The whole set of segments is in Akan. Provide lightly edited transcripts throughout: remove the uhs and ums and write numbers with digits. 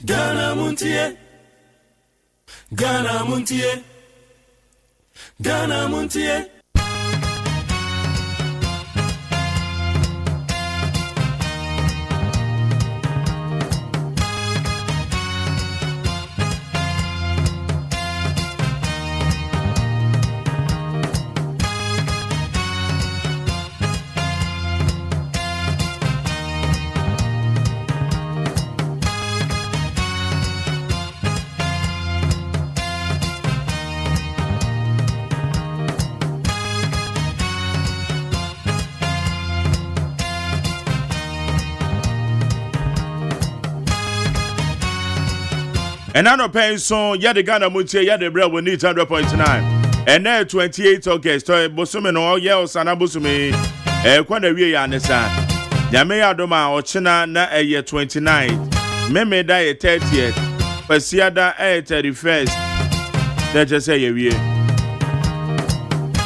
Ghana Montie, Ghana Montie, Ghana Montie. And I no paying so ya the Ghana Montie ya the bread we need 100.9. And then 28 August to bosume no ye osana bosume kwana wie ya nesa. Nyame ya doma ochina na 29. Meme da 30th. Pasiada 31st. That just say ye wie.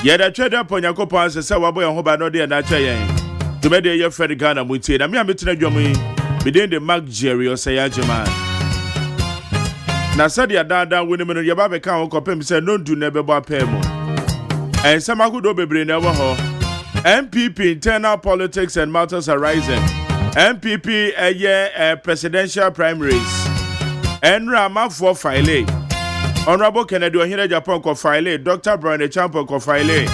Ye da trade up on Yakopon se wabo ye ho ba no de na cha yen. To me de ye Fred Ghana Montie na me ametina dwomu yi. Within the Mark Jerry OSEI AGYEMAN. Na sadia dada woni me no ye ba be kan kopem se no du na be bo apemo ensama gudo bebre na wo ho MPP internal politics and matters arising MPP presidential primaries enra mafo file honorable Kennedy Ohire Japan ko file Dr. Brian Champo ko file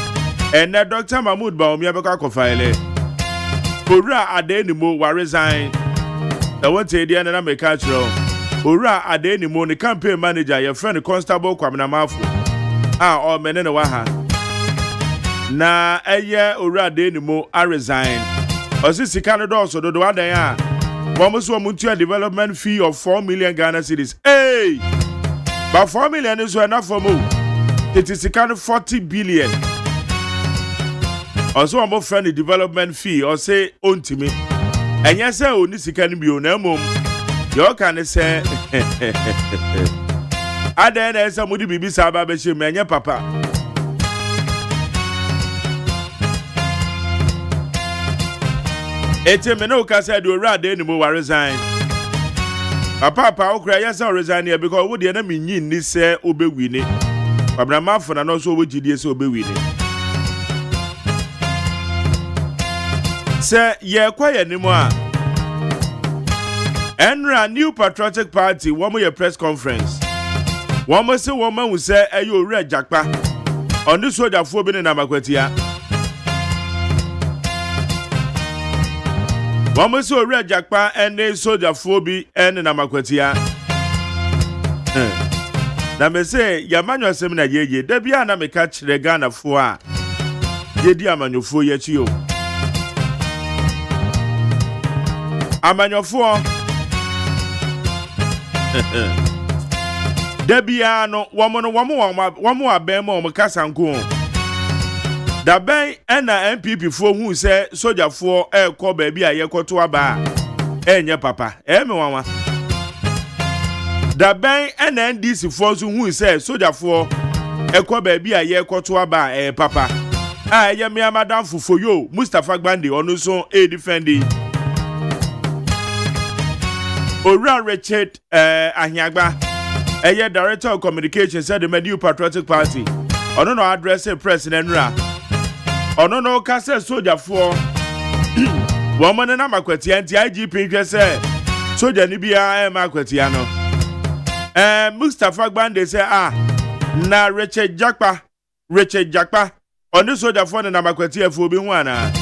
and Dr. Mahmoud Baumia be ko file ora adenimo wa resign the one te dia na make chiro Ora adenimo ni campaign manager your friend Constable Kwamina Mafu o menene wa ha na ora adenimo a resign osisi Canada so do adan a womuso omuntu development fee of 4 million Ghana cedis but 4 million is enough for mu it is 40 billion also omo friend development fee or say ontimi enye say oni sika ni bi o na mom yo can say ada na esa mudi bibi saba be she menye papa ete me no ka say do ora de ni mo wa resign papa okra yes resign here because wo de na menyi ni say obewi ni Abraham for na no so wogidie say obewi ni say ye kwa ye ni mo a Enra New Patriotic Party womo ye press conference womo se womo hu se ayo ore jakpa onu sojafuo bi ne na makwatia womo se ore jakpa ene sojafuo bi ene na makwatia na me se ya manyo asem na yeye da bia na me ka kire Ghana fo a yedi amanyofo ye chi o amanyofo Debiano womo abem o mkasanku da ben na MPP fo hu se sojafo ekọ ba bia yekoto aba enye papa me wanwa da ben na NDC fo so hu se sojafo ekọ ba bia yekoto aba papa ye me madam fufoyo Mustafa Gbande onu so defendi Ora Richard Ahiagba Director of Communications said the New Patriotic Party ono no address president ra ono no ka say soldier for woman na makwati anti IGP hwe say soldier ni bia makwati ano Mustafa Gbande say na Richard Jakpa ono soldier for na makwati afo bi hu ana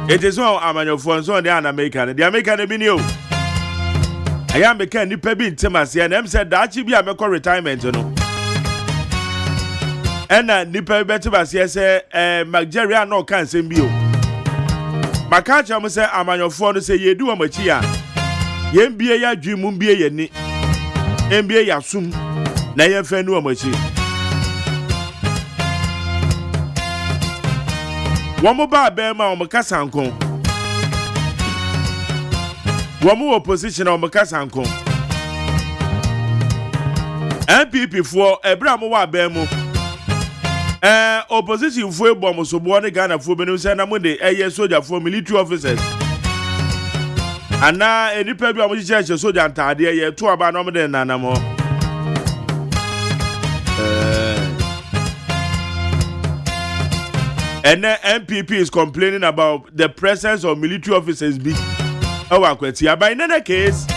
It is all amanyofo so dey an American. The American be new. I am be kan nipa bi ntemase and em said that bi amekọ retirement no. And nipa betimase say Nigeria no kan sem bi o. Maka cha mo say amanyofo no say yedu amachi a. Yem bie ya dwemu bie ye ni. Em bie ya sum na ye fa nu amachi. Womo ba bema o mkasanko womo opposition o mkasanko MPP for ebra mo wa bemu opposition for ebo mo so bo ne Ghana for benu say na mo de soldier for military officers ana enipa bi a mo chiche soja ntade ye to aba no mo de nanam ho and the MPP is complaining about the presence of military officers be our kweti but in any case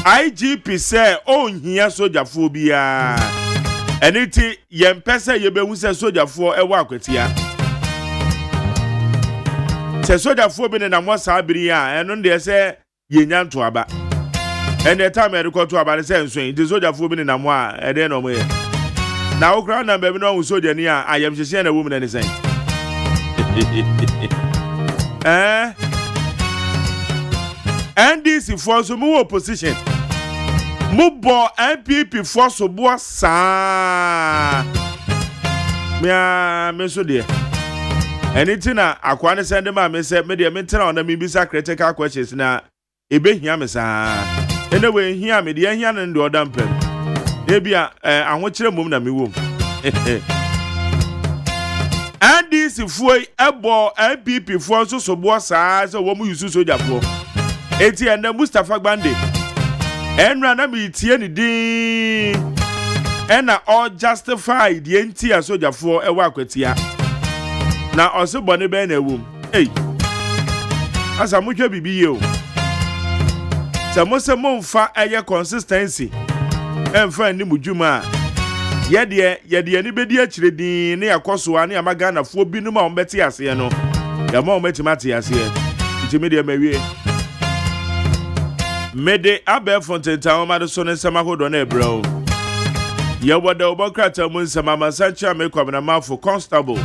IGP say on here soldier phobia anything yem pese ye be hu say soldier for e wa kweti ya say soldier phobia na mo sa biri ya eno de say ye nya nto aba and the time e record to aba say nso the soldier phobia na mo a e de no mo ye na okra na be no soldier ni a ayem hye na wo mu na ni say NDC force mu opposition mu bo MPP force bo sa me so de anything na akwa ne send me say me de me tena on me bisa critical questions na ebe hia me sa anyway hia me de hia ne ndo dampem e bia aho kire mum na me wom NDC foi ebo MPP for so bo sa so wo mu yusu soja fo eti ene Mustafa Gbande enra na mi tie ni din ena all justified the enti a soja fo e wa kwatia na osebo ne be na ewum asa mu hwe bibi ye o se mo mfa eye consistency emfa ni mudwuma yede ni bedi akire din ne yakoso ne amaga na fo binum a ombeti ase no ya ma ometimati ase ntimi de mawie mede abe fonten town ma de so ne sama hodo na ebro ye woda obokrata mu nsama masancha me kwabna mafo constable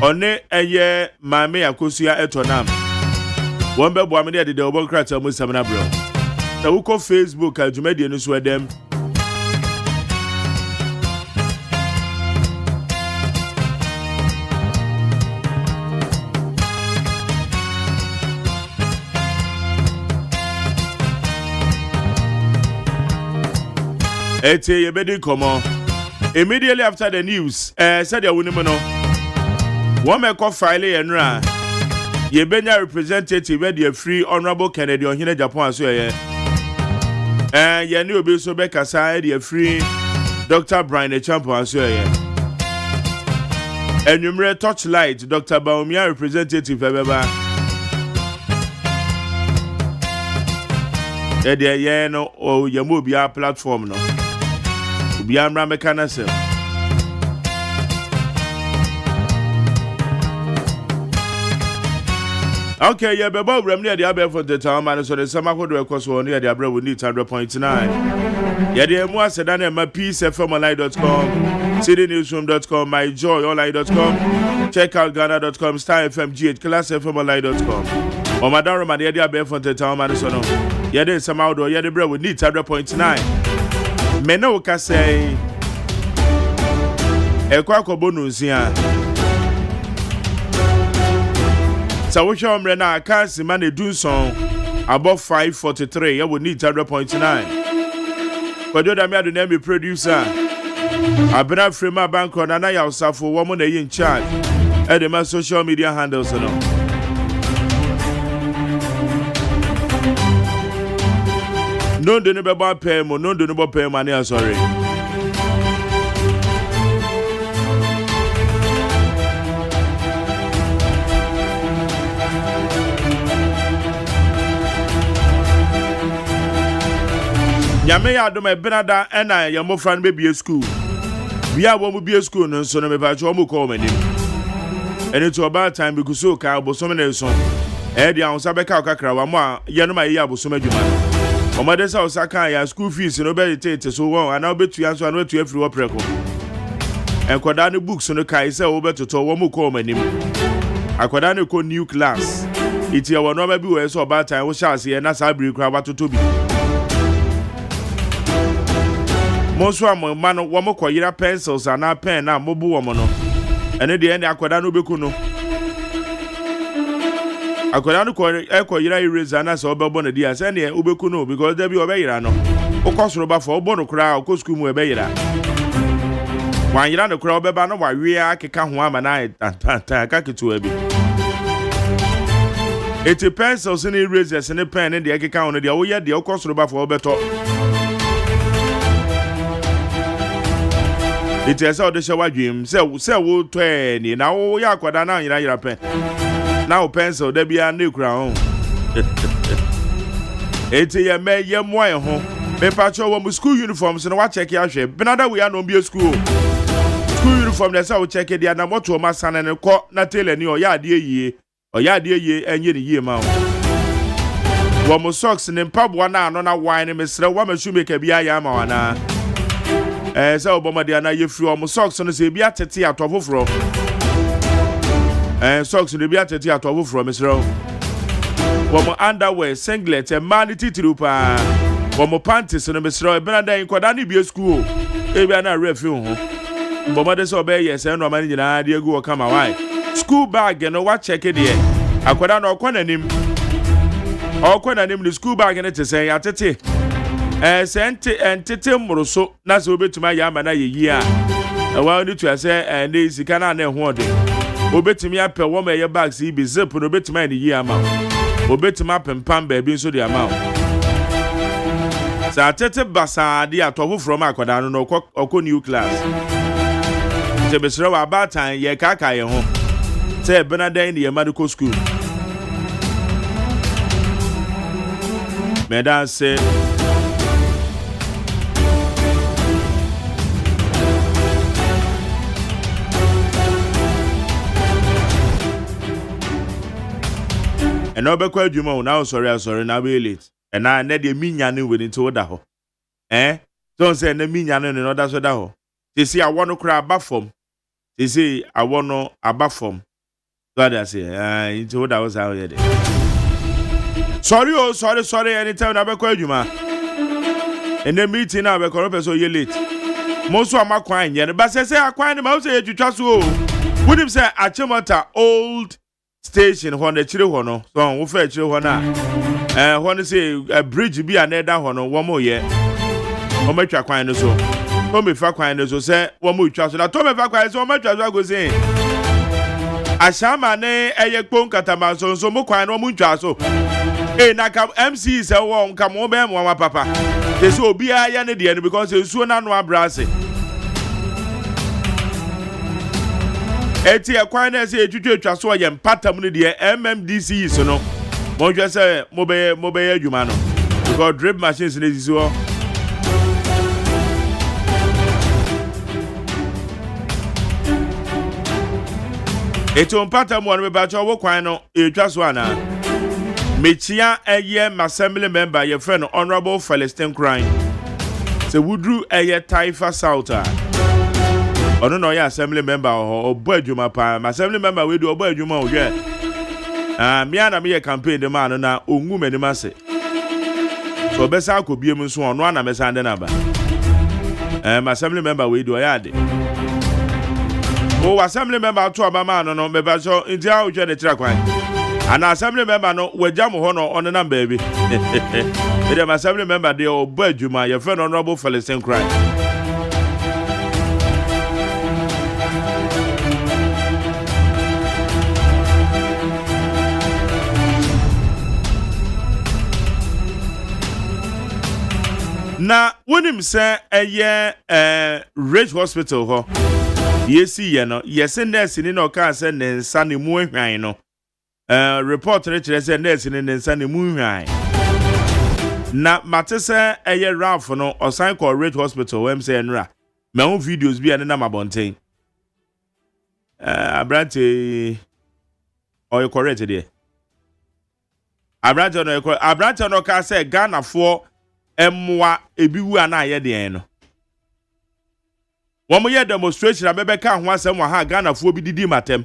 one eye mame yakosua etonam won bebo amede de obokrata mu nsama na bro na wuko Facebook adwumade no so edem Ete yebedi komo immediately after the news said ya woni no one me call file enra yebenya representative we the free honorable Kennedy Ohene Japan so ye ye ni obi so be kasa the free Dr. Brian Echampo so ye enumere touchlight Dr. Baumia representative ebeba ye no o yemo bia platform no Biamra mekanase okay yeah beba wram ne de abe for the town man so the sama hodo ekoso ne de abra we need 100.9 yeah de mu aseda na ma peacefmonline.com citynewsroom.com myjoyonline.com check out ghana.com star fm gh classfmonline.com o madaro ma de abe for the town man so no yeah de sama hodo yeah de bra we need 100.9 Mena uka say ekwa kobono nsia sa wo hwe omre na aka sima na dunson above 543 ya we need 100.9 kodo da mi ado na mi producer abena frema banko na na ya usafo wo mo na yi in charge e de my social media handles no no do no be ba pay mo no do no be pay money sorry Nyame ya do me benada ena ya mofra no be school bia wo mu be school no so no me ba cho mo call manim eni to about time because so ka bosom na so e dia on sabe ka kakra wa mo a ye no ma ye abosom adwuma Omade sa osaka ya school fees no be tete so won ana obetu ya so ana obetu afiri wo preko enkoda ne books no kai se wo betoto wo mu ko manim akoda ne ko new class iti ya wono ma bi wo so about time wo shase ye na sabri kra batoto bi Monso amman no wo mo koyira pencils ana pen na mobu wo mo no ene de ene akoda no beku no akoda no koyira eraser na so obebo na dia se ne obeku no because there be obeyira no ukosoro ba fo obo no kra ukosku mu ebeyira wanyira no kra obeba no wawe akeka ho ama na tanta ka ketu abi Eti pencils and erasers and a pen and the account of the oya the cost of for better. It is all the shower dream. Say wood 20 now. Yakwadana in your pen. Now pencil there be a new crown. Eti a may ye moy home. Me patrol with school uniforms and watch check your shape. Benada we are no be a school. School uniform that's how check it. And I'm what to my son and a court not tell any or ya dear ye. Or ya dear ye and ye amount. One more socks and then pub one on a wine and Mr. Woman should make a biayama. So Obama Diana, you flew almost socks on the sea beatty at of from. And socks in the beatty at of from Mr. One more underwear, singlet, and manity trooper. One more panties and a Mr. Benada in Quadani be a school. Maybe I'm not refuge. But mother's obey yes, and no man in idea go come away. School bag and no what check it here. I could not know him. Or when I name the school bag and it is say at it. Sent and Titim Moroso, that's over to my Yamana year. I wanted to say, and this can I know what day. Obey to me up a woman your bags, he be zip and obey to my year amount. Obey to map and pam baby so the amount. So I tete basa dear to from Aquadano no cock or new class. The Mr. about time ye kaka ye home. Say Bernardine the medical school. Madame say and no be quite now sorry now be late and I need the minyane within to order ho don't say the minyane in order so that ho they say I want to cry above form they say I want no above form God I say into what I was out here sorry anytime I be quite in the meeting now be corrupt so you late most of my quine yeah but say I quine them say you trust who would him say Achimota old station when the children no so we fair children na when say a bridge be another hono one more year o matwa kwan no so o me fa kwan no so say one more twa so na to me fa kwan so o matwa so go say ashama ne eye kpon katama so mo kwan no mo twa so na kam MC say won kam o be mo papa they say obi aya ne de because ensuo na no abrase eti ekwan na se etwetwa so ye mpatam ne de MMDC so no mo hwe se mo be adwuma no because drip machines ne sisi ho eti mpatam won me ba cho wo kwan no etwa so ana mechia eye assembly member ye friend honorable Celestine Crime se wudru eye Taifa South ono no ya assembly member obo adwuma pa assembly member we do obo adwuma o hwe me ana me campaign de man na ongu mani mase so obesa akobiem nso ono ana mesa ande na ba assembly member we do ya de o assembly member to abama no me ba so ntia o hwe de tira kwan ana assembly member no wajam ho no on na baby the assembly member de obo adwuma ye friend honorable Celestine Crime na wonim se Rich Hospital ho yesi ye no yesi nurse ni no ka se ne nsa ne mu ahwan no report re kire se nurse ni ne nsa ne mu ahwan na mate se Ralph no osan call Rich Hospital wem se enra me ho videos bi ane na mabonten abrante o correct there abrante no ka se Ghana for emwa ebiwu ana ye de no wo mo ye demonstration abebeka ho asem wa ha Ghana fo bi didi matem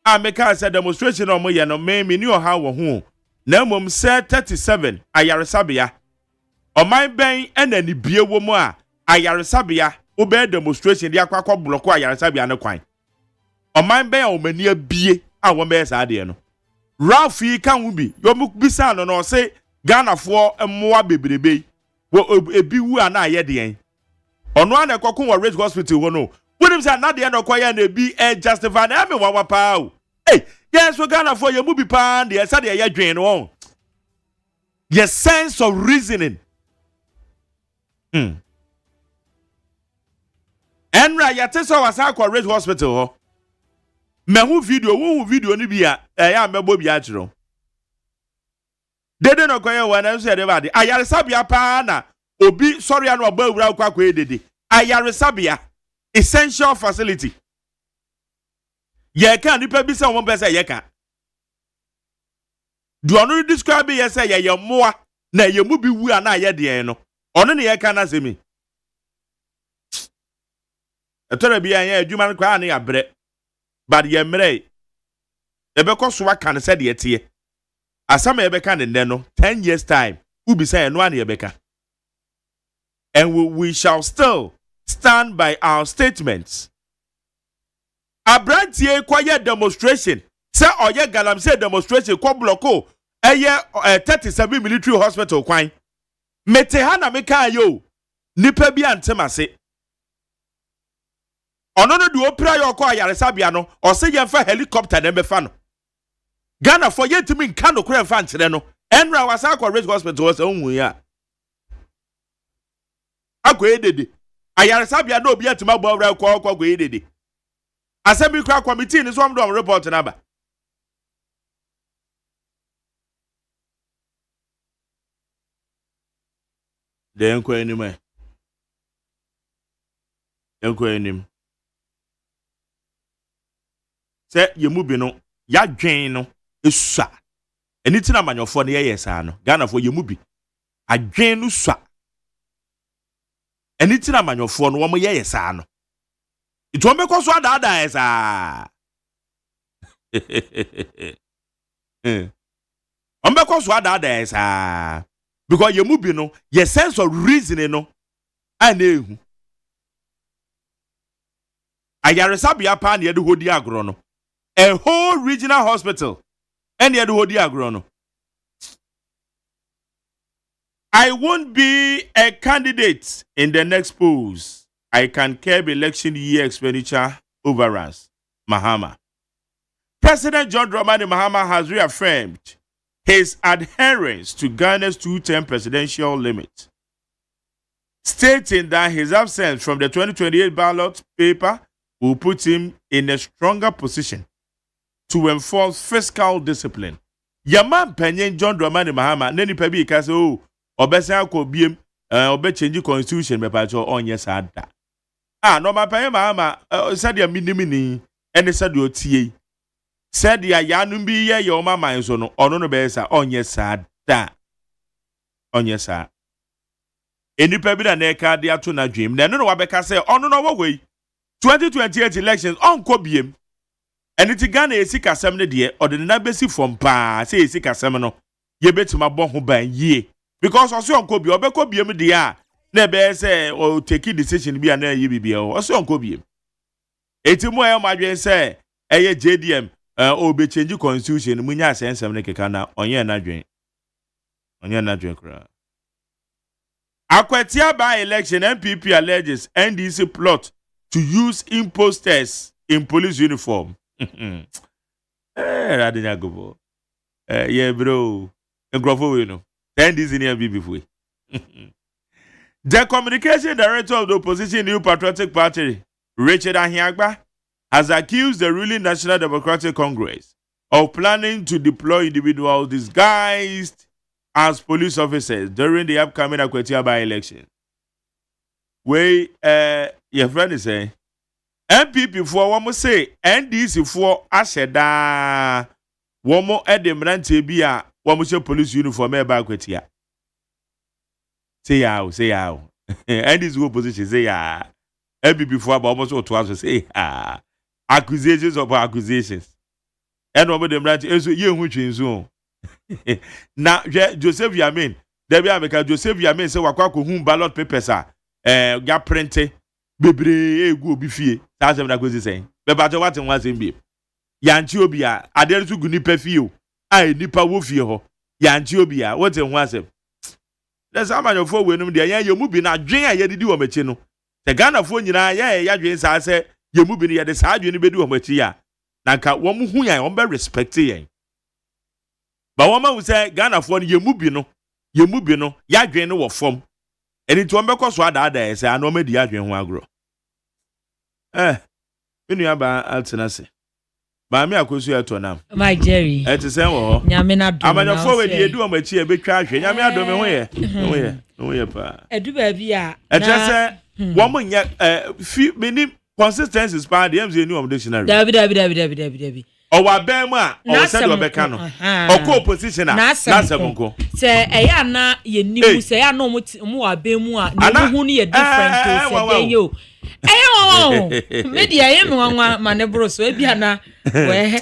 ameka se demonstration o mo ye no me ni o ha wo ho na mom se 37 ayaresabia o man ben enani bie wo mo a ayaresabia wo be demonstration dia kwakọ block ayaresabia ne kwan o man ben o mani abie a wo be sa de no Ralph yi kan wo bi yo mu bisa no no say Ghana for emwa bebrebe wo ebiwu ana ye de ono ana ekokun wa Rich Hospital wo no wonim say na de no koya na bi justify na me wa pa o Yes, we Ghana for your movie pan, the Sadia Yadrin on. Your sense of reasoning. Enra yatesa wasa kwa Red Hospital ho. Mehu video ni bia ya mebo bia chiro. Dede no koye wana so de bade. Ayaresabia pa na obi sorry anu oba wura kwa edede. Ayaresabia essential facility. Ye kan nipa bi se won be se ye kan. Do onu describe ye se ye moa na ye mu bi wu ana ye de no. Onu ne ye kan na se mi. Etora bi anya adwuma kwa na ya bre. But ye mre. Ebe ko so aka ne se de tie. Asama ebe kan ne no 10 years time. Ubi say no ana ebe ka. And we shall still stand by our statements. Abrantie kwaye demonstration. Say oye galamsey demonstration kwa blocko. Eye 37 military hospital kwan. Mete ha na meka yo. Nipa bi antemase. Ono no de opra yo kwa yaresabia no. O se yemfa helicopter na mefa no. Ghana for yetimi nka no kura mfa nkyere no. Enra wasa kwa Red Hospital was onwu ya. Akwa edede. Ayaresabia no obi atima bo awra kwa edede. Assembly crack committee ni so am do report number. Den ko enim e. Den ko enim. Se ye mu bi no, ya dwen no esua. Eni tina manyofo ne ye saa no. Ghana fo ye mu bi. Adwen no sua. Eni tina manyofo no wo mo ye saa no. Itu ome kwa so ada esa. Ome kwa so ada esa. Because ye mu bi no, your sense of reasoning no anehu. Ayaresabia pa na ye de hodi agro no. A whole regional hospital and ye de hodi agro no. I won't be a candidate in the next polls. I can curb election year expenditure overruns. Mahama. President John Dramani Mahama has reaffirmed his adherence to Ghana's 2-term presidential limit, stating that his absence from the 2028 ballot paper will put him in a stronger position to enforce fiscal discipline. Yaman Penyen John Dramani Mahama, neni pebi ikase o, obesa ko biem, obe change constitution me pacho onye sada. No ma Penyen Mahama, said ya minimini, ene said yo tie. Said ya yanum bi ye yo mama enso no, ono no besa onye sada. Onye sa. Eni pebi na neka de ato na dream. Na no wabeka say ono no woi. 2028 elections onko biem. Eni ti Ghana esi kasem ne de o de na besi from pa say esi kasem no ye betima bo ho ban yie because oso onko bi obeko biem de a na be say o take decision bi na ye bibia o oso onko biem. Eti mo e madwen say eye JDM o be change constitution munya asensem ne keka na onye na dwen. Onye na dwen kra. Akwatia by election MPP alleges NDC plot to use imposters in police uniform. Radinya go. Yeah, bro. Engrofo we no. NDC in here before. The communication director of the opposition New Patriotic Party, Richard Ahiagba, has accused the ruling National Democratic Congress of planning to deploy individuals disguised as police officers during the upcoming Akwatia by-election. Your friend is saying, MPP for one more say, NDC for Asheda, one more Edemrante Bia, one more police uniform by Akwatia. Say how, NDC opposition say ya. MPP for almost what was say accusations of accusations. And one of them right is you which is so. Now, Joseph Yamin, there be America. Joseph Yamin say wakwa whom ballot papers are get printed. Bebre egu obi fie. That's what I was saying. But what was in be? Yanchi obia, adere to guni perfio. I nipa wo fie ho. Yanchi obia, what in was him? There's a man of 4 when you move in a dream. I did do a machino. The Ghana phone, ya drinks. I say, you move in the side, you need to do a machia. nanka wɔn hu yan wɔn bɛ respect yɛn ba wɔn ma hu sɛ Ghana fo no yɛ mu bi no yadwen no wɔ fam ɛni to wɔn bɛkɔ so adaada yɛ sɛ ano wɔn adi yadwen ho agorɔ enu ba altena se ba me akosu eto nam my Jerry eti sen wo ho nyame na do amanyafo we die du o machi e betwa ahwe nyame adome ho ye pa edu ba bi a na wo mo nya mini consistencies pa the MZ new dictionary dabi o wa ben mu a o se do beka no o ko opposition na asem nko se eya na ye nimu se ya no mu wa ben mu a ne hu ni ye different to se den yo media ye me wanwa manebro so ebia na we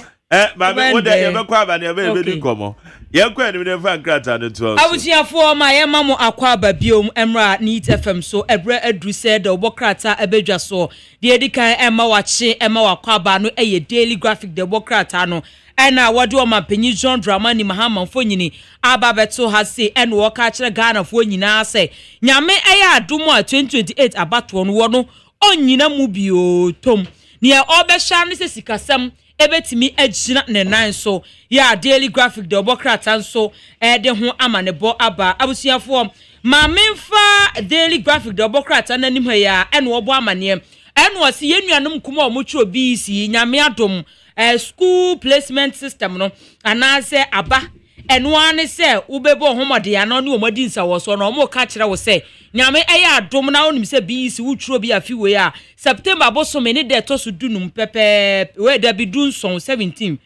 ba me wo de ye be kwa ba ne be di komo ye kwa ni me fa nkrata no to abusiafo ma ye ma mo akwa ba biom emra Neat FM so ebre adru se de obokrata abedwa so de edikan emma wache emma wakwa ba no eye Daily Graphic de obokrata no ena wode o mapanyi John Dramani Mahama fo nyini aba beto ha se ena wo ka kire Ghana fo nyina se nyame eye adomo a 2028 abato no wo no onyina mu bio tom nia obehya ne se sikasam ebetimi agina ne nan so ya Daily Graphic de obokrata so de ho amanebo aba abusuafo ma memfa Daily Graphic de obokrata nanim ha ya ene obo amane ene o se yenuanom kuma o motwe obi si nyame adom school placement system no anase aba eno ane se ubebo homode ya no ne omadi nsa wo so no mo ka kire wo se nyame eya adom na onim se bi si wutro bi afi we a September bosome ne de to so dunum pepe we da bi dun son 17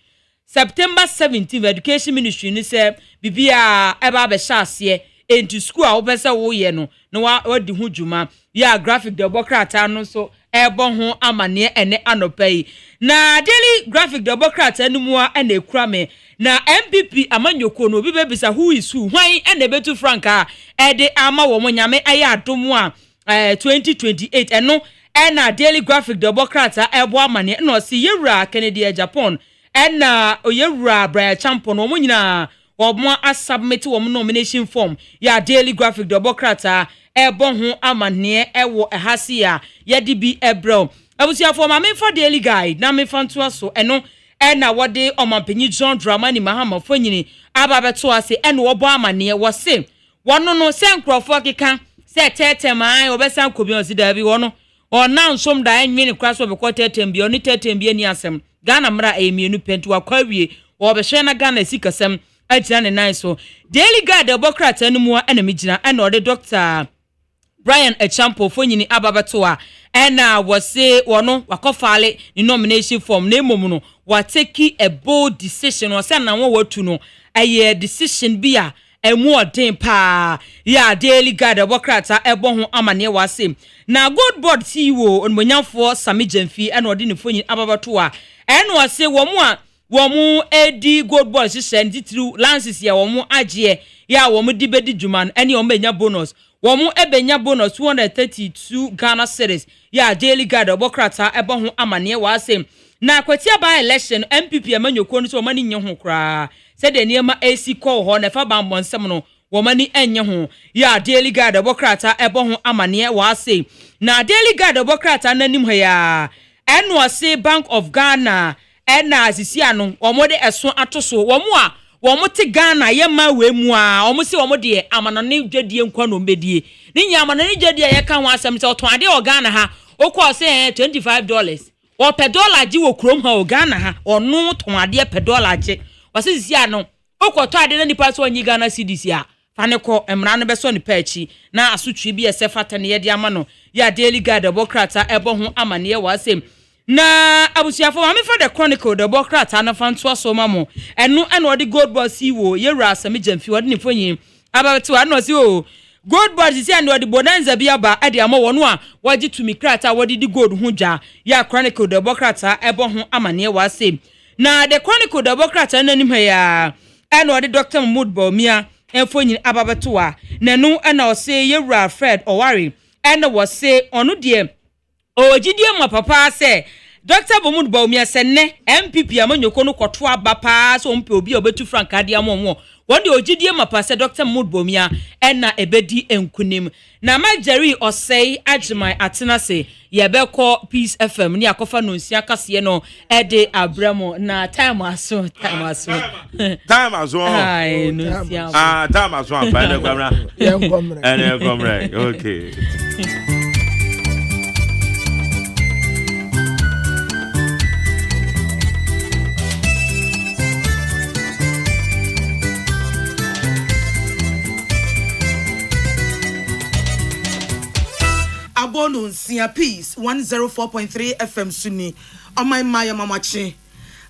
September 17 education ministry ni se bibia eba be sha ase enti school a wo pese wo ye no na wadi hu djuma ya graphic de obokrata no so ebo ho amane ene anopai na Daily Graphic de obokrata anumu a na ekura me na MPP amanyoko no bi bebisa who is who hwan ene betu franka ede ama wo nyame aye adomu a 2028 eno ena Daily Graphic de obokrata ebo amane no si yewura Kennedy Japan ena oyewura Brian Champion wo nyina wo mo asubmit wo nomination form ya Daily Graphic de obokrata ebo ho amane ewo ehase a yedi bi ebro abusiafo ma memfa Daily Guide na memfa nto so eno ena wode omampanyi John Dramani Mahama fo nyini aba beto ase ena wo bo amane wo se wono no se nkrofo keka se tetem an obesan kobi on si da bi wono ona nsom da enwene kraso be ko tetem bi oni tetem bi ani asem Ghana mra emienu pentu akwawie wo be hwe na Ghana sikasem agina ne nan so Daily Guide obokrata anumu ena migina ena ode Dr. Brian Echampo fo nyini aba beto a ena wose wono wakofale ni nomination form na emom no wa take a bold decision wose na won watu no aye decision bia emu odin pa ya Daily Guide obokrata ebo ho amane wase na good board CEO onmonyamfo Sami Jamfi ena odi ne fo nyini aba beto a ena wose womu edi good board sisen titru lances ya womu agye ya womu dibedi djuman ene womu enya bonus womu ebenya bonus 232 Ghana cedis ya Daily Guide obokrata ebo ho amane wase na kwatia ba election MPP amanyoko no so mani nye ho kra se de niema AC call ho na fa ba mbonsem no womani enye ho ya Daily Guide obokrata ebo ho amane wase na Daily Guide obokrata nanim ha ya eno ase Bank of Ghana ena asisi anu omode eso atoso womu te Ghana yema we mu a omu se womu de amanane dwadie nkwa no mbedie ni nya amanane dwadie ye ka ho asem se oton ade o Ghana ha okọ se $25 o pe dollar ji wo krom ha o Ghana ha onu ton ade pe dollar ji wase sisi anu okọ to ade na nipa so onyi Ghana cedis a fane ko emra no beso ni pachi na asotwe bi ese fatane ye de ama no ya Daily Guide obokrata ebo ho amane wase na abusiafo ma me for the Chronicle the obokrata na fanto so mamo eno odi gold boss wo yewura Sami Jamfi wode ne fonyi ababeto ano si o gold boss si eno odi bonanza bi aba ade ama wono a waji tumi krata wode di gold ho dwa ya Chronicle the obokrata ebo ho amane wase na the Chronicle the obokrata nanim ha ya eno odi Dr. Mahmoud Baumia enfonyi ababeto a na no ena o se yewura Fred Owari ena wo se onu de ojidie ma papa se Dr. Mahmoud Baumia senne MPP amanyoko no kwoto aba pa so mpe obi obetu franka de amomwo won de ogidie mapa se Dr. Mudbomia na ebedi enkunim na Jerry OSEI AGYEMAN atena se yebekọ Peace FM ni akofa no nsia kase no ede abramo na time aso ai no nsia time aso ampa na kwamra ene kwamra okay Abonu nsia Peace 104.3 FM Suni omai maya mamachi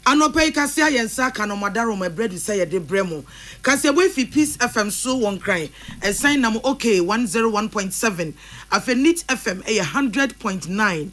anopai kasia yensa ka no madaro my bread say ye de bremo kasia we fi Peace FM so won cry and sign nam okay 101.7 Afenit FM 100.9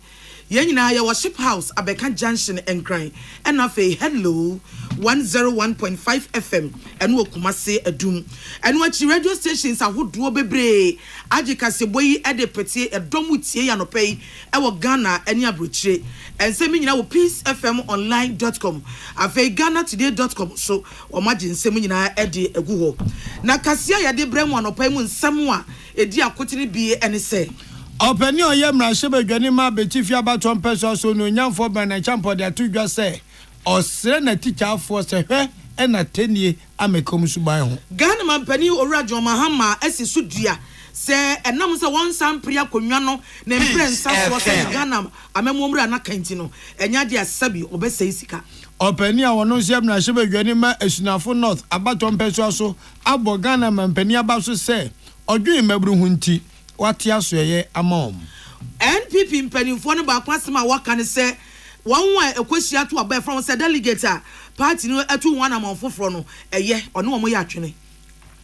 Yenina ya worship house Abeka Junction and cry and afe hello 101.5 FM and wo Kumase Adum and what radio stations are who do bebre agika seboyi e de pete edom tie ya no pay e wo Ghana eni abrochire and say me nyina wo peacefmonline.com afi GhanaToday.com so o magin nsem nyina e de egu ho na kasia ya de bremu anopai mu nsem a edi akotini bi ene say Openi oyemra shebedwani ma betifi abaton peso so no nyamfo ban na champo de atudwa say osre na teacher for se hwe e na tenie amekom suban ho Ghana mampani Owurajo Mahama asisu dua se enam se won sampria konwa no na imprensa so se Ghana amemomra na kanti no enya de asabi obesai sika Openi a wono shebna shebedwani ma esunafo north abaton peso so abo Ghana mampani abaso se odwen mabru hunti wati asoye amom NPP mpanimfo no ba kwasema waka ne se wonwa ekosia to aba from se delegate party no atu wana amanfoforo no eye ono wo ya atwene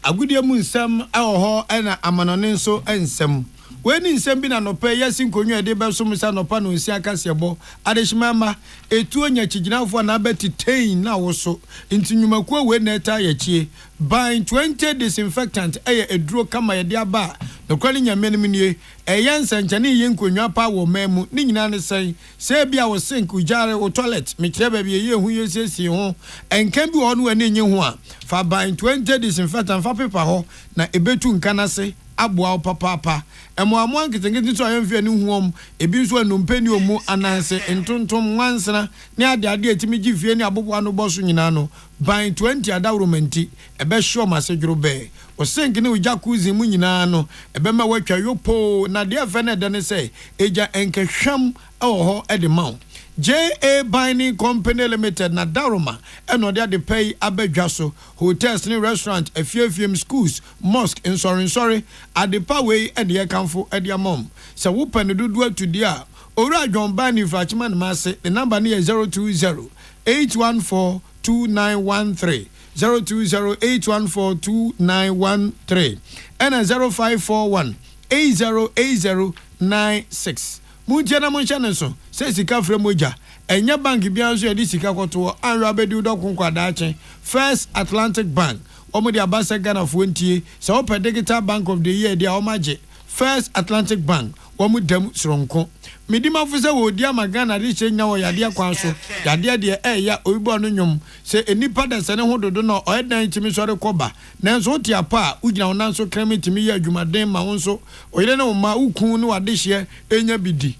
agudie mu nsem ho na amanone nso ensem weni nsem bi na nope yesi nkonwa de besom sa nopa no nsi akasebo adeshimama etu onya chiginafo na abetitain na woso ntinyumakuo we na eta yachie by 20 disinfectant eduro kama ye de aba no kwani nyamenim nie eyensa nchane ye nkonwa pa wo memu ni nyina ne sen se bia wo sink ujare wo toilet mikire ba bi ye hu yesiesie ho enkan bi ho no ani nye ho a fa by 20 disinfectant fa paper ho na ebetu nkanase aboa papa emo nketengeti so ayemfie ni huom ebi nso anumpeni omu ananse ntontom nwansena ne ade etimi gifie ni aboboa no boso nyina no by 20 adawromenti ebe show masedwuro be o sink ni ujakuzi mu nyina no ebe ma watwa yopo na de afa na de ne se eja enkehwam ho e de maw JA Binding Company Limited na Daroma eno de pay abedwaso hotels ni restaurant afiefiem schools mosque in sorry adepa we e de kanfo e de mom se wo pen dudu atudi a Owurajo Bani Frachman ma se the number ni 020 814 2913 02081429913 and 0541 808096 Mujana Munshanso says Sika Fremoja enya bank bianso edi sika kwoto anra bedi udokunkwa dache First Atlantic Bank omudi abasa Ghana fuentie se open digital bank of the year dia omaje First Atlantic Bank omudam sronko midima fuse wo dia magana de chenya wo yade akwanso yade de ya obibo no nwom se enipa da sene ho dodo no oedan timi sore koba nanso otia pa ugina wonanso kremi timi ya adwumaden ma wonso oyire ne ma ukun no wade hye enya bidi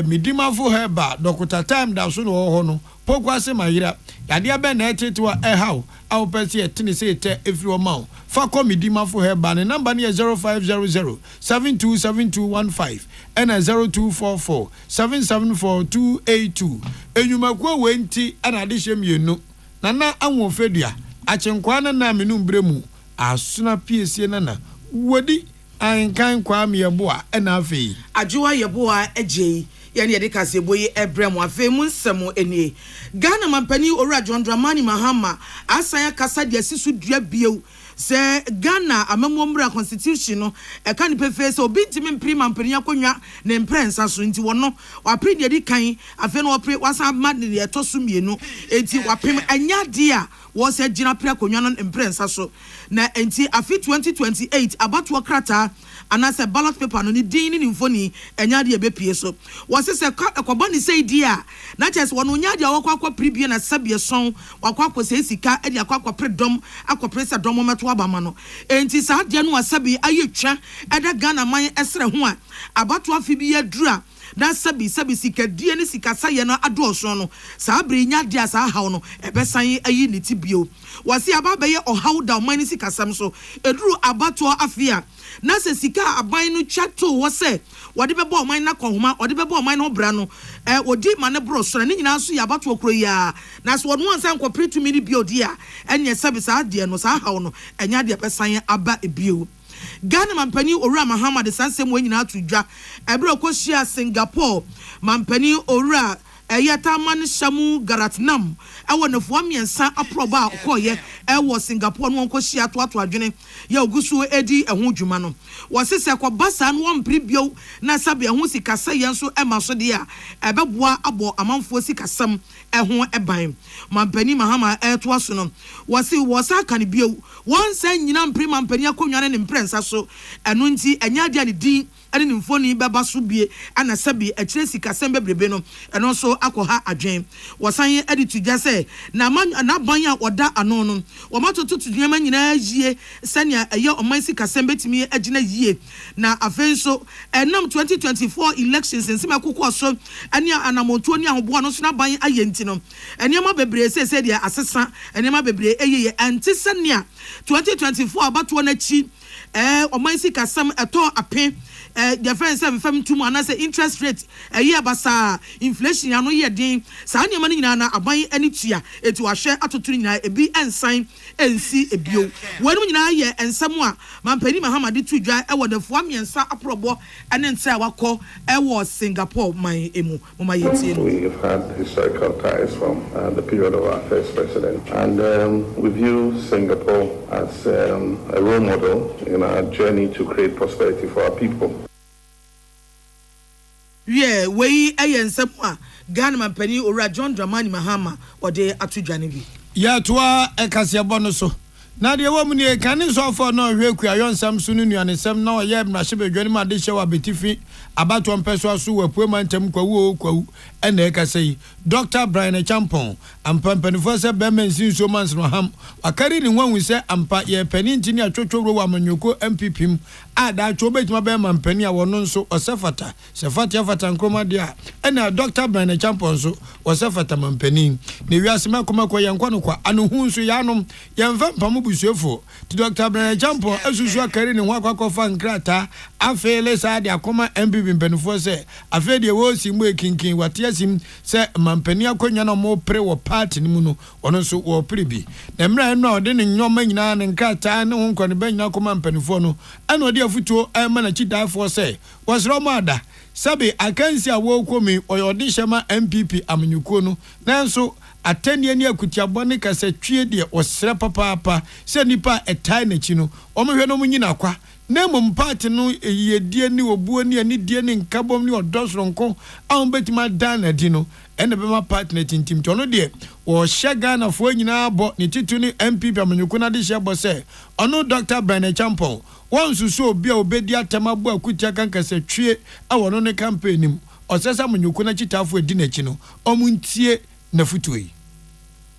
midima fu heba dokota time da so no ho no pokwase mayira yade be na etetewa haw aw pese etini se ete efiri o ma fa ko midima fu heba ne number ne 0500 727215 and 0244 774282 enyumakuo wenti ana adehye mienu nana anwo fedua achenkwa na menum bremu asuna piesie nana wodi ankan kwa meyeboa na afei ajuwa yeboa ejei yani yede kaseboyi ebremu afei mu nsemo enie Ghana mampani Owurajo Mahama asaya kasa de asisu dua bieu se Ghana amemomra constitution no e kan pefe se obi ntimi mpri mampania konwa ne mprensa so nti wono wapre de di kan afi no wapre wasa mad ne etoso mienu enti wapem anya de a wo se gina pre konwa no mprensa so na enti afi 2028 abato krata anase ballot paper no ni din ni mfoni enya de ebepie so wo se ekobo ni sei di a na chese wono nya de wakwa pribie na sabie son wakwa se sika e de akwa predom akwa dom meto abama no enti sa de no asabi ayetwa eda Ghana man esre ho a abato afi bi yadura na sabi sika die ne sika saye no adoso no sa bre nya de asa haw no ebesan ayi ne tibio wasi ababaye ohaw da man sika sam so eduru abato afia na se sika aban no chato wo se wode bebo man na kohoma wode bebo man no bra no wodi mane bro so ne nyina so ya abato okro ya na so won ansan ko pretu mini bio dia enye sabi sa de no sa haw no enya de ebesan aba ebio Ghana mampani Owura Muhammad sansem wanyina atudwa ebro koshia Singapore mampani Owura eyata man shamu garatnam ewo nefo amiensa aproba okoye ewo Singapore no koshia to adwene ya ogusu edi eho dwuma no wosese kwa basa no mpribio na sabe eho sikasa yenso emaso de a ebeboa abo amanfo sikasam eho eban mampani Muhammad eto aso no wosa kan bio wonsa nyina mpre mampani akonwa ne mprensa so eno nti enya dia ne din ene ne mfoni beba so bie ana sabi akire sikasam bebrebe no eno so akoha adwen wosan editudja se na ban a oda ano no wo matototo nyama nyina yie sania eye oman sikasam betimi agina yie na afenso enam 2024 elections nsema kokko so ane anamonto ni ahobo no so na ban ayenti no enema bebre se dia asesa enema bebre eyeye antisania 2024 abato na chi oman sikasam eto ape the friends have fam too much say interest rate year basa inflation ano ye din sa nyama ni nyina na aban ani tua etu ahwe atoturu nyina ebi ensan ensi ebio wanu nyina ye ensam a mampani Muhammad tudwa e wodafo amiensa aprobo ene ntra wakọ e wo Singapore man emu mama yetie no. We have had historical ties from the period of our first president, and we view Singapore as a role model in our journey to create prosperity for our people. Yeah, we ensam a Ghana mampani Owura John Dramani Mahama ode atudwane bi. Ya toa ekasiabo no so. Na de wo mu ne kan so for no hweku ayonsam so no nuanesam na oye mrahye bedwani ma de hye wa betifi abato mpeso aso wapue mantem kwawu ena ekasei Dr. Brian Champon ampampanifo se bemensin so mans no ham akari ni nwanwu se ampa ye pani ntini atwotworo wa manyoko MPP ada atwo betima be mampani a wono nso osefata sefata fata nkroma dia ena Dr. Brian Champon so osefata mampani ne wiase makoma kwa yankwa no kwa anohu nso yanom yemfa mpamu busuefo ti Dr. Brian Champon asusu akari ni hwa kwakofa nkrata afele sa de akoma MPP mpanifo se afe de wo simbo ekinkin watiasim se mampani akonwa no mo pre wo party ni mu no ono so wo pribi na mra no ode ne nyoma nyina ne nkrata ne ho nkwane ba nyina akoma mpanifo no ana ode afutuo ma na chidafo se wasro mo ada sabe akansi awo komi oyode shema MPP amnyuko no nanso atani ani akutiabo ne kasa twie de osre papa se nipa etai na chi no omhwe no munyina kwa na mum party no yedie ni obuo ni ani die ni nkabom ni odosronko awon betima dan na di no ene bema partner tintim to no de wo hye Ghana fo nyina bo ni titu ni MPP amanyuko na de hye bo se ono Dr. Brian Champon won susu obi a obedi atamabo akutia kankasa twie awo no ne campaign nim osesa amanyuko na chitafo edi na chi no omuntie na futui.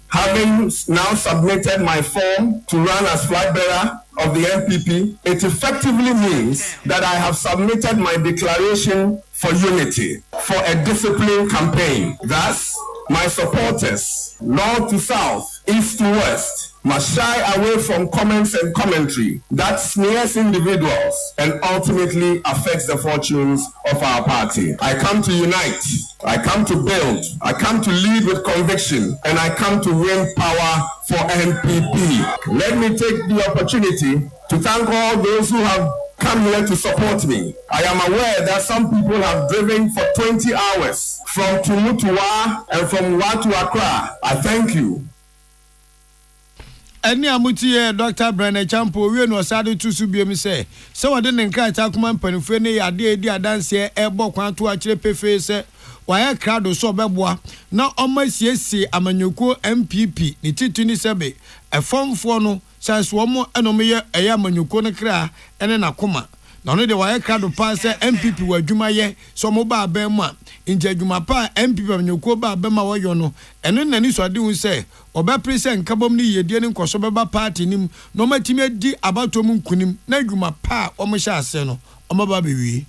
Having now submitted my form to run as flag bearer of the MPP, it effectively means that I have submitted my declaration for unity, for a disciplined campaign. Thus, my supporters, north to south, east to west, must shy away from comments and commentary that smears individuals and ultimately affects the fortunes of our party. I come to unite, I come to build, I come to lead with conviction, and I come to win power for NPP. Let me take the opportunity to thank all those who have come here to support me. I am aware that some people have driven for 20 hours from Tumu to Wa and from Wa to Accra. I thank you. Any amutie Dr. Brenner Champo, we no sadu to subium say. So I didn't catch Akuman Penfene, a dear dance here, airbo quanto a chepe face. Why crowd so beboa. Now almost yes, Amanyuko MPP, ni tituni sebe. A form for no, sans one more anomia, a yamanyuko cra, and an akuma. Now, the wire card of pass MPP were Jumaye, so mobile Bema, in Jumapa, MPP of Nukoba, Bema Wayono, and then any so I do say, Oba present Kabomni, ye dealing Kosoba party nim, no matter di about Tomun Kunim, Neguma pa, Omasha Seno, Omababi.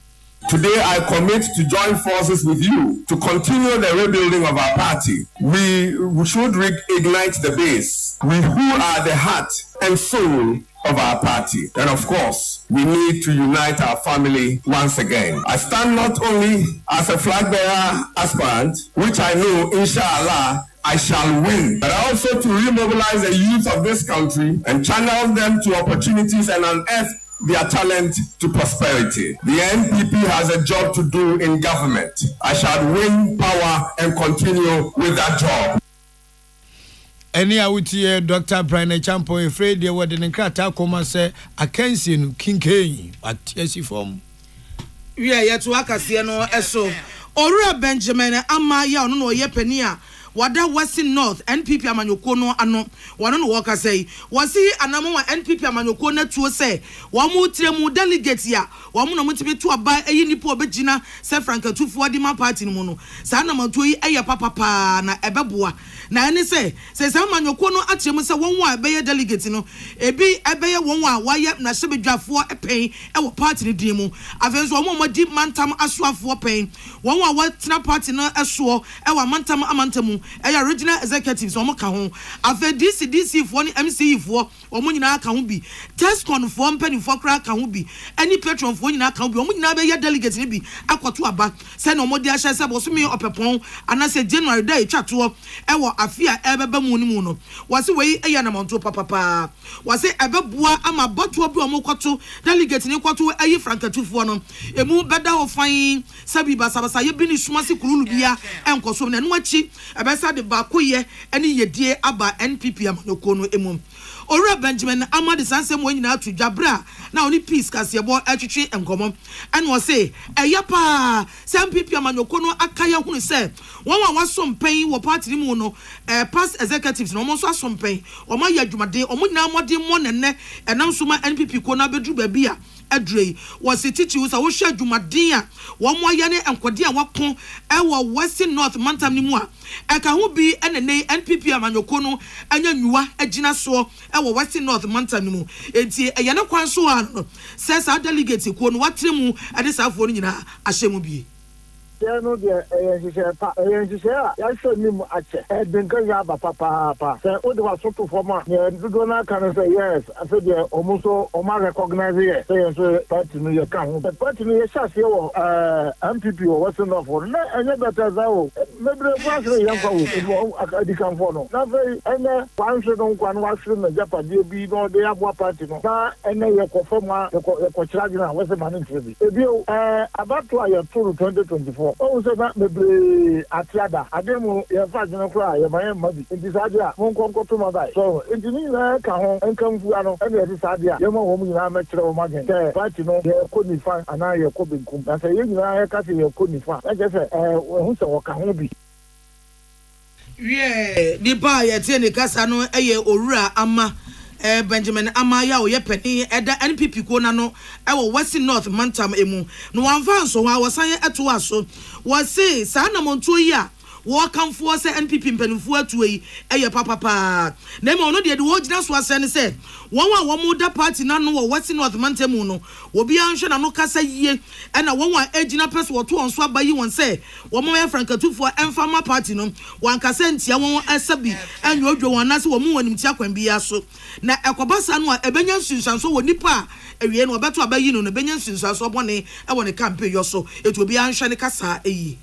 Today, I commit to join forces with you to continue the rebuilding of our party. We should reignite the base. We who are the heart and soul of our party. And of course, we need to unite our family once again. I stand not only as a flag bearer aspirant, which I know, inshallah, I shall win, but also to remobilize the youth of this country and channel them to opportunities and unearth their talent to prosperity. The NPP has a job to do in government. I shall win power and continue with that job. Any out here, Dr. Brian Champo, afraid they were in Krata Coma say, I can't see no Kincaid, but yes, form. We are yet to Akasiano, Esso. Ora Benjamin, Amaya, no, Yepenia. Wada Western North NPP amanyokono ano wano no worker say wasi anamo NPP amanyokona to say wamu tremu delegate ya wamu na mutibe to aba eyi nipo obegina se Frank Tufu adima party no no sa na manto yi eye papa na ebeboa na ene say sa amanyokono atremu se won wa ebeye delegate no ebi ebeye won wa waye na sebedwafo epen e wo party ne din mu afenso omo di mantam asoafo pen won wa watena party no eso e wa mantam amantamu eya regional executives omo ka ho afa DC for ni MC for omo nyina ka ho bi Tescon for mpani for kra ka ho bi any patron for nyina ka ho bi omo nyina be ya delegate ni bi akwato aba se na omo di ahye se bo so me opepon anase January day twato e wo afia ebeba mu ni mu no wase we eya na monto papa wase ebeboa ama boto bi omo kwato delegate ni kwato eyi frankatufo no emu beda ho fan sabi basabasa ye bi ni sumase kurulu bia enkoso na no achi ebesa de ba koye eni yedie aba NPP amanyoko no emu Ora Benjamin Amadi Sansem when you now to Jabra now only peace Casiabo atwitwe enkomo and was say eyapa some people amanyoko no akaya hunu say one wasom pen wo party mu no past executives no mo so asom pen o ma ya dwumade o mo nyina mode mo nenne enam so ma NPP ko na bedru ba bia adrei was it teach you so wo hwa dwumade a wo mo ya ne enkode a wakon e wo Western North mantam ni mu a eka ho bi enene NPP amanyoko no anya nwua agina so e wo Western North mantam ni mu enti eye ne kwan so a no says our delegate ko no watremu ade safo no nyina ahyemu bi no de share ya so ni mu ache denka ya ba papa say o de wasoto forma ne do na kan say yes afi de omuso o ma recognize here say so party no ye kan but party no ye sha se wo MPP o Western North for na enye better za o mebre pass re yan kwa o adi kan for no na very ene kwan so don kwan wa sire na japa de bi no de abo party no na ene ye ko forma ye ko charge na Western Man TV ebi about to year 2024 oh so that mebre atiada ademu ye fa jino kra ye maye mabi nti sadia mon konko to mabai so nti ni na ka ho enkamfu ano ene ye sadia ye mo wo mu nyina ma kire wo magen ke party no ye ko ni fan ana ye ko benkum na say ye nyina ye ka se ye ko ni fan na je se hu se wo ka ho bi yeah di ba ye tie ni kasa no eye owura ama Benjamin Amaya o yepeni eda NPP ko na no e wo Western North mantam emu no wanfa so wa wasan eto aso wo say sa na monto yi a wo kamfo se NPP mpanimfo atu yi eye papa na me ono de wo gina so ase ne se won wa wo mu da party na no wo Western North mantam no obi anhwe na no kasa yie e na won wa agina pese wo to on so abayi won se wo mo ya frankatufo emfama party no wan kasa ntia won asabi anyo odwo won na se wo mu wanim tia kwan bi aso na ekobasa no a ebenya nsunsanso wo nipa ewie no obeto abayi no benya nsunsanso bone e wo ne campaign yo so etu obi anhwe ne kasa eyi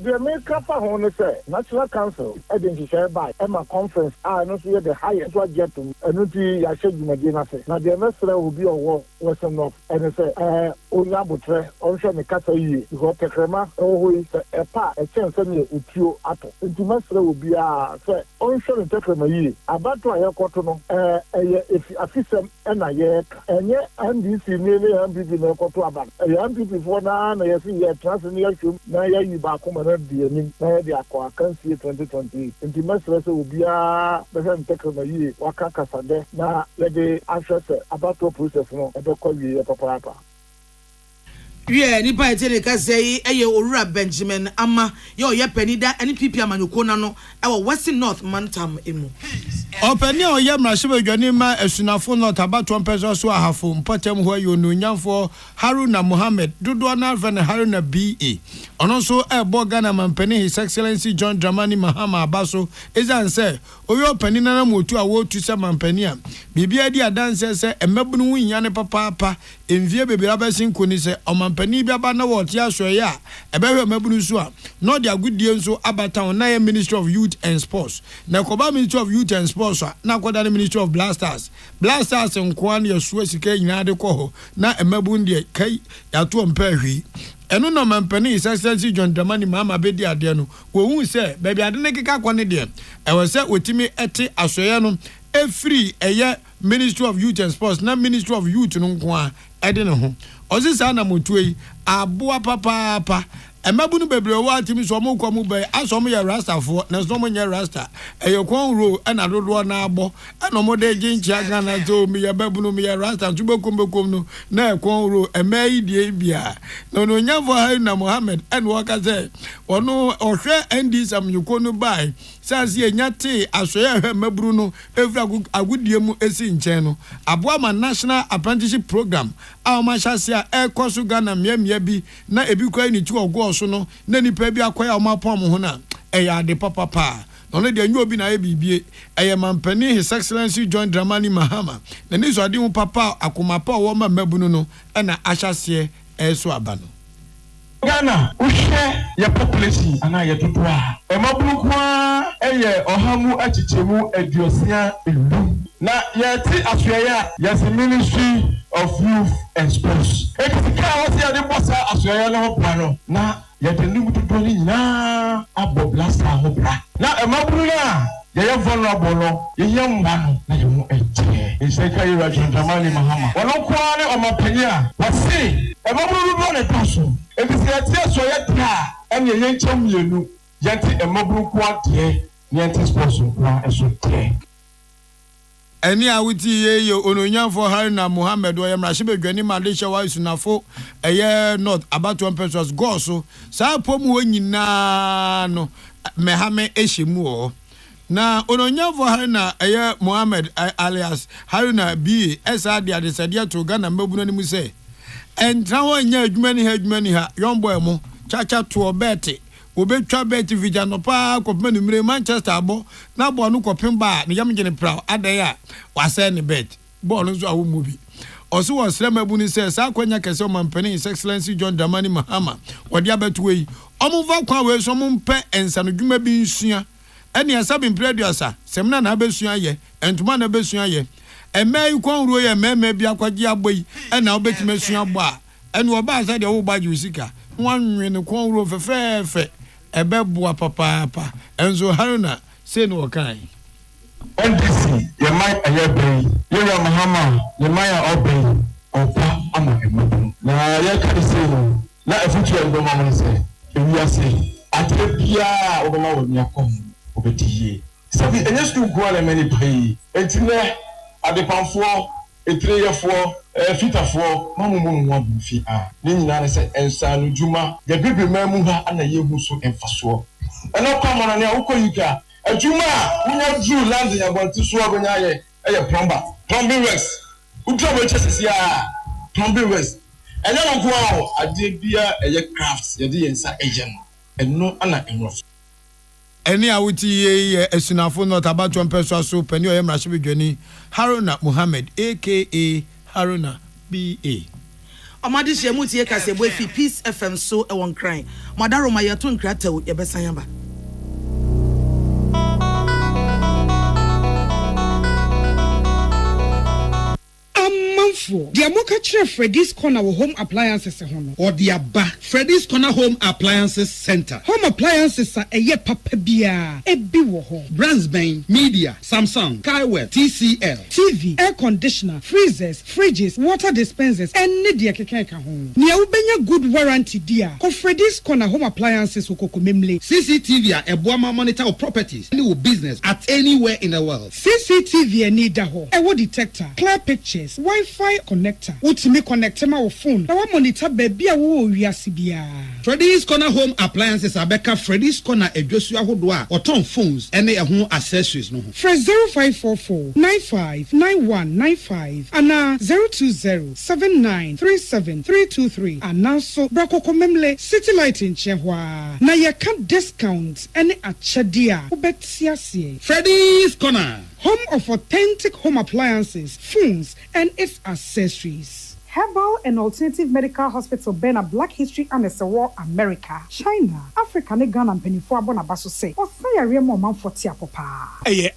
the America for National Council, agency share by Emma Conference, I know the highest what get to Anuti Yashed Magina. Now the MSR will be a war Western North and say onya botre onhwe me kasa yi because tekrema oho say epa e chen say ne utuo ato nti masra obi a say onhwe ne tekrema yi abato ayekoto no afisem na ye enye NDC ne MPP ne koto aban MPP for na yesi ye transnational shum na ye yi ba ko na die nim na ye dia ko akansi 2020 nti masra say obi a be say tekrema yi waka kasa de na ye de access abato process no papa. Yeah, ni pa ete ne ka sei eye Owura Benjamin ama ye penida ene pipi amanyoko na no e Western North Mantam emu. Openi oye mrashibe dwani ma esunafo North abato mpeso so ahafo mpatem ho ayo no nyamfo Haruna Mohammed dodo na ven Haruna BA. Ono so ebo Ghana mampeni His Excellency John Dramani Mahama Abaso ezan se oyo openi na motu awotu se mampeni a bibia di adanse se emebunu winya ne papa envie bebira besin koni se omampeni bia ba na wotia asoye a ebehwe emebunu so a no dia gudie nso abata na ye Ministry of Youth and Sports na koba Ministry of Youth and Sports na koda the Ministry of Blasters nkoan ye suwa sika nyina de ko ho na emebun de kai yato mpahwi eno no mampani His Excellency John Dramani Mahama bedi ade no wo hu se baby ade ne keka kwone de e wo se otimi ete asoye no free eye Ministry of Youth and Sports na Ministry of Youth no nkoa ede ne ho osisa na motuei aboa papa emabunu bebre wa timi so mo kwa mu be aso mo ye rasta fo na so mo nye rasta eyekon ro na dodo na abo na mo de ginchi aga na to mi ye babunu mi ye rasta tubekom no na ekon ro emai die bia no no nyafo Haruna Mohammed en waka say ono ohwe ndi samyuko no bai sansi enyate asoye hwe maburu no evra agudie mu esi nchen no aboa National Apprenticeship Program a ma hyase a ekoso Ghana miamia bi na ebi kwa ni ti ogo so no na nipa bi akoya o mapom ho na eya ade papa no le de nyo bi na e bibie eye mampani His Excellency John Dramani Mahama na ni so ade mu papa akomapa o ma mabunu no na ahyase eso abano Ghana uhwe ye population ana ye dodoa emabunu kwa eye ohamu achichemu aduosia elu na ye ti asoya yes Ministry of Youth and Sports ekika wose ya de bossa asoya no plano na ye de nimu dodo ni na abo blaster ho bra na emabunu na ye vulnerable no ye yamba no na ye mu eje inseka ye John Dramani Mahama wono kwa ne omapania wase emabunu do ne taso ebisiatia so yetia ene yencham yenu yenti emaburu kwa tie yenti sports kwa eso tie eni awuti ye ononyamfo Haruna Mohammed o yemrahye bedwani madesha wa isunafo eye North abato pesos go so sa pomu ho nyina no mehame ehemu o na ononyamfo Haruna eye Mohammed alias Haruna B esa de adesadia to Ghana mabunu ni mu se entra ho nya adwumani ha yomboy mo chacha to bet obetwa bet vija no pa kopema numere Manchester abo na bo no kopem ba ne yamgene pra adan a wase ne bet ball nso awo mu bi oso wo srema bu ni se sa kwanya kese o mampani His Excellency John Dramani Mahama wodi abetu yi omva kwa we so mumpe ensano dwuma bi nsua ene asabe mpreduasa semna na abesua ye entuma na abesua ye emai kwonro ye meme bia kwagye aboyi ena obetime sua bo a ene oba sa de wo gbaje usika wanwe ne kwonro fefefe ebeboa papa enzo Haruna se no okan NDC ye mai ayebei ye Mahama ye mai obei opa ama emabunu na ye ka se no na efutu endo ma se ewiase atebia obama wo nya kom obetiye sabi enye stu kwa le many pay entine adepamfo etreyefo fitafo mamumu nwa bufi a ni nyina ne se ensanu djuma de bibi mamu ha ana yehu so emfaso eno kwa mana ne ukoyika adjuma unya dru land ya bonti so ogonya ye plumbing works utwa we chesisi a plumbing works enya no kwa ade bia eye crafts ye de yensa ejem eno ana enro eni awuti ye esunafo North abato mpeso so pani oyem rahye bedwani Haruna Mohammed aka Haruna BA Omadi shemu tie kase bo fi Peace FM so e won kran madaro ma yeto nkrataw ye besan ba for the Amoka Chere Freddy's Corner home appliances or the Abba Freddy's Corner Home Appliances Center. Home appliances are a ye papa bia e bi wo ho. Brandsbane, Media, Samsung, Kaiwell, TCL, TV, air conditioner, freezers, fridges, water dispensers, and media keka ho. Nia ubenya good warranty dia. Ko Freddy's Corner Home Appliances ukoko memle. CCTV a boama monitor of properties, any business at anywhere in the world. CCTV need da ho. Ewo detector, clear pictures, Wi-Fi connector. Utimi connect ma wo phone. Na wa monitor baby a wo wiase bia. Freddy's Corner Home Appliances abeka Freddy's Corner edwosu ahodo a oton phones ene ho accessories no ho. Fresh 0544 959195 ana 02079373323 ana so brakoko memle city light in chehwa na ye can discounts ene achedia obetiasie. Freddy's Corner, home of authentic home appliances, phones and its accessories. Herbal and Alternative Medical Hospital Bena Black History and War America, China, Africa, Ghana and Penifua Bonabaso say, or say a real man for Tiapopa.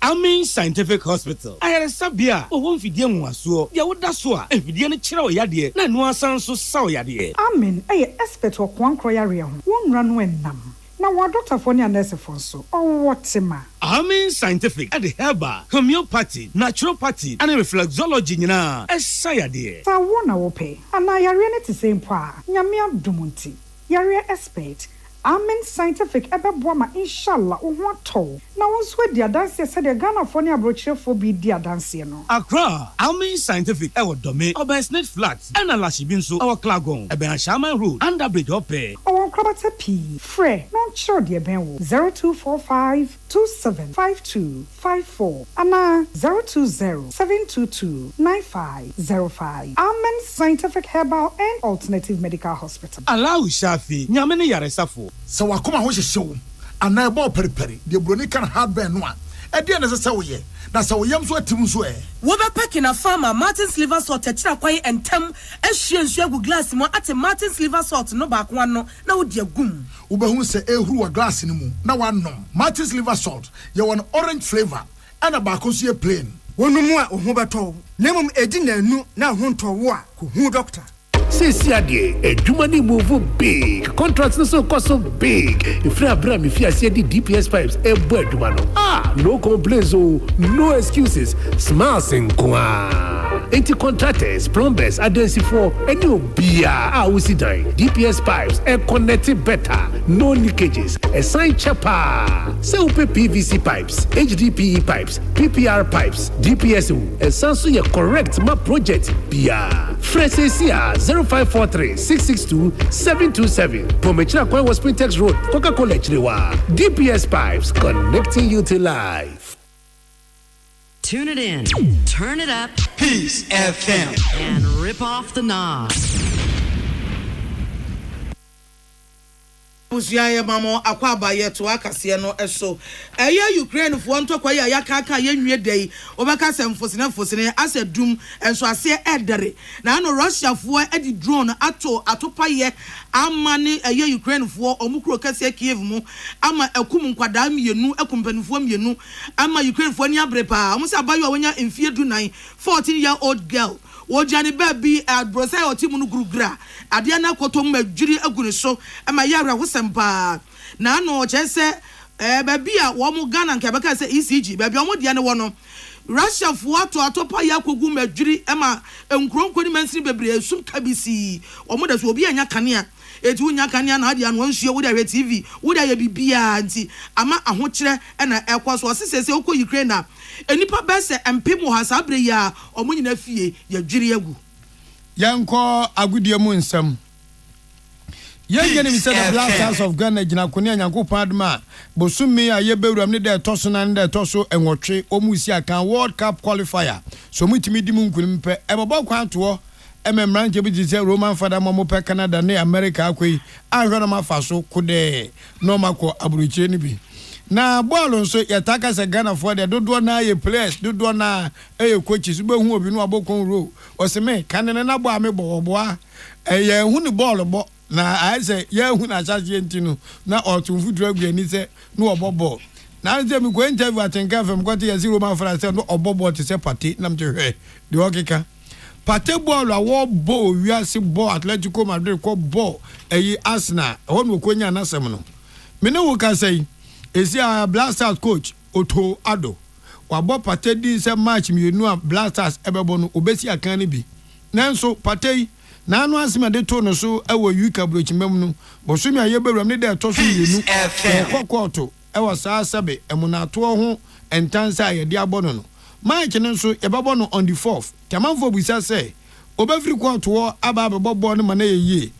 Amen Scientific Hospital. I had a sabia, or one Fidian was so, Yawudaswa, and Fidian Chiro Yadi, Nanua Sanso Sao Yadi. Amen, a expert or one croyaria, one run when nam. Now, what Dr. Fonia nurse for so, or what ma? Amen Scientific at the herbal, homeopathy, naturopathy, and reflexology, na Sayadi. So, one I will pay, and I are ready to say, Yamia Dumunti, Yaria expert. Amen Scientific Ebebwama inshallah what tall. Now once with the dance said the Ghana Fonia brochure for be dear dance no. Accra, Amen Scientific Ewo Dome, Obersnet Flats, and Alashibinso, our Klagon, Eben Shaman Road, under Bridge Ope. Our Krabata P, Frey, not sure dear Ben 0245 275254 Anna 020-722-9505. Amen Scientific Herbal and Alternative Medical Hospital. Allow Shafi, Nyamene Yaresafo. So wakoma ho hyehyew ana ebo periperi de broni kan hardware no a e de na se woye na se woyam so atim so e wo be packing a farmer Martin's liver salt techira kwai entem ehwie nsu agu glass mo ate Martin's liver salt no ba kwa no na wo de agum wo be hu se ehuru wa glass ni mu na wanom Martin's liver salt ye won orange flavor ana ba ko so ye plain wonu mu a ohu beto na mum edi nanu na ho nto wo a ko hu doctor. Sisi adie edwumani move big contracts no so cost so big if na bra me fiase di DPS pipes ebo edwuma no no complaints no excuses smiles nkwa enti contractors plumbers agency for any obia we die DPS pipes connected better no leakages a sign chapa say upe PVC pipes HDPE pipes PPR pipes DPS and sanso your correct my project bia fresh 0543-662-727. Pomechira Kwan was Sprintex Road, Coca-Cola Chiriwa. DPS Pipes, connecting you to life. Tune it in, turn it up, Peace FM, and rip off the knob. Busiaye mamo akwaba yeto akase no eso eye Ukraine fo ntokwa ya yakaka ye nwie dei obaka semfosine asedum enso ase edere na no Russia fo edi drone atopaye amane eye Ukraine fo omukro kase Kiev mu ama akum nkwada mienu akumpanifo mienu ama Ukraine fo ni abrepa omusa abayo wonya emfie du 9 14-year-old girl wojani baby brosai otimu no gurugra ade na kotom madwiri agune so ama yawra hosempa na no chese baby a wo mu Ghana nke beka se ECG baby o mu de ne wo no Russia fo atopa ya kogu madwiri ama enkronkoni mansiri bebre esum kabisi o mu da so obi anya kanea eti unya kanea na ade anu nsuo wo da TV wo da ya bibia nti ama ahokire na ekwaso sesese okọ Ukraine na enipa bese empemo hasabre ya omunyina fie ya dwiri agu yanko agudie mu nsam yenge ni say the Black Stars of Ghana gina koni anyankopon adma bosumi a yebewuram ne de toso na ne de toso enwotwe omusi akan World Cup qualifier so mutimi di mu nkunim pe ebobo kwanto ememranje bi say Roman father mo pe Canada ne America akoi ahwero ma faso kode no mako aburuche ni bi na ball nso yataka se Ghana for the dodo na ye players dodo na coaches be hu obi no abokon ro oseme kanene na bo amebo boa ye hu ni ball bo na I say ye hu na charge ntinu na otumfu dragu ani se no obobo na nze mi ko interview atenka fam kwati ya zero man for say no obobo te se party na mtehwe de okeka Pate ball a ball wiase ball Atletico Madrid ko ball eyi Arsenal ho no konya na sem no me ne wo ka say esi a Blasters coach Otto Addo wabo Pate di se match mienu a Blasters ebebo no obesi akan ne bi nanso Pate na anu asema de to no so ewo yuka brochimam no bosumi ayebewram ne de to so mienu kokoto ewo saa sebe emunato ho entansa ye de abono no match no so ebebo no on the 4th tamanfo buisa say obefiri kwato aba abebo no mane ye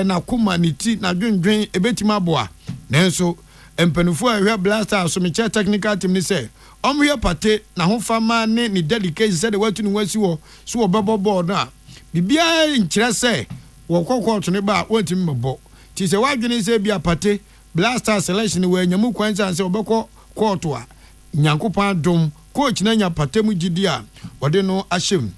na kuma ni ti na dwendwen ebetima aboa nanso empanufo ahwe Blasters so me technical team ni say omhwe Pate na ho fama ne ni dedication say de watu ni wasi wo so obebo na bibia nkyere say wo kokoto ne ba wantimi mabo ti se wadwene say bia Pate Blasters selection we nyamu kwanza say obeko koto a nyankopan dom coach na nya Pate mu gidi a wode no ahyem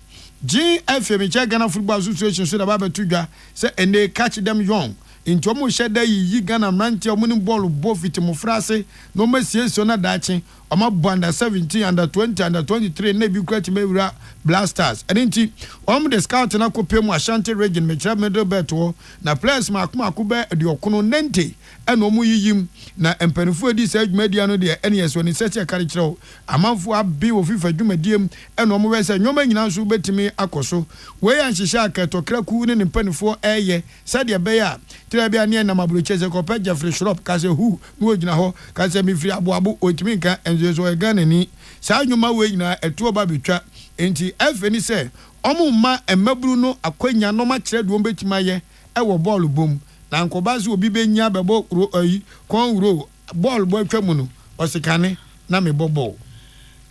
GFM Ghana Football Association so da ba betudwa say ene catch them young into mo sheda yi Ghana mranti omuni ball bofit mo frase no masieso na dachi oma under 17 under 20 under 23 na bi kwati mewura Blasters enti om the scout na kopem Ashanti region mechra middle belt wo na players makuma kuba de okono nente ena omu yiyim na empanifo edi sa adwumadia no de NS woni sese kare kireo amanfo abi wo FIFA adwumadiem ena omu wese nyoma nyina so betimi akoso we yanhyehyɛ akatokra ku ne empanifo eye sade be ya tira bia ne na mabrocheze ko pa Jeffrey Shrop ka se hu no ogina ho ka se mi firi aboabo otimi nka enzo e Ghana ni sa nyoma we nyina etuo ba betwa enti afeni se omumma emaburu no akwanya no ma kire do betima ye ewo ball bom na nkobazi obi benya bebo ayi kon ro ball bo atwamu no osikane na me bobo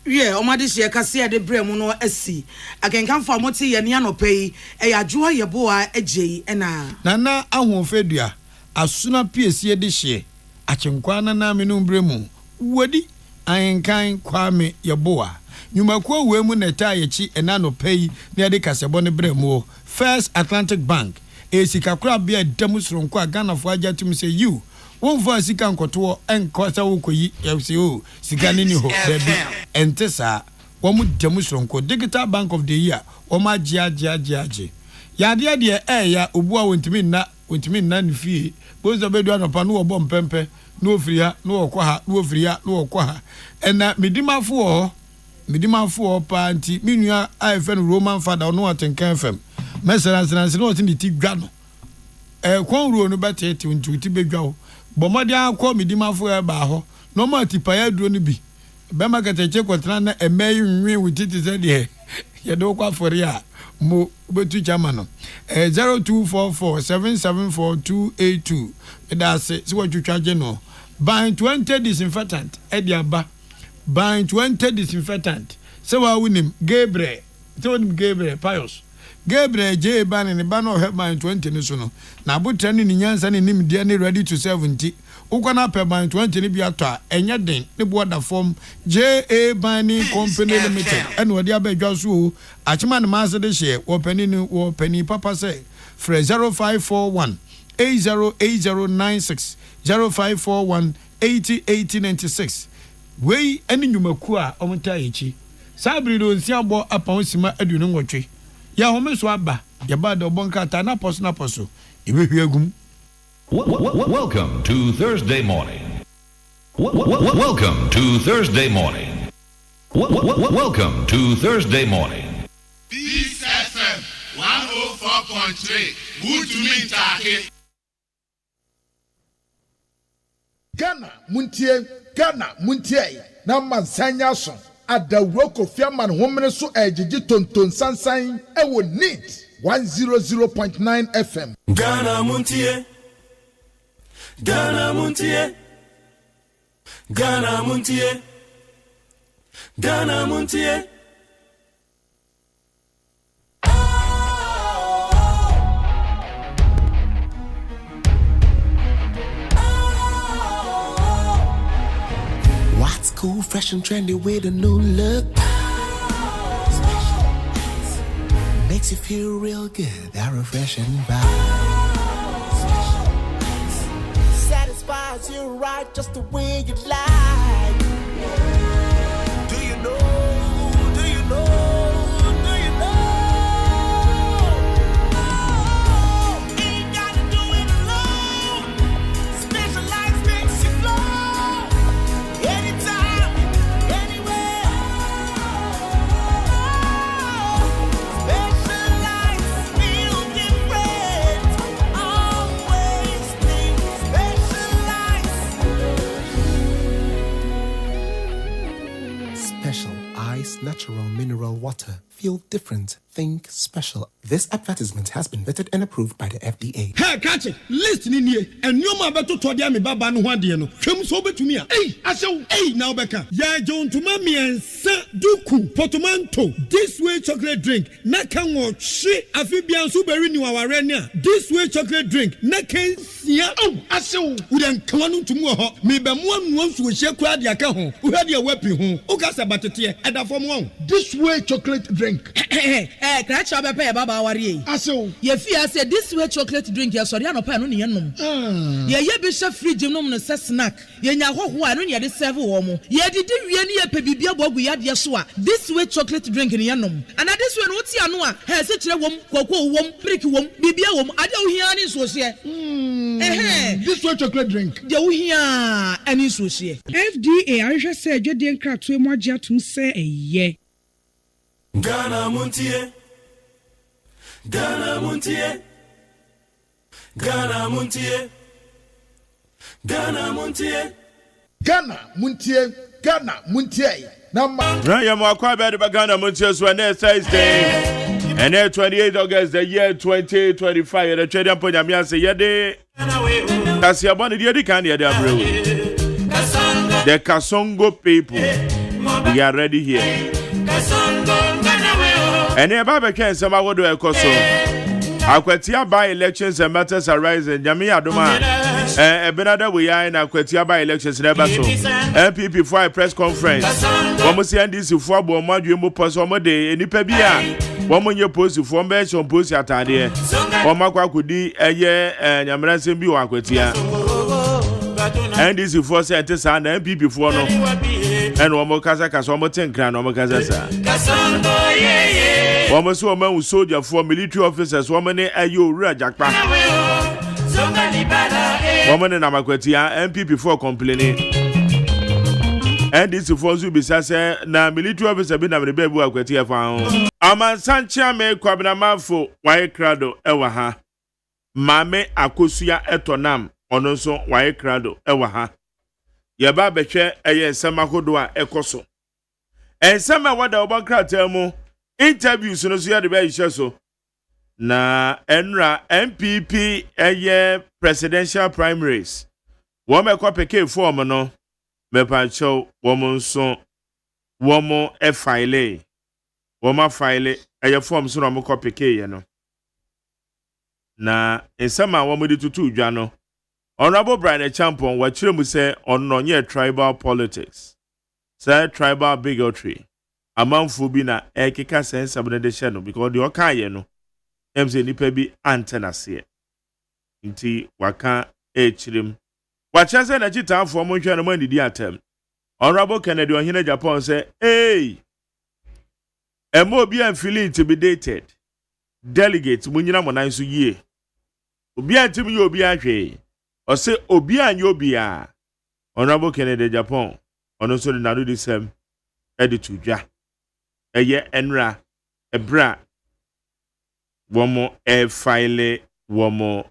wie omade hye kase ade brem no asi akenkanfo amoti ye ne anopai e yajoa ye boa agei ena nana ahofedua asuna piesie de hye achenkwa na me no bremu wodi ayenkan kwame ye boa nyumakwo we mu neta yechi ena anopai ne ade kasebo ne bremu First Atlantic Bank esika kura bia demusronko Ghana fo ajatum say you won for sika nkoto enkosa wokoyi FCO sika ni ho baby entesa wo mu demusronko Digital Bank of the Year wo ma giagiagiage yade de ya obua wontimi na ne fie bozo bedu anopa no wo mpempe no ofria no okwa no ofria no okwa ena midimafo pa nti minua afen Roman father no atenkan fam mesera no tin ti dwa no kwon ruo no betete nti ti bedwa ho bomode akọ midimafo e ba ho no ma tipaya duro no bi be makateche kwotana na emeyi nwi wutiti se de ye do kwa fori a mo betu chama no 0244774282 edase si watwatwaje no by 20 disinfectant e di aba by 20 disinfectant se wa wunim Gabriel Pius Gabriel J ban ne ban no help by 20 ni so no na abotra ni nyansa ni nim dia ne ready to 70 ukwana pe by 20 ni bi ato a enya den ne border form JA Banning Company Limited ene wodi abadwa so achima ne maase de hye wo pani papa say free 0541 808096 0541 808096 wei ene nyumaku a omta yechi sabri do nsiabo apa sima aduno nwotwe ya home so aba ya ba de obonka ta na poso ibehwe agum. Welcome to Thursday morning. Welcome to Thursday morning. Welcome to Thursday morning. Peace FM 104.3. Good to meet you. Ghana muntie na mansanya so adawro kofiaman homene so ejiji tonton sansan ewo neat 100.9 FM. Ghana muntie What's cool, fresh and trendy with a new look? Makes you feel real good, that refreshing vibe. Satisfies you right just the way you like. Do you know? natural mineral water. Feel different. Think special. This advertisement has been vetted and approved by the FDA. Hey, catch it. Listen in here. And you ma beto to dia me baba no hwade no. Hwem so betumi a. Hey, asew. Hey, now beka. Ya John to mami ensa duku potomanto. This way chocolate drink. Na kan wo hwe afibia nso beri ni waware ne a. This way chocolate drink. Na kan sia. Oh, asew. Udan kwanu ntumu ho. Me be mo anu nso hye kwa de aka ho. Uhade a wapi ho. Ukasa batete. Eda fom won. This way chocolate drink. Crash up a baba worry. Aso. Ye fear said this way chocolate drink, ya sorry, no pan on yenum. Ye bishop free gymnum no snack. Ye nya ho ho anu ye de serve wo mo. Ye did we ni pe bibia bogu ya de so a. This way chocolate drink ni yenum. And this one what ya no a, he se kire wom, kwakwo wom, brick wom, bibia wom, ade wo hia ni so se. This way chocolate drink. De wo hia ani so se. FDA ahwe se adwede nkratoe mo agye atum se eye. Ghana Montie, Ghana Montie, Ghana Montie, Ghana Montie, Ghana Montie, Ghana Montie. Ryan Mwakwa bed by Ghana Montie so next Thursday. And then 28th August the year 2025. The trading point Yamia say yede. That's your money the can the The Kasongo people. We are ready here. And the Baba can some I would do a coso. Aquatia by elections and matters arising. Yamia Duma. Benada we are in Aquatia by elections never so. MPP for a press conference. Almost end this for Bomadu Posomo Day in Ipebia. Woman your post for bench on post at idea. Or Makwa Kudi a year and Yamarasim Biu Aquatia. And this is for sentence and MPP for no. And one more Kazaka, one more 10 grand, one more Kazasa. One more woman who soldier for military officers, woman a you Rajakpa. Woman in Amakwetia, MPP for complaining. And this is for Zubisa, na military officer been a baby Aquatia found. Aman Sancha me Quabinamafo, White Crado, Ewaha. Mame Akosia etonam, Onoso, White Crado, Ewaha. Yaba beche eye nsema hodo a ekoso ensema wada obakra temu interviews no so ya de be hye so na enra MPP eye presidential primaries wo mekọ peke form no mepa chow wo monso wo mo e file wo ma file eye form so no mekọ peke ye no na ensema wo mo di tutu udwa no Honorable Brian Champon, what you say on non tribal politics. Say tribal bigotry. Among Fubina, Ekika sense of the channel because the Okayeno, MC Nipebi antenna see. Inti Waka Hrim. What I said that you time for Monchan and Monday the attempt. Honorable Kennedy on Hina Japan say, hey, a more be feeling intimidated. Delegates, Munina Monaisu ye. Ubi antimi you be a or say obi and yobia. Honorable Kennedy Japan. On also the Nadu the same editu ja. A ye enra a bra. One more file, one more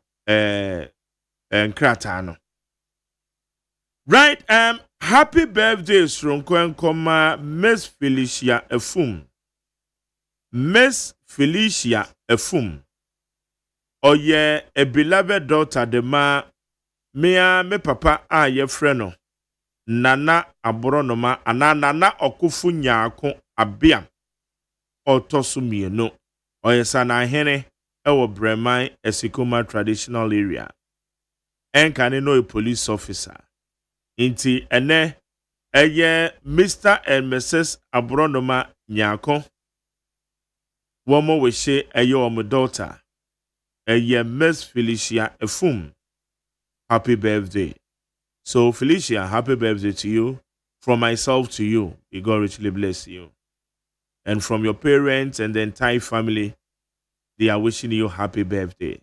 kratano. Right, happy birthday from Kwenkoma Miss Felicia Efum. Miss Felicia Efum. Oh yeah, a beloved daughter de ma mea me papa a ye freno. Nana abronoma anana okufu nyaako abia. Otosu mienu. Oyesa na hene ewo Breman Esikoma traditional area. Enkane no a police officer. Inti ene eye Mr. and Mrs. Abronoma nyaako. Womo wishe eye omo daughter. Eye Miss Felicia Efum. Happy birthday. So Felicia, happy birthday to you. From myself to you. May God richly bless you. And from your parents and the entire family, they are wishing you happy birthday.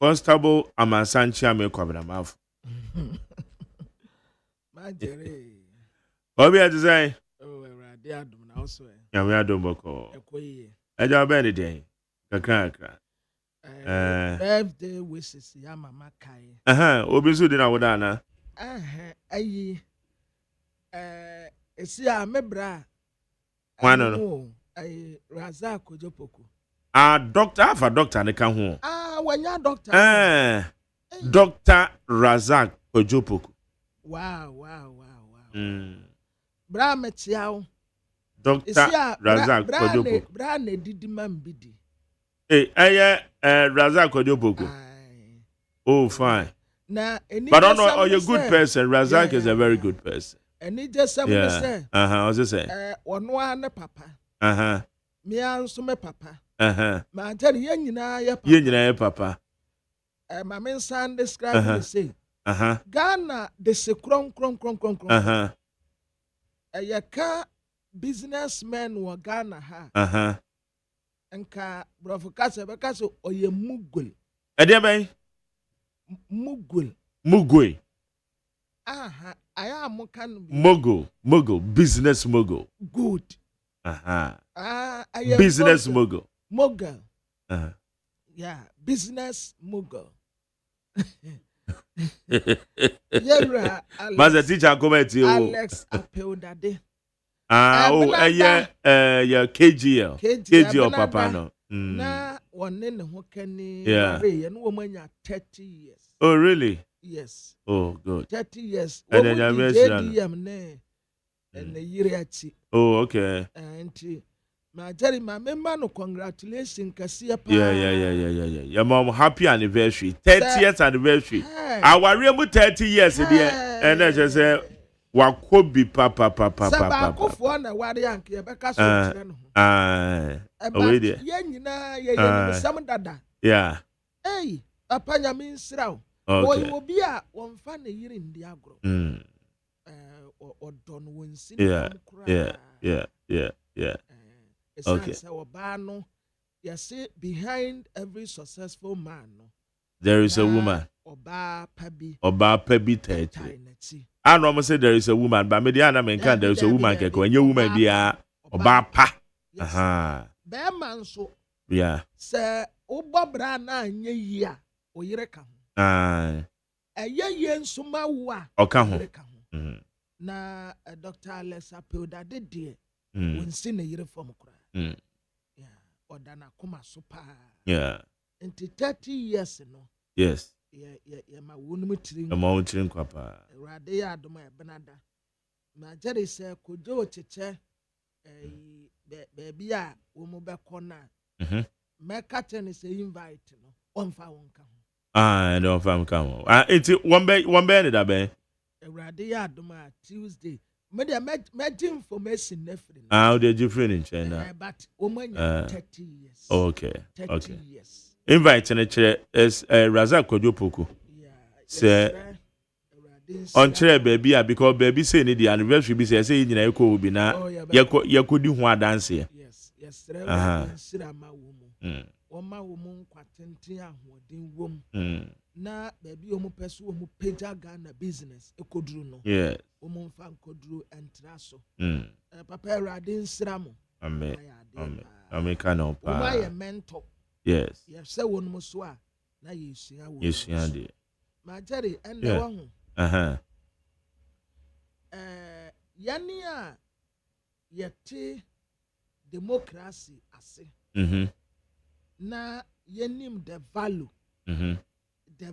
Constable Amasanchi Amekwabinamaf. What we have to say? Oh, they are doing also. Yeah, we are doing boko. I don't have anything. Kakra. Birthday wishes ya mama kai. Obisu dina wodana. Ayi. Esi a mebra no. Razak Kojopoku. Doctor ne ka ho. Wanya doctor. Dr. Razak Kojopoku. Wow. Bra metiao. Dr. Razak Kojopoku. Bra ne didi man bidi. Razak Kojopoku. Oh, fine. But I know you're a good person. Razak is a very good person. And he just said, I was just saying. One papa. Me also me papa. Ma tell you na ya papa. You papa. My main son described the same. Ghana de se kron. Ya ka businessmen wa Ghana ha. Enka brofokase bekaso oye mugul. Ede ben? Mugul. I am can mogul, business mogul. Good. Business mogul. Mogul. Yeah, business mogul. Yeah, Master teacher comment you. Alex Apeodade. Yeah, KGL papa no. Na one in the Hokani. Yeah. And woman 30 years. Oh, really? Yes. Oh, good. 30 years. And then you're and the year. Oh, okay. And my Jerry, my member, no congratulations, Cassia. Yeah. Your mom, happy anniversary. 30th anniversary. Our real 30 years, dear. And I just say, what could be papa. Yeah. Hey, Apanya means row. Okay. Will be a one fan a year in the agro. Or don't win. Yeah. Okay. Our bano, you see, behind every successful man, there is a woman. Oba Pebi 30. I normally say there is a woman, but Mediana Menkan, there is a woman, and your woman be a Oba pa. Bear man so. Yeah. Sir, Oba Brana, ye, or Yereka. A ye, Suma wa. Okay. Na Dr. Alex Apeoda did dear. When seen a uniform cry. Yeah. Or Dana Kuma super. Yeah. Into 30 years, no. Yes. Yeah, my woman. A mountain papa. Radia do my Benada. My Jerry said, could do chiche baby, woman back corner. My captain is a invite, no. One found come. I don't find come. It's one bed that bay. Radia do my Tuesday. Maybe I met information. How did you finish? But woman 30 years. Okay. 30 years. Invite in a chair is Razak Kojopoku. Say on chair baby, because baby say the anniversary be say you know will be now. You could do one dance here. Yes. Oma woman kwatentia hodin wom. Na baby omo peso omo peja Ghana business ekodru no. Yeah. Omo fa nkodru entra so. Papa Erade nsramo. Amen. Kana pa. Oma ye mentor. Yes. Yes, say won mo so a na yesua wo. Yesua de. Ma Jerry ende wo ho. Yani a yete democracy ase. Na yenim the value. The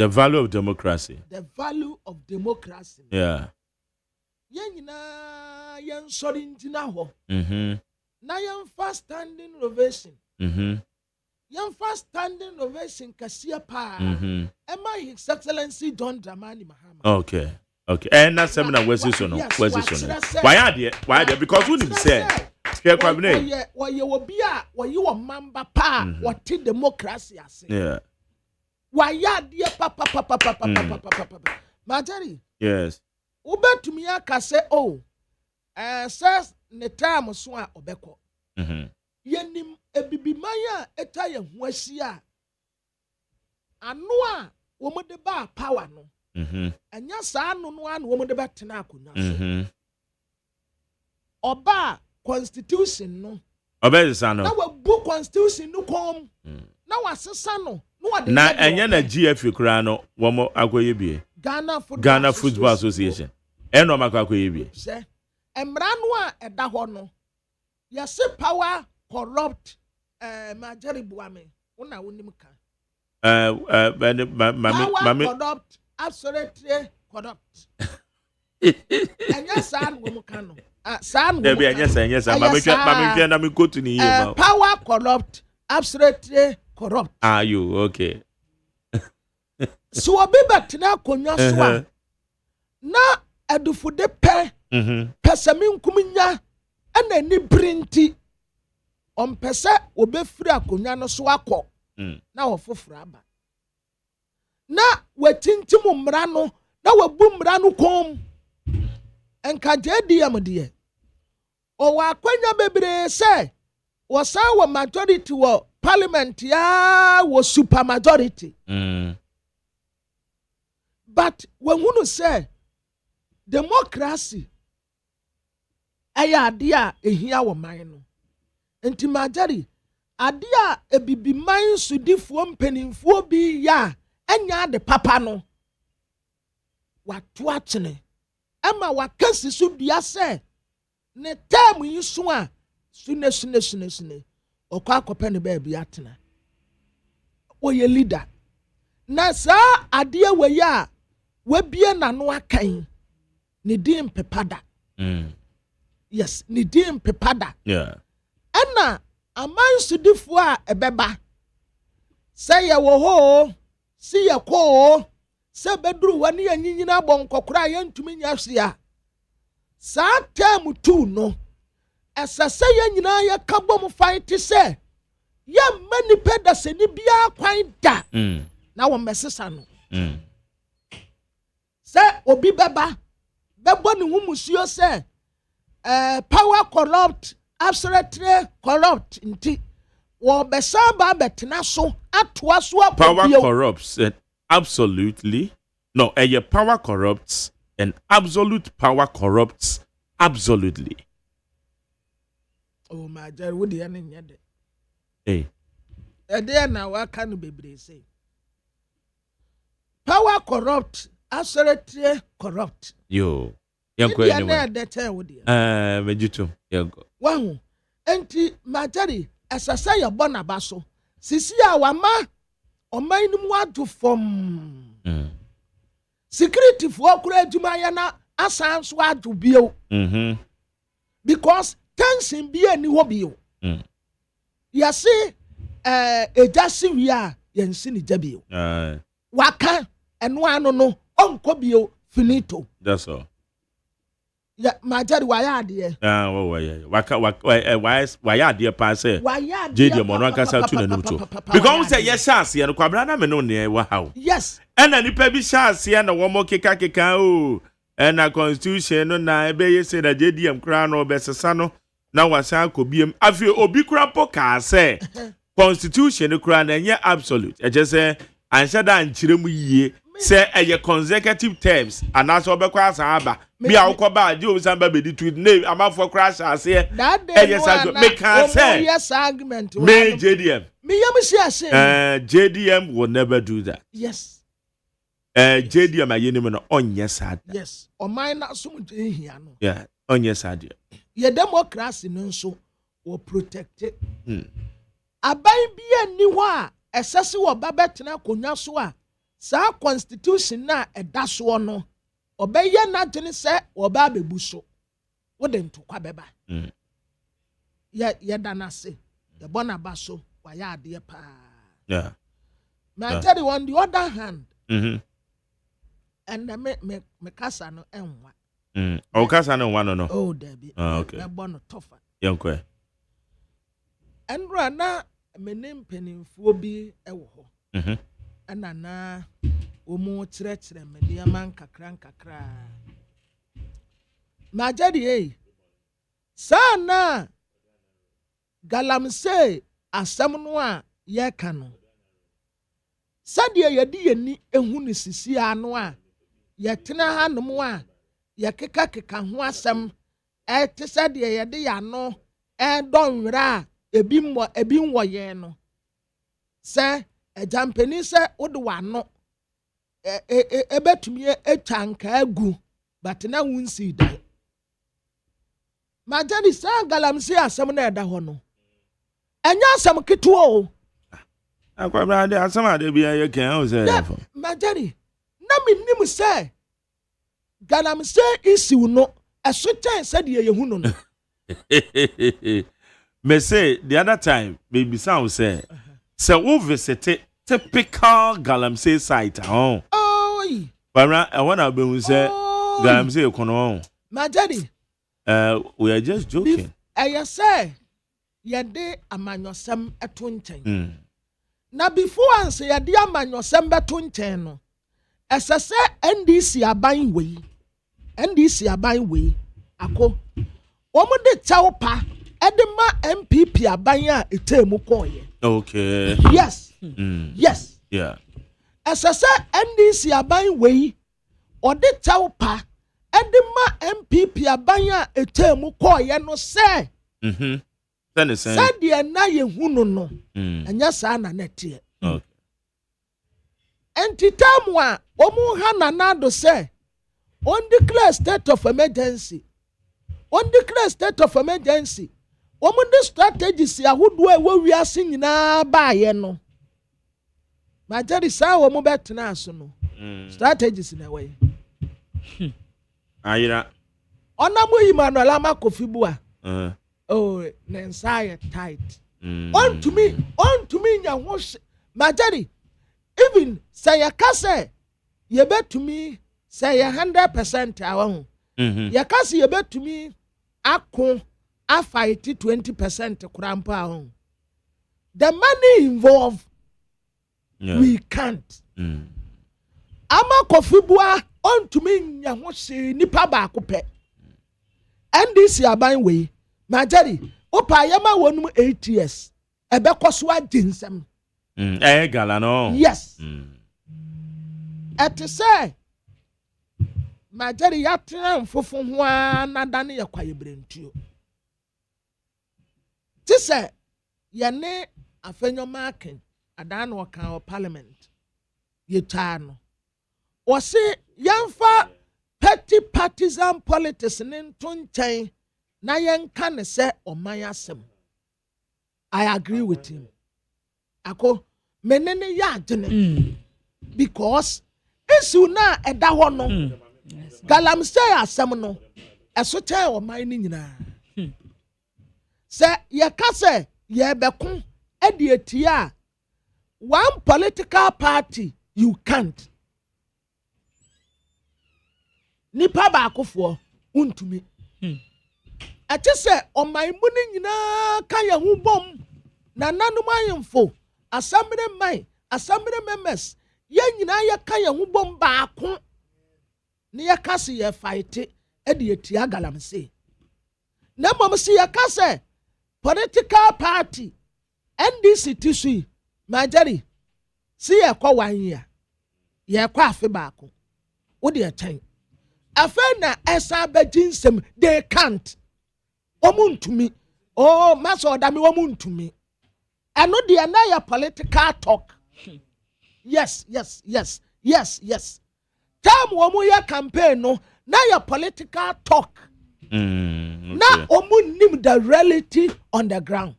value of democracy. The value of democracy. Yeah. Yenina yen sorry ntina ho. Na yen fast standing ovation. Yen fast standing ovation kasia pa. Emma His Excellency John Dramani Mahama. Okay. And that's seminar where's this one? Why there? Because who did say? Why you will be a why you a mamba pa what democracy I say. Yeah. Why ya dear papa. Majari. Yes. Ube to me aka say says ne time so a obeko. Yenim ebibimaya eta ye ho ahia. Ano a wo mo de ba power no. Anya sa ano no an wo mo de ba tena akonya so. Oba constitution no. Oba is ano. Na we book constitution no kom. Na wasesa no. Na enya na GF kura no wo mo akoye bie. Ghana Football Association. Eno makwa akoye bie. Se emra no a eda ho no Yes, power corrupt Marjorie Buame. Una unimka. Power corrupt, absolutely corrupt. And yes, son, Wumukano. Son, yes. Mami go to ni power corrupt, absolutely corrupt. Are you okay? So a baby tina konya swa. Na edufu de pe. Pesamin kuminya. Ena ni brinti. Ompese obefiri akonya no so akọ. Na ofofura aba. Na watinti mu mmra no, na wabu mmra no kom. Enka je amde. O wa akwanya bebre se, wo sa wo majority wo parliament ya wo super majority. But when you say democracy, aya ehia wo man no. Enti majari adia ebibi man sudifo mpanimfo bi ya anya de papa no. Watu achene. Ama wakasi su bia se ne time yi so a sune. Okwa akope ne ba bi atena. Oye leader. Na sa adia we ya wabie nano akan ne din pepada. Yes, ne din pepada. Yeah. Ana aman sudifo a ebeba. Say ye wo ho, si ye ko, se bedru wani anyina bon kokora ye ntumi nya hwea. Sa tem tu no. Esase ye nyina ye kabom fight se. Ye mani peda se ni bia kwan da. Na wo mesesa no. Se obi beba ni humusuo se power corrupt, absolutely corrupt nti wo besa ba betena so atoa so power corrupts and absolutely no power corrupts and absolute power corrupts absolutely. Oh my God, what the end nyade eh there na wa kan bebre say power corrupt, absolutely corrupt. Yo yanko anyway mejitum yanko wahu enti majari asasa ya bona baso sisi a wama oman ni mu adu fom security for kura adwuma ya na asan so adu bio because tension bi ani ho bio ya se ejasi wi a yensi ni jabio waka eno anu no onko bio finito. That's all. Ya majari wayade wayade pa say JD mono akasa tu na numto because say yes chance ya no kwabra na me no ne wa hawo. Yes, ena nipa bi chance ya na wo mo keka o ena constitution no na ebe yese na JDM kra no besesa no na wasa akobiem afi obi kra po ka say constitution kra na nye absolute e je say anhya da nkyeremu yie say eye consecutive terms anaso obekwa asaba bi akoba adi obisamba be ditu ne amafo crash ase eye say make can say yes argument me JDM me yam see ase JDM will never do that. Yes, JDM ayenim no onye sad. Yes, o man na so hia no. Yeah, onye sad. Ye democracy no so will protect it. Aban bi ani ho a esese wo babetena konwa so a sa constitution na eda so no obeye na dwene se oba bebu so wo de ntokwa beba ye dana se the bona baso wa ya ade pa. Yeah, I tell you on the other hand and me kasa no enwa o kasa no one no. Oh Debbie. Okay, me bono tofa yankwe enra na menim penimfo bi ewo ho anana omo kyerɛkyerɛ me de aman kakra majadi sana galamse asɛm no a yɛka no sɛdeɛ yɛde yɛni ehu ne sisi ano a yɛtena hanom a yɛkeka ho asɛm ɛte sɛdeɛ yɛde yɛano ɛdɔnwerɛ a ebi nwɔ yɛn no sɛ ejampeni sɛ wode wano ebetumi etwa nka agu but na wunsi da Majani sa galamsey asem na eda ho no. Enya asem ketewa o. Akwabra de asem ade bia ye kan o say. Majani na minnim say galamsey issue no eso chan said ye hu no. Me say the other time baby sound say wo visit typical galamsey site oh. But I want to be say galamsey kono. Majani we are just joking. I say ye de amanyosem eto nchen. Na before answer ye de amanyosem beto nchen no. Esese NDC aban we. NDC aban we ako. Omo de chawpa edema MPP aban a etemu koye. Okay. Yes. Yes. Yeah. Esese NDC aban we ode chawpa edema MPP aban a etemu koye no say. Said ye na ye hunu no. Enya sa na netie. Okay. Entitamu a omu ha nanado say on declare state of emergency. On declare state of emergency. Omu de strategies ya hudu e wo wiase nyina ba ye no. Majari sa omu betena aso no. Strategies na we. Ayira. Onamu Emmanuel Amakofibua. Oh, nensa tight. On to me nya ho Majari. Even say ya kase ye bet to me say 100% awon. Ya kase ye bet to me akon a fight 20% kurampa awon. The money involved we can't. Ama Kofibua on to me nya ho se nipa ba akopɛ. NDC aban we Majari opa yama wonum 8 years. Ebe koso aginsem. Gala no. Yes. Ete say Majari yatra mfofo ho anada ne yakwaye brentuo. Ti say ye ne afenyo marking adan no kan o parliament ye taa no. O se yemfa petty partisan politics ne ntonchen na yenka ne se oman asem. I agree with him. Ako menene ya agene because issue na eda ho no galamsey asem no eso chen o man ni nyina se ye ka se ye bekun e de etia one political party you can't nipa ba akofo untumi ati se o man mu ni nyina ka ye hu bom na nanum ayemfo assembly members ye nyina ye ka ye hu bom baako ne ye ka se ye fight e de etia galamsey na mom se ye ka se political party NDC tisui Majari se ye kwa 1 year ye kwa afe baako wo de chen afe na esa baginsem they can't omuntumi maso odami omuntumi and no the another political talk. Yes. Time womu ya campaign no na your political talk. Okay. Na omu nim the reality on the ground.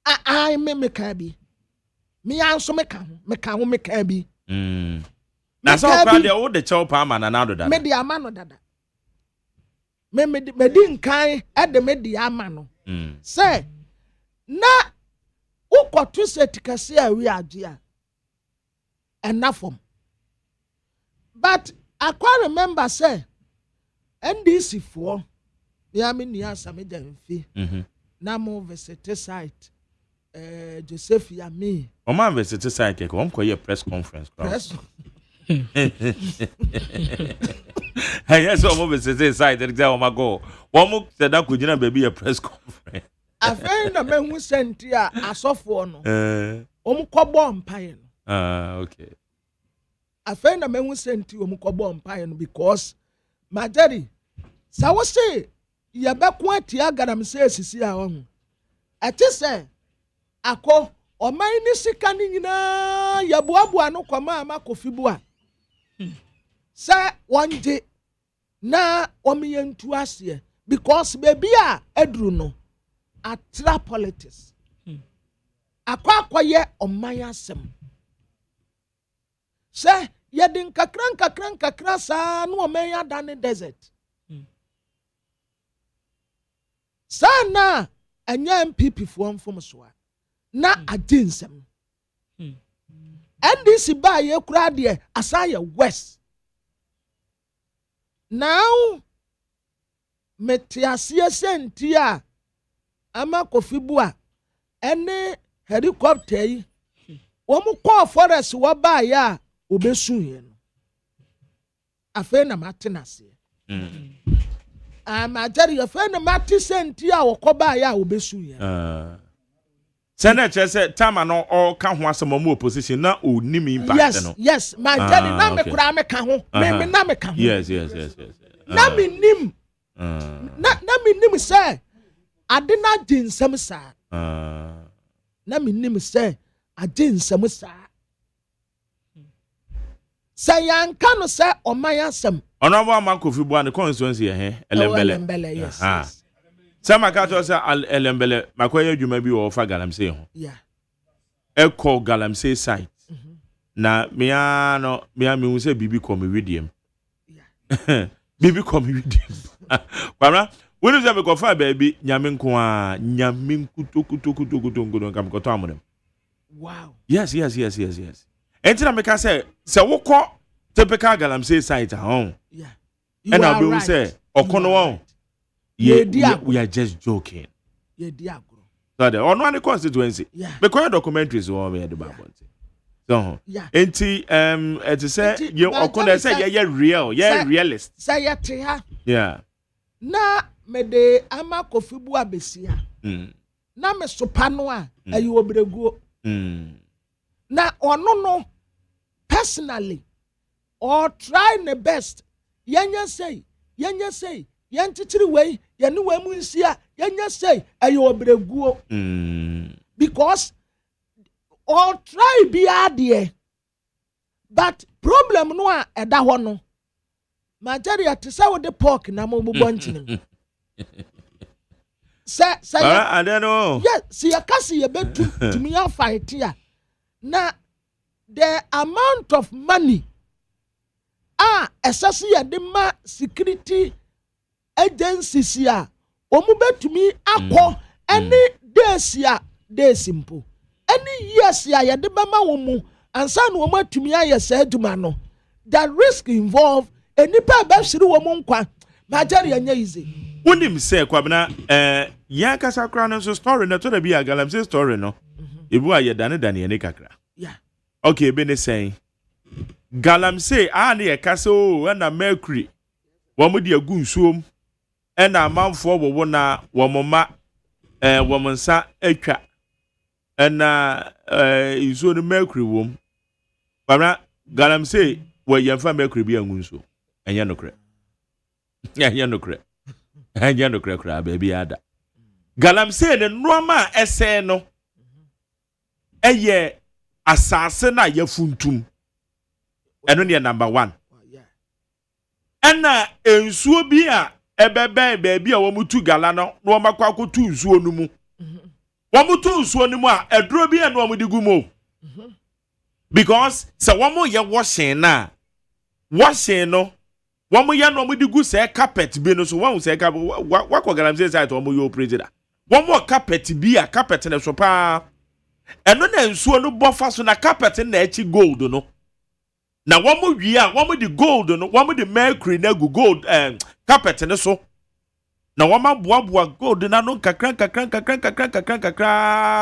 I me kabi. Me anso me kan bi. Na so crowd dey the chow pa man na do that. Me di ama no dada. Me di nkan e de me di ama no. Say na ukotu setikasi a we agye enough. But I can remember say NDC for ya me ni asame jamfi na mo visit site Joseph Yami o man visit site ko ko ye press conference hey so mo visit site that o ma go wo mo say that ko gina baby a press conference afen na mehu senti a asofo no kobo mpaye no okay afen na mehu senti kobo mpaye no because Majari sa wo say ye be ko atia gadam say sisi a wo ati say ako oman ni sika ni nyina yaboaboa no kwama Amakofibua say wonje na omiyentu aseɛ because baby a edru no atra politics akwakoye ɔman asɛm sɛ yɛde nkakra saa no ɔman ya dane desert sana anya MPP fo mfom so a na agye nsɛm NDC ba ye kura de asaya west now metiasie senti a ama kofibu a ene helicopter yi wo mu call forest wo ba ya obesu ye no afa na matenase amajari afa na matisenti a wo ko ba ya obesu ye Senator said Tama no all can want some more opposition na onim impact. Yes, my daddy na me kura me ka ho. Me na me ka ho. Yes. Na me nim. Na me nim say ade na jinsam sa. Na me nim say ade nsam sa. Say yanka no say oman asem. Ono wa man Kofi Boa the constituency Elembele. Yes. Sama ka to say Elembele makoye adwuma bi wo fa galamsey ho. Yeah. Eko galamsey site. Na me hu say bibi come wediem. Yeah. Bibi come wediem. Kwara, when you say me go fa baby nyame nko a nyame nkutokutokutokutokuto kam ko to amodem. Wow. Yes. Entina me ka say wokọ typical galamsey site home. Yeah. And I will say okono won. Yeah, we are just joking. Yeah, diagro. So the on one constituency. Yeah. Because documentaries all me the Bible. So yeah. Enti it say you okono say yeah real, yeah realist. Say ya te ha. Yeah. Na me de ama Kofibu abesia. Na me sopano a ayi obregu. Na ono no personally or try the best. Yenya say yentitiri wey yenu we mu nsia yenya say ayo obreguo because all try be adie but problem no a eda ho no majeria te say with the pork na mo bubo ntini say I don't know. yes see yakasi ye betu to me fight here na the amount of money esase ye de ma security agencies ya omu betumi akọ any days ya day simple any years ya ye de bema wo mu ansa na omu atumi aye sa aduma no the risk involved enipa ba hwiri wo mu nkwa majari anya easy unim say kwabena ya kasa kra no so story na to da bi agalam say story no ebu aye dane ene kakra yeah okay be ne say galamsey na ye kasa o na mercury wo mu de agu nsuom ena amanfo wowo na womoma womonsa atwa ena iso no mercury wom bana galamsey wo yemfa mercury bi angu nsuo enye no kre kra baby ada galamsey ne noama ese no eye asase na yafuntum eno ne number 1 ena ensuo bi a ebebe baby a womutu gala no no makwa akotu nsuo no mu womutu nsuo no mu a eduro bi eno omudi gumo because se womo ye washing na washing no womo ye no omudi gu se carpet bi no so won se ka wakọ galamsey site womo ye operate da womo carpet bi a carpet na so pa eno na nsuo no bofa so na carpet na echi gold no na womo wi a womo di gold no womo di mercury na gu gold carpet ne so na woma boaboa gold na no kakran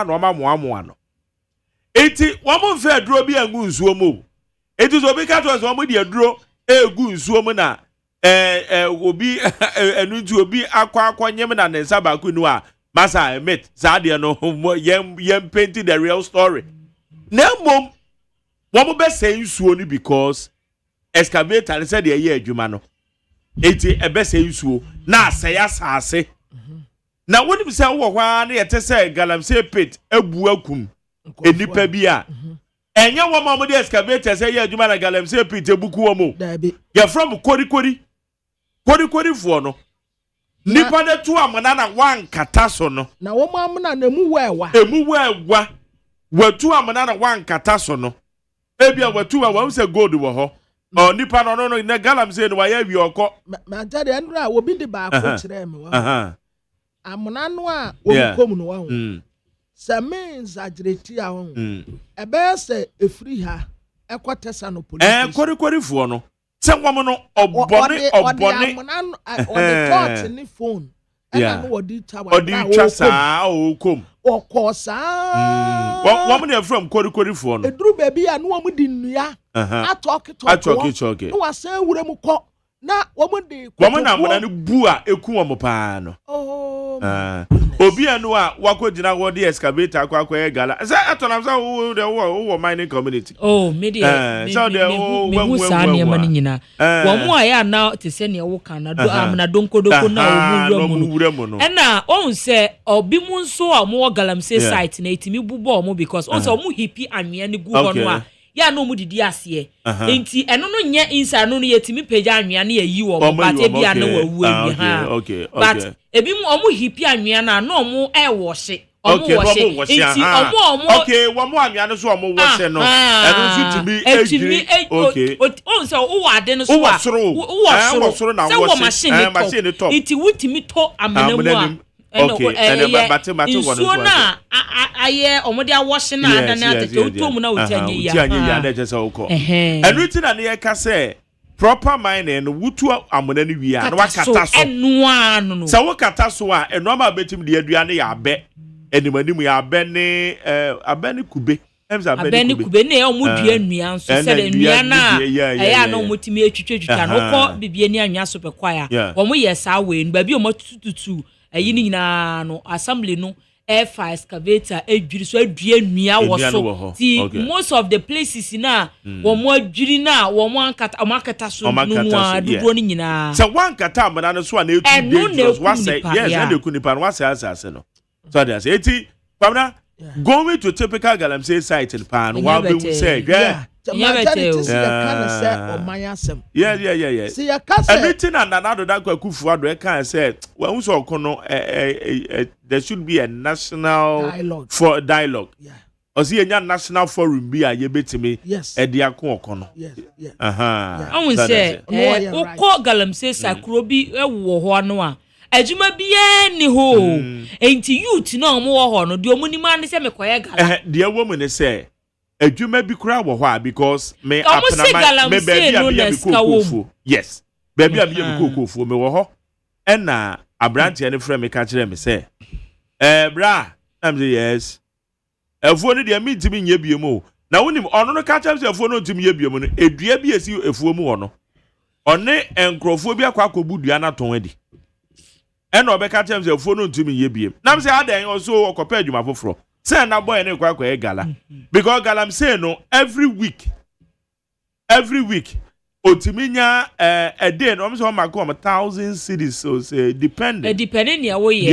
na woma moamoa no eti womo mfa aduro bi angu nsuo mu eti so bi ka to so womo di aduro egu nsuo mu na obi enu nti obi akwa nyem na ne nsa ba ku nu a masa emit saade no yem paint the real story na mom womo be say nsuo ni because excavator said the year adwuma no eti ebe say nsuo na asaya saase na wonim say wo hwa na yete say galamsey pit abu akum enipa bi a enye wo mo de excavator say year adwuma na galamsey pit ebuku wo mo ye from kori Kodi for no. Nipa de tu amana na wan kata so no. Na wo amana na emu wewa. Emu wewa. Watu amana na wan kata so no. Ebia watu a wan se gold wo ho. O nipa no na galam say no wa ya wi okọ. Ma tade andra obi de ba ko kire me wa. Amana no a wo kom no wa ho. Se means agreti a ho. Ebe se efri ha ekwatesa no police. Kodi for no. Se wom no obone on the touch ni phone. Yeah. Odi sa o kom. Okosa. Wom na from kodi for no. Eduru baby a no wom di nnua. Atoki. No wasan wure mu ko. Na wom di wom na amana no bu a eku wom pa no. Obi anu a wakogina wo de excavator akwa gala. Say atonam say wo mining community. Media. So the wo sane ma nyina. Wo mu aya na te se ne wo kan na do amna donkodoko na wo wura mu no. Na on say obi mu nso a mo galamsey site na etimi bubo mo because on say mo hippie anwea ne gu ho no a ya no mu didi ase enti eno no nye inside no yetimi page anwea na yayi wo but ebi ana wawu ebi ha but ebi mu omu hippie anwea na no omu woshe omu woshe enti omu okay womu anwea no so omu woshe no eno so timi okay on say wo ade no so a wo soro na woshe machine to enti wutimi to amana mu a okay and bate so na aye omode awoshe na ada na atete utomu na utanye ya na je se uko everything na ye ka say proper mining no wutu amona ni wi a na wakata so enu anu no se wo kata so a enu ma betim de aduane ya abe enimanimu ya abe ni kube abeni kube ne omu dua nnua nso se de nnua na eya na omutimi etwitwa na ukọ bibie ni anwa so pekwaya omu ye sa we nu ba bi omotututu ayi ni nyina no assembly no F5 excavator edwiri so adua nnua wo so ti most of the places na wo mo adwiri na wo mo ankata so no a dodo ni nyina se wan kata amana no so a na etu was say yes and ekunipa no was asase no so that's it pamna going to typical galamsey site in pan while we say yeah see ya kase everything and another that kufu ado e kan say when we so kono there should be a national dialogue o see enya national forum bi a ye betimi e dia ko okono I say ukọ galamsey sakuro bi ewo ho no a ajuma biye ni ho enti youth na omo wo ho no de omu ni ma ne se mekoye gala de woman ne say adwuma bi kura wo ho a because me apena me baby a bi kokofu yes baby a bi kokofu me wo ho na abrante ne frɛ me ka kyerɛ me say bra am say yes efuo ne de mi ntimi nya biem o na wonim ono no ka kyerɛ say efuo no ntimi nya biem no edua bi esi efuo mu ho no one enkrofo bi akwa akobu dua na ton adi eno obeka tem say efuo no ntimi nya biem na me say adan also okopa adwuma foforo say na boy ne kwa gala because galam say no every week otiminya a day no so ma go 1,000 cities so say depending ya wo ye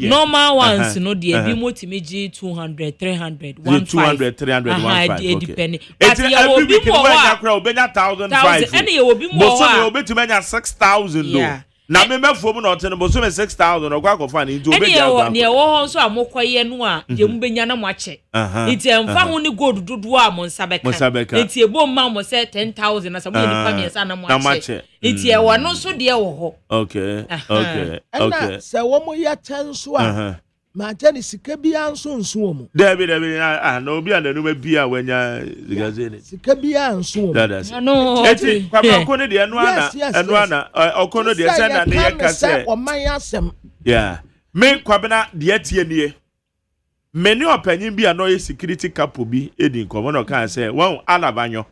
normal ones no dey bi motimiji 200 300 200 300 depending but ya wo bi mo wa obenya 1,500 and ya wo bi mo wa so obetimanya 6,000 no na me mefo no ote no bo so 6,000 okwa kofa ni nti obenya kwa ne wo ho so amokoye no a je mu benya na mo ache nti emfa ho ni gold dudu a mo nsabeka nti ebo ma mo say 10,000 na samu ni family sa na mo ache nti e wo no so de wo ho okay na se wo mo ya chanso a ma jani sika bia nso wo mo David na obi ananu ma bia wanya zigazene sika bia nso wo no eti papa ko ne de enu ana okono de se na ne yakase o man asem yeah me kwabena de atie nie me ne opanyin bia no ye security capo bi edi nkomo no kan se won alabanyo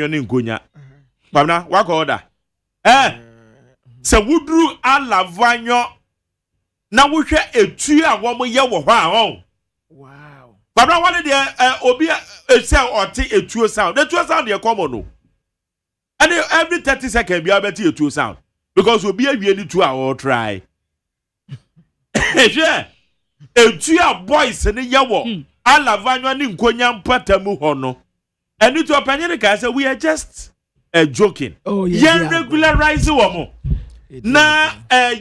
ne nkonya kwabena wako order se wudru alabanyo na wohwe etu a wo mo ye wo ho a ho wow kwabena wale de obi ese ote etuo sound the etuo sound dey common no and every 30 seconds bi abeti etuo sound because obi awie ni tu a wo try ehwe etu a boys ne ye wo alavanyo ne nkonya mpatamu ho no and it opanyere ka say we are just joking yeah regularize wo mo na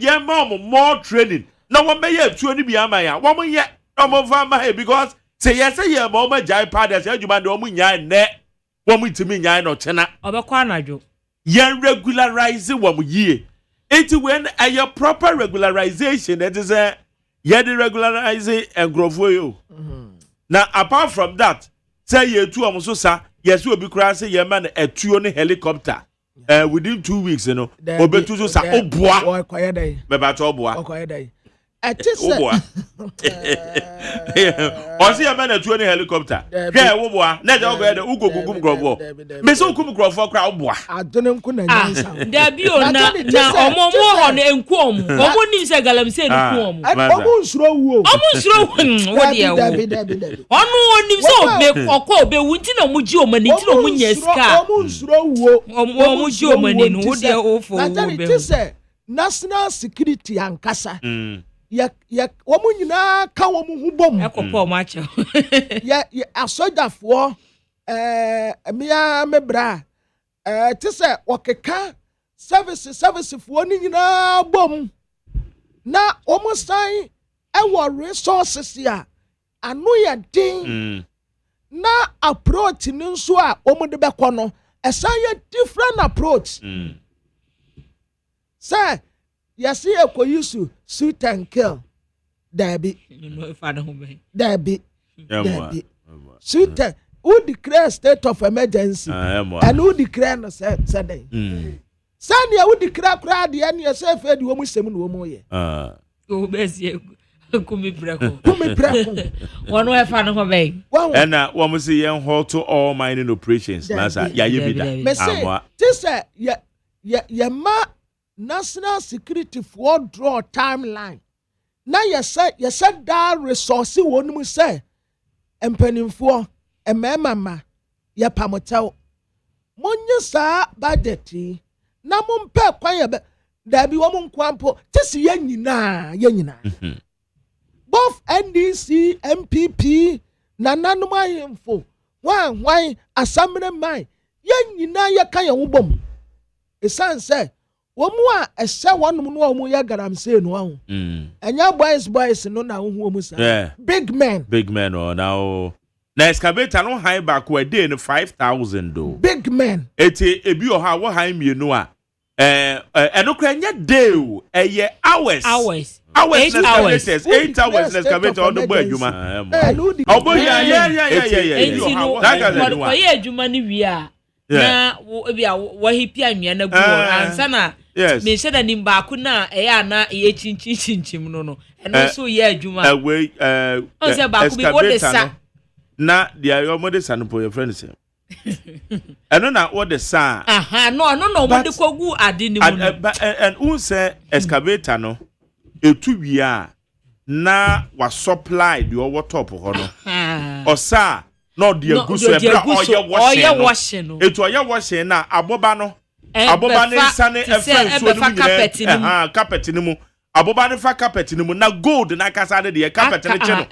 ye mom more training na wo be ye tuo ni bi ama ya wo mo ye no va ma because say yes ye mo ma jai pad say adwuma de wo nya ne wo mo timi nya no chena obekwa anadwo ye regularize wo mo yie it when a proper regularization that is a ye the regularize engrofo yo now apart from that say ye tu am so sa yes we be cry say ye man etuo ne helicopter within 2 weeks you know obetu so sa oboa me ba to oboa oboa o see ye man etuo ne helicopter hwe oboa na je ogo de ugogugum grofo me so kum grofo kra oboa adone nku na nyansa da bi o na omo ho na enku omo ni se galamse enku omo omo nsuro wuo wo de onu oni so me kokọ be wunti na mu ji omani ti na mu nya ska omo nsuro wuo omo ji omani no wo de ofo wo be national security ankasa ya womu nyina ka womu hubom ekopo ma che ya asojafo mia mebra tise okeka service fo ni nyina bom na womu san ewo resources ya anu ya din na approach ni nso a womu de bekọ no esan ya different approach say yes, you could use to shoot and kill. Debbie. Debbie. Shoot. Who declare state of emergency? And who declare no Sunday? Sunday, who declare crowd the end yourself, and you almost 7 women. Oh, Bessie. Kumi breko. One way fan of me. And one must see young hold to all mining operations. Massa, ya you be that. This ya ma. National security for draw timeline. Now you said that resource won't mu say empanimfo emema ya pamotel. Monye sa budget na mumpe kwan ya da bi wo mun kwampo tisi ye nyina both NDC MPP na nanom ayemfo wan asamre man ye nyina ye kan ya wobom esan say womu a ehye wonum no omu ya garamse no ahu enya boys no na hu omu sa big men oh now na excavator no high back we dey no 5,000 do big men eti ebi o ha wo high mienu a eno kra nya day o eye hours 8 hours excavator on the boy adwuma obo ya that guy adwuma ni wi a na bia wo hipi anwea na gu ansa na me se da nim ba ku na na ye chinchin no eno so ye adwuma we on se ba ku bi wo de sa na dia yo mo de sa no po your friend say eno na wo de sa no mo de kogu ade ni mu no and who say excavator no etu wi a na wa supply the over top ho no osa no de aguso e bra oye washing no etu oye washing na aboba no ne sane efren so no carpet ni mu aboba ne fa carpet ni mu na gold na kasa de carpet ne che no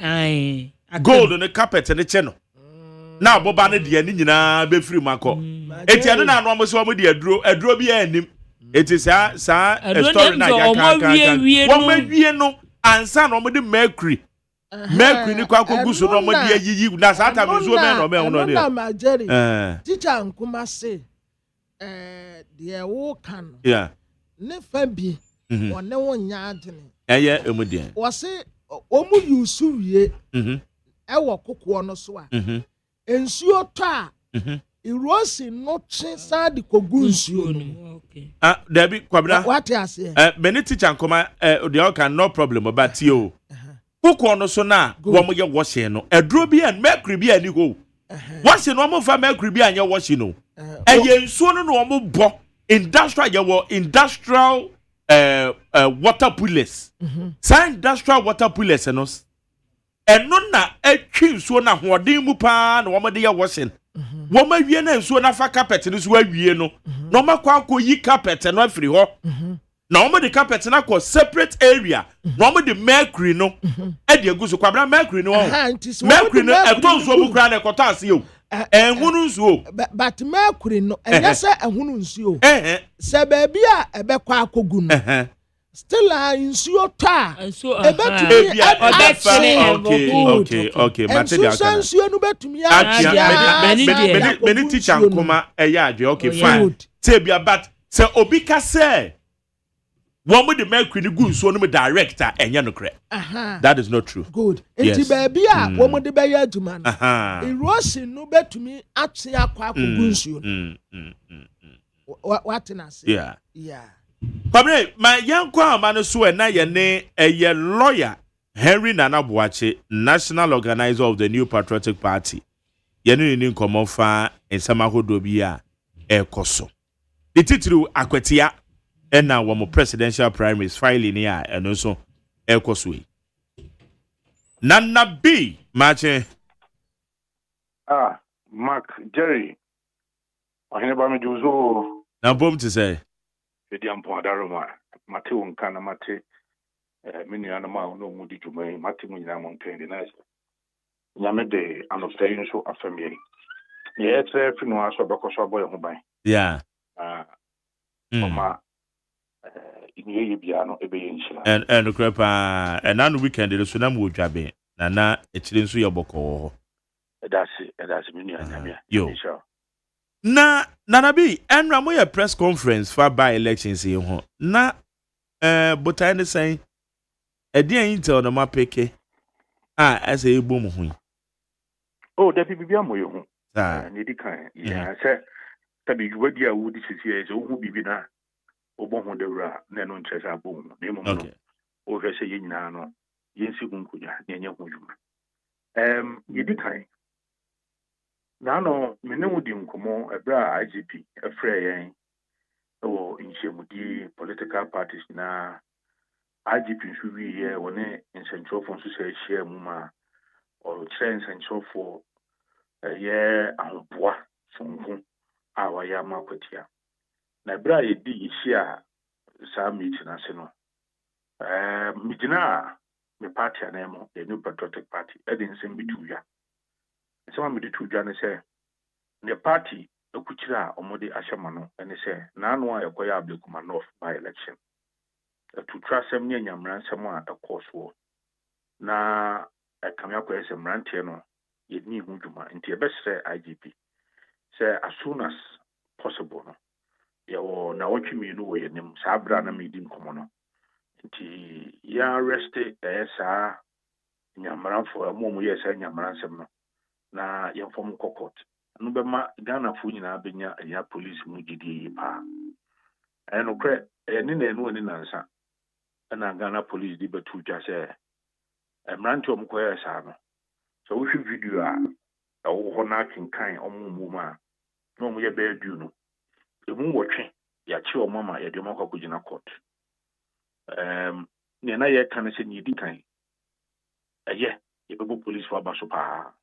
gold ne carpet ne che no na aboba ne de ni nyina be free mako eti eno na no mo so mo de aduro bi anim eti sa story na ya kan wo mawie no ansa no mo de mercury ni kwa koguso no mo de ayiyi na sa ta me so me no me no na ma jerry teacher nkuma se de wo kan ne fa bi wone wo nya adene eye emudien wo se omu yusu wie ewo kokko no so a ensuo to a irosi no che sa de kogu nsuo no Debbie kwabra what you say many teacher nkoma de can no problem but you kokko no so na wo mo ye washing no eduro bi and mercury bi ani ho washing no mo fa mercury bi anya washing no eye nsuo no no mo bo industrial water pullers industrial water pullers no eno na atwi nsuo na hoden mu pa na wo mo de ye washing wo ma wie na nsuo na fa carpet no so awie no no makwa yi carpet no afiri ho na wo mo de carpet na ko separate area na wo mo de mercury no e de aguso kwabra mercury no mercury no e to nsuo bu kra na ekoto ase yo ehunu nsuo but mercury no ɛnyɛ sɛ ehunu nsuo sɛ baabi a ɛbɛkɔ akɔgu no still nsuo tɔ a ɛbɛtumi okay mate dia kana nsuo no bɛtumi many teacher nkoma ɛyɛ adwe okay fine say bia but sɛ obi ka sɛ wɔn mo de mercury ni gu nsuo no mu director ɛnyɛ no korɛ that is not true good enti baabi a wɔn mo de bɛyɛ adwuma no erosion no bɛtumi ate akɔ akɔgu nsuo no what na say yeah Pablo, my young man so and I a lawyer Henry Nana Boache, national organizer of the New Patriotic Party. Yenu ni common fa in Samahodobia Koso. The title Akwetia and now one more presidential primaries filing here and also Ekosui. Nana B Mache. Mark Jerry. I hear about me do now boom to say. Edi ampo adaroma mate wonka na mate menu anama no mudi dwuma mate mu nyina mo ntwen de nice nyame de anoftai nso afamie ye etre fi no aso bekoso aboy ho ban yeah mama iniye bia no ebeye nshira and krepa and an weekend de so na mo dwabe na ekire nso ye bokọ ho edase menu anyame yo na nanabi enra mo ye press conference for by elections here ho na but I say edi an intel no mapeke as a ebom ho oh da bibia mo ye ho ni di kan ya se tabi wadi a wudi sisi e so hu bibi na obo ho de wura na no nkyesa abom na emo no o hwe se ye nyina no yensi hunkunya na enye ho dwuma ye di kan Nano, Minudi Nkomo, a bra IGP, a frey, or in Shemudi political parties na IGP should be here when in Central for share Muma or train Central for a year and bois from our Yamakotia. Nabra di share some meeting national. Midina, my party and Emo, the New Patriotic Party, Edin Sembituya. Some of the two journalists say the party a kuchira omode ashamano and they say nano akoya ablikuma north by election to trust them near nyamran someone a course war na a kamya ko esem rantie no yedni huduma nti e be sre IGP say as soon as possible no ya wo na wotwimi no wo yenim sa bra na medim komo no nti ya rest esa nyamran for mo yesa nyamran sem no na yɛmfɔm kokot no bɛma Ghana fu nyina benya ya police mu gidi pa ɛno kre ɛne na ɛno ani nansa ɛna Ghana police di betu twa sɛ ɛmrante ɔm kɔyɛ saa no so wohwɛ video a ɛwɔ hɔ na kenkan ɔmo ma na ɔmo yɛ bɛɛ du no emu wɔtwe yɛakye ɔmo ma yɛde ɔmo akɔ gyina court ne na yɛ kan sɛ ne di kan ɛyɛ yɛbɛbɔ police fo aba so pa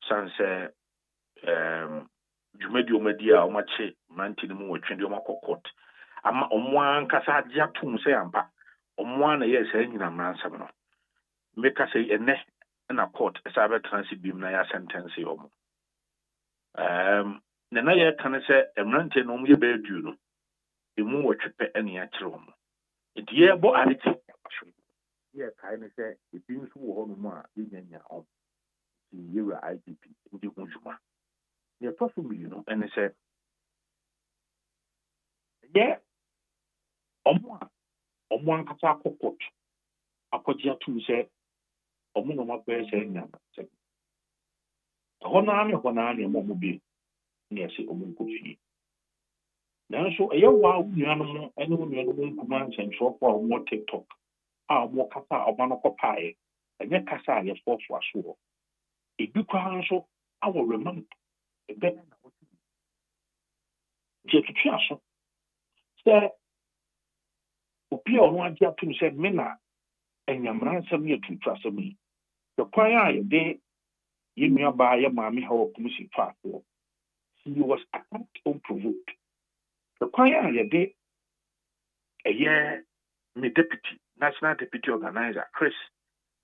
sanse jumedi omedi a omache manti ni mu wotwe de omakɔ court ama omwa nkasa agya tum sɛ ampa omwa na yɛ sɛ nyina mransam no meka sɛ ene na court ɛsa bɛ transit bim na ya sentence omo na na yɛ kan sɛ emrante no omo yɛ bɛ du no emu wotwe pɛ ene ya kyerɛ omo edi yɛ bɔ arete yɛ kai ne sɛ ebi nso wɔ hɔ no mu a yɛnya omo yewa IGP ndi kunjuma ne tofu milino ene se ye omo ankasa akokot akogya tu se omo no mabɛ se nya se hona ne mo bi ne se omo nkofi nanso ɛyɛ wa nuano mo ene wo nuano mo nkuma nsɛnso for omo TikTok a omo kasa omo no kopae ɛnyɛ kasa yɛ fofo aso ebi kwa nso awo remember ebe na wotu je tutu aso se obi a ono agi atum se me na enyamran nsem ye tutu asem yi the kwan a ye de ye nua ba ye maame ha wo kumisi fa so he was attacked unprovoked the kwan a ye de me deputy national deputy organizer Chris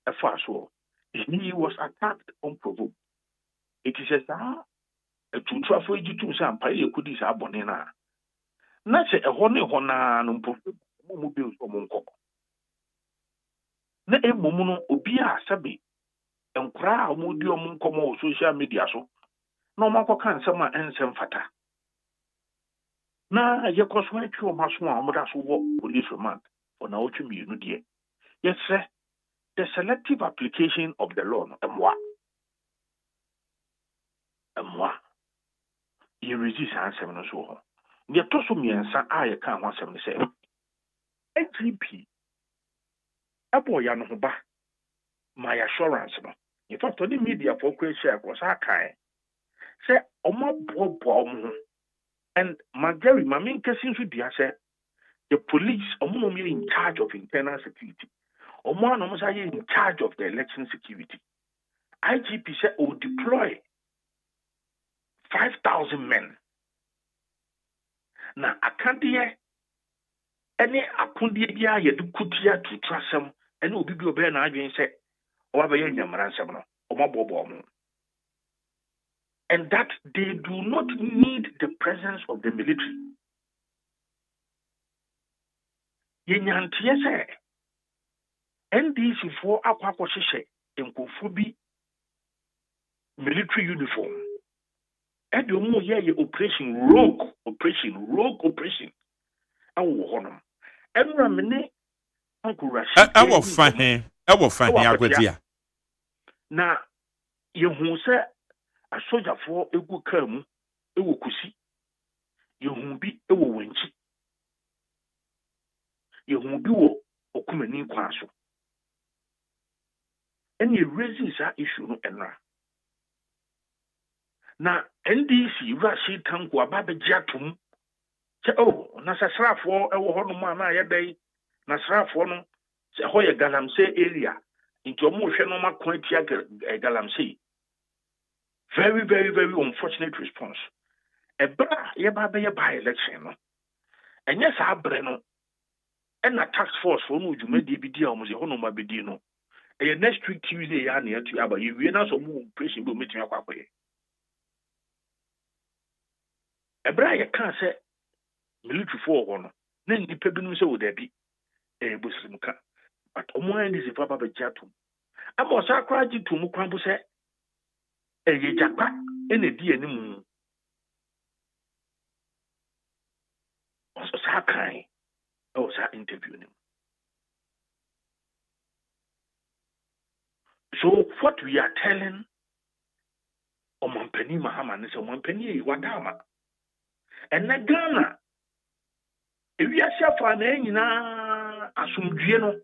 Efaso he was attacked unprovoked. It is a etutuafo ejitum sa ampa ye kudi sa abone na se ehɔ ne hɔ na no mpo mu bi so mo nkɔ na emom no obi a sabe enkura a mo di ɔmo nkɔmɔ social media so na ɔmo akɔka nsɛm a ensɛm fata na ye kɔso atwi ɔmo aso a ɔmo da so wɔ police remand for na otwi mienu de yes sir the selective application of the law no emwa you resist ansɛm no so hɔ ne to so miensa a ye ka ho asɛm no sɛ AGP abo ya no ho ba my assurance no in fact the media for share ko sa kan say omo bobo omo and magari mamin kesin so dia say the police omo no in charge of internal security omo no say in charge of the election security IGP say will deploy 5,000 men na akandie ene akundie bia ye de kutia to trasem ene obi bi obe na adwen say obaye nyamransem no omo and that they do not need the presence of the military. Yenyantie say NDC for akwakwo hyehyɛ nkofu bi military uniform. And the more ye rogue operation. Awo honom. Enra mene Uncle Rashid. Awo fahe agwadia. Na yehu sɛ asogyafoɔ egu kaa mu ewo kusi yehu bi ewo wanchi yehu bi wo okumani kwa so ɛne raising sa issue no enra na NDC Rashid Tanko ababegye atom sɛ na srafoɔ ɛwɔ hɔ no ma na yɛdai na srafoɔ no sɛ hɔ yɛ galamsey area nti ɔmo hwɛ no ma kwan tia galamsey. Very, very, very unfortunate response. Ebra yeba be by election no. And yes, I breno. And a task force for no jume DBD almost a honoma bedino. A next week Tuesday ya near to Abba, you will not so move pressing go meeting up. Ebra ya can't say military for one. Then the pebble so there be a buslimka. But Omoan is a papa bejatum. I was a cry to Mukrambu say. Eye japa ene di enimu oso sa kan o sa interview nim. So what we are telling Omampani Mahama is Omampani Wadama and na Ghana if we are shafa na nyina asumdue no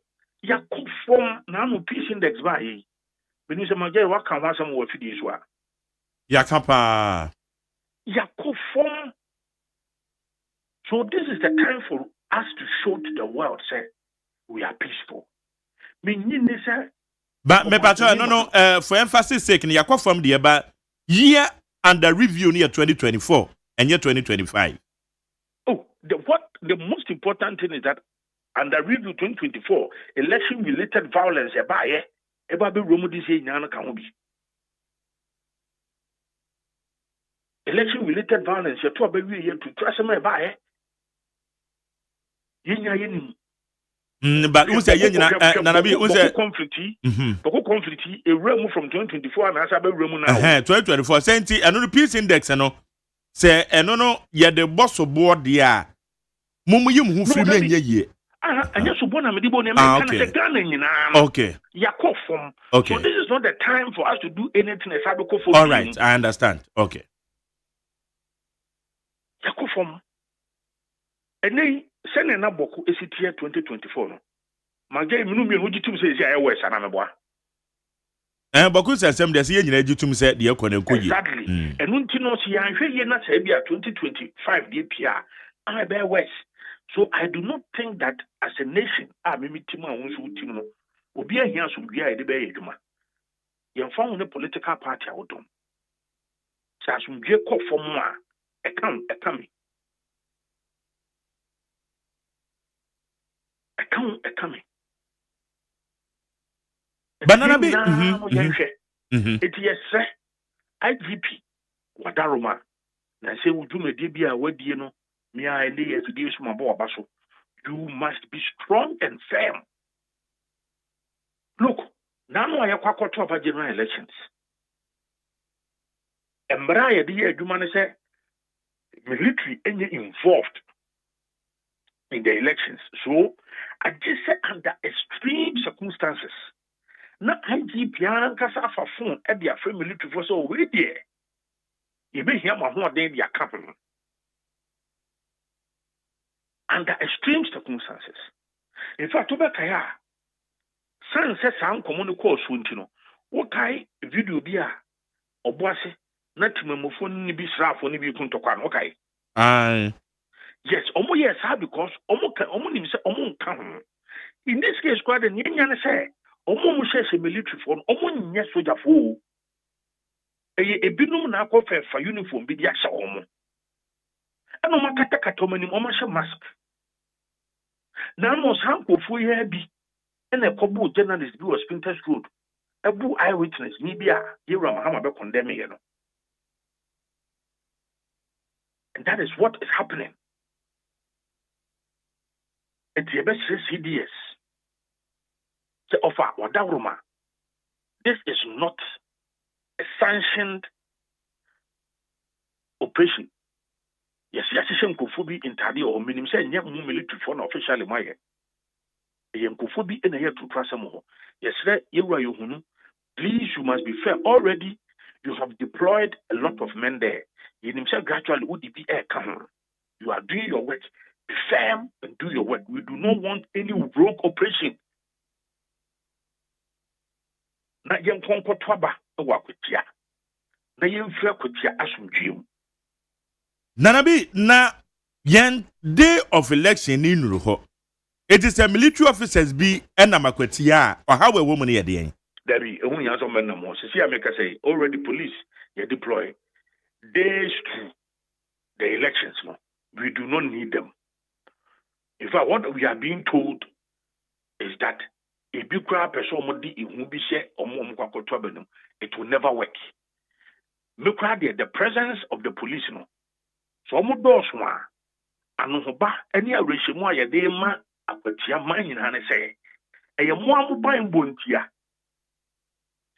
yakofom na no peace index ba yi. Benuse magye waka wasam wo fidi so a yakapa yakofom. So this is the time for us to show to the world say we are peaceful. Menyini say but me pato no for emphasis sake ni yakofom de ba year under review near 2024 and year 2025. The most important thing is that under review 2024 election related violence eba be romu this year nyana kan obi election related violence to aba wi year to trust me eba yenya yenim but who say yenya nanabi who say conflict e remu from 2024 and asa be remu now 2024 senti eno no peace index no say eno no ye the boss board dia mumu yim hu free men ye and yes, Subona Medibo Ghana. Okay. Yakofom. Okay. So this is not the time for us to do anything as for. All right, I understand. Okay. Yakofom. And then send an aboku ECTA 2024. No. Magay Minumi Hujitum says ya west anameboa. Boku says some there's yen Hujitum said the Ekon exactly. And Untino si ya na sebia 2025 DPR. I bear west. So I do not think that as a nation, maybe Tima wants to Timo, will be a here some beer at the Bay. You found a political party out on. So as we get call for more, a coming. Banana it is IGP wadaroma na say wudwumadi bi a wadie no me a ene yefidie so mabo abaso. You must be strong and firm. Look, now I akwa to general elections. Embra ye de adwuma ne say military any involved in the elections. So I just say under extreme circumstances. Na IGP ankasa fa phone e dia free military for so we there. You be here ma ho den dia capital. Under extreme circumstances. In fact, Obekaya, san se san komo ne call so ntino. Wo kai video bi a oboase na timamofo ni bi srafo ni bi kuntokwa no kai. Aye. Yes, omo yes because omo nim se omo nka ho. In this case, quite the nyanya ne say omo mo share military for omo nya soldier for. Ebinum na akọ fa uniform bi dia hye omo. Ano makata katomani omo hye mask. Na no san kofu ye bi na ekobu journalist bi was Spinters Road. Ebu eyewitness ni bi a Yewra Mahama be condemn ye no. And that is what is happening. It's the best CDS. The offer Wadaruma. This is not a sanctioned operation. Yes, yes, Kufubi in Tadi or Minim say near military for officially my Kufubi in a year to Trasamo. Yes, Yura, please, you must be fair. Already, you have deployed a lot of men there. You himself gradually would be air come. You are doing your work. Be firm and do your work. We do not want any rogue operation. Na yen konko twaba wa kwatia. Na yen fra kwatia asumdwem. Nanabi na yen day of election in Ruho. It is a military officers be enamakwtia or how a woman here the There be only answer men no more. See, I make I say already police you deploy days to the elections. No, we do not need them. In fact, what we are being told is that if you grab a person it will never work. The presence of the police, no. So doors one and any regime why they ma akwatia man in hane say e ye mo amoban bontia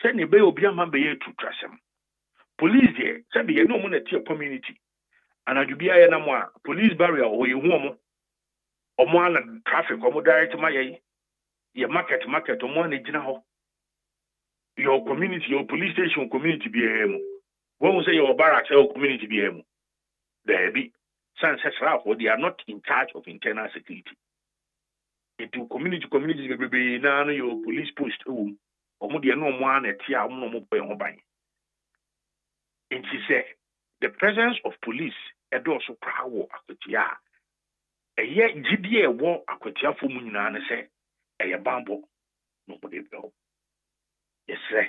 say ne be obi ama be ye to trasem police here say be no mo na tie community anadubia ye na mo a police barrier o ye hu omo ana traffic omo direct ma ye market omo na gina ho your community your police station community be emu won say your barracks your community be emu there be they are not in charge of internal security. Into community now your police post no one and she said the presence of police and also power akwatia a year GDA war akwatia for munina say a bambo nobody know. Yes, sir.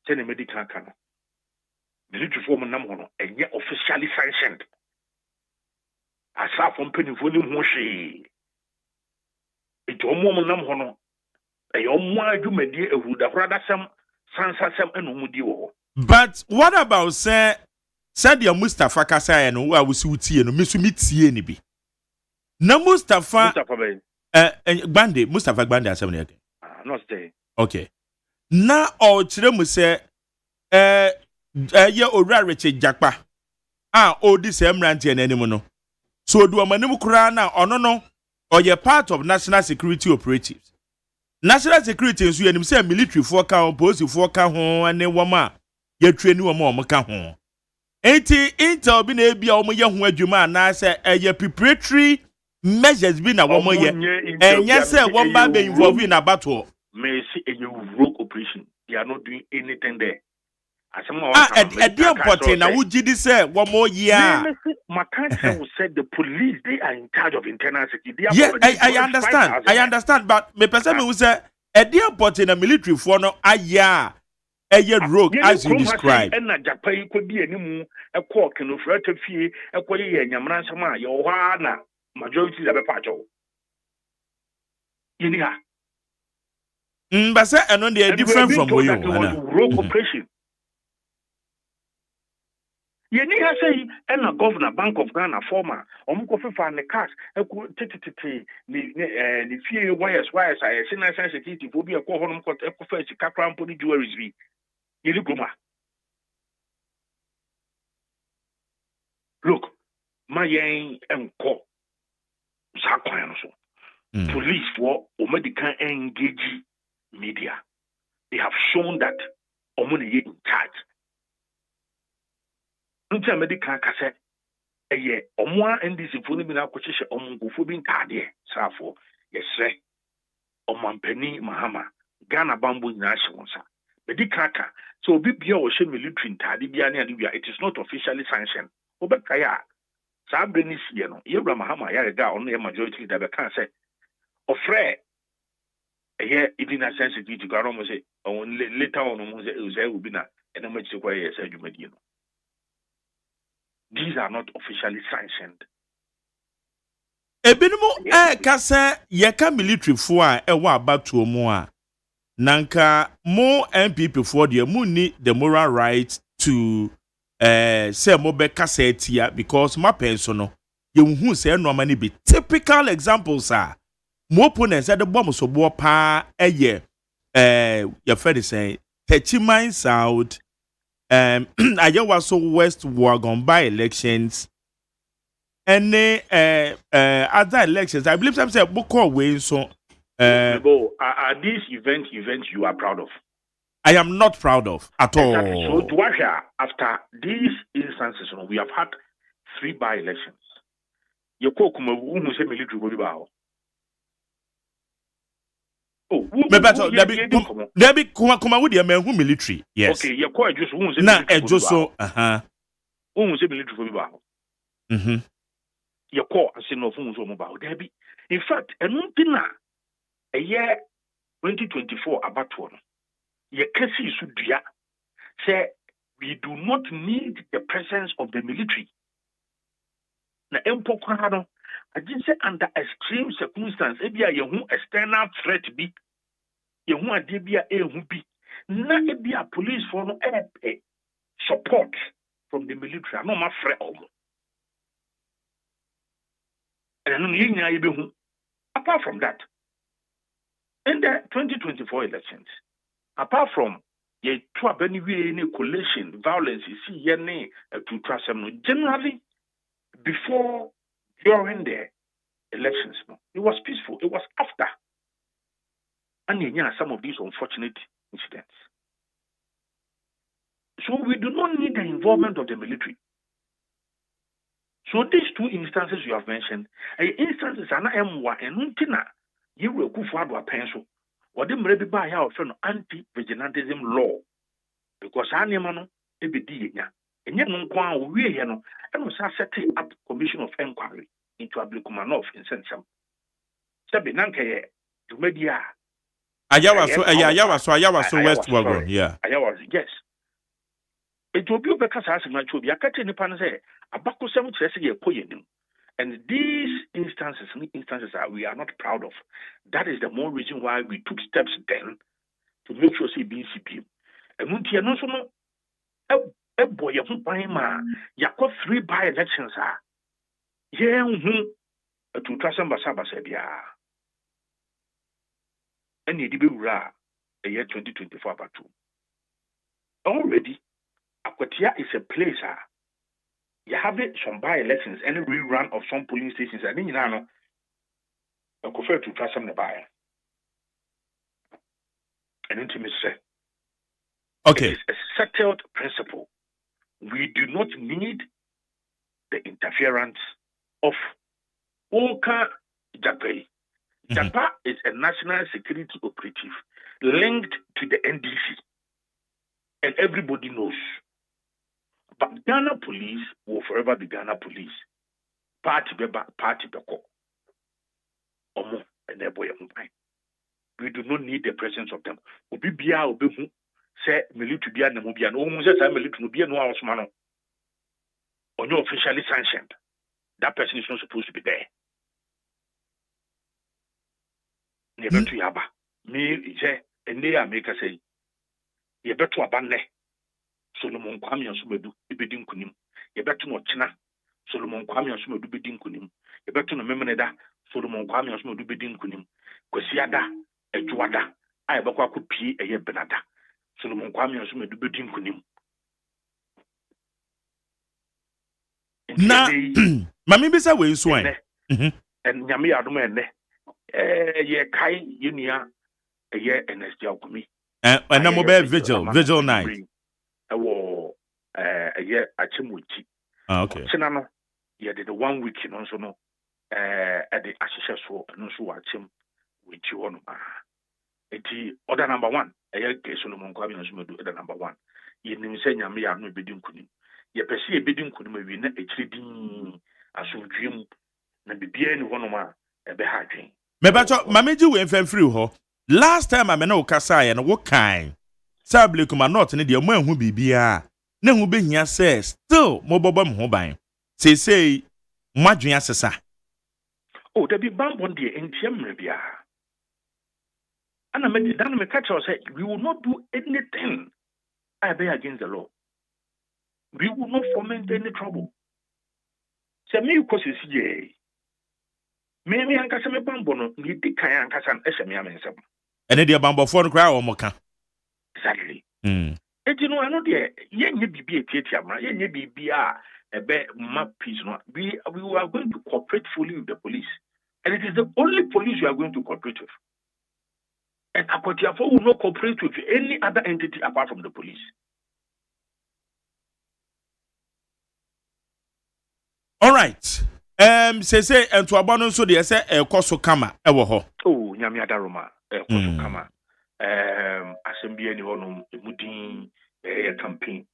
Send a medical canal. Military form number and yet officially sanctioned. Aside from penny for them, it's a woman nam hono. A young you may dear would have rather some sansa some and umudio. But what about say your Mustafa Kasa and who I was with you and Miss Mitzi any be? No Mustafa Bandi, Mustafa Bandi as something. Not stay. Okay. Now all children say ye ora Richard Jakpa. This Emranti and anyone. So do a manukura now or no or you're part of national security operatives. National security is you say military for count, police for count, and then woman, you train you more home. 80 intel been a be a young wedgeman, I say a preparatory measures been a woman yet, and yes, sir, one man be involved in a battle. May see a rogue operation. They are not doing anything there. A dear potty, now would you say 1 more year? Macancha said the police, they are in charge of internal security. Yeah, I understand, but me person who say a dear potty in a military for no a year rogue as you describe. And that Japan could be any more a cork and of red fee, a quay and Yamran your wana, majority of a pacho. Inia. But say, and on they are different from where you rogue operation. Yeni ha say na governor Bank of Ghana former omko fefa ne cash eko tititi ni fie wires I say national security fo bi eko honom ko eko fa sika krampo ni jewelries bi yeli goma. Look, my yen enko sa kwan so. Police for medical engage media. They have shown that omoni in charge. Nti medical kase eye omwa NDC fo ni bi na akohye omungofo bi ntade safo yesre omampani mahama Ghana bambo nyina hye wonsa medical ka so obi bia o hye military ntade bia ne ade bia it is not officially sanctioned obekaya sa benis ye no yewra mahama ya rega ono ye majority da be kan say ofre eye idina sensitivity go aro mo say on later on mo say e obi na enema chikwa ye say adwumadi no. These are not officially sanctioned. Ebinumu kasa yeka military fo a ewa abatuo mu a nanka mo MPP for the mu ni the moral right to say mo be kasa etia because ma penso no ye hu say no mani be typical examples are mo opponents at the bomb so bo pa eye your friend say Techiman South Ayewa so West Wagon by elections any other elections. I believe some say Boko way so are these events you are proud of? I am not proud of at all. Exactly. So to watch here, after these instances, we have had 3 by-elections. You call Kuma who say military body bow. Oh, Debbie Kuma with your men who military. Yes. Okay, you call just who say military. Just so who say military body bow. You call and say no who so mobile. Debbie. In fact, and one thing a year 2024 about one. Ye kesi sudia say we do not need the presence of the military. Na empo kwa no I did say under extreme circumstances ebia ye hu external threat bi ye hu ade bia ehu bi na ebia police for no support from the military no ma frɛ omo and no nyina ye be hu. Apart from that, in the 2024 elections, apart from ye twa any collation violence you see ye to trust them generally before during the elections it was peaceful. It was after and some of these unfortunate incidents. So we do not need the involvement of the military. So these 2 instances you have mentioned, instances are not M1 and Untina, you will go for a pencil. Or them ready by our friend anti-vigilantism law. Because animal be dinya. And yet no one we here no and was setting up commission of inquiry into Ablikumanov in Sensam. Sabi nanke to media. Ayawa so West Wagon, yeah. Ayawa, yes. It will be because as much will be a cat in the pan say, a back of 7 years poignant. And these instances we are not proud of. That is the more reason why we took steps then to make sure see BCP. And MONTIE no so no a boy ya ma ya 3 by-elections are. Yeah, to trust Ambassador Sabia. And ye be ra a year 2024 about 2. Already, Akwatia is a place you have some by-elections, any rerun of some polling stations, and then you know, I prefer to trust them the buyer. And intimacy. Okay. It is a settled principle. We do not need the interference of Oka Japai. Japa is a national security operative linked to the NDC. And everybody knows. But Ghana police will forever be Ghana police. Party beba, party beko. Omo and their boy. We do not need the presence of them. Obi bia obi hu say military bia na mo bia no hu say military no bia no house man. Only officially sanctioned. That person is not supposed to be there. Never to yaba. Me say ene America say ye beto abanne. Solomon Kwame Subedu, Ibedin Kunim. yɛbɛto no ɔkyena Solomon Kwame Asomadu bɛdi nkonim yɛbɛto no Memeneda Solomon Kwame Asomadu bɛdi nkonim Kwasiada Adwoada a yɛbɛkɔ akɔpie ɛyɛ Benada Solomon Kwame Asomadu bɛdi nkonim na mami bisa we nso an en nyame yadom enne ye kai yenua ye NSG akumi na mo be vigil night ewo ye achemuchi okay china no ye did the 1 week no so no e de ahihye so no so wa chem wechi wono ma eti order number 1 ye ke Solomon Kwame Asomadu order number 1 ye nim se nyame ya no bedi nkunim ye pese ye bedi nkunim awi na ekiridin asomdwem na bibia ni hono ma ebe ha dwen me bacho mameji we mfem free ho last time amena wo kasa ye no wo kan sable kuma not ne de mo ahu bibia na hu behia se still mo bobo mo ho ban sei madwen asesa oh there be bambon de entiam rebia ana me dan me catch us say we will not do anything I be against the law we will not foment any trouble say me ko se sie me ankasa me bambo no ni di kan ankasa ehye me amensem ene de bambofo no kra o mo ka exactly eti no ano de yenye bibi etiatia mra yenye bibi a ebe ma peace no we are going to cooperate fully with the police and it is the only police we are going to cooperate with and Akotiafo will not cooperate with any other entity apart from the police. All right. Say to abono so de say ekoso kama ewo ho. Oh, nyame adaroma ekoso kama. Assembly ni hono emudin campaign.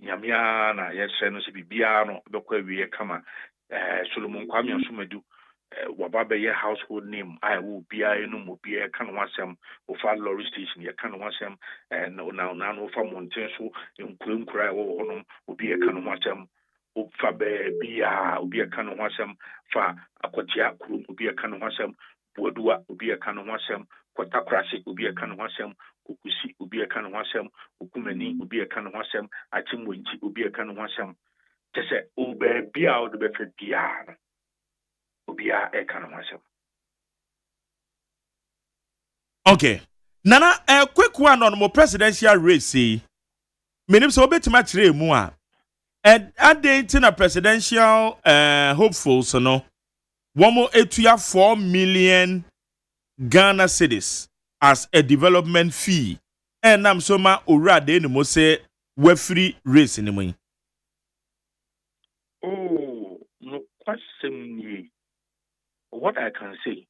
Nyame na yesre no se bibia no bekwa wie kama. Solomon Kwame Asomadu wababa ye household name I will be no mo be kan wasem ofa lorry station ye kan wasem na no fa mountain so nkura wo hono obi ye kan wasem ofa bia obi ye kan wasem fa Akotia kuru obi ye kan wasem Boadua obi ye kan wasem Kotakrase obi ye kan wasem Kukusi obi ye kan wasem Okumani obi ye kan wasem Achimwenchi obi ye kan wasem tese obe bia o de be fe bia Obia economism. Okay. Nana, a quick one on more presidential race. Meaning so bit much mu a. And dating a presidential hopeful so no. One more 4 million Ghana cedis as a development fee. And I'm so ma ura de no say we free race in the way. Oh, no question. What I can say,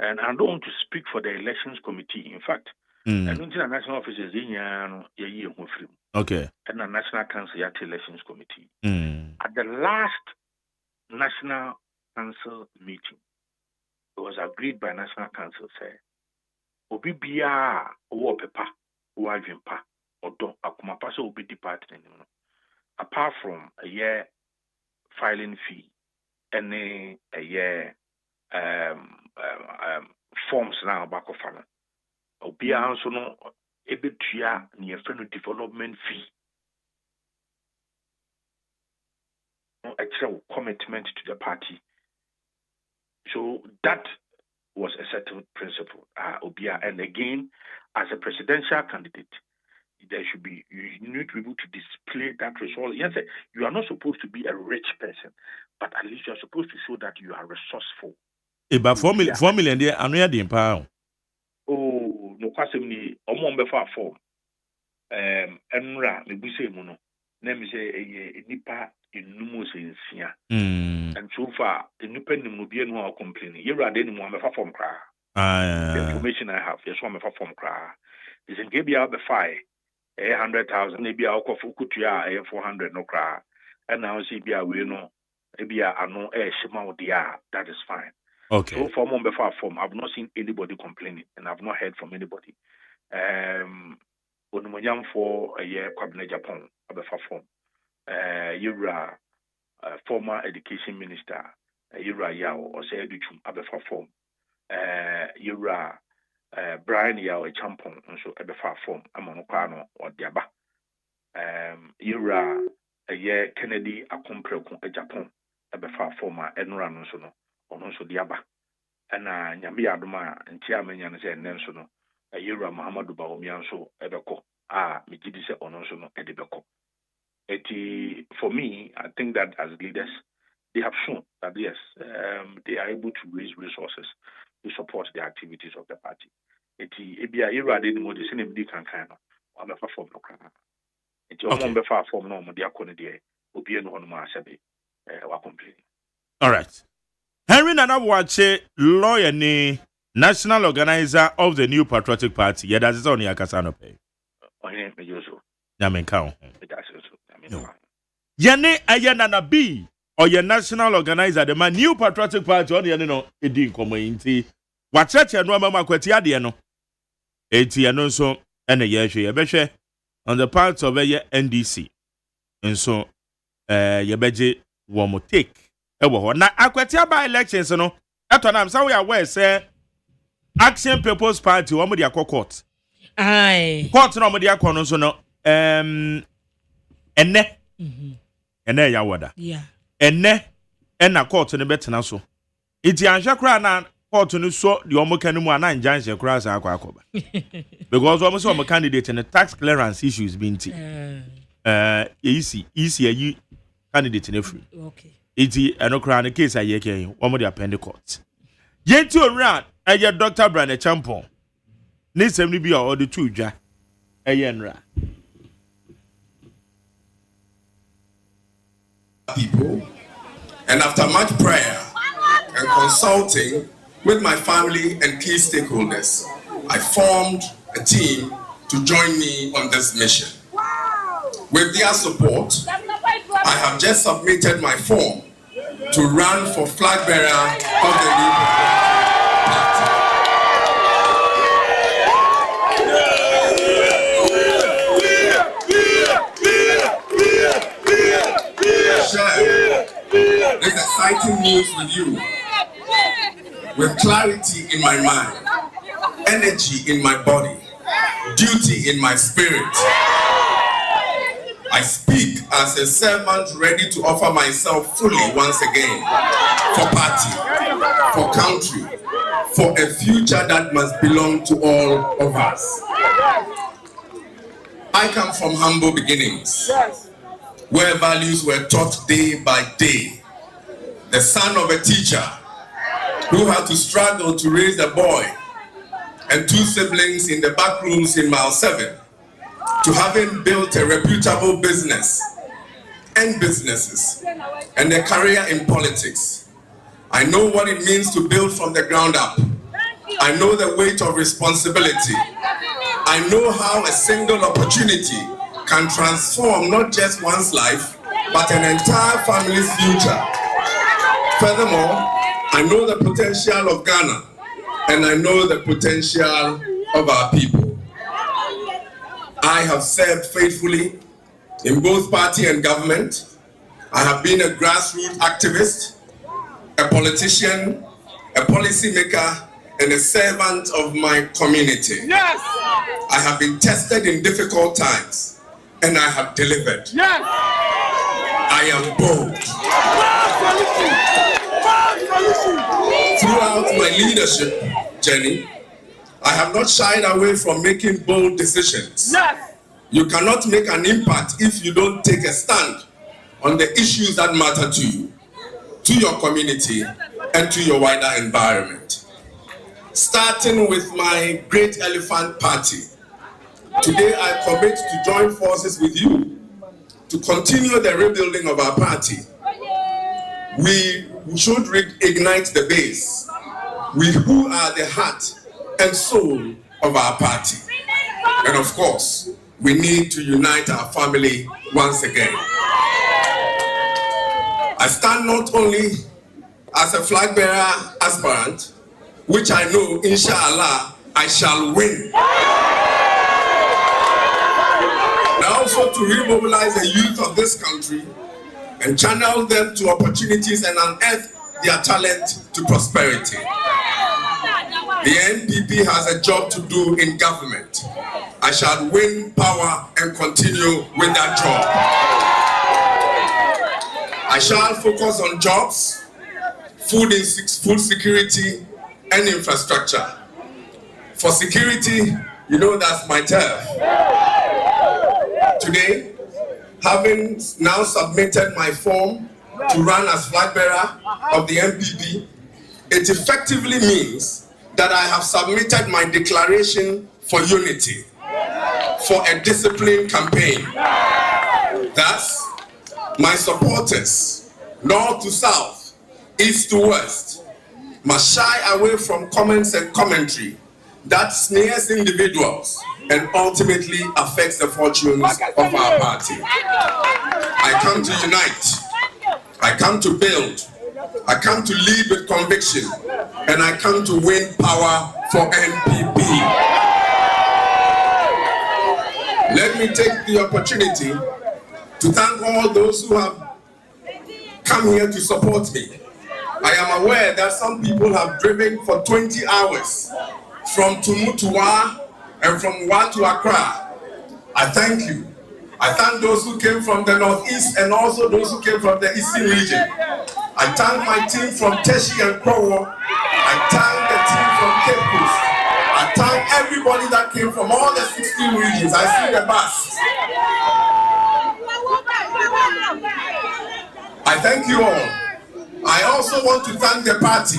and I don't want to speak for the elections committee. In fact, I don't think the national officers in okay, and the national council at elections committee. At the last national council meeting, it was agreed by national council say, "Obi biya owo pepa, owo adwempa, odo akuma pa so obi department apart from a year filing fee, and a year." Forms now back of fana obi also no ebetua near friend development fee no actual commitment to the party, so that was a settled principle obia. And again, as a presidential candidate, there should be, you need to be able to display that result. Yes, you are not supposed to be a rich person, but at least you are supposed to show that you are resourceful. About 4 million there, I know the pound. Oh, no, Quasimni, Omon before form. Enra, maybe say mono. Name is a nipa in Numus in Sia. And so far, the new penny will be no complaining. You're a den one before form cry. The information I have, yes, one before form cry. Is in Gabia the fire, 100,000, maybe I'll call Fukutia, 400 no cry. And now see, be a we know, maybe I know a shima that is fine. Okay. So for one before form, I've not seen anybody complaining, and I've not heard from anybody. Onumonyam for a year cabinet Japan before form. You're former education minister. You're Yao or say Educhum before form. You're Brian Yao a champon, and so before form. I'm on Okano or Diaba. You're ɛyɛ Kennedy Akompreko Japan ɛbɛfa forma ɛnora no so no ɔno nso de aba ɛna nyame yɛ adom a nti a menya no sɛ ɛnnɛ nso no ɛyɛwura Muhammadu Bawumia nso ɛbɛkɔ a megye di sɛ ɔno nso no ɛde bɛkɔ. For me, I think that as leaders, they have shown that yes, they are able to raise resources to support the activities of the party. Ebia era de mo de sene mdi kankan no, o be fa form no kan. O mo be fa form no mo de akọ ne de obi no hono ma asebe wa complain. All right. Henry Nana Wache, lawyer ni national organizer of the New Patriotic Party. Yeah, that's on yakasa no pay. Ohe me yoso. Nyame ka. Yene Nana B or your national organizer the man New Patriotic Party on the no edi nkomo nti wa cheche no mama kwati ade no eti eno so ene ye hwe ye behwe on the part of a NDC nso ye beje wo mo take e wo ho na akwati aba elections no eto na am say we aware say Action People's Party wo mo dia court ai court no mo dia akọ no so no enne enne ya wada yeah enne enna court no betena so iti anhwe kra na court no so de omo kanu ana njanhwe kra sa akwa because omo so omo candidate in the tax clearance issues binti easy ayi candidate in free okay iti eno kra na case aye ken omo de append court yenti onra eye Dr. Brane Champon ni semni bi o de tu dwa eye nra people, and after much prayer and consulting with my family and key stakeholders, I formed a team to join me on this mission. With their support, I have just submitted my form to run for flag bearer of the New Party. Share this exciting news with you with clarity in my mind, energy in my body, duty in my spirit. I speak as a servant ready to offer myself fully once again for party, for country, for a future that must belong to all of us. I come from humble beginnings, where values were taught day by day. The son of a teacher who had to struggle to raise a boy and two siblings in the back rooms in Mile 7, to having built a reputable business and businesses and a career in politics. I know what it means to build from the ground up. I know the weight of responsibility. I know how a single opportunity can transform not just one's life, but an entire family's future. Furthermore, I know the potential of Ghana, and I know the potential of our people. I have served faithfully in both party and government. I have been a grassroots activist, a politician, a policymaker, and a servant of my community. Yes. I have been tested in difficult times, and I have delivered. Yes. I am bold. Throughout my leadership journey, I have not shied away from making bold decisions. Yes. You cannot make an impact if you don't take a stand on the issues that matter to you, to your community, and to your wider environment. Starting with my Great Elephant Party, today I commit to join forces with you to continue the rebuilding of our party. We should reignite the base, we who are the heart and soul of our party. And of course, we need to unite our family once again. I stand not only as a flag bearer aspirant, which I know, inshallah, I shall win. And also to remobilize the youth of this country and channel them to opportunities and unearth their talent to prosperity. The NPP has a job to do in government. I shall win power and continue with that job. I shall focus on jobs, food security, and infrastructure. For security, you know that's my turf. Today, having now submitted my form to run as flag bearer of the MPP, it effectively means that I have submitted my declaration for unity, for a disciplined campaign. Thus, my supporters, north to south, east to west, must shy away from comments and commentary that snares individuals and ultimately affects the fortunes of our party. I come to unite, I come to build, I come to lead with conviction, and I come to win power for NPP. Let me take the opportunity to thank all those who have come here to support me. I am aware that some people have driven for 20 hours from Tumu to Wa and from Wa to Accra. I thank you. I thank those who came from the northeast and also those who came from the eastern region. I thank my team from Teshi and Krowo. I thank the team from Cape Coast. I thank everybody that came from all the 16 regions. I see the bus. I thank you all. I also want to thank the party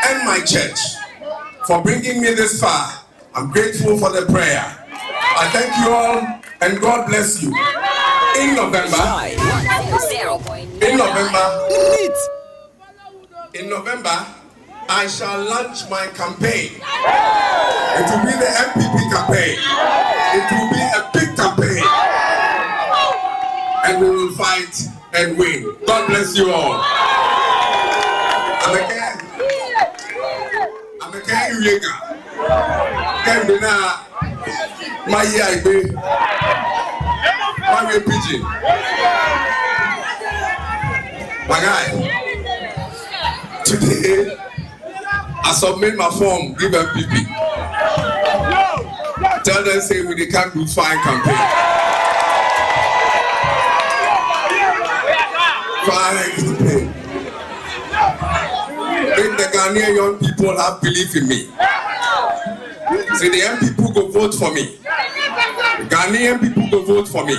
and my church for bringing me this far. I'm grateful for the prayer. I thank you all and God bless you. In November, I shall launch my campaign. It will be the MPP campaign. It will be a big campaign. And we will fight and win. God bless you all. I'm a Ken Yuga. Ken Bina, my year, my pigeon. My guy. Today, I submit my form, give MPP. Tell them, say, we can't do fine campaign. Fine campaign. Make the Ghanaian young people have belief in me. Say the young people go vote for me. The Ghanaian people go vote for me.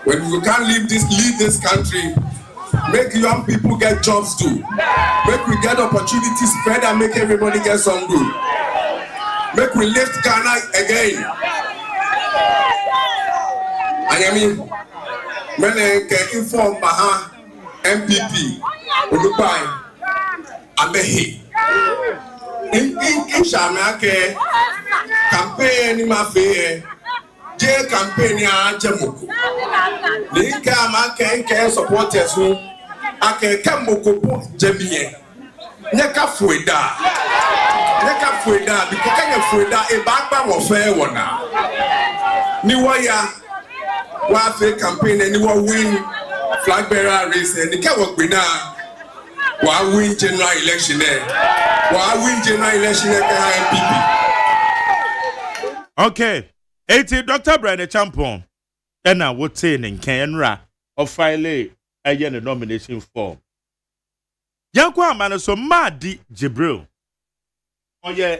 When we can't lead this country, make young people get jobs too. Make we get opportunities spread and make everybody get some good. Make we lift Ghana again. I mean, when I can inform Baha MPP, Udubai, Amehi. In Shamake, campaign in my fair, J campaign ya Jamuku. Linka Maka supporters who I can come Jamie. Neka Fueda. Neka Fueda, because I can Fueda a backbone of fair one now. Niwaya, Wafe campaign and you will win flag bearer race and the Kawa winner. Why win general election there? Why win general election there? Okay. 80 Dr. Brian Champon. And I would say in Kenra of file a nomination form. Yankwa Manaso Madi Jibril. Oh yeah,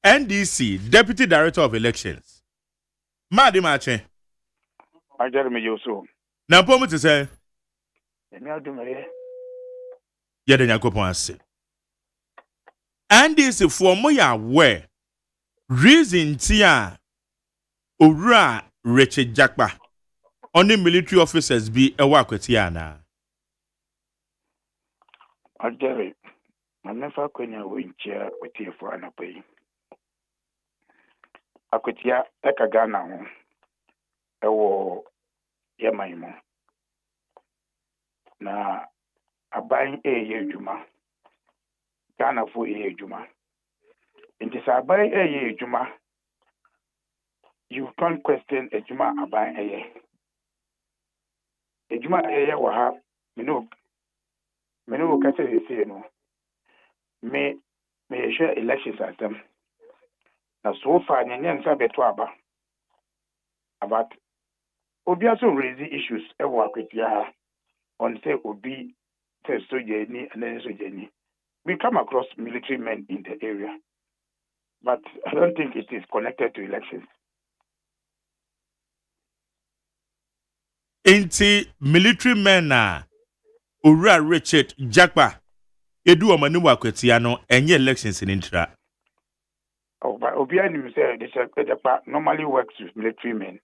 NDC Deputy Director of Elections. Madi Mache. I tell me you so. Now pomo to say. Yeah, the Yakopon say. NDC for moya where reason tia Ura Richard Jackba. Only military officers be a wakwetiana. Jerry, I never quenya winchair with you for an pay. Aquatia Ekagana, ewo Yamaimo. Na a buying a year Juma. Ghana for a year Juma. It is a buy a year Juma. You can't question a Juma a buy a year. A Juma a year will have, Menu can say no. May share election system. Now so far, Nyan Sabetwaba about Obiaso raising issues ever with ya. on say obi say soldier ni and then soldier ni. We come across military men in the area, but I don't think it is connected to elections. Inti military men na Ura Richard Jakpa edu omani wakwetia no enye elections in intra. Oh, but Obia say the normally works with military men.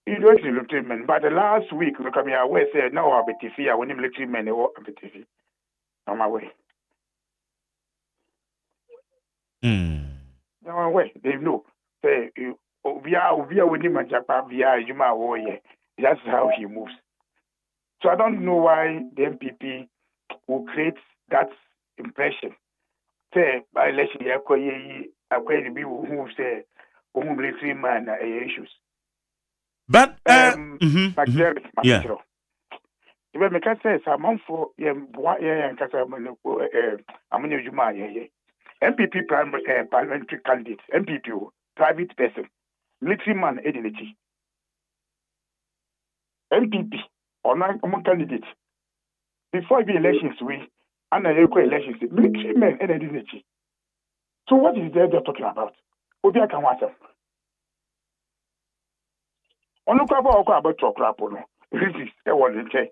He works with military men, but the last week we come here where say now our BTV when military men they work BTV. On my way. No my way. They know. Say Obia when him Jakpa via Juma warrior. That's how he moves. So I don't know why the MPP will create that impression. Say by election acquire be who say who military man issues. But yeah. If I can say some for MPP parliamentary candidate, MPP private person, military man identity. MPP or non candidate. Before the elections we and the local elections, military men identity. So what is there they're talking about? Obia can watch them. On look about Chokrapono. This is a one say.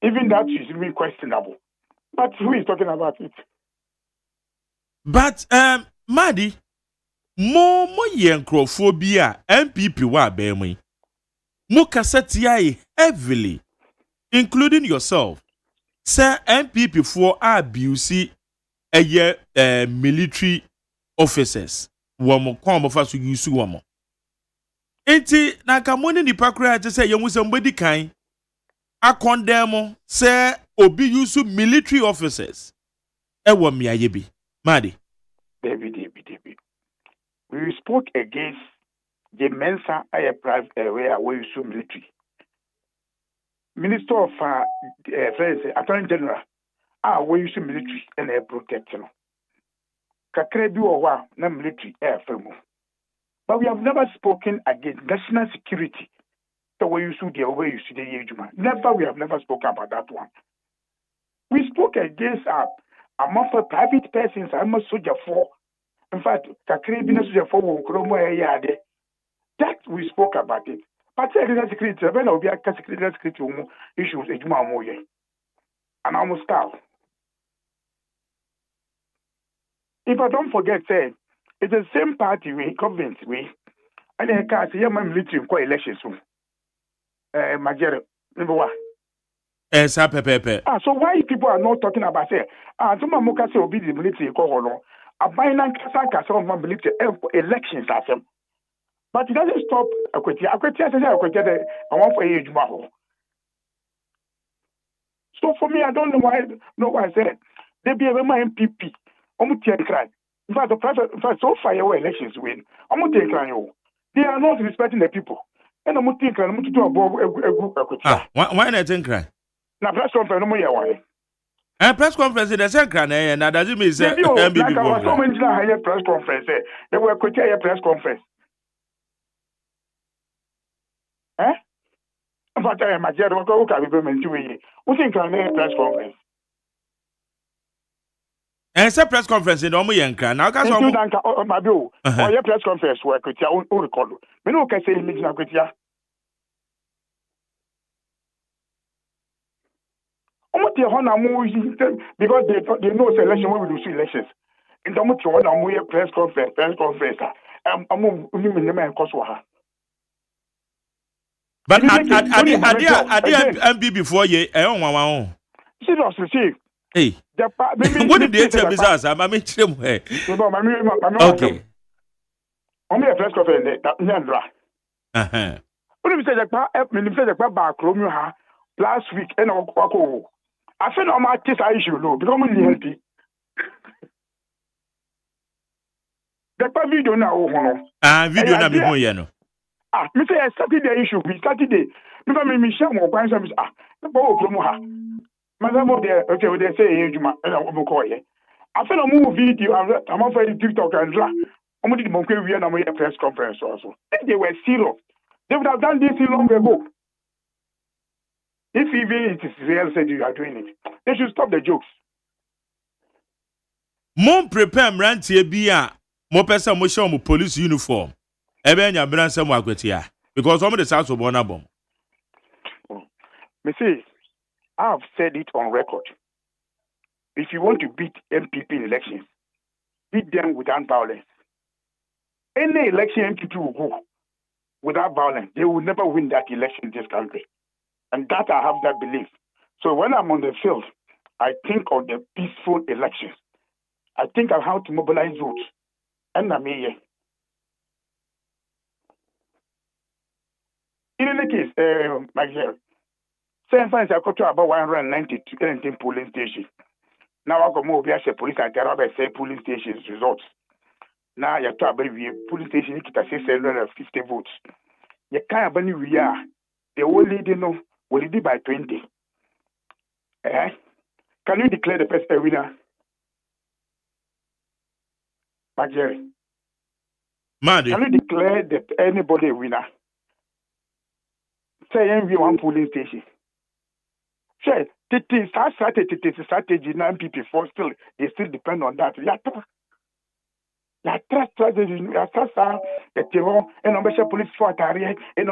Even that is really questionable. But who is talking about it? But Madi, mo yenkrofobia MPP wa bemi. Mo kaseti heavily, including yourself. Sir MPP for abuse military officers. Wamo kwamo fasu yusu wamo. Enti na kamoni ni pakura je say yemu somebody kind a condemn say obi yusu military officers. Ewo mi ayebi. Madi. David. We spoke against the Mensa private where we use military. Minister of Attorney General, we use military and air protection. Kakrebi or na military air firm. But we have never spoken against national security. The way you should the way you see the Agyeman. Never, we have never spoken about that one. We spoke against among private persons. I'm a soldier for. In fact, Kakrebi na soldier for Kromo yade. That we spoke about it. But national security, when we are security issues, Agyeman moye. And almost style. If I don't forget, say it's the same party we government we. And then can't say my military in elections soon. Major number one. So why people are not talking about say some Moka say obi the military call no. A binary kasa of military elections as them. But it doesn't stop Akweti says Akweti I want for age maho. So for me I don't know why I said they be a MPP. Cry. In fact, the private, so far away elections win. They are not respecting the people. And I'm thinking I'm to do a why not think cry? Now press conference no more why. And press conference the second cry and that doesn't mean say MPP like so many higher press conference. They were quite a press conference. But I am a general go government to me. Who think I'm a press conference? And say press conference in Omo Yankra. Now cause my bill. Or your press conference work with your own record. Me no can say me na with ya. Omo te ho na mo because they know selection when we do elections. And omo te ho na mo press conference. Omo uni me na enko so ha. But I before ye on seriously see. Hey, what did they tell me? I'm in trim. Okay. Only a press conference that Nyandra. What did you say the back last week and I said on my case I issue no because I'm healthy. The video now. Video na me no. Me say Saturday issue be Saturday. Because me share more points the promo ha. Madam, okay, they say Agyeman, and I'm going to I feel a move video, I'm afraid TikTok and I'm going to press conference also. If they were serious, they would have done this long ago. If even it is real, said you are doing it, they should stop the jokes. Mon prepare mrantie bi a mo pesa mo show mo police uniform. Ebe nya branse mo akwetia because some of the south of Bonabom. Me say, I have said it on record. If you want to beat MPP in elections, beat them without violence. Any election MPP will go without violence. They will never win that election in this country. And that I have that belief. So when I'm on the field, I think of the peaceful elections. I think of how to mobilize votes. And I'm here. In any case, my dear, St. Francis, I got to about 192 polling stations. Now I go more via police and terror say polling stations results. Now you talk about polling station kita 650 votes. You can't believe we are. The only they know will it be by 20. Can you declare the first winner? Jerry. Maddy. Can you declare that anybody a winner? Say one polling station. Say strategy now MPP for still they still depend on that. La strategy the terror and police for and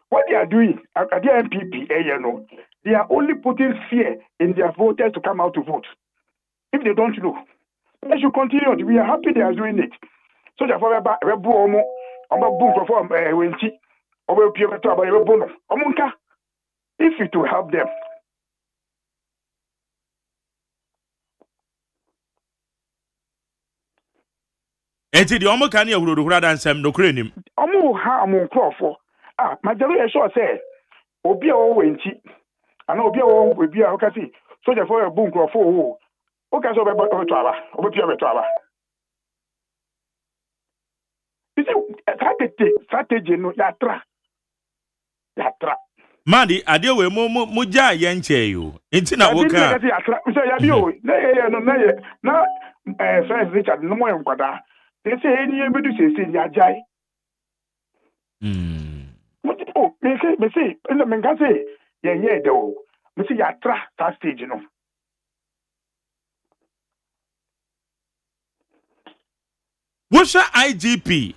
what they are doing at the MPP, they are only putting fear in their voters to come out to vote. If they don't know, they should continue. We are happy they are doing it. So therefore, if it will help them. Enti di omo kan ya hurura dansem no kure nim. Omo ha amon crofo. My jalo sure say obi a wo wenti. Ana obi a wo obi a okasi. So therefore bu crofo wo. O ka so be to aba. Obi pia be to aba. You see strategy no yatra. Madi ade we mo ja ye nche yo. Enti na wo ka. So ya bi o. Na Friends Richard no mo enkwada. They say any ebedu say they are jai. Me say, and me can say, yeah, though. Me say, that stage, you know. What's IGP?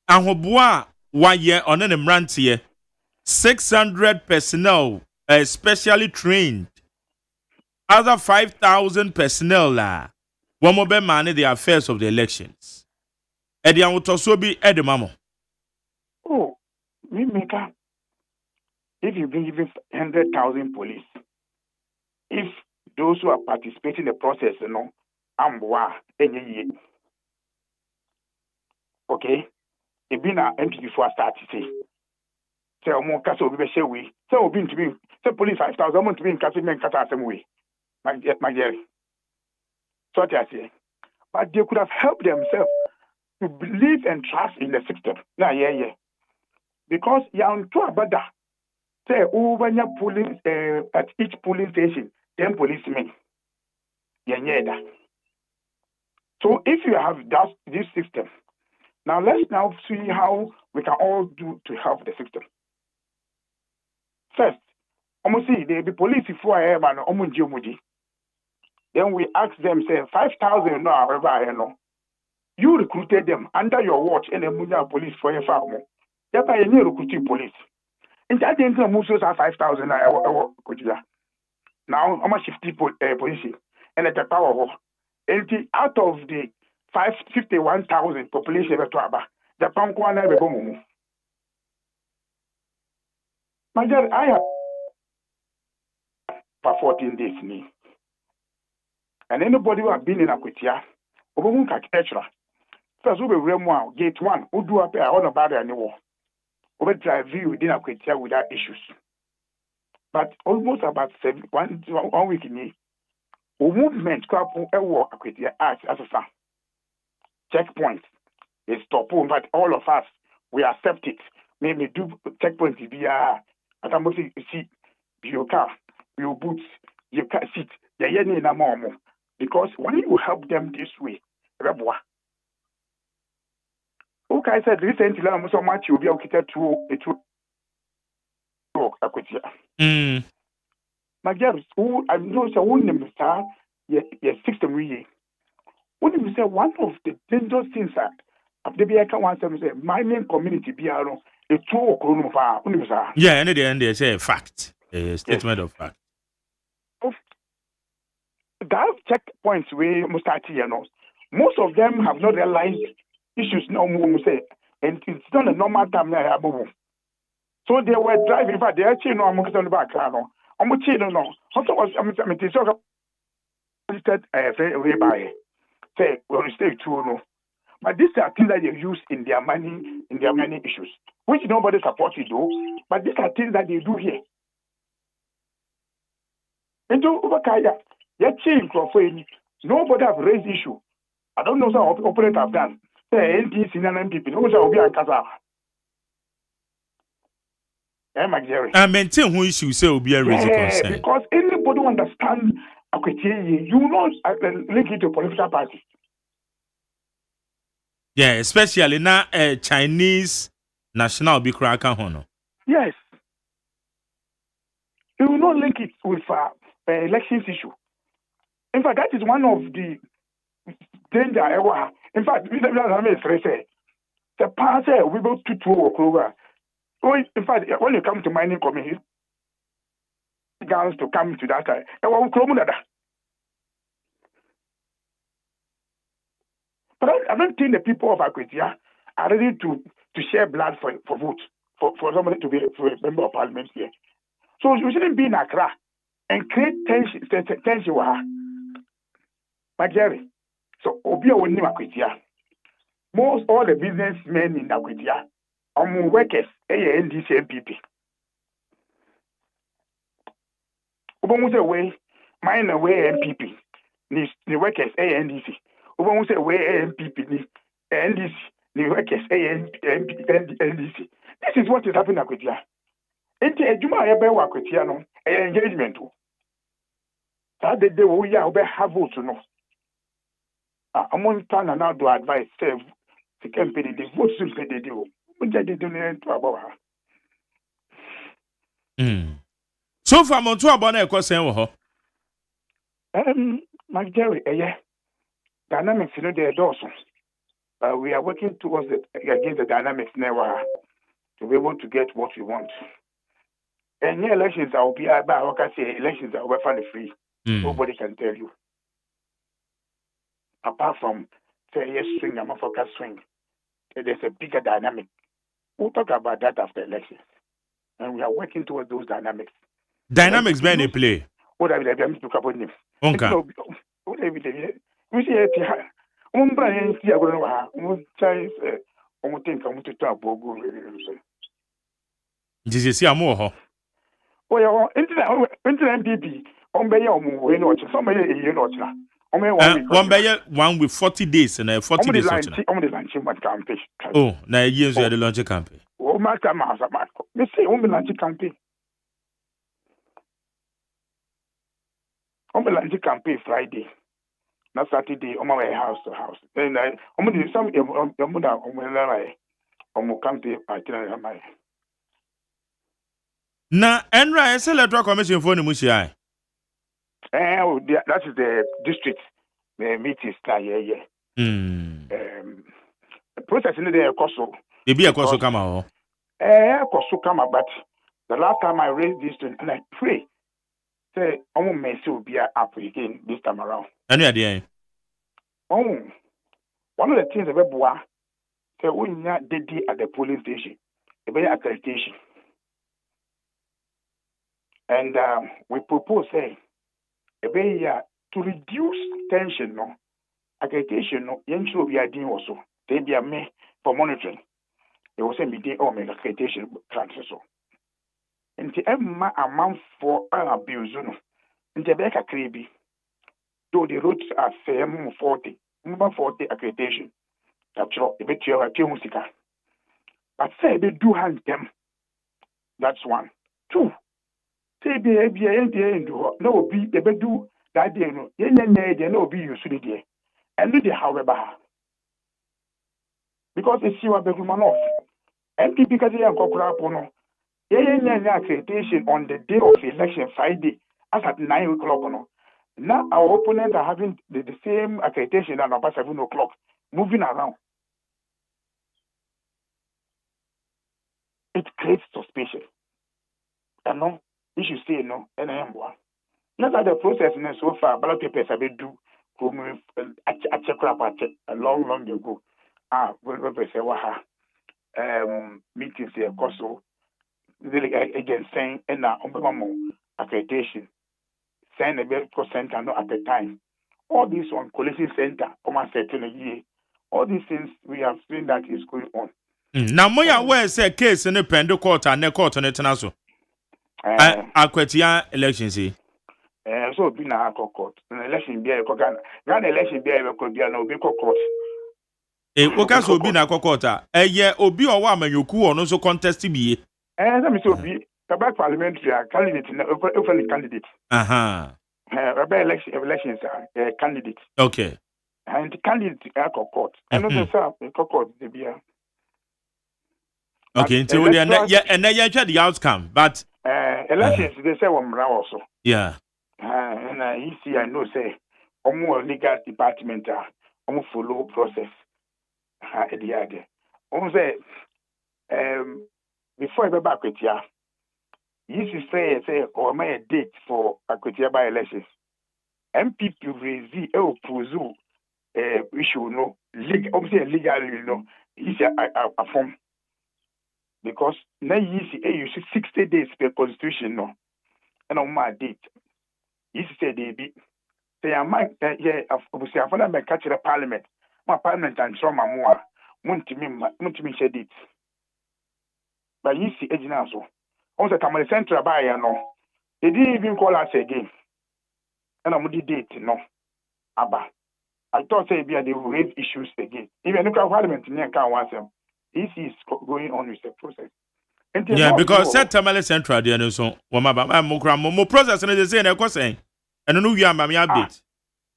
And Hoboa, 1 year on an emrantie, 600 personnel, specially trained. Other 5,000 personnel, one more manage the affairs of the elections. Edian would also be Edamamo. Oh, we make up. If you bring even 100,000 police, if those who are participating in the process, I'm any okay, it been an empty before I start to say. Say, I'm castle be share we. Say, we've been to be, say, police 5,000, I'm to be in castle men cut some way. My dear. So I say, but they could have helped themselves to believe and trust in the system. Yeah. Because you are on to about that. Say, over your police at each polling station, 10 policemen. Yeah. So if you have this system, now let's now see how we can all do to help the system. First, almost see the police before I am an then we ask them, say 5,000 no, however I know. You recruited them under your watch and then police for your farm. Thereby, you recruiting police. In that end, most of 5,000 now, how much 50 police and at the power. And out of the 51,000 population of the Pankwana Bebomo. My dear, I have for 14 days. And anybody who has been in Akwitia, Obonk architecture. First, we will gate 1, who do up on a barrier anymore. Over drive you within Akwitia without issues. But almost about 1 week in a movement, crap, Akwitia as a son. Checkpoint is stop, but all of us, we accept it. Maybe do checkpoint to be as I'm going to see your car, your boots, your car seat, the yenny na momo. Because when you help them this way, Rebwa. Okay, I said recently, I'm so much you'll be able to akwetia Magari who I know say who name sir yes system we when you say one of the dangerous things that after be aka one say mining community be around a two okrono fa unim sir yeah and the end they say fact a statement of fact that checkpoints we must start here now most of them have not realized issues no more say and it's not a normal time now so they were driving but they actually no am on the back no am chi no also was am so way by say we stay true no but these are things that they use in their money issues which nobody supports you do but these are things that they do here and to overkaya yet change nobody have raised issue I don't know how operate have done say NDC and MPP no say obi ankasa I maintain who issue say obi a raise concern because anybody who understand Akwetie you will not link it to a political party. Yeah, especially now Chinese national be cracking hono. Yes. You will not link it with elections issue. In fact, that is one of the danger ever. In fact, we say the party we go to Oktober. In fact, when you come to mining community, guns to come to that time. But I don't think the people of Akwetia are ready to share blood for vote, for somebody to be a member of parliament here. So you shouldn't be in Accra and create tension. But Jerry, so Obia will name Akwetia. Most all the businessmen in Akwetia are workers, NDC MPP. Obo say way, mine away MPP. The workers NDC. Obo say way MPP ni NDC. The workers NDC. This is what is happening at Akwetia. Enti ejuma ebe wa Akwetia no engagement o. That the we ya obe have vote no. Among time now do advise serve the campaign the vote should be the o. We just dey do to about. So far monto abona e kwesen wo ho. Jerry, dynamics you know they also. We are working towards against the dynamics now to be able to get what we want. And new elections will be about elections are finally free. Nobody can tell you. Apart from say yes swing, I'm a focus swing. There's a bigger dynamic. We'll talk about that after elections. And we are working towards those dynamics. Dynamics be any play. What I will have to couple names. Okay. What I will we see it. Brand see Chinese think to talk about This is amo ho. Oh yeah, internet MPP we not somebody not one by 1 week 40 days and 40 days on the launching campaign. Oh, na years we the launch campaign. Oh, master me say on the launch campaign. On the launch campaign Friday. Not Saturday, on my way house to house. Then I some campaign itinerary. Na Enra Electoral Commission for the Mushi. That is the district meetings. The process in the Koso. It be a Koso Kama. Koso Kama, but the last time I raised this thing, and I pray, say, I'm may still be up again this time around. Any idea? One of the things about say we not did at the polling station, a very accreditation. And we propose say to reduce tension no accreditation no yencho be adin also they be me for monitoring they will say me dey make accreditation transfer so nti emma amount for abuse no nti be ka krebi though the roads are same 40 accreditation capture e be tiwa musika but say they do hand them that's one two say be no be they do that day no no be you should there and do the however because it's your bedroom off MPP because they are kokura pono accreditation on the day of election, Friday, as at 9 o'clock. No? Now our opponents are having the same accreditation at about 7 o'clock, moving around. It creates suspicion. And no, you should say no, and I am one. Not that the process so far, ballot papers have been due a long ago. We say, meetings here, also, again, saying, and now, accreditation, sign a medical center at the time. All this on collection center, almost a year. All these things we have seen that is going on. Now, Moya, where say case in the Pendo Court and the court on it, and also. Aquatia elections. So be na court. An election be a Ghana election be a could be an obi court. Wokas will be na kokota. Yeah, obi or woman you cool on also contest to be. Let me so be about parliamentary candidate, open candidate. About elections are candidate. Okay. And the candidate are court. And also court they be. Okay, until we and then you try the outcome, but elections they say one also. Yeah. And I know say almost legal department almost follow process. The idea. Almost say before I go back with ya, you should say or my date for Akwetia by elections. MPP raise pursue issue no legal legally no is a form. Because now you see 60 days per constitution no and on my date. You say they be say I might obviously I follow my catch the parliament. My parliament and show my more Muntimi shed it. But you see agent also. Also come the central by no. They didn't even call us again. And I'm date no. Abba. I thought say they will raise issues again. Even look at parliament near can once them. This is going on with the process. Yeah, because set Tamale Central there no so mo process no dey say na saying. And no we am update.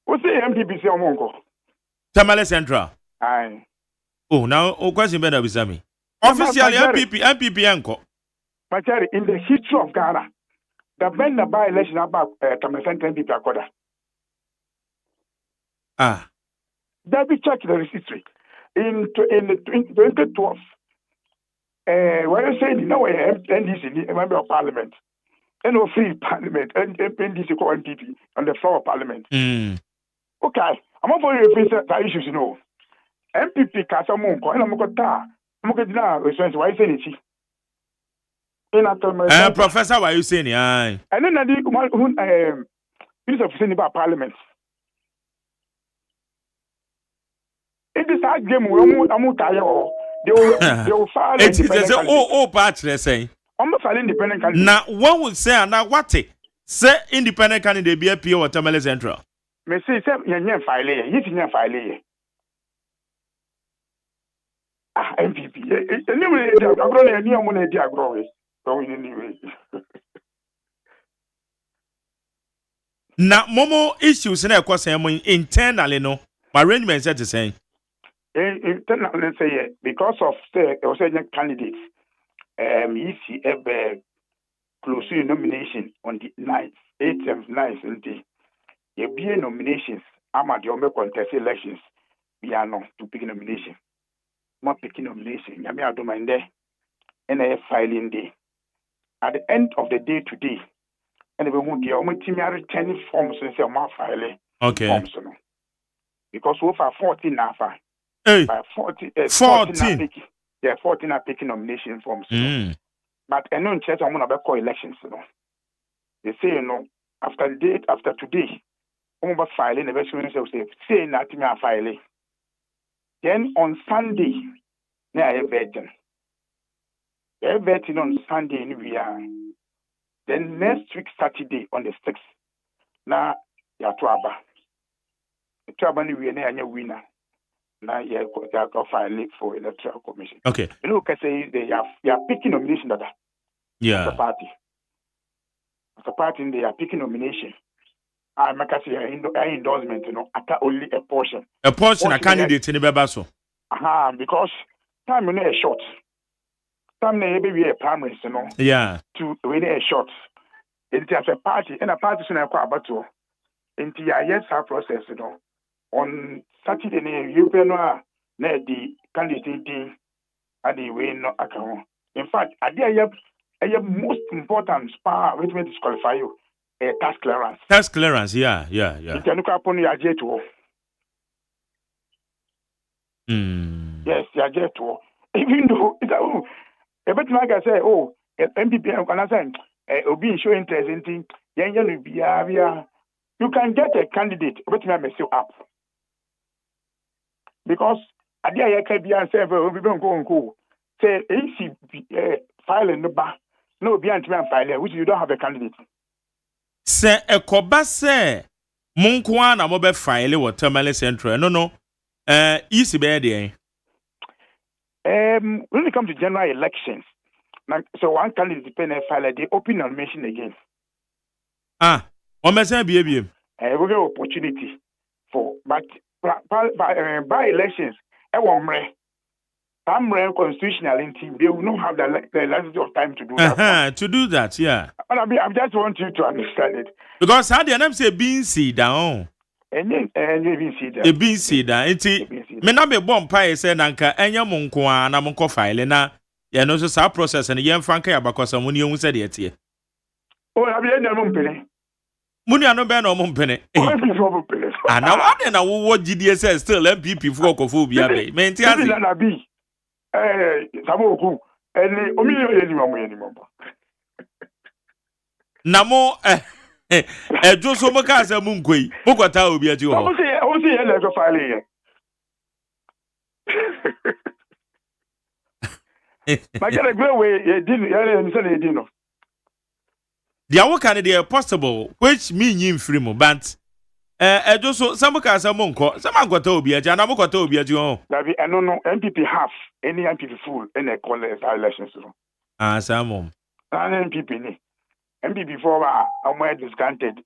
What say MPP say omonko? Tamale Central. Aye. Oh, now question better with me. Officially MPP enko. Machari, in the history of Ghana, the when the by election about Tamale Central MPP akoda. That be check the history. In 2012, when you say no NDC, a member of parliament, and no free parliament, and NDC called MPP on the floor of parliament. Okay, I'm not going to face that issues, you know. MPP Casamonco, and I'm going to now response. Why say it? Professor, why you saying? And then I did one of about parliament. It is that game they will file it is a part they say. I'm not filing independent candidate. Now one would say now what say independent candidate be a PO or Tamale Central. Me say you file you file MPP. Anyway, I'm going to money diagram. Anyway. Now momo issues in a course internally no arrangements that is saying. Internally say because of the candidates, you see a close nomination on the 9th, 8th and 9th, and there be nominations. I'm at the contest elections. We are not to pick nomination. Not picking nomination. I don't mind there. And I filing day. At the end of the day today, and we won't get almost 10 forms and say I'm filing. Okay. Forms, no. Because so far 14 now. Hey. 14. 14 are picking nomination forms. But I know in church I'm going to call elections. They say, after today, I'm going to file in the version say nothing are filing. Then on Sunday, I have vetting. They have vetting on Sunday in VR. Then next week, Saturday, on the 6th, now you are Twaba. The Twaba we are winner. Now you are filing for electoral commission. Okay. You know, because they are picking nomination that. Yeah. As a party. As a party, they are picking nomination. I make a say endorsement, at only a portion. A portion a candidate in the Bebaso. Because time is short. Some maybe a primaries, you know. Yeah. To win a shot. It's just a party, and a party soon acquire battle. Into your yes, our process, you know. On Saturday, you know, the candidate at the way no account. In fact, I have most important spa which may disqualify you a tax clearance. Tax clearance, yeah. You can look upon your jet to. Yes, your jet to. Even though it's a bit like I say, oh, MPP and Kanasan, be show interest in things, you can get a candidate, but you mess you up. Because I can be answered, we don't go and go. Say, AC file in the bar, no, be anti file, which you don't have a candidate. Say, a coba say, Munkwana mobe file or Tamale Central, no, easy bed. When it comes to general elections, so one candidate depend on file, they open nomination again. On my side, be we get opportunity for, but by elections, I'm constitutional in team. They will not have the latitude of time to do that. To do that, yeah. And I just want you to understand it. Because how the name say being see down. And being see down. A being see down. It's me not be bomb pie say nanka enya munkwa na munko file na ya no so sa process and yen franka ya bakosa muni hu said yet here. Oh, I be na mumpene. Muni ano be na mumpene. And now what na wo GDS still MPP for kophobia be. Me nti azi. Na bi. Samoku. Eni omi yeni mamu. Namo Joso Makaza Munkwe, Bogota will be at you. I see a letter filing. I get a great way, didn't know. The our candidate possible, which mean you free mo, but Joso Samakaza Munko, Samakoto be at Yanamokoto be at you. I don't know, MPP half, any MPP full, and a call elections. Samom. An MPP. MPP 4 are discounted,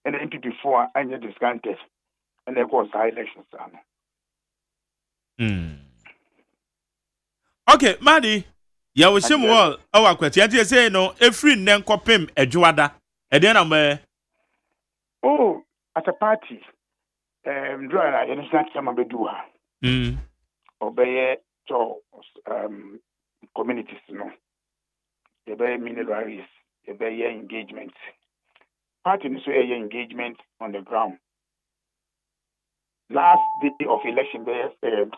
and the MPP 4 are discounted, and they cause elections. Okay, Maddy, you will see more. Our question say no, a free name copim a juada, and then I'm oh, at a party, drawing a instant some of the doer. Obey to communities, no, the very minerals. A year engagement. Party is a engagement on the ground. Last day of election,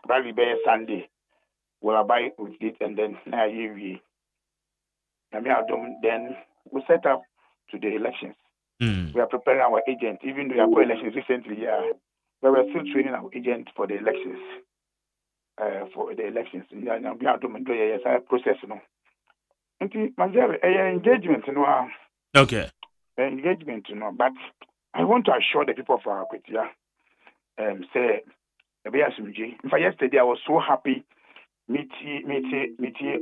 rally by Sunday. Will I buy with it and then then we set up to the elections. We are preparing our agent, even though we have elections recently. We were still training our agent for the elections. We are doing a process, no. Engagement, okay. Engagement, but I want to assure the people of our Kwetia, say, in fact, yesterday I was so happy meet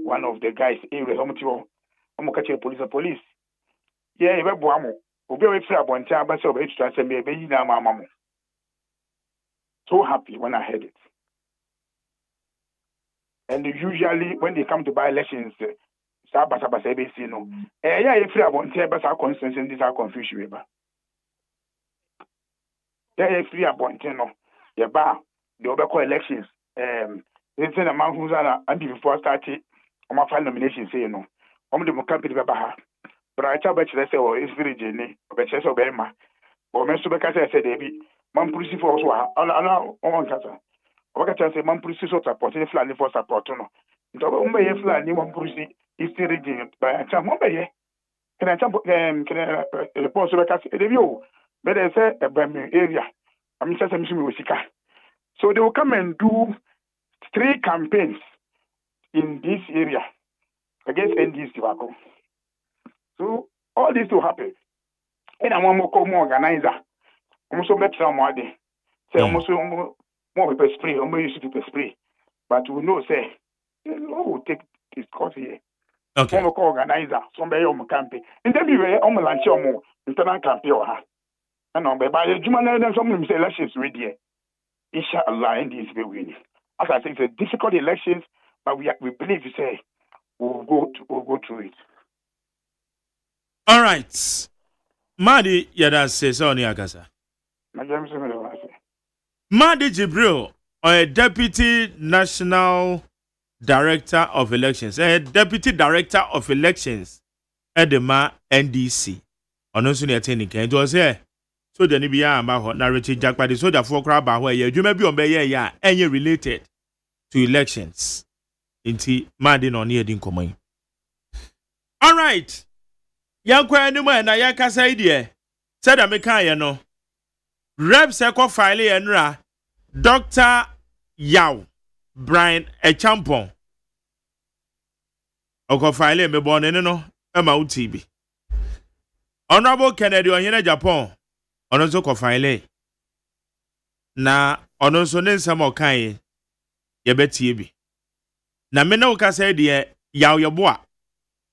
one of the guys in the police. Yeah, so happy when I heard it. And usually when they come to buy elections, Sabasa ABC no. Yeah, if you want to have constance in this confusion. Yeah, if you want to know, yeah, the other elections. They say the man who's and before started, my final nomination say no. The campaign baha. But I tell bet say oh it's very genie, but say so very ma. But when Subaka said Debbie, man police for us on kasa. Obaka say man police so support any flag for support no. Ntoba umbe ye flag ni man police is still reading by a time. Can I jump? Can I report to the review? But they say a Birmingham area. I'm just a mission with Sika. So they will come and do 3 campaigns in this area against NDC tobacco. So all this will happen. And I want more organizer. I'm so better more day. Say almost more people spray, more used to spray. But we know say we'll take this course here. Okay. Some organizer, somebody on campaign. And then we were on the lunch or internal campaign or her. And on by the Juman, some say elections ready. Inshallah, and this will win. As I say, it's a difficult elections, but we believe you say we'll go through it. All right. Madi yada says on Yakasa. Madi Jibril, a deputy national director of elections, a deputy director of elections at the NDC. Onosu attending can do say. So the Nibia Maho narrative Jack by the soldier for crab where you may be on Bay any related to elections. Inti Madi no near din common. All right. Yankwa anymore na yakasa idea. Said America no. Rep Seko file enra Dr. Yao Brian Echampon. Oko file me born no ema UTB. Honorable Kennedy Ohene Japan. Ononso ko file. Na ononso ne nsam okan ye betie bi. Na me na ukasa idea Yao Yeboa.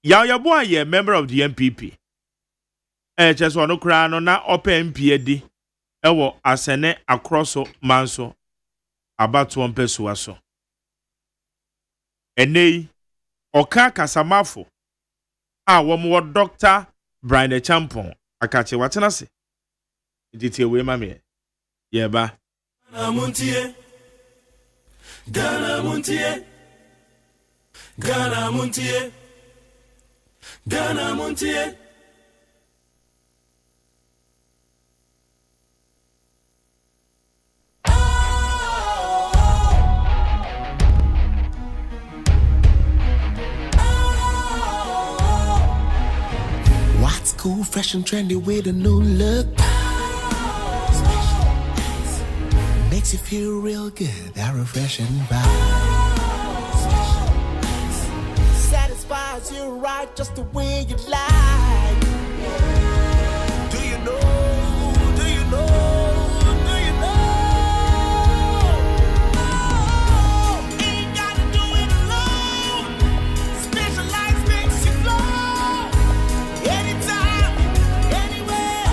Yao Yeboa ye member of the MPP. Just one kra no na open MPD ewo asene akroso manso abatu ompeso aso. Enei oka kasamafo a wo Dr. Brian Echampon akache watena se. Dite we mame. Yeba. MONTIE. Ghana MONTIE. Ghana MONTIE. Ghana MONTIE. What's cool, fresh and trendy with a new look? Makes you feel real good, that refreshing vibe. Satisfies you right just the way you like. Do you know? Do you know? Do you know? Ain't gotta do it alone. Specialized makes you flow. Anytime, anywhere.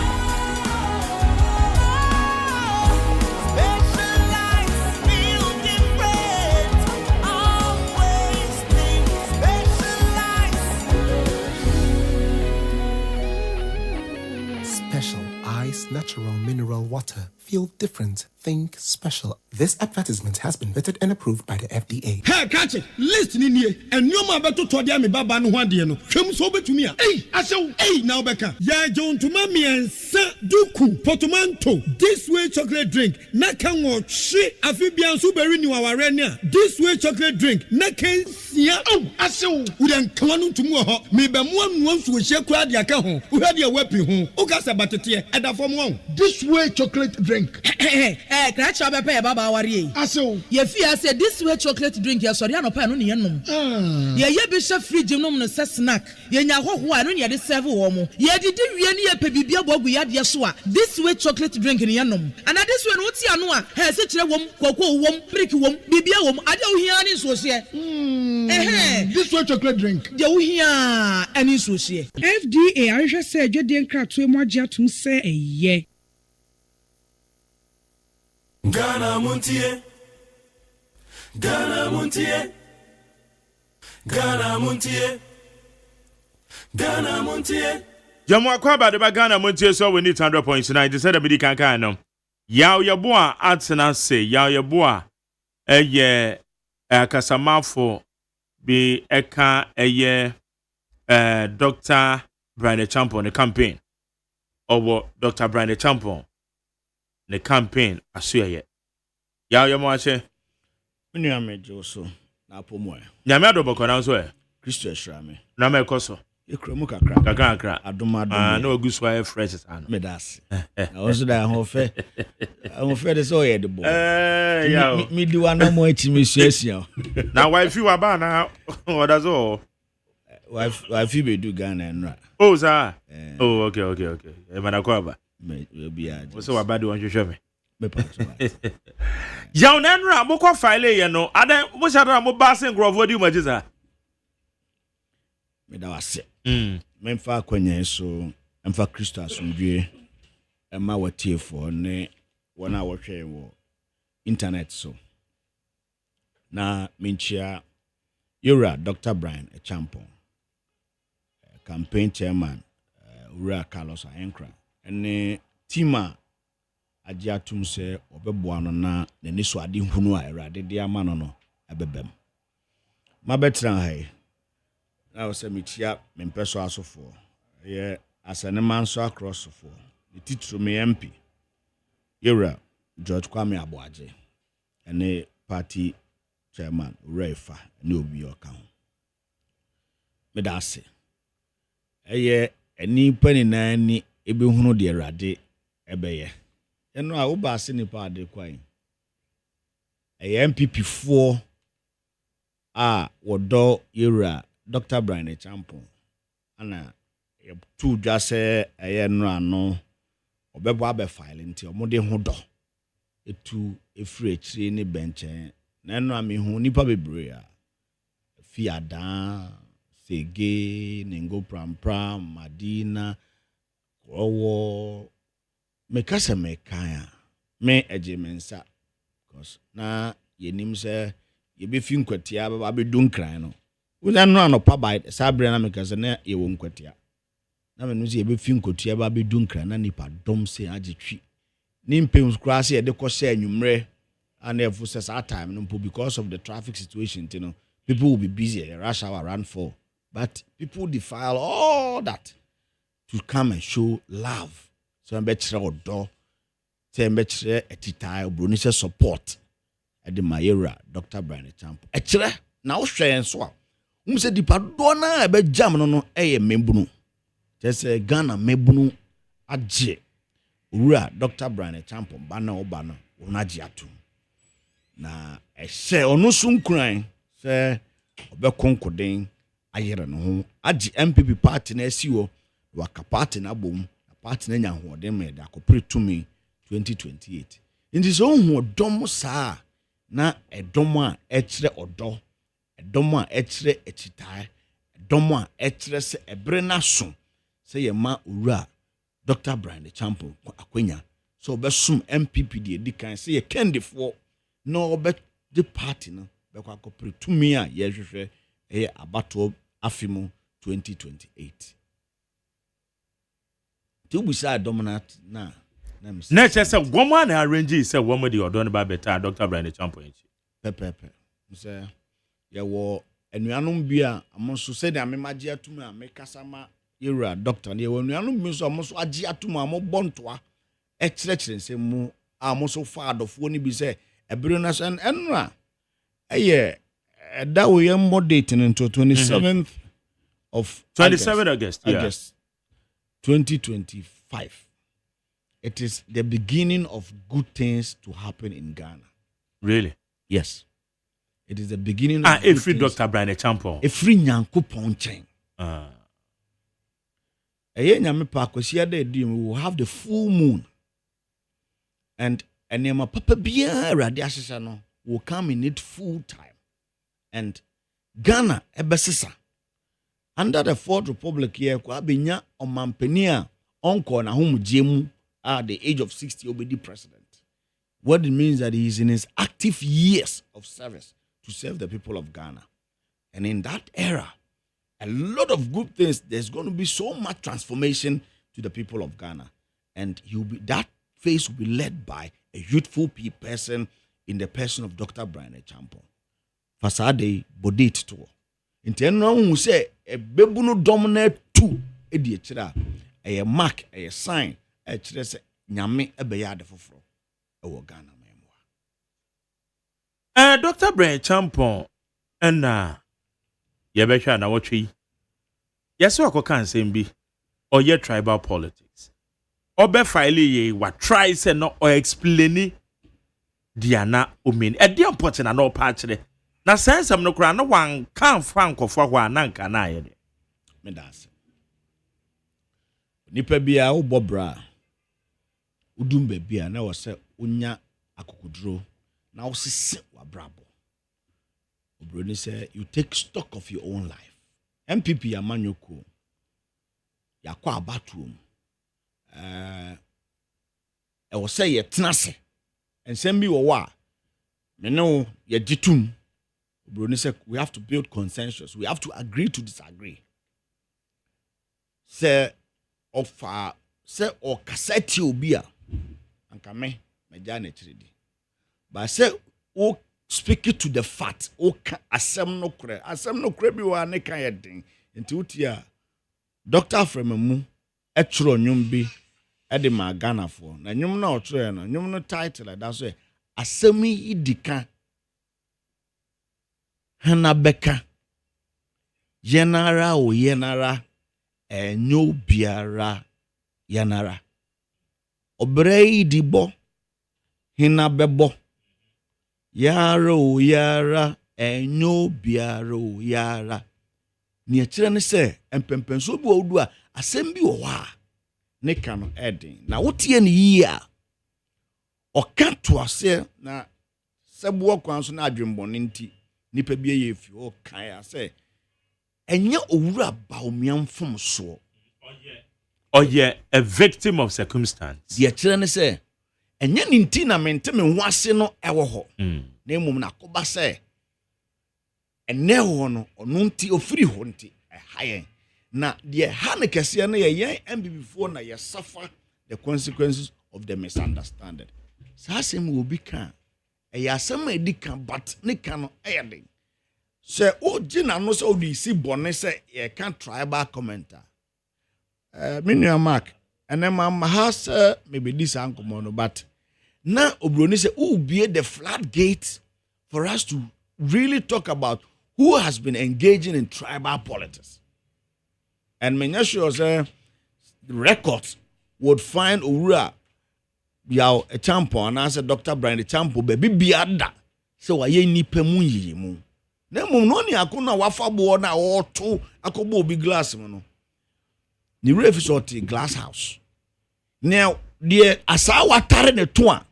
Specialized feel different. Always think specialized. Special Ice Natural Mineral Water. Feel different. Think special. This advertisement has been vetted and approved by the FDA. Hey, catch it. Listen in here. And you ma beto to dia me baba no hwade no. Hwem so betumi a. Hey, asew. Hey, now beka. Ya John to mami ensa duku portmanteau. This way chocolate drink. Na kan wo hwe afibian so beri ni waware ne a. This way chocolate drink. Na kan sia. Oh, asew. Wo den kan no tumu ho. Me be mo anu nso hye kura de aka ho. Wo hwe de wapi ho. O ka se batete e da fom ho. This way chocolate drink. Crash up a baba worry. Aso. Ye fear say this way chocolate drink ya sorry anopa no ne yenom. Ye be sha fridge nom no se snack. Ye nya hoho no ne de serve wo mo. Ye didi wie ne ye pe bibia bogu ya de so a. This way chocolate drink ne yenom. And this way no ti ano a, he se kire wom, koko wom, brick wom, bibia wom, ade wo hia ne so se. This way chocolate drink. De wo hia ani so se. FDA ahwehwe se adwede nkratoe mo agye atum se eye. Ghana MONTIE. Ghana MONTIE. Ghana MONTIE. Ghana MONTIE. Jamu akwaba de Ghana MONTIE so we need 100.9 they said the kan no. Yao Yeboa atena se Yao Yeboa eye akasamafo bi eka eye Dr. Brian Echampon the campaign. Owo Dr. Brian Echampon the campaign asuye ya yo mo ache menu amejo so na apomo e nyame adoboko na so e Kristo eshrame na me koso ekromu kakra adom na oguso e fresh ano medas na oso da ho fe de so ye de bo ya mi di wa no mo etimi suasia na wife wa ba na odazo wife be do Ghana enra oh sir oh okay e mana ko aba so wa bad one hwehwe me ya onenra mo ko file ye no adan mo shadara mo ba sen grofo di majiza me da wase memfa kwanya so emfa Kristo asomdwe ema watiefo ne wona wohwe wo internet so na menchia Yura Dr. Brian Echampon, campaign chairman, Ura Carlos Ayenkra, and Tima Ajiatum se Obebuano na Neniso Adi Hunua era de Diamano Ebebem. My better hay. Now say me chia me peso aso for. Yeah, as an man so across for. The teacher me MP. Yura George Kwame Abuaje. And a party chairman Refa and Obi Yokan. Medase. Any penny nanny ebihuno de rade ebeye. Eno a uba sinipa de kwan. MPP 4 wodo Yura Dr. Brian Echampon. Ana tu jase no ano obebo abe file nti omode ho do. Etu efiri chire ni benche. Na eno ami hu nipa bebre a fiada Sege, Nengo Pram, Madina, Owo, Mekasa Mekaya, me Agyeman because na yenim se ye be fin kwatia ba be dun kran no. We dan no pa by sabre na mekasa na ye won kwatia. Na me no se ye be fin kwatia ba be dun kran na nipa dom se agitwi. Nimpem skra se ye de ko se anwumre and if says our time no because of the traffic situation, you know, people will be busy at rush hour around 4. But people defile all that to come and show love. So I'm better or door. Say I'm better a tita Brunisha support at the Mayera, Dr. Brian Champ. Actually, now share and swap. Said the padona about jam no a membunu. Just a Ghana membunu adje. Ura Dr. Brian Champ banner or banner unajiatu. Na a share or no soon crying, say, Obekonkoding. Ayere no ho agi MPP party na asiwo waka party na bom party na nya ho de me da kopre tumi 2028 indi so ho dom saa na edom a ekire odo edom a ekire echitai edom a ekire se ebre na so se ye ma owura Dr. Brian Champo akwanya so obesum MPP de edikan se ye kendefo no obe the party no be kwa kopre tumi a ye hwehwe abato afimu 2028. Tubisa dominant na say woman arrange say woman the odon ba better Dr. Brian Champo enchi. Pepe. Say ya wo enuanom bia amonso say na memagye atum a mekasama Yura doctor na ye enuanom bi so amonso agye atum a mo bontoa e kire say mu amonso fa adofo ni bi say ebiro na so enra that we are more dating until 27th of 27th August 2025. It is the beginning of good things to happen in Ghana. Really? Yes. It is the beginning of good things. Dr. Brian Champo. A free Nyankopon chain. We will have the full moon. And Nema Papa Bia Radiasano will come in it full time. And Ghana ebesisa under the Fourth Republic here kwa benya omampenia onko na humujemu at the age of 60 obedi president. What it means that he is in his active years of service to serve the people of Ghana. And in that era, a lot of good things, there's going to be so much transformation to the people of Ghana. And that phase will be led by a youthful person in the person of Dr. Brian Champo. Fasade bodit to. Inti eno hu se ebebu no dominate two edi ekira a mark a sign e kire se nyame ebeya ade foforo e wo Ghana memwa. Dr. Brian Champo na ye be hwa na wotwe. Yeso akoka nsem bi oye tribal politics. Obe file ye wa try se no o explain diana omen. E dey important na no pa kire. Na sense am no kura no wan kan frankofo ho ananka na aye de. Me das. Nipa bia wo bobra. Udum ba bia na wo se onya akokuduro na wo sisi wa brabo. Obroni say you take stock of your own life. MPP amanyoko. Yakwa abatrum. E wo say ye tenase. Ensem bi wo wa. Me no ye gitum. Bruni said we have to build consensus. We have to agree to disagree. Say or cassette obia anka me jane chiridi. But say o speak it to the fact o asem no kre bi wa ne kan yedin nti utia Dr. Fremamu etro nwum bi e de ma Ghana for na nwum na otro no nwum no title that so asem idika hana beka yenara o yenara enyo biara yanara obrei dibo hina bebo yara o yara enyo biara o yara ni akire ne se empempenso bi odu a asem bi wo ha ne ka no edin na wotie ne yi a oka to ase na sebo kwan so na adwembone nti nipa bi ye fi o kan ya se enye owura baomiamfom so or yeah, a victim of circumstance. The children say, and yen in tina mentem in wasino ewo ho. Name na koba say, and ne hono or nunti or free honti a high. Na the Hanekasian ye and before na ye suffer the consequences of the misunderstanding. Sasim will become a yasama dika but nikano adding. Say, oh, Jina no so the see bonnet say, ye can't tribal commenter. Minya Mark and then my house maybe this uncle mono but now Obroni say who be the floodgate for us to really talk about who has been engaging in tribal politics. And menya sure say the records would find Ura yaw a champion and answer Dr. Brian the champion baby biada so aye nipa mu yimu na mum no ni akona wafabo na o to akobo obi glass mu no ni ref sorti glass house now the asawa tare ne to a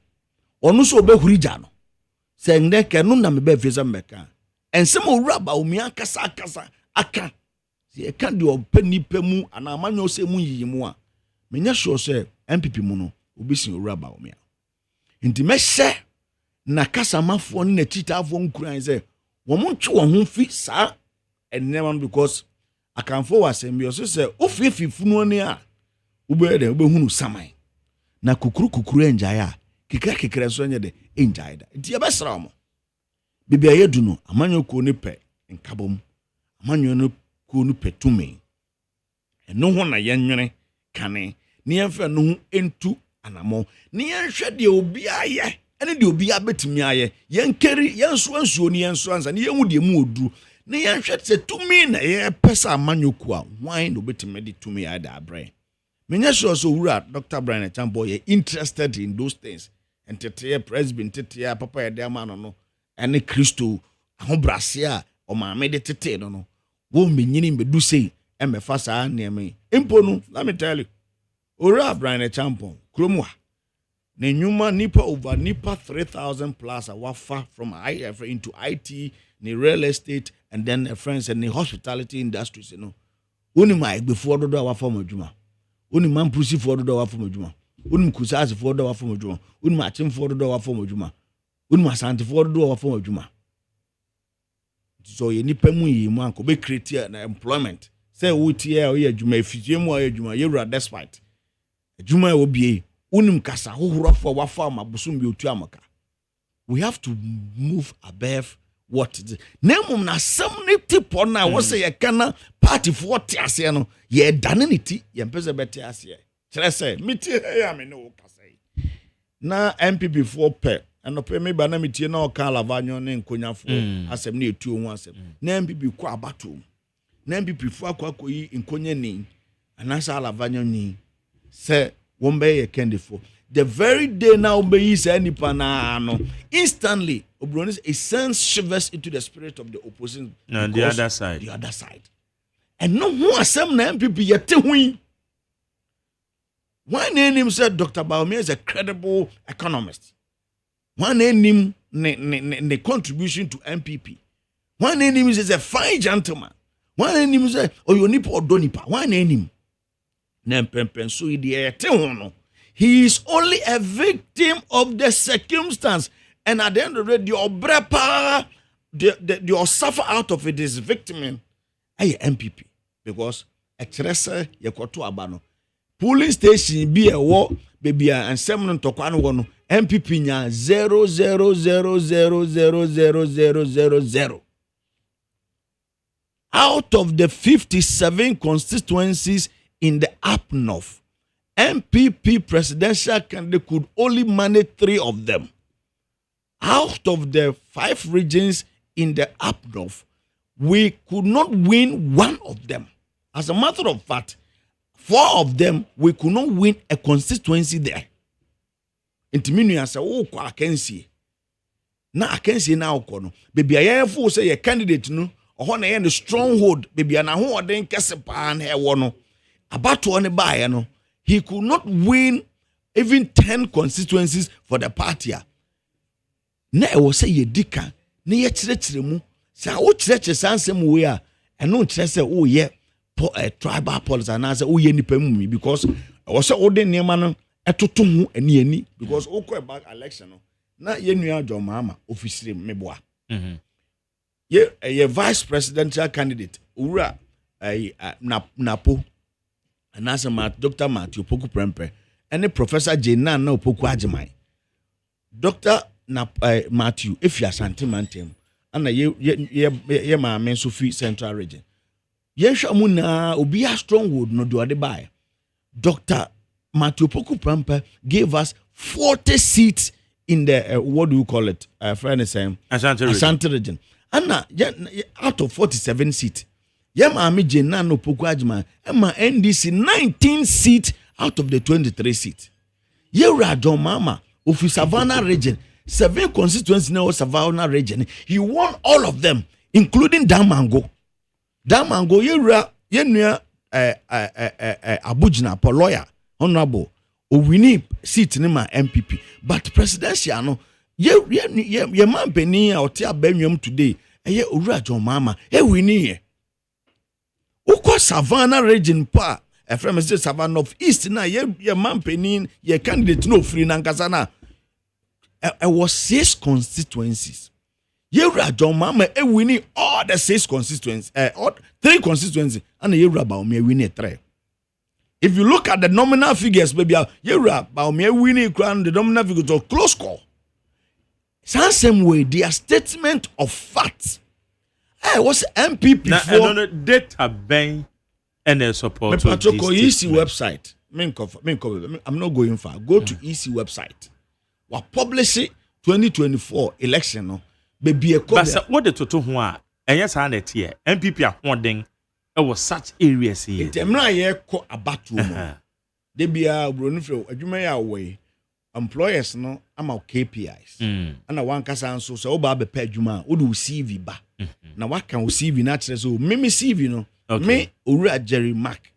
onu so obehurija no se ndeke no na me be fisa meka ensem owura ba omi akasa aka se e kan de opanipa mu ana amanyo se mu yiyimu a menya sure se MPP mu no obi sin owura ba omi nti mehye na kasamafo ne titafo nkuran se wo mo ntwe wo ho fi sa enema because I can forward send you say ofi funu ni a ubehunu saman na kukuru enjaya kikra so nya de enjaya da nti ebesra mo bibia yedu no amanyo ko ni pe nkabom amanyo no ko ni petume eno ho na yenwene kane ni enfa no ho entu anamo ni enhwe de obi aye ene de obi abetimi aye yenkeri yenso ni yenso ansa ni yenhu de mu odu ne yanhwet se tumi na ye pesa amanyoku a wan no betime de tumi ada abre menya sure so wura Dr. Brian Chambo ye interested in those things and tete president tete papa ye de amano no ene Kristo ahobrase a o maame de tete no wo menyini mbedu sei emefa saa neme impo no let me tell you wura Brian Chambo kromwa ne nyuma nipa over nipa 3,000 plus a wafa from IF into IT ni real estate and then a friends and the hospitality industries, you know. Only my before the door for Majuma. Only man pussy for the door for Majuma. Only Kusas for the door for Majuma. Only my team for the door for Majuma. Only my Santa for the door for Majuma. So you need pemu man could be create employment. Say what year or Juma if you more Juma, you're despite. Juma will be unim kasa who rough for Wafama Busum Yutamaka. We have to move above what is nemum na some tipo na wo say ye kana party for tiase no ye danity ye mpese beti ase kire say miti ya me no ka say na MPP for pe eno pe me ba na miti na o ka lavanyo ne nkonyafo asem na etu ho asem na MPP kwa abato na MPP for akwakoyi nkonya ni anasa lavanyo ni say wombe ye kendifo the very day now be is any panano instantly Obronis it sends shivers into the spirit of the opposition and the other side and no who asem na MPP yete hui one name said Dr. Baumia is a credible economist one name ne contribution to MPP one name is a fine gentleman one name is oyonipa odonipa one name na pempen so ide yete hu no. He is only a victim of the circumstance. And at the end of the day, the obrepa the suffer out of it is victim MPP because express yekoto abano polling station bi ewo baby ansem no ntokwa no MPP nya 0.0000000 out of the 57 constituencies in the up north. MPP presidential candidate could only manage 3 of them. Out of the 5 regions in the up north, we could not win 1 of them. As a matter of fact, 4 of them, we could not win a constituency there. Intiminu ya say, oh, I can see. Now I can see now, baby, I have for say a candidate, no, or na the stronghold, baby, and I who den kese pa na no. About to on buy, no. He could not win even 10 constituencies for the party. Na e wo say ye dika na ye kyerɛkyerɛ mu sa wo kyerɛkyerɛ sansem we a ɛno kyerɛ sɛ wo ye tribal politics and say wo ye nipa mu because wo say wo de nneɛma no ɛtoto ho ani because wo kɔ back election no na ye nua John Mahama officially meboa ye vice presidential candidate owura napo anasa Dr. Matthew Opoku Prempeh and Professor Jena na Opoku Agyeman Dr. Matthew if you are Santimantem and ye maame Sophie Central Region ye hwamu na obi a stronghold no do ade buy Dr. Matthew Opoku Prempeh gave us 40 seats in the what do you call it friend is saying Ashanti region and out of 47 seats ye maame Jena na Opoku Agyeman ma NDC 19 seats out of the 23 seats ye John Mahama of Savannah region 7 constituencies in Savannah region. He won all of them, including Damango. Damango, ye near Abujina, for lawyer, honorable, winning seat in my MPP. But presidential, no, ye man penny or tia Benum today, and ye Ura John Mama, winning. Uko Savannah region pa, a friend says Savannah of East, na ye man penny, ye candidate no free Nankasana. It was 6 constituencies. Yewra John Mama winning all the 6 constituencies, 3 constituencies, and Yewra Baumia winning 3. If you look at the nominal figures, maybe Yewra Baumia winning crown the nominal figures of close call. Same way, their statement of facts. Was MPP for data bank and a support. EC website. I'm not going far. Go to EC website. Wa publish 2024 election no baby e but what the toto ho a enye sa na tie MPP ahoden e was such areas here temra ye ko abatu mo de bia bronufre adwuma ya we employers no ama KPIs ana wan kasa nso so oba be pa adwuma o do CV ba na waka o CV na kire so me CV no me owura Jerry Mark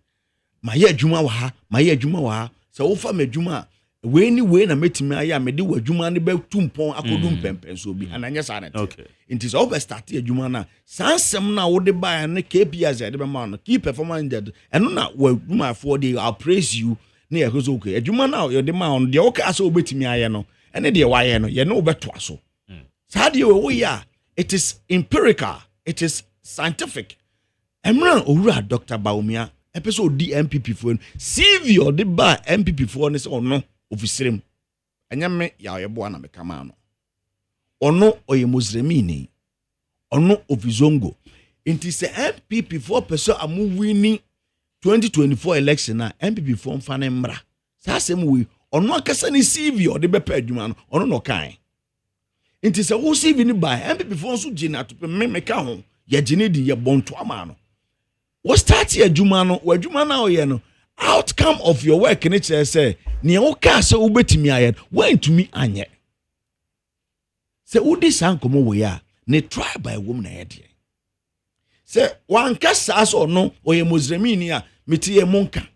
ma ye adwuma wa ha ma ye adwuma wa ha so wo fa ma adwuma we na metimi aya me de wadwuma ne be tumpon akodum pempen so bi ananya sa na okay it is over start adwuma na sansem na wo de buy na KPIs de be ma no key performance dead eno na wadwuma for dey I'll praise you na ye go okay adwuma na you de ma on de okay asa obetimi aya no ene de wa ye no ye no obeto aso sa de we ya it is empirical it is scientific emran owura Dr. Baumia episode DMPP for CV or de buy MPP for ne so no ofisirem anyame ya oyebo na mekama no ono oye muslimini ono ofizongo inti se MPP 4% amu winning 2024 election na MPP 4 mfane mra sa asem we ono akasa ni CV o de bepa adwuma no ono no kan inti se wo CV ni ba MPP 4 so gina to meka ho ya gine di ye bonto ama no wo start ya adwuma no wa adwuma na oye no outcome of your work in it say ne o ka se ubetimi aye when to me anye se udi sankomo we ya ne try by woman na yede se wan kasa so no oye muslimini a metiye monka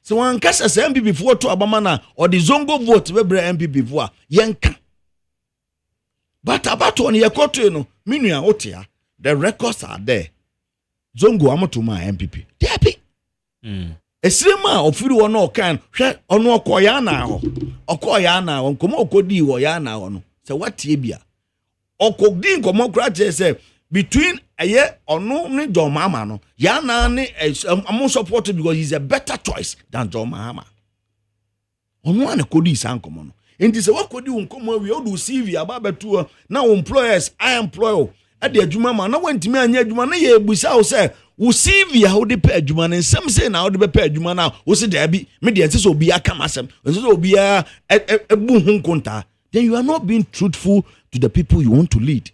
se wan kasa se MPP fo to abama na or the zongo vote we bre MPP fo a yenka but about on ye koto no minua otia the records are there zongo amotuma MPP debi esirema ofiri wono okan hwe ono okoya na ho okoya na ho nkomo okodi wo ya na ho no se watie bia okogdi nkomokrate say between aye ono ne John Mahama no ya na ne am support because he's a better choice than John Mahama. Ono an kodi sankomo no. Enti se wakodi nkomo we odu CV ababetu na employers I employ at the adwuma ma na wantimi anya adwuma na ye ebusa wo say wo CV a wo de pay adwuma na nsem say na wo de pay adwuma na wo se da bi me de ense so obi aka masem ense so obi ebu hu nkonta. Then you are not being truthful to the people you want to lead.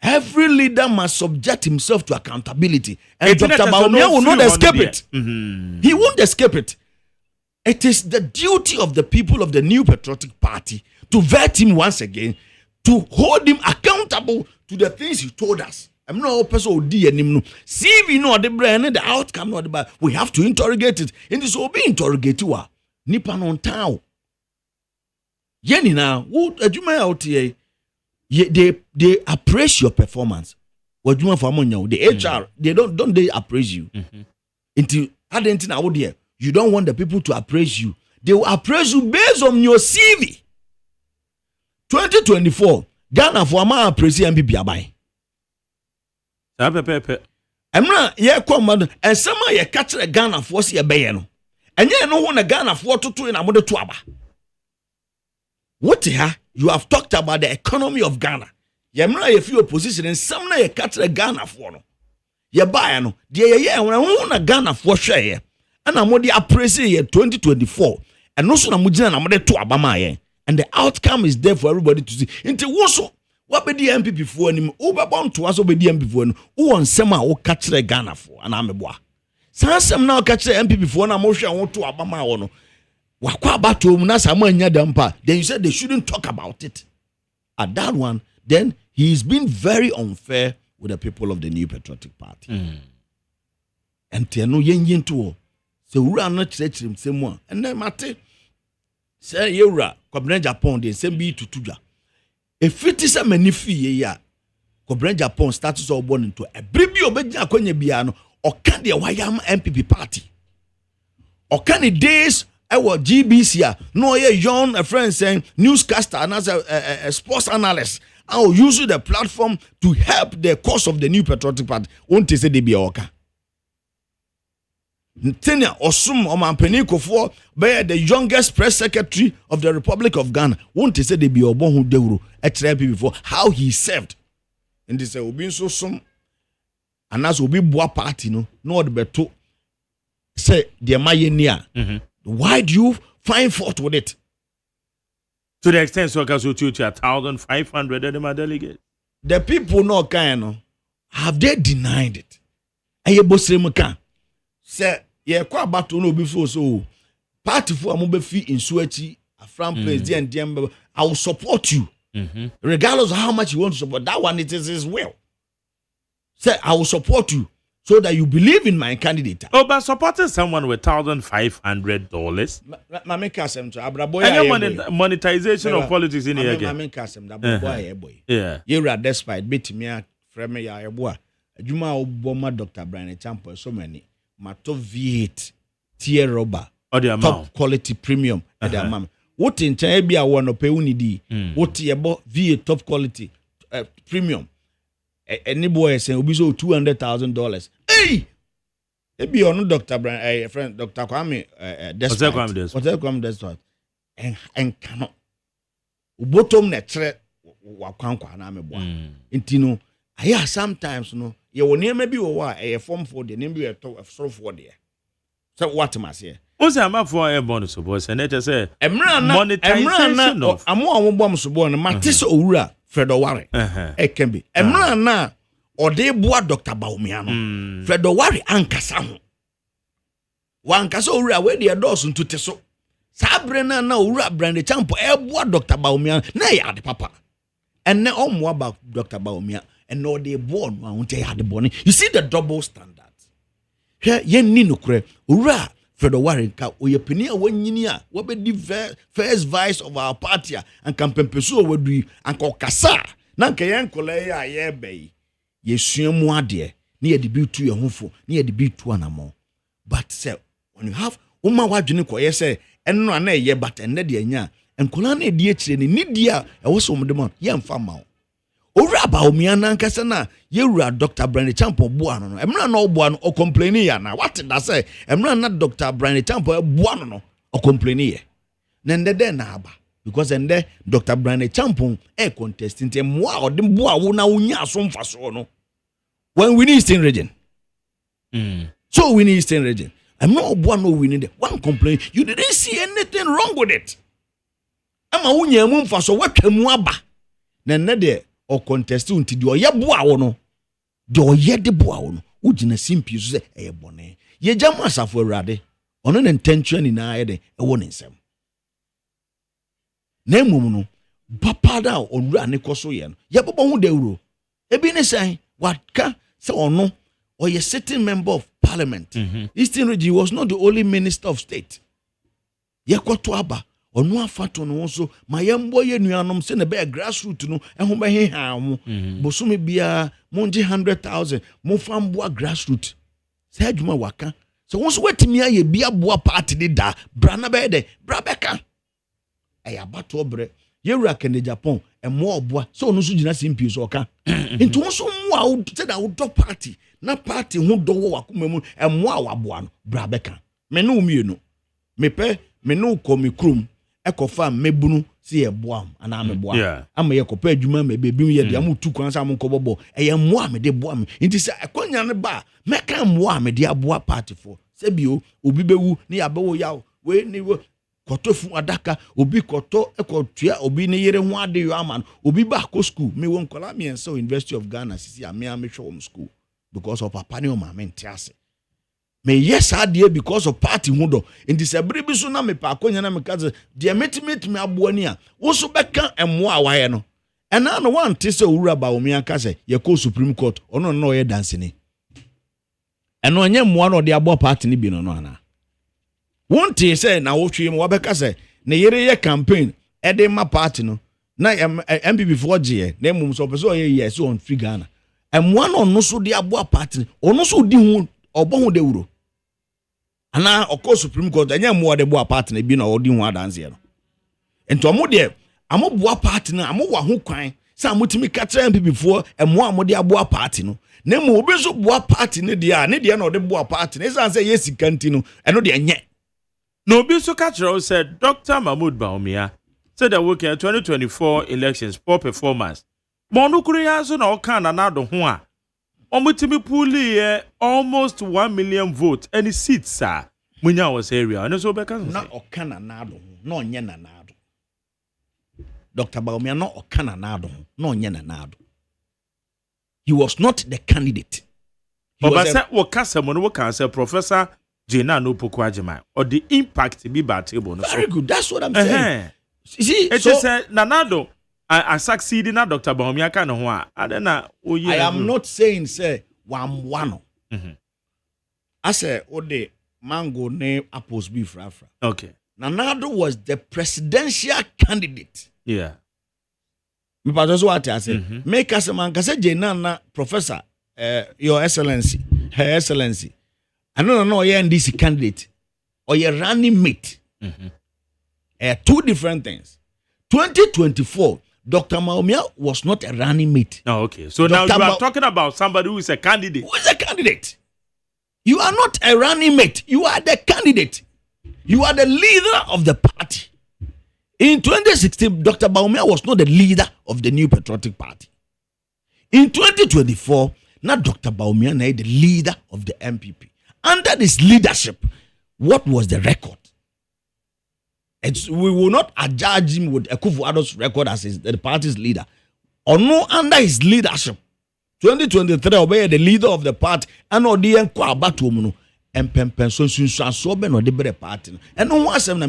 Every leader must subject himself to accountability. And Dr. Bawumia will not escape it. He won't escape it. It is the duty of the people of the New Patriotic Party to vet him once again, to hold him accountable to the things he told us. I'm not a person who did anymore. See, we know the brain and the outcome, not the we have to interrogate it. And this will be interrogated. Nippon on town. Yenny now, what do you out here? They appraise your performance. What you want for money? The HR, they don't they appraise you. Until adentin out there, you don't want the people to appraise you. They will appraise you based on your CV. 2024, Ghana for ma appraise MPP abai. Emra ye come and some ye catch the Ghana for see a bayano. And ye no one a Ghana for to in amode to aba. What you have talked about the economy of Ghana. Yemra ye few opposition and some na ye catch the Ghana for no. Ye buy no. Ye when a Ghana for share. And amode appraise ye 2024. And no so na mujina na amode to abama ye. And the outcome is there for everybody to see. Into also, what be the MPP for him? Uber to us, be the MPP for him. Who on Sema or catch the Ghana for an army boy. Some now catch the MPP for an emotion want to Abama or no. Then you said they shouldn't talk about it. At that one, then he's been very unfair with the people of the New Patriotic Party. And Tiano Yen too. So we are not churching same one. And then Mate. Say yura Kobren Japan de same be to tuja. If it is a manifi ya Kobren Japan status of born into a bribi obeja kwenye biano or can the Wayama MPP party or can the days our GBC no ye young a friend saying newscaster and as a sports analyst I will use the platform to help the cause of the New Patriotic Party. Won't say they be oka. Ntenia Osum Omampeni Kofo be the youngest press secretary of the Republic of Ghana. Won't say they be obon who deuru etrep before how he served. And this will be so some and as will be boa party no the beto say the mayenia. Why do you find fault with it? To the extent so can so 1,500 of them are delegates. The people no kind have they denied it? Aye bosremuka say ye kwa battle no before so party for amobe fi insuachi afram place and dem I will support you regardless of how much you want to support that one. It is his will. Say I will support you so that you believe in my candidate. Oh, but supporting someone with $1,500. Monetization of politics in here again. Yeah. You're despite bit me from me ya boy. Juma Obama Dr. Brian Champo so many. Mato V8 tier rubber. Top quality premium at the amount. What in Chabia one of Peunidi? What about V8 top quality premium? Any boy saying will be so $200,000. Hey, maybe you're not Dr. Brian, friend Dr. Kwame. Despite and cannot. Bottom netre wakwankwa na meboa. Intino, I sometimes no. You will near maybe a form for the name you so for there. So what must say? What's a map for a bonus boys and it say monetization of a more bombs born Matis Ura Fredo Warren. It can be a man now or they board Dr. Baumiano. Fredo Warren and Cassam. One Casso where they are Dawson to Teso. Sabrina now rap brandy champo air board Dr. Baumian, nay at the papa. And now more about Dr. Baumia. And no, they born won't had the bonnie. You see the double standards. Here, yen ninukre, ura, Fredo Warren, or your penia when yinia, what be the first vice of our party, and campaign pursue would be Uncle Cassa, Nankayan Colea, ye bay. Ye swim more dear, near the beat to your home, near the beat to an more. But, sir, when you have Uma Wajunico, yes, sir, and no, nay, ye, but and Nedia, and Colane dear, and Nidia, I was some of the month, young farmer. owura ba omiana nkasa na yewura Dr. Brian Champo boa no emra na oboa no o complain ya na what da say emra na Dr. Brian Champo boa no o complain ye na ndede na aba because ende Dr. Brian Champo contestant moa o de boa wo na unya so mfaso no when we need Eastern region so we need Eastern region I'm not oboa no we need one complain you didn't see anything wrong with it ama unya mu mfaso watwa mu aba na ndede or contest unti di oye boa wo no de oye de boa wo no ugina simpi so se eye bone ye jam asafo awurade ono ne intention ni na ye de e wo ne nsem na emum no papa da onwura ne koso ye no ye bobo hu de euro ebi ne san waka se ono oye sitting member of parliament Eastern Region was not the only minister of state ye kwato aba onu afato no so mayembo ye nuanom se ne be grassroots no ehun be heha mo bosome bia monje 100,000 mo famboa grassroots se adwuma waka so won so wetimi aye bia boa party de da bra na be de bra beka eya bato obre ye wura kende Japan emo oboa so onu so gina simpi so oka nti won so mo a te da wo do party na party hu do wo wakoma mu emo a waboa no bra beka me no umienu mepe me no komi krum ekofa mebunu si eboam ana meboa ama ye kopa adwuma me bebi ye de amutu kwan sa amkobobo eye moa me de boa me nti se akonya ne ba meka moa me de aboa party for se bio obi bewu ne yabewo yawo we ni koto fu adaka obi koto ekotua obi ne yere ho ade yo ama obi ba ko school me won kola me enso University of Ghana sisi amia me hwe school because of papa ne o ma me ntiase me yes adie because of party hudo in this ebribi so na me pa akonya na me kaze de metimit me aboani a wo so beka emo a waye no ena no wan te se owura ba omi aka se ye ko Supreme Court ono no ye dance ni eno anya mo na de abo party ni bi no ana won te se na wo twe mo wabeka se ne yere ye campaign e de ma party no na MPP for je na mum so person ye yes on free Ghana emo no no so de abo party ono so di hu obo de euro ana oko Supreme Court anya mo de boa partner bi na odi hu adanse no ento mo de amoboa partner amowa ho kwan sa motimi ka tra MPP for emo amode aboa party no na mo obi so boa party ne de na ode boa party ne san say yes kanti no eno de enye no obi so ka tra said Dr. Mahmoud Bawumia said that working 2024 elections poor performance mo no kuru ya so na o kan na do ho a omutimi puli almost 1 million votes any seats sir munya was area and so beka na okana nado na onye na nado Dr. Bawumia na okana nado na onye na nado he was not the candidate but say wo kasa mo no wo kan say Professor Jena no Opoku Agyeman or the impact be ba table no very good that's what I'm saying see it is nanado I succeeded na Dr. Bawumia kan ho a adena oye I am not saying say one I say ode mango ne apples be frafra okay Nanado was the presidential candidate yeah me pa so what I say make us man ka say Jena na Professor your excellency her excellency I no you NDC candidate or your running mate two different things 2024 Dr. Bawumia was not a running mate. Oh, okay. So now you are talking about somebody who is a candidate. Who is a candidate? You are not a running mate. You are the candidate. You are the leader of the party. In 2016, Dr. Bawumia was not the leader of the New Patriotic Party. In 2024, not Dr. Bawumia, now the leader of the MPP. Under this leadership, what was the record? We will not adjudge him with Akufo-Addo's record as the party's leader. Or no, under his leadership, 2023, obey the leader of the party, and Odian Kwabatomuno, and Pempenson Soben or the better party. And no one said,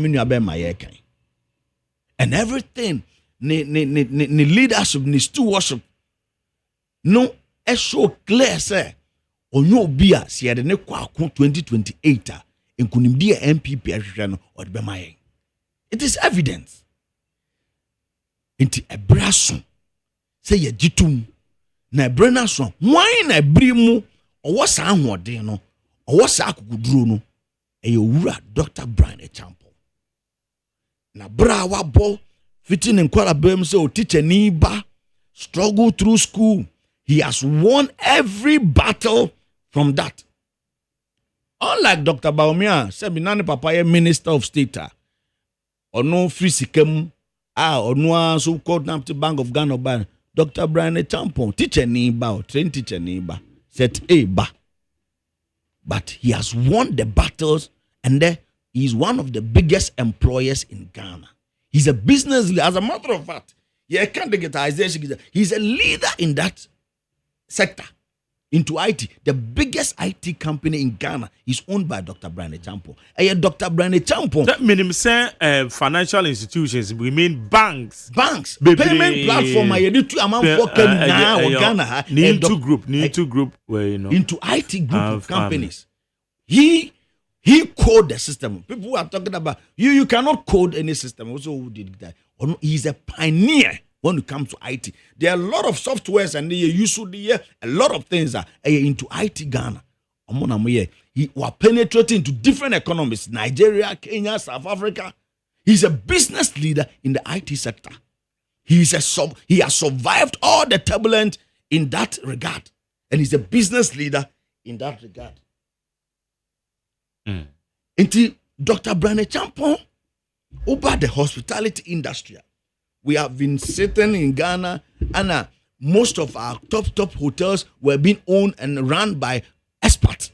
and everything, ni leadership, ni stewardship, no, it's so clear, sir. On your beer, see, the next 2028, and couldn't be a MPP or the Bemaye. It is evidence. Inti ebraso say ye jitum na ebrenaso why na ebrimu owo sa ahode no owo sa akuguduro no e owura Dr. Brian Champo na bra wabo fiti ne nkwara bam say o teacher ni ba struggled through school. He has won every battle from that. Unlike Dr. Baumia, Sebinani Papaya, Minister of State, or no free sikem, or no so-called Bank of Ghana ban. Dr. Brian Champon, teacher Niba, or trained teacher Niba, said a ba. But he has won the battles, and he's one of the biggest employers in Ghana. He's a business leader. As a matter of fact, he's a leader in that sector. Into IT, the biggest IT company in Ghana is owned by Dr. Brian Champo. Dr. Brian Champo. That means financial institutions. We mean banks. Banks. Payment platform. Ghana. Into group. Where into IT group of companies. He code the system. People are talking about you cannot code any system. Also, who did that? He's a pioneer. When it comes to IT, there are a lot of softwares and a lot of things are into IT Ghana. He was penetrating into different economies, Nigeria, Kenya, South Africa. He's a business leader in the IT sector. He has survived all the turbulence in that regard, and he's a business leader in that regard. Until Dr. Brian Champon over the hospitality industry. We have been sitting in Ghana, and most of our top hotels were being owned and run by experts.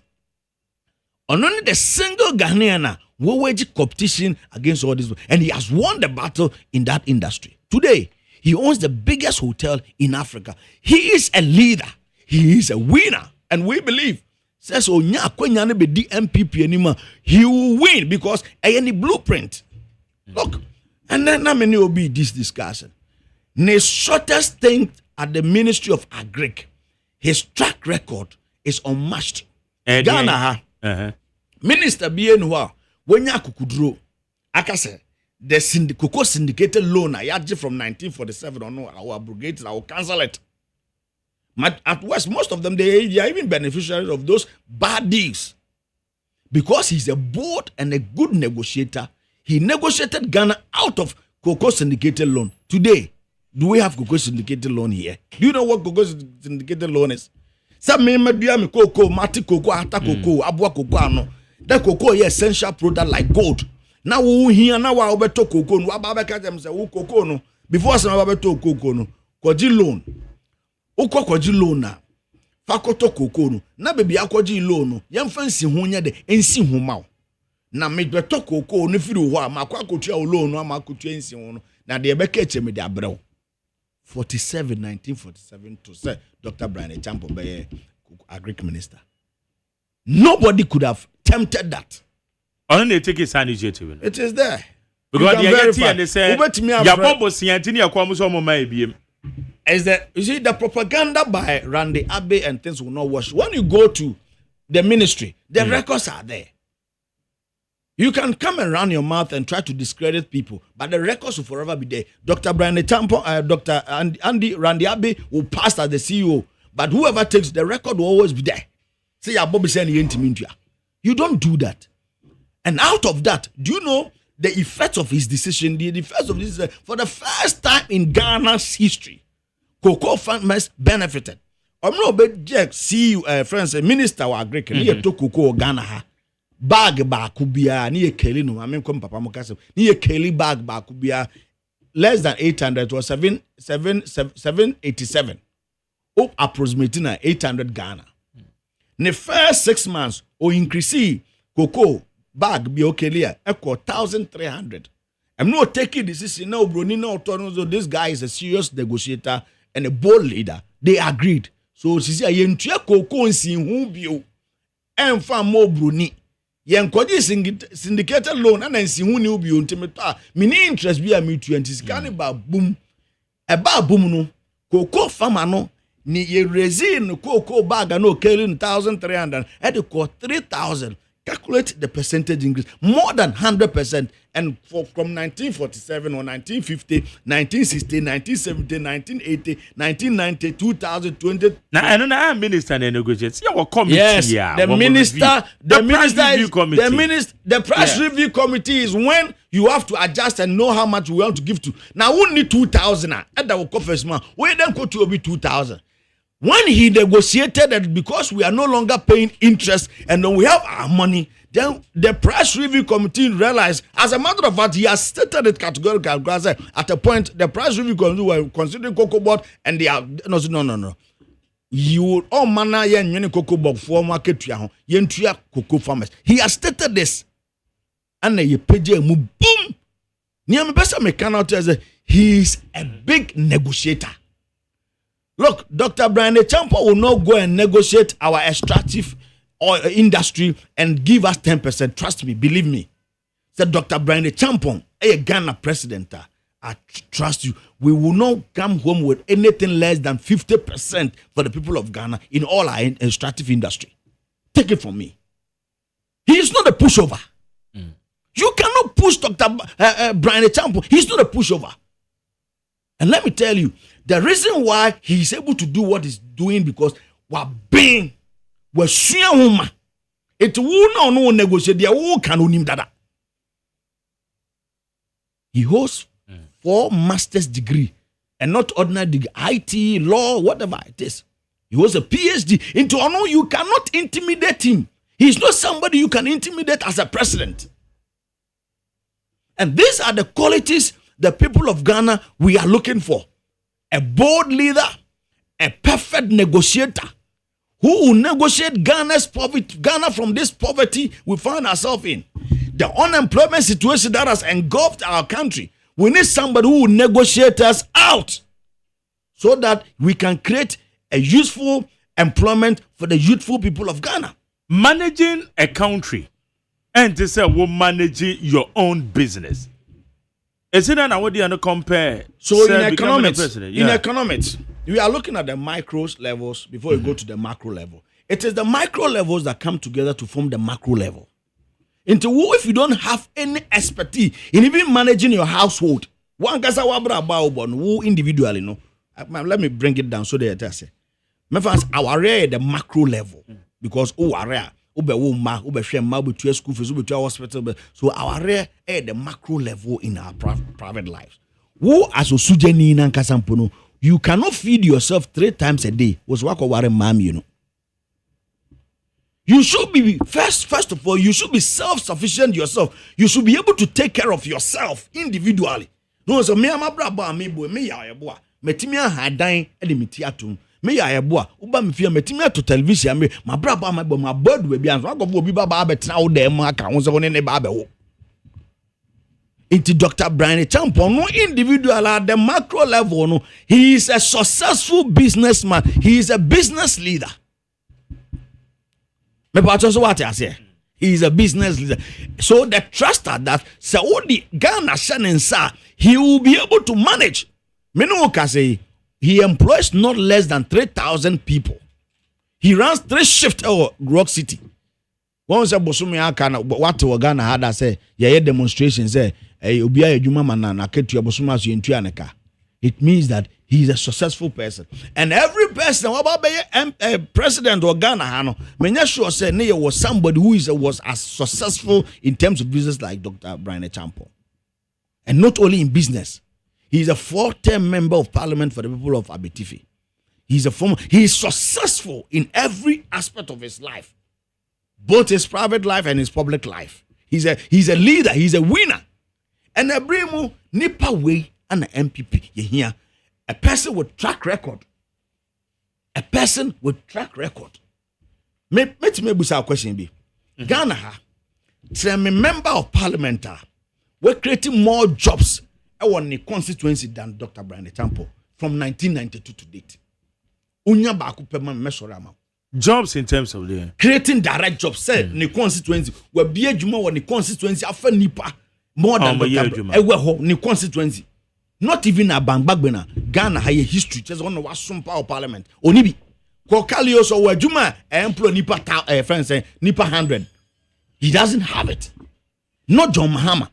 And only the single Ghanaian will wage competition against all this, and he has won the battle in that industry. Today, he owns the biggest hotel in Africa. He is a leader. He is a winner, and we believe says Onya be the MPP anymore. He will win because any blueprint. Look. And then how many will be this discussion? The shortest thing at the Ministry of Agric, his track record is unmatched. Ghana, Minister Bienwa, when ya kukudro, akase the cocoa syndicated loan ayaji from 1947 or no, I will abrogate it, I will cancel it. But at West, most of them they are even beneficiaries of those bad deals because he's a bold and a good negotiator. He negotiated Ghana out of cocoa syndicated loan. Today, do we have cocoa syndicated loan here? Do you know what cocoa syndicated loan is? Some me cocoa, mati cocoa, ata cocoa, abua cocoa ano. That cocoa is essential product like gold. Now we here now we beto cocoa. We ababa them say we cocoa no. Before some beto cocoa no. Kwaji loan. Uko kwaji loan na. Fakoto cocoa no. Na baby akwaji loan no. Yam fancy hunya de ensi humao. Na me beto koko no firi ho amakwa kotua olo no amakotua nsi ho no na de be ka me de abrew 1947 to say Dr. Brian Champo be Agric minister. Nobody could have tempted that. Only take his initiative. It is there. Because they say ya bombo siantini akwa so mo mai biem. Is that you see the propaganda by Randy Abbey and things will not wash. When you go to the ministry, the records are there. You can come and run your mouth and try to discredit people, but the records will forever be there. Dr. Brian Tampo, Dr. Randy Abbey will pass as the CEO, but whoever takes the record will always be there. Say, Bobby saying you don't do that. And out of that, do you know the effects of his decision? The effects of this for the first time in Ghana's history, cocoa farmers benefited. I'm not CEO, friends, Minister wa Agric, he took cocoa Ghana. Bag ba kubia ni ekeli no amen kom papa mo kase ni ekeli bag ba kubia less than 800 or 787 up approximating 800 Ghana. In the first 6 months o increase cocoa bag bi okeli equal 1300. I'm not taking decision now broni na autonomous. This guy is a serious negotiator and a bold leader. They agreed. So sisi ayentua cocoa nsi hu bio emfa mo broni yen kwaji syndicated loan and nsi hu ni obi ontimeto mini interest bi a metu antisikane ba boom e ba boom no cocoa farmer no ni ye resin cocoa bag no kelin 1300 e de ko 3000 Calculate the percentage increase, more than 100%. And from 1947 or 1950, 1960, 1970, 1980, 1990, 2020. Now, I don't know, minister and negotiates. Yeah, committee. Yes, the price Yeah. review committee is when you have to adjust and know how much we want to give to. Now, we need 2,000. And that will cost us more. We then go to be 2,000. When he negotiated that because we are no longer paying interest and then we have our money, then the price review committee realized, as a matter of fact, he has stated it categorically. At a point, the price review committee were considering cocoa board and they are no. You all manner yen cocoa board for market yen cocoa farmers. He has stated this, and then you pay boom. Near me best me cannot tell he is a big negotiator. Look, Dr. Brian Champo will not go and negotiate our extractive oil industry and give us 10%. Trust me, believe me. Said Dr. Brian Champo, a Ghana president. I trust you. We will not come home with anything less than 50% for the people of Ghana in all our extractive industry. Take it from me. He is not a pushover. You cannot push Dr. Brian Champo. He's not a pushover. And let me tell you, the reason why he is able to do what he's doing because we're seeing it will no negotiate there who can him that. He holds 4 master's degree and not ordinary degree, IT, law, whatever it is. He holds a PhD. Into honor, you cannot intimidate him. He's not somebody you can intimidate as a president. And these are the qualities the people of Ghana we are looking for. A bold leader, a perfect negotiator who will negotiate Ghana's poverty, Ghana from this poverty we find ourselves in. The unemployment situation that has engulfed our country. We need somebody who will negotiate us out so that we can create a useful employment for the youthful people of Ghana. Managing a country and to say we're managing your own business. Is it that what do you compare? So in economics, we are looking at the micro levels before we go to the macro level. It is the micro levels that come together to form the macro level. If you don't have any expertise in even managing your household, one kasa wabra about who individually no. Let me bring it down so that I say, our area the macro level because area. Ube shema, ube school fees, ube hospital. So our rare the macro level in our private lives. Who as a sujeni nan kasampono, you cannot feed yourself 3 times a day. Was wako ware mam, you know. You should be first of all, you should be self-sufficient yourself. You should be able to take care of yourself individually. No, so me amabra me boy me ya boy. Metimia hadan edimiti atum. Me ya eboa uba me fia metimi to television me ma braba ma bo ma bodu we bia so agobo obi baba abetena wo dem aka wo so ne ba abewo into Dr. Brian Champo no individual at the macro level no he is a successful businessman, he is a business leader. Me pa so what I say, he is a business leader. So the trusted that so the Ghana shanensa he will be able to manage. Me no ka say he employs not less than 3,000 people. He runs 3 shifts at Rock City. Once a Bosumi Akana, what to Ghana had I say, yeah, demonstrations say, Ubia Juma Manana, Ketu Bosumas in Tuanaka. It means that he is a successful person. And every person, president of Ghana, Hano, Menyasho said, Nea was somebody who was as successful in terms of business like Dr. Brian Champo. And not only in business. He is a 4-term member of parliament for the people of Abetifi. He is successful in every aspect of his life, both his private life and his public life. He's a leader, he's a winner. And a brimu nipa way and an MPP. You hear a person with track record. A person with track record. Me busa question be. Ghana ha, me member of parliament we're creating more jobs on the constituency than Dr. Brian Champo from 1992 to date. Unya baku pema mesorama. Jobs in terms of the creating direct jobs. Say the constituency we be adwuma on the constituency afa nipa more than the constituency. Not even a bangbagbe Ghana have a history. Just one of some power parliament. Onibi. Kokalio so we adwuma employ nipa friends say nipa 100. He doesn't have it. Not John Mahama.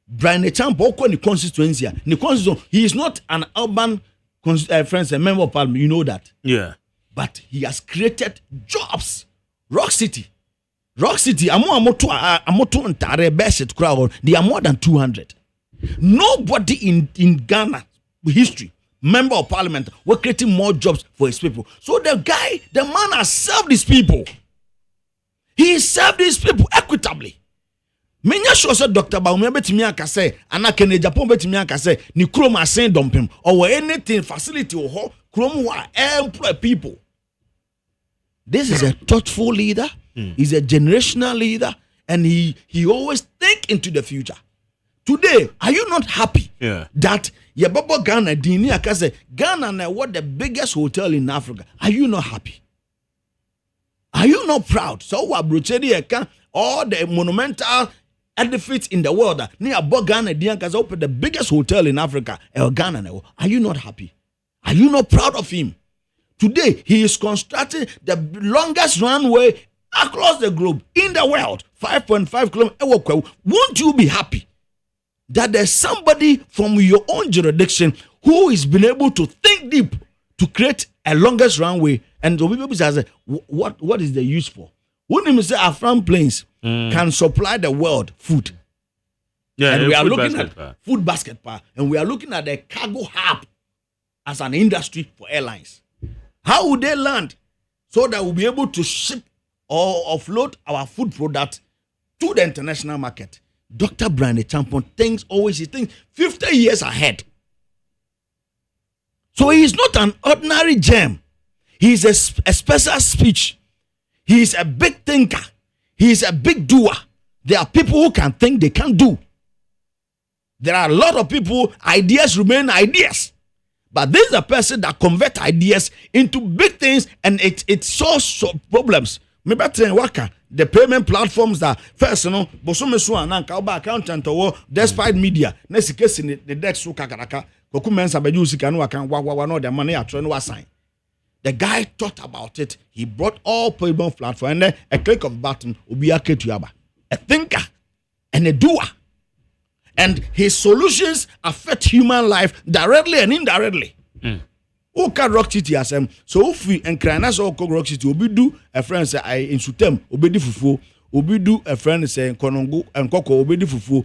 Brian Echampo, the constituency. The constituency. He is not an urban friends, a member of parliament. You know that. Yeah. But he has created jobs. Rock City. Amoto Ntare Beset crowd. They are more than 200. Nobody in Ghana history, member of parliament, were creating more jobs for his people. So the man has served his people. He served his people equitably. Menya sure said Dr. Baumia betimi aka say anakene Japan betimi aka say ni krom asen dompem or anything facility or ho krom wa employ people. This is a thoughtful leader. He's a generational leader, and he always think into the future. Today, are you not happy that Yababa Ghana Dini aka say Ghana na what the biggest hotel in Africa? Are you not happy? Are you not proud? So what Bruchedi all the monumental edifice in the world near Ghana Diankas open the biggest hotel in Africa, Ghana. Are you not happy? Are you not proud of him? Today he is constructing the longest runway across the globe in the world, 5.5 kilometers. Won't you be happy that there's somebody from your own jurisdiction who is been able to think deep to create a longest runway? And the people say, what is the use for? When you say Afram Plains can supply the world food. Yeah, and we are looking at food basket power, and we are looking at the cargo hub as an industry for airlines. How would they land so that we'll be able to ship or offload our food product to the international market? Dr. Brian Echampo thinks 50 years ahead. So he is not an ordinary gem. He is a special speech. He is a big thinker. He is a big doer. There are people who can think, they can do. There are a lot of people, ideas remain ideas. But this is a person that converts ideas into big things, and it solves problems. Maybe the payment platforms that first, accountant or despite media, next case in the debt so kakaraka, the guy thought about it. He brought all payment platforms, and then a click of button, a thinker and a doer. And his solutions affect human life directly and indirectly. Oka Rock City asem. So if we encourage Oka Rock City, obi do a friend say I insutem, obi di fufu, obi do a friend say konongo and koko obi di fufu.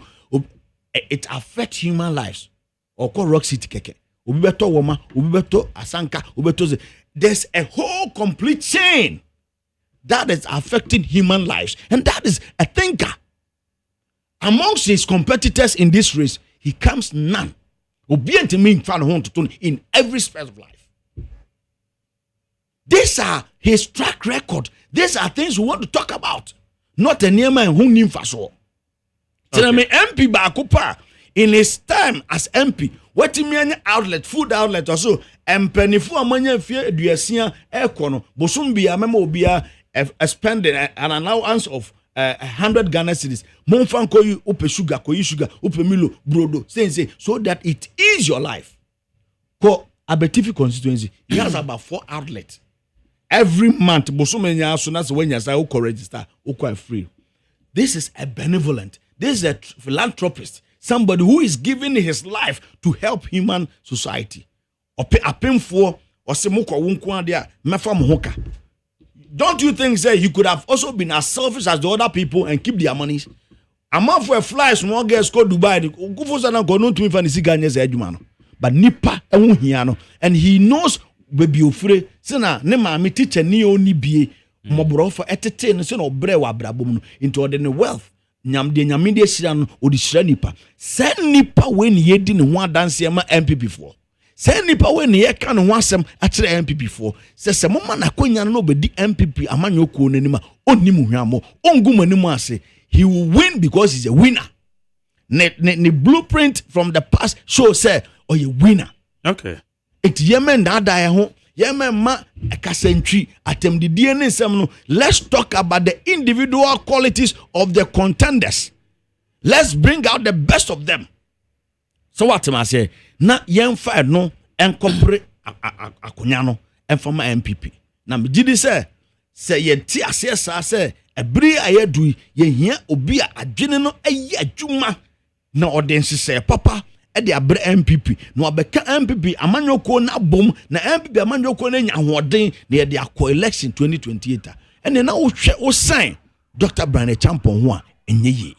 It affects human lives. Oka Rock City keke. Obi beto woma, obi beto asanka, obi beto. There's a whole complete chain that is affecting human lives, and that is a thinker. Amongst his competitors in this race, he comes none. In every sphere of life. These are his track record. These are things we want to talk about. Not a near man who knew for so. Tell me MP Bakupa in his time as MP, what you mean outlet, food outlet or so, and pennyfu amanya fear duasia aircono, bosumbia memobia spending an allowance of 100 Ghana cedis. Monfan koyu upe sugar, upe milo, brodo, say so that it is your life. Ko Abetifi constituency, he has about 4 outlets. Every month, bosumenya as soon as when you say register, quite free. This is a benevolent, this is a philanthropist, somebody who is giving his life to help human society. Ope apemfo, osemuko wunkwa dia, mefam hoka. Don't you think, say, you could have also been as selfish as the other people and keep their monies? A man for a fly, small girls go Dubai, go for some go to me for the but Nipa and he knows baby ufre, sena, nema me teacher ni oni be mobro for entertain, son of brewa brabum into ordinary wealth. Nyam de nyamide shiran or the Nipa. Send Nipa when ye didn't want dance MP before. Send nipa we ne yeka no wasem a kire MPP for se se moma na kwanya no be di MPP amanyoko nanima onnim hwamo ongum anim ase. He will win because he's a winner. Ne blueprint from the past shows say oh you winner. Okay. It yemen da da ho yemen ma kasentwi atem di DNA nsem no. Let's talk about the individual qualities of the contenders. Let's bring out the best of them. So what am I say? Na yemfa no enkopre akonya no enfama MPP na me gidi say ye ti ase sa say ebiri ayedu ye hia obi a adwene no ayi adwuma na ode nhyehyɛ papa de abre MPP na wabɛka MPP amanyɔko na bom na MPP amanyɔko na nya ahoɔden na yɛde akɔ election 2028 ɛne na wohwɛ wo sign Dr. Brian Champon ho a enye yi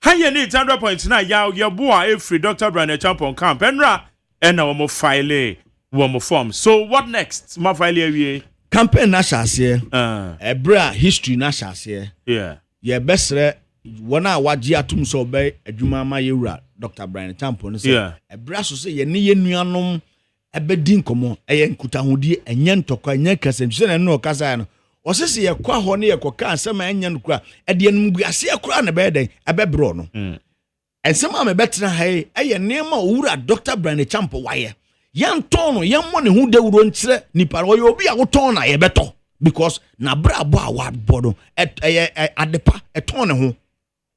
Hanye ni 100.9 ya boa every Dr. Brian Champon camp enra ena wo mo file wo mo form. So what next? Ma file awie. Campaign na hyase ebra history na hyase ye besre wona wagye atum so be adwuma ma yewura Dr. Brian Champon say ebra so say ye ne ye nuanom ebedi nkomo eye nkutahodie enye ntokwa enye kasem na no kasa no osisi ye kwa ho ne ye koka asem enye nkura ede enum guase ekura na be den ebebro no ensem a me betena hai eye nema owura Dr. Brian Champon waye yan ton yan mo ne hu dawuro nkyere nipa wo ye obi a wo ton na ye beto because na bra bo a wa bodo adepa eton ne ho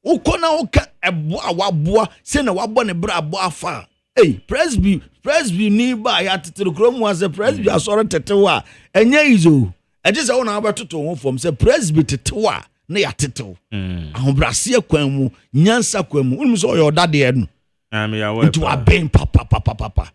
ukona uka ebo a wa boa se na wa bo ne bra bo afa presby ni ba ya tetero kromu as presby asoro tetewa enye izo eje se wona abetoto ho fom se presby tetewa na ya tetew ahobrase akwan mu nyansa kwan mu unum so yo dade no ya we nti wa ben papa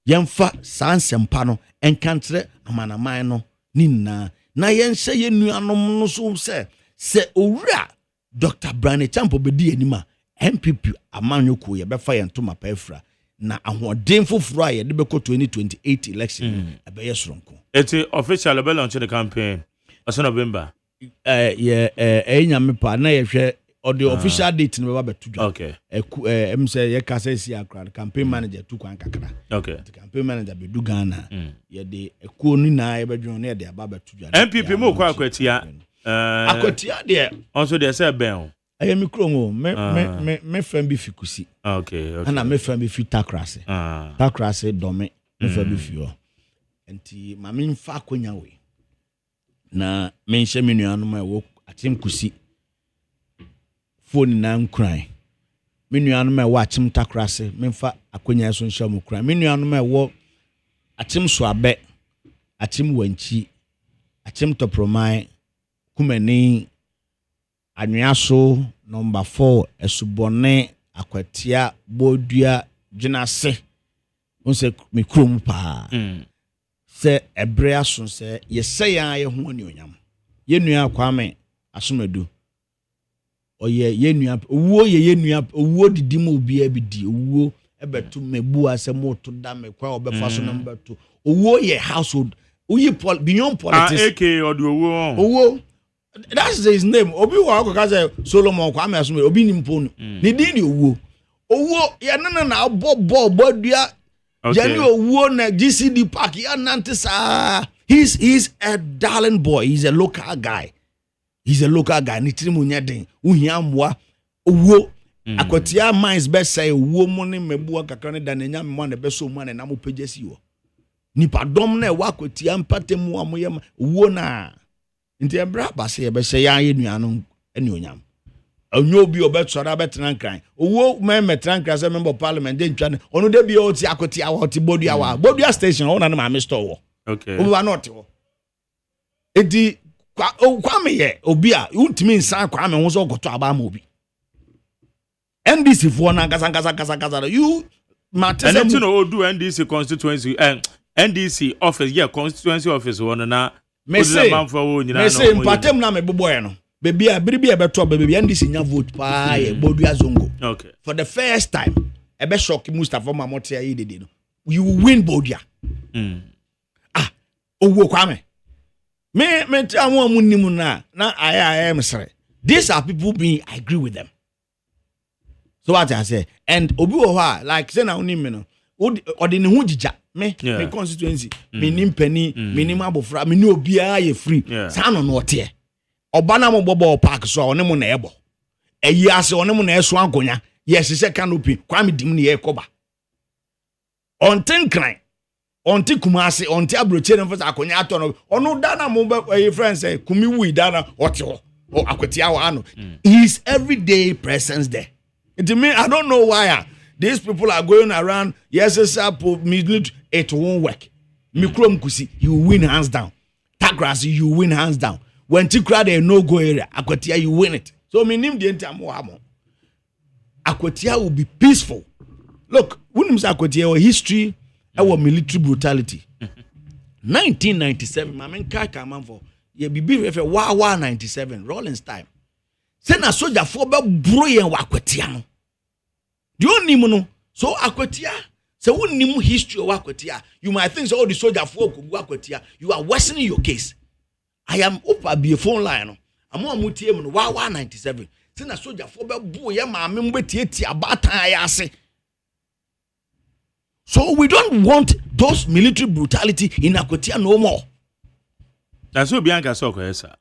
yemfa sansempa no enkantre amanaman no ninna na yenhye yenuanom no so se owura Dr. Brian Champon bedi anima MPP amanyoko ye befa yentoma paefra na ahoden foforo a ye de beko 2028 election abeye soronko eti official be launch the campaign asa November nyame pa na ye hwe or the official date no be betu dwa okay em say ye kasa si akra campaign manager tu kwan kakra okay the campaign manager be du Ghana ye de ekuo ni na ye bedwon na ye de aba betu dwa MPP mo kwa akwatia akwatia de also they say ben aye mi kromo me fan bi fikusi okay ana me fan bi fi takrase dome me fan bi fi o enti ma me mfa akonya we na me nhye me nuanu ma wo atim kusi phone na nkran me nuanu ma wo atim takrase me mfa akonya so nhye mo kran me nuanu ma wo atim so abe atim wanchi atim topromai kumeni anyaso number 4 esubone akwatia bodua dwinase onse mikrom pa se ebre aso se yese ya ye ho ani onyam yenua kwame asomadu oye yenua owuo ye yenua owuo didim obi abidi owuo ebetu mebu asemo to da me kwa obefa so na mbetu owuo ye household uyi beyond politics AK odu owuo that's his name obi wa ko kaze Solomon Kwame Asome obi ni mponu ni din ni owuo ya na bodua jani owuo na GCD Park ya nantisa he's a darling boy, he's a local guy ni tirimu nyeden uhia mwa owuo akotia mines best say owuo mo ne mebua kakra ne danenya me mo na beso mo na mo pejesi wo nipa dom na wa akotia mpatemu amoyem owuo na nti ebra base ye be se ya nuanu eni onyam onyo bi obetora betena nkran owo me trankran se member parliament de ntwa onu de bi oti akoti awo ti bodua station ona na ma store wo okay obi wa not wo edi kwa me ye obi a untimi nsan kwa me ho so goto aba ma obi NDC fo na kasa you matese and no odu NDC constituency NDC office constituency office one na me say patem na me boboy no baby a biribi e beto baby NDC nya vote pa ye bodua zongo okay for the first time e be shock Mustafa Mamote ayi dede no you win bodua owo kwame me tell one munnim na I am sorry these are people being I agree with them so what I say and obi wo ha like say na unim me no odi ne hu jija me constituency me nimpani me nim abofra me ni obi a ye free sa no no ote oba na mo bobo park so one mo na ebo eyi ase one mo na eso ankonya yes se canopy kwa me dim ne ye koba ontenkran onti kumase onti abroche no fasa akonya ato no onu dana mo be friends say kumi wi dana ote ho akwati awa ano his everyday presence there it mean I don't know why these people are going around yes sir it won't work mikrom kusi you win hands down tagrasi you win hands down when you crowd a no go area, Akwatia you win it. So me name the entire Moamo. Akwatia will be peaceful. Look, when Akwatia our history, our military brutality. 1997, my man Kaka man for ye be for Wawa 97, Rollins time. Send a soldier for bro and Akwatia no. Do you know? So Akwatia, so when you history of Akwatia, you might think so all the soldier folk go Akwatia, you are worsening your case. I am up be a phone line. I'm on Mutiem Wawa 97. Send a soldier for boy, my member Tieti about I say. So we don't want those military brutality in Akwatia no more. That's what Bianca Soko, sir.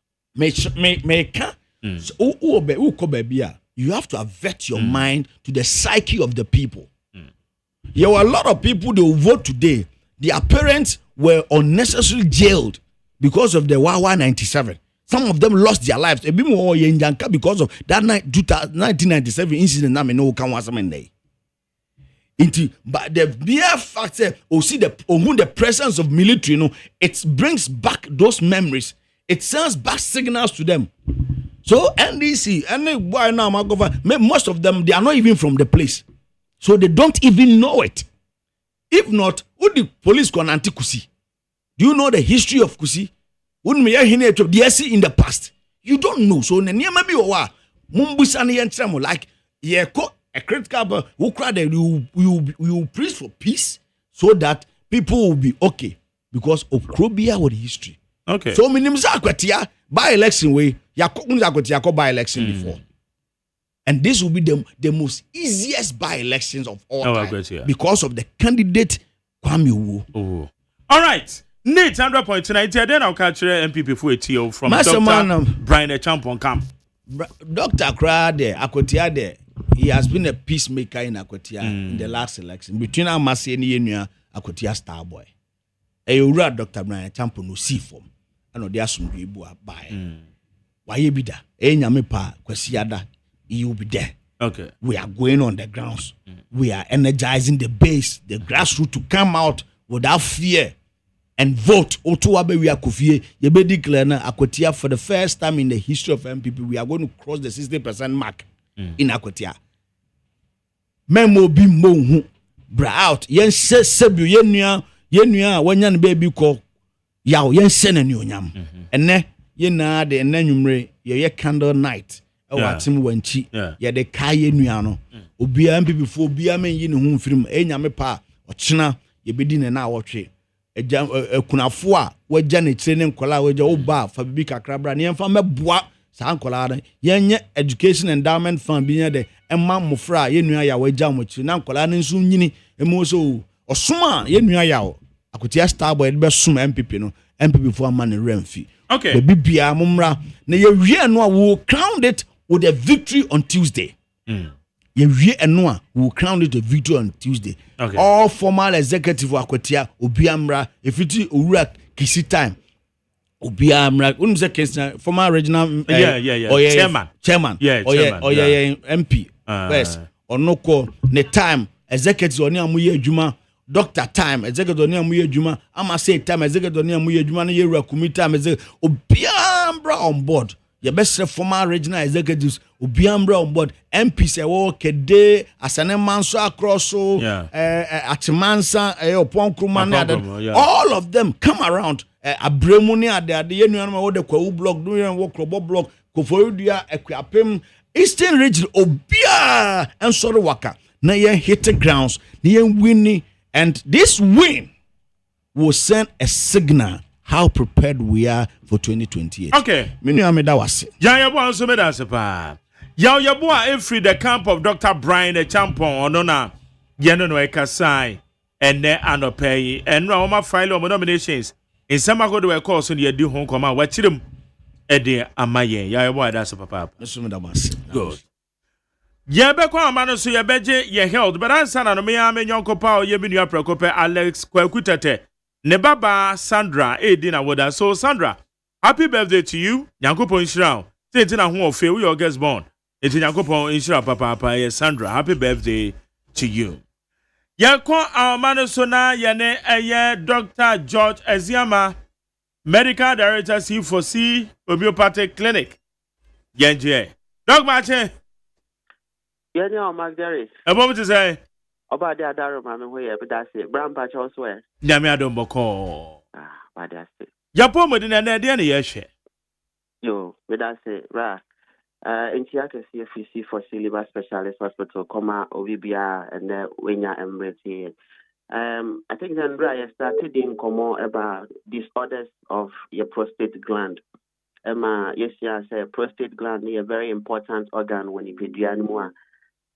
You have to avert your mind to the psyche of the people. There were a lot of people that will vote today. Their parents were unnecessarily jailed because of the Wawa 97. Some of them lost their lives. A bit more because of that 1997 incident. But the mere fact that see the presence of military, it brings back those memories. It sends back signals to them. So NDC, most of them, they are not even from the place. So they don't even know it. If not, would the police go anti Kusi? Do you know the history of Kusi? Wouldn't me hear DSC in the past? You don't know. So near maybe Mumbusani and Tremo like a critical who cried that you preach for peace so that people will be okay because of Krobia with history. Okay. So minimum Akwatia by election way Yakwatia by election before. And this will be the most easiest by elections of all time because of the candidate Kwame Wu. All right. Nate 100.90 then I'll catch MPP for a TO from Dr. Brian Champon Camp. Dr. Krade Akwatia there. He has been a peacemaker in Akwatia in the last election between Amasi and Yenua Akwatia star boy. A Dr. Brian Champon no see form. I know there are some people buy. Why you be there? Nyamipa Kwesiada, you will be there. Okay. We are going on the grounds. We are energizing the base, the grassroots to come out without fear and vote. Otuabe we are kufie. Yebe declare na Akwatia for the first time in the history of MPP. We are going to cross the 60% mark in Akwatia. Memo bi mo bra out. Yen se sebu yenua wanyan baby call. Yaw yen sene ni onyam. Enne ye na de enne nwumre ye candle night. Watim wanchi ye de kaye nua no. Obia MPP fo obia men yi ne hu mfirim enyame pa ochena ye bedi ne na awotwe. Kunafo a wagya ne kire ne nkola wagya oba fa bibi kakra bra ne yemfa meboa sa nkola da yenye education endowment fund bi nya de emma mofra ye nua ya wagya mo kire na nkola ne nso nyini emo so osoma ye nua ya Akwatia star boy be sum MPP no MPP for man remfi. Okay. The bibia mumra na ye wie no we crowned it with a victory on Tuesday. Ye wie no we crowned it a victory on Tuesday. Okay. All formal executive Akwatia obiamra efiti owura kisi time. Obiamra unum say case former regional chairman. Yeah, MP. Yes. Onoko ne time executive oni amuye adwuma doctor time executive oni amuye adwuma ama say time executive oni amuye adwuma na yewura committee time obiambra on board. Your best former regional executives obiambra on board. MP say wo kede asane manso across so atimansa opon kruma all of them come around abremu ni ade yenu no wo de kwawu block do yen wo krobo block koforudua ekwapem Eastern region obia and sorry waka na yen hit the grounds na yen winning, and this win will send a signal how prepared we are for 2028. Okay. Minu ameda wase. Yabo also meda wase pa. Yabo every the camp of Dr. Brian Champon onona yeno no ekasai ene anopai enra oma file o nominations in some go to call so ye di hon koma wachirim ede amaye yabo ada so papa. Mesu meda wase. Good. Yebe kwa amano so yebeje ye held but answer na no me amenyonko pa o yebi nua prekope Alex Kwakutete ne baba Sandra Edina Woda. So Sandra, happy birthday to you. Nyankopon Israel. Tinti na ho ofe we your guest born. Eti Nyankopon Israel papa yes Sandra, happy birthday to you. Yakwa amano so na yene eye Dr. George Eziama Medical Director C4C Homeopathic Clinic. Yenje. Dog Marche. Yeah, Mark Jerry. A moment to say. About the other man where that's it. Brown patch also. Nyame adom boko. But that's it. Japo mo din na dia na ye Yo, but that's it. Right. In Chiaka CFC for Liver Specialist Hospital, Ovibia, and Wenya Emirates. I think then I started in Como about disorders of your prostate gland. Yes, say prostate gland is a very important organ when you pay the animal.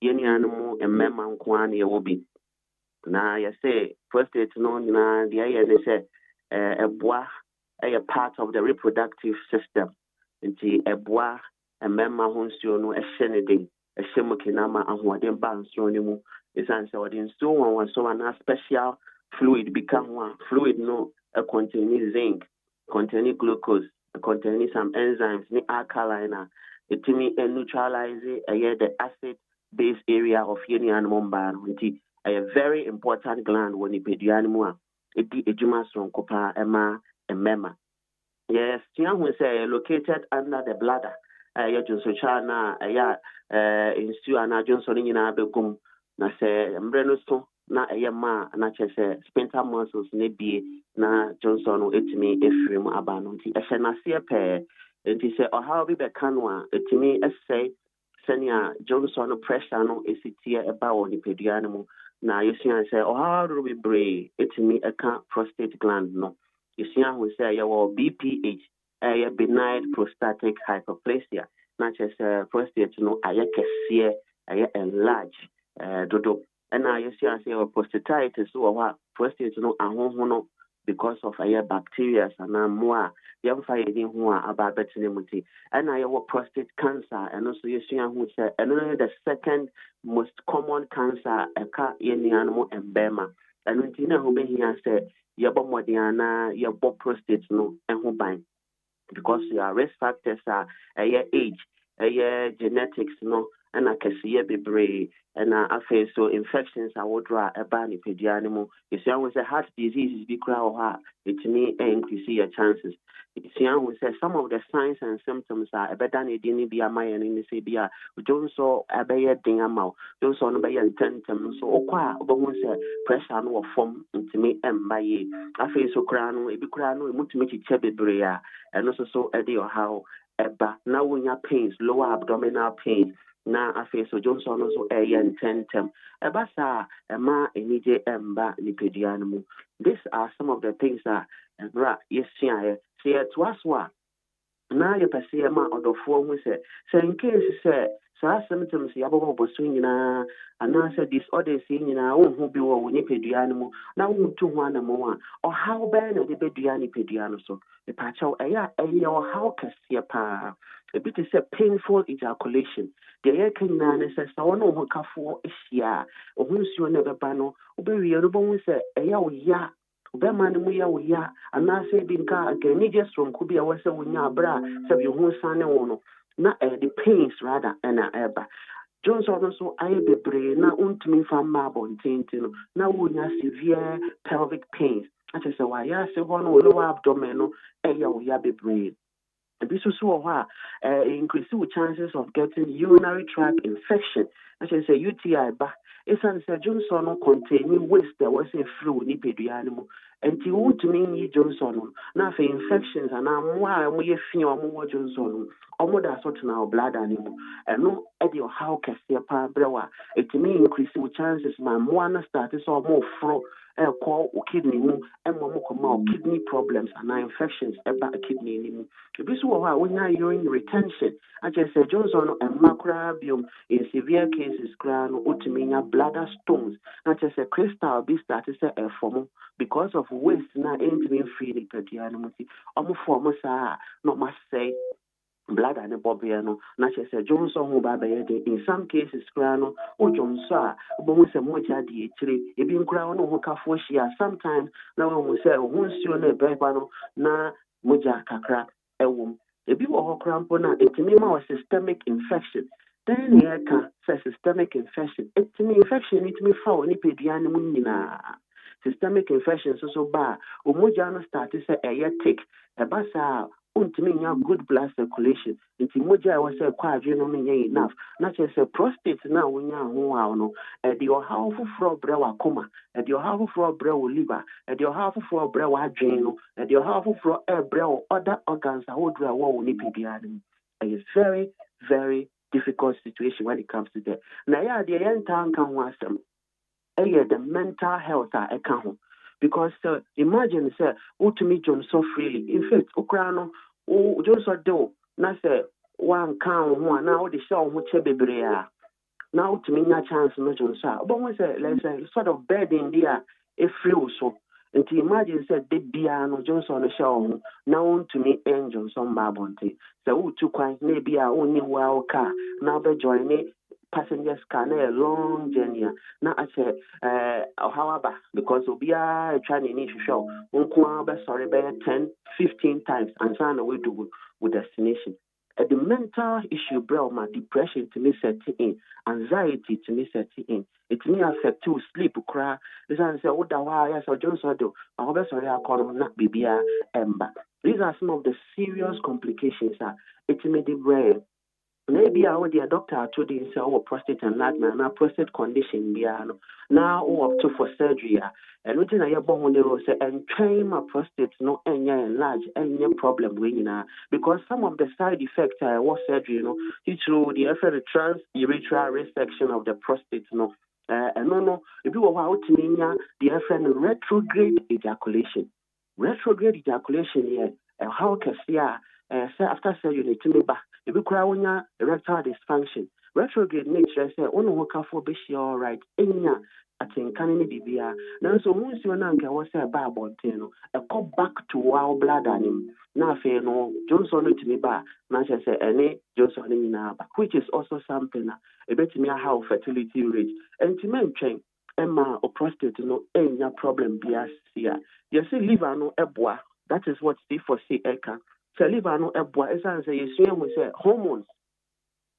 Any animal and member kwan will be. Now, you say prostate no na the idea they say a part of the reproductive system. Nti eboa member ho nsuo no ehye ne den ehye mu kinama ahoden ba nsuo ne mu esan se odin nsuo won so na special fluid become one fluid no contain zinc, contain glucose, contain some enzymes ni alkaline it me neutralize the acid base area of any animal body. Nti a very important gland when you pay the animal it di ejuma so kopa ema emema. Yes, Tiang say located under the bladder. Johnson Chana, in Stu and Johnson in Abegum, na say, Mbrenusto, na Yama, na say, spinal muscles, maybe, na Johnson, it me, Ephraim Abanunti, a Senasia pair, and he say, or how be the canwa, it me, say, Senia Johnson pressure no is it here about the pedianimal. Now you see, I say, oh, how do we break it me a prostate gland no. You see, we say your BPH, a benign prostatic hyperplasia, not just prostate, no, I enlarge, dodo. And now you see, I say prostatitis, or prostate, no, no, because of a bacteria, and more, you have finding who are about betting. And I have prostate cancer, and also you see, who say, and the second most common cancer, any animal and bema. And when you know who be here, say, yabo modiana yabo prostate no eho ban because your risk factors are age genetics no and akasiye bebre and afa so infections are wodra eba ni pedianimu you see when say heart disease be kra o ha it may increase your chances. You see when say some of the signs and symptoms are better than any be amaya ni say bia jonso abeye din ama jonso no be intentem so okwa obehun say pressure no form ntimi emba ye afa so kra no ebi kra no mutimi chiche bebre ya and also so edi or how eba na wonya pains lower abdominal pains na afa so jonso no so intentem eba sa ema enije emba ni pedianimu. These are some of the things that yes see to us what now you perceive ma or the form we say in case say symptoms yabo bo swing na and I said disorders in na who be wo ni pedianimu na wo tu ho na mo or how bad the pediani pediano so the pacho or how kase pa a bit is a painful ejaculation. The air can na says I want no kafo ehia o hu nsuo na beba no obewie no bo hu say ya Bemani muya uya, and I say binka again, just from Kubia was a winya bra, so you won't sign on. Not the pains rather, and eba. Johnson also I be brain, now me from Marbon Tintin, now we have severe pelvic pains. I just say, why, yes, one lower abdominal, we have be brain. This is why increase the chances of getting urinary tract infection. I should say UTI, but it's an Johnson containing waste that was a fluid in pedianimal. And you want to mean Johnson. Now for infections and I'm why we feel more Johnson. Or more than sort now blood animal. And no idea how can see a pa brewer. It may increase the chances my one start is all more fro call kidney and more kidney problems and infections about kidney. This is why when you're urine retention, I just say Johnson and macrobiome in severe cases, crown utimina bladder stones. I just say crystal be started a form because of waste now ain't being free the pedianimus. Form not must say. Blood and Bobiano, Nacha said Johnson who in some cases crano or Johnson, but we say moja di tree, a being crown or cafoshia sometimes now we say once you ne bebano na moja kakra ewum. A bit of crampona, it means a systemic infection. Then here can say systemic infection. It means infection, it means foul, nipedianumina. systemic infections so ba omoja no start say tick eba sa untimi nya good blood circulation nti moja wa say kwadwe no nya enough na che say prostate na wonya ho a no the how for bre wa koma the how for bre wo liver the how for bre wa adwen no the how for bre wo other organs a wodra wo ni bibia no it's very very difficult situation when it comes to that na ya the entire kan ho asem the mental health a ɛka because imagine say utumi John so freely in fact ukrano John so do na say one kan ho na wo de show ho che bebre a na utumi nya chance no John so but we say let's say sort of burden there e free so nti imagine say de bia no John so no show ho na untumi angel so mbabonte say utu kwan na bia onni wa ka na be join me passengers can a long journey. Now I say, however, because Obia trying to show, sorry, 10, 15 times, and sign away to destination. The mental issue, bro, my depression to me setting in, anxiety to me setting in. It may affect to sleep, cry. This I say, oh, yes, or Johnson do. I hope sorry, I call them not BBA ember. These are some of the serious complications. It may the brain. Maybe I would be a doctor told you say prostate enlargement, now prostate condition now up to for surgery. And within a year born say and train my prostate no any enlarge any problem because some of the side effects was surgery, it's through the effort trans urethral resection of the prostate and no if you were out to the effort retrograde ejaculation. Retrograde ejaculation here how can see after surgery to me back. If you cry when you erectile dysfunction, retrograde nature say, "Oh no, for be all right." Enya, I think can any be now. So once you nanka was a babonteno, a call back to our blood anim. Now, fair no, Johnson to me ba. Now say any Johnson in back, which is also something a bit me how fertility rate and to men train. Emma or prostate no any problem be as here. You see, liver no eboa. That is what C4C eka. So liver no eboa. As say you say hormones.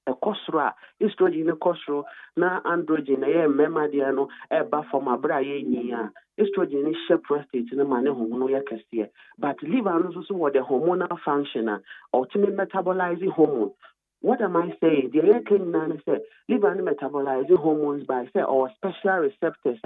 A costro, estrogen a costro, na androgen a memma diano, eba from a brain nia. Estrogen is share prostate in a manner who ya cassia. But liver knows also what the hormonal function, ultimate metabolizing hormone. What am I saying? The air can say liver metabolizing hormones by say or special receptors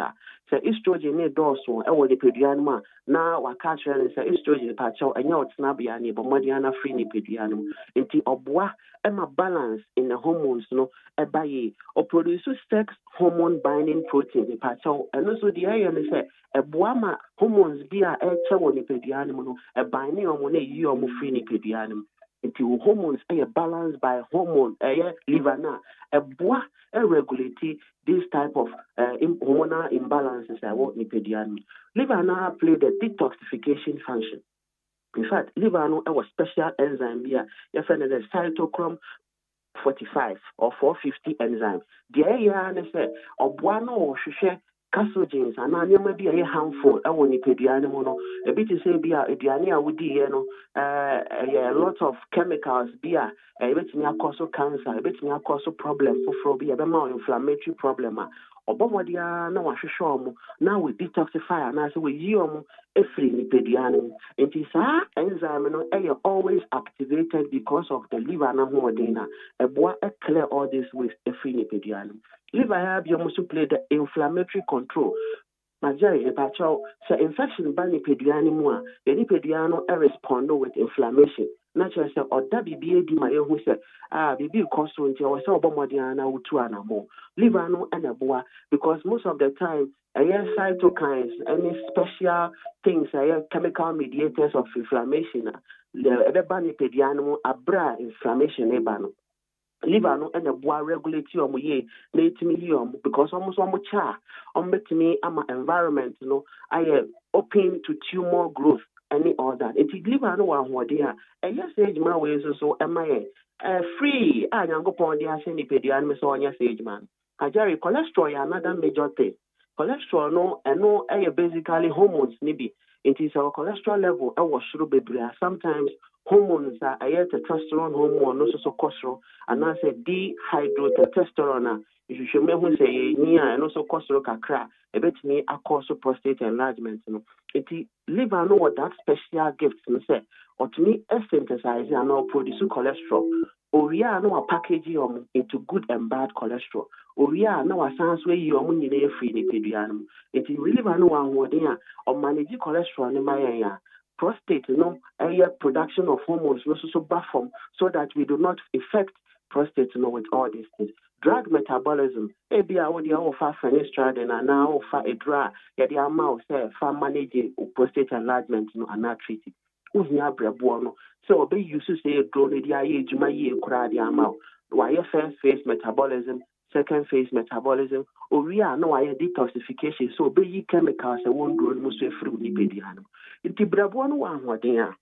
say estrogen a dorsal the pedianma now I catch and say estrogen patcho and now it's not be any but modiana free ni pedianum into obwa Emma balance in the hormones no ebaye or produce sex hormone binding protein the patcho and also the area say a boama hormones be a echo ni pedianum no a binding hormone you are free ni pedianum. Into hormones are balanced by hormone liver na a bois regulate this type of hormonal imbalances I want nipedian. Liver na play the detoxification function. In fact, liver no a special enzyme here. You find the cytochrome 45 or 450 enzyme. The area say obuano or shishe carcinogens and anyama be a harmful I want nipedian mono a bit to say be a diania would a lot of chemicals be a bit me cause cancer, a bit me cause problem for be a more inflammatory problem. Obomodia na washishomu now we detoxify and as we yum every nipedianum. It is enzyme no always activated because of the liver na hodina. A boy clear all this with every nipedianum. Liver have you must play the inflammatory control. Majari epacho say infection by nipedianum the nipediano respond with inflammation. Naturally say or that BBA di my who say BB constant or so bomodiana utuana more. Liver no and a boa because most of the time cytokines, any special things, chemical mediators of inflammation, the nipedianum abra inflammation ebano. Liver no and a boa regulate your ye, late million because almost one cha on me ama environment no I open to tumor growth. Any other. It is liver no one who dear. And yes, age man ways so am I free. I am go upon the asenipedian so on your age man. Ajari cholesterol another major thing. Cholesterol no and no basically hormones maybe It is our cholesterol level our sugar baby. Sometimes hormones are testosterone hormone, also so cholesterol, and I say dehydrotestosterone. If you should me say near and also cholesterol kakra, a bit me a cause of prostate enlargement. It liver know what that special gift say, or to me synthesize and now produce cholesterol. Or we are now a package into good and bad cholesterol. Or we are now a sans way you are free the it is really no one word or manage cholesterol in my prostate, production of hormones so buffer so that we do not affect prostate with all these things. Drug metabolism, maybe I would offer fenestrade and now offer a drug, yet the amount say for managing prostate enlargement and not treated. So be used to say drone the age my year crowd the amount. Why first phase metabolism, second phase metabolism, or we are no detoxification, so be chemicals and won't grow most fruit nipedianum. It is brabuano one they are.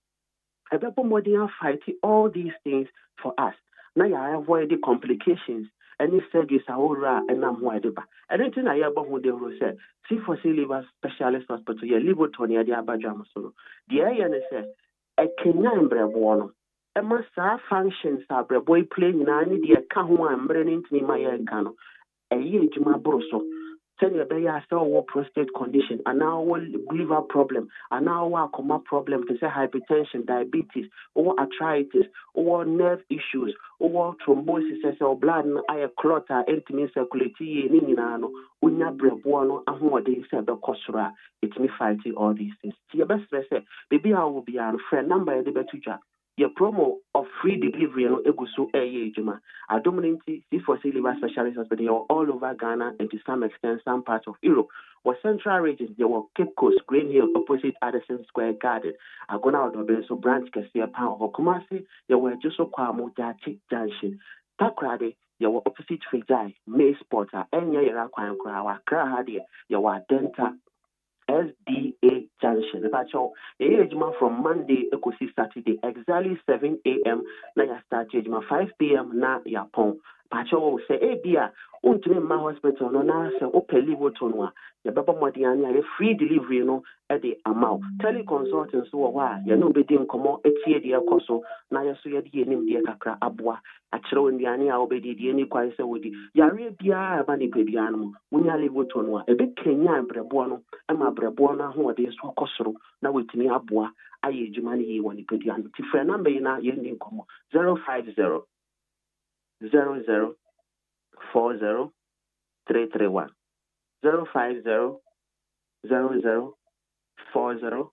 A modern fight all these things for us. Now I avoid the complications. Any surgeries are all right and I'm wide about. Anything I ever would say, see for liver specialist hospital, your liver Tony, the Abajama solo. The INSS, a Kenyan brabuano. A massa functions are braboy playing in any dear Kahu and bringing to me my cano. A year to my broso. Tell you that you prostate condition, and now liver problem, and now coma problem, to say hypertension, diabetes, or arthritis, or nerve issues, or thrombosis, or blood and eye clot, intimate circulatory, ninano, unya brebuano, and who they said the cosra, it's me fighting all these things. See, your best say, baby, I will be a friend number the betuja. Your promo of free delivery no egusu ejuma. A dominantly C4C liver specialist hospital all over Ghana and to some extent some parts of Europe. Or central regions, there were Cape Coast, Green Hill, opposite Addison Square Garden. I go out of so branch Cassia Pound of Kumasi, there were just so Kwamo Dachi Junction. Takrade, there were opposite Fijai, May Sporter, and Yara Kwan Krawa, Krahadi, there were Denta. SDA Junction. From Monday to Saturday, exactly 7 a.m. Na ya start 5 p.m. na ya pon. Pacho say, bia, untime ma hospital no na se open live tonwa. Ya baba modi anya free delivery no at the amount. Teleconsultants so wa ya no be dim komo etie de ekoso na ya so ya de enim de kakra aboa. Achiro ndiani a obedi de ni kwan se wodi. Ya re bia ba ni pedua no. Munya live tonwa. Ebe Kenya brebo no ama brebo na ho de so kosoro na wetini aboa aye adwuma ne yi woni pedua no. Ti frɛ number yi na ye ndi komo 050 00 40 331 050 00 40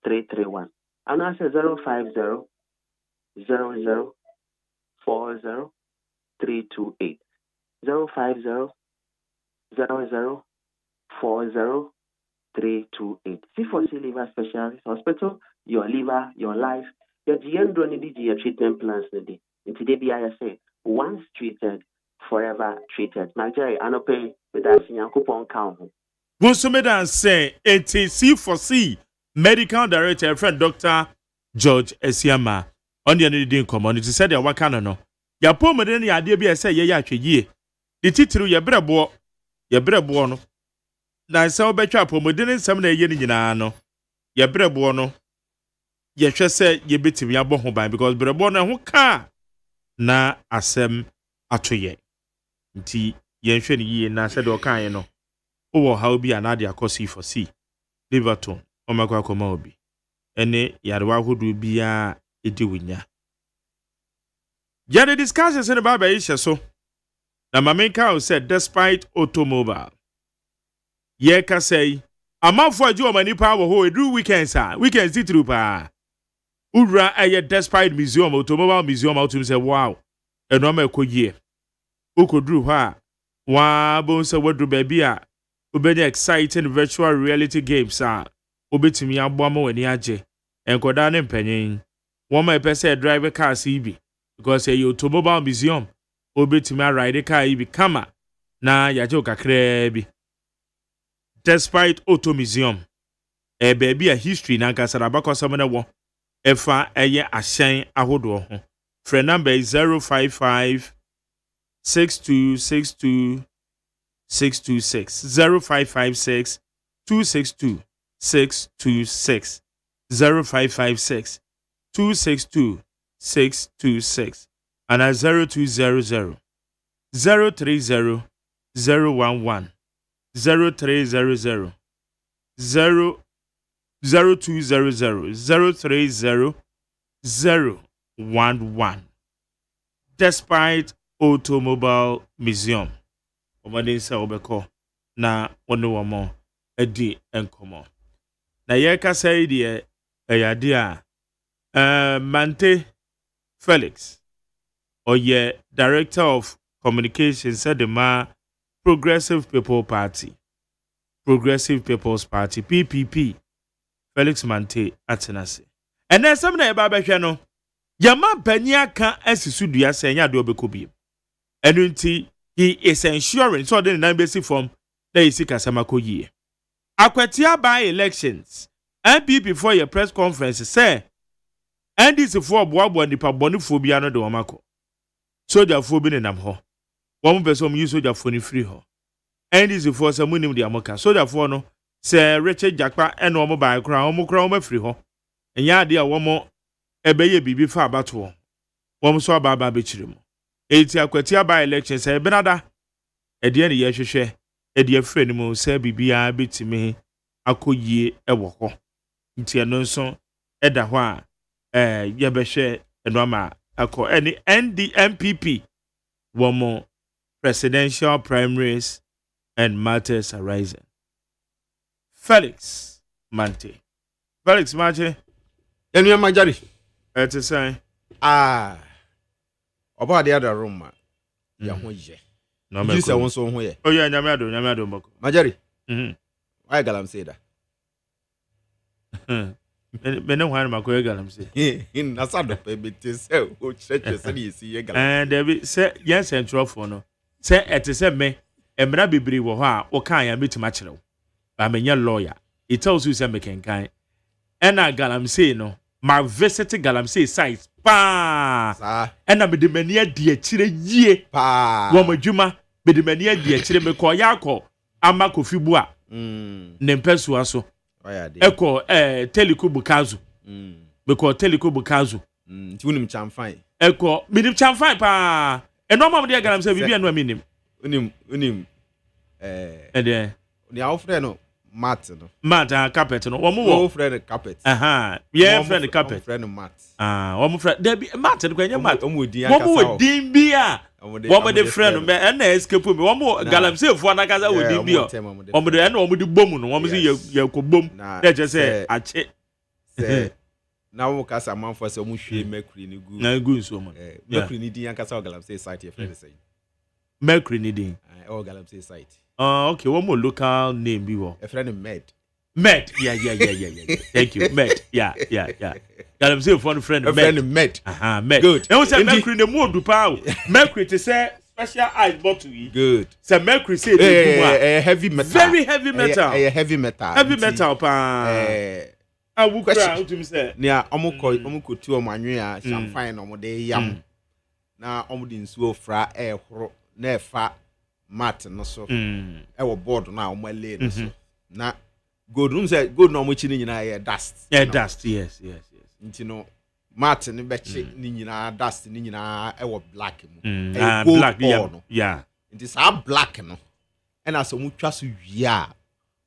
331 and I say 050 00 40 328 050 00 40 328. C4C Liver Specialist Hospital, your liver, your life, your GM don't your treatment plans. In today, I once treated, forever treated. Nigeria, I don't pay with that in coupon count. Gunsumeda say C4C Medical Director, friend Dr. George Esiama. On the end community said, "Ya wakano no. Ya po me den ya de bi say ye ya tweye. The titru ye brebo no. Na say obetwa po me den nsam na ye ni nyina no. Ye brebo no. Ye hwe say ye betimi abo ho ban because brebo no ho ka na asem atoye. Nti ye hwe ni ye na say de okan ye no. Owo how bi anade akosi for C. Liverton omakwa akoma obi. Ene yarewa hodu bia edi winya. Yet the discussions in the Bible is so. Na Mamenka said despite automobile. Ye ka say amafo aju mani pa wo ho edu weekends see through pa. Ura aye despite museum automobile museum autum say wow. Eno ma ekoyie. Ukodru ha wa bon se wadu baby a obenya exciting virtual reality games obetimi aboama wani age. Enkoda ne mpanyin. Woma epese drive car CB because a automobile museum obetimi ride car ibi kama na yaje okakra bi. Despite auto museum baby a history na nkasara bakosam na wo efa eye ahyen ahodo ho. Phone number is 055 6262 626 0556 262 626 0556 262 626 and 0200 030 011 0300 0200 030 011. Despite Automobile Museum, Omade say obeko na ono wamo edi enkomo. Na yeka say die eyade a Mante Felix oye Director of Communications said the ma Progressive People's Party PPP Felix Mante atenase. And then some na eba behwe no Yama Banya ka asisu dua senya de obekobi. Enu nti he is ensuring so the nine basic form that is kasama ko yie. Akwatia by elections MPP before your press conference say NDC for boabo nipa bonifo bia no de omako. Soldier fo bi ne nam ho. Won person use soldier fo ni free ho. NDC for some munim de amoka. Soldier fo no say Richard Jakpa eno omo ba kra omo free ho. Enya de a womo ebeye bibi fa abato wom so aba be chirem eti akwatia ba election say benada ede ne ye hwehwe ede afre ne mu say bibia betimi akoyie ewo ho nti eno nso eda ho a ye behwe eno ama akọ eni NDMPP womo presidential primaries and matters arising. Felix Mante Enu Majari. It is saying, about the other room, ya hoye. No, you say one so hoye. Oh, yeah, Nyamado, Moko. Majari. Why galam say that? Beno wan Mako galam say. In Nasado, baby, say, oh, churches, and you see a galam. And David say, yes, and Trofono. Say, it is a me, and Mra Bibri wa, or can I meet Machelo? I'm a young lawyer. It tells you some making kind. And I galam say no. My visit Galamsey site pa and I be the mania dear chile ye pa Wama Juma be the mania dear chile me call Yako Amako Fibua Nempesuaso Echo Telekubu Kazu because Telekubu Kazu Tunim Chamfine Echo Minim Chamfine pa and no mamma dear Galamsey be no minim unim and then the Alfredo Matt carpet no one friend carpet yeah friend carpet friend Matt one friend there be Matt kwenya Matt one din bia one the friend me and escape me one Galamsey for na kasa we din bia one the and one the bom no one say ye ko bom they just say ache na wo kasa man for say mu hwe mercury ni gu na gu so man mercury ni din kasa Galamsey site your friend say mercury ni din Galamsey site. Okay, one more local name be what? A friend of Med. Yeah. Thank you, Med. Yeah. Galamsey for a friend of Med. Med. Good. Now say Mercury the more do power. Mercury to say special ice bottle. Good. Say Mercury say a heavy metal. Very heavy metal. A heavy metal. Heavy metal pa. I will cry to me say. Nia omuko tu omanwe a champagne no de yam. Na omudi nsuo fra horo na efa mat no so e board na omale no so na gold room say gold no omochi ni nyina dust dust yes nti no mat ni bechi ni nyina dust ni nyina black mu black no yeah nti sa black no e na so mu twa so wi a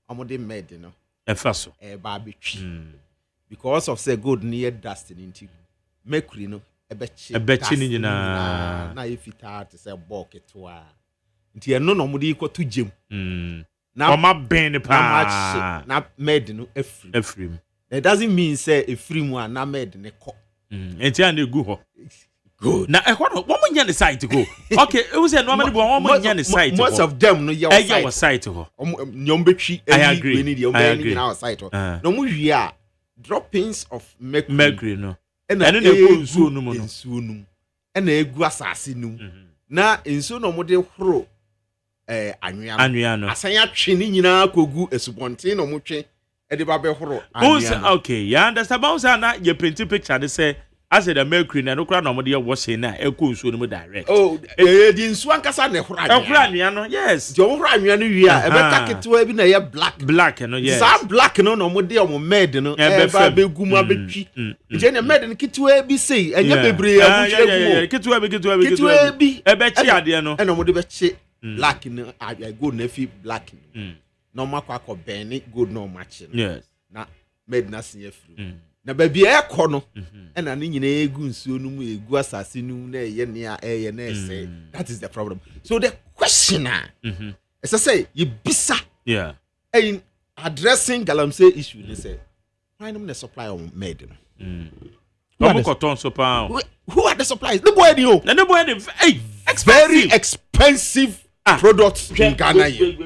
omode med no e fa so e ba betwi because of say gold ni dust ni nti mercury no e bechi ni nyina na ifita to say bulk to a nti eno no mudi ko to gem na oma ben pa na med no efrim it doesn't mean say efrim a na med ne ko enti an egu ho good na e no wo nya ne site go okay e wo say no ma ne bo wo nya ne site most of them no your site ho nyom betwi we need your be na site ho no mu wi a droppings of mercury no ena na egu nsuo no mu no ena egu asase no na nsuo no mo de horo anwea no asan atwe ni nyina kogu esubonten no motwe e de ba be horo anwea okay ya understand about say na ye paint picture de say I said the mercury na no kra na omode washing na e ko nsuo no mu direct. Oh, di nsuo ankasa na ehura anwea. Ehura anwea no, yes. Di ohura anwea no wi a, e be kaketewa bi na ye black no, yes. Sa black no na omode omo med no, e ba be gumu abetwi. Je na med no ketewa bi sei, enye bebre abuchire gumu. Ketewa bi. E be chi ade no. E na omode be chi black no, I go na fi black. No makwa ko ben good no match. Yes. Na med na sin afru. Na baby e ko no e na ne nyina egu nsuo no mu egu asase no na eye ne a eye na ese. That is the problem. So the question is say you bisa in addressing galamsey issue they say why no the supply of med no who are the suppliers? The boy you know. The boy hey very expensive products in Ghana here.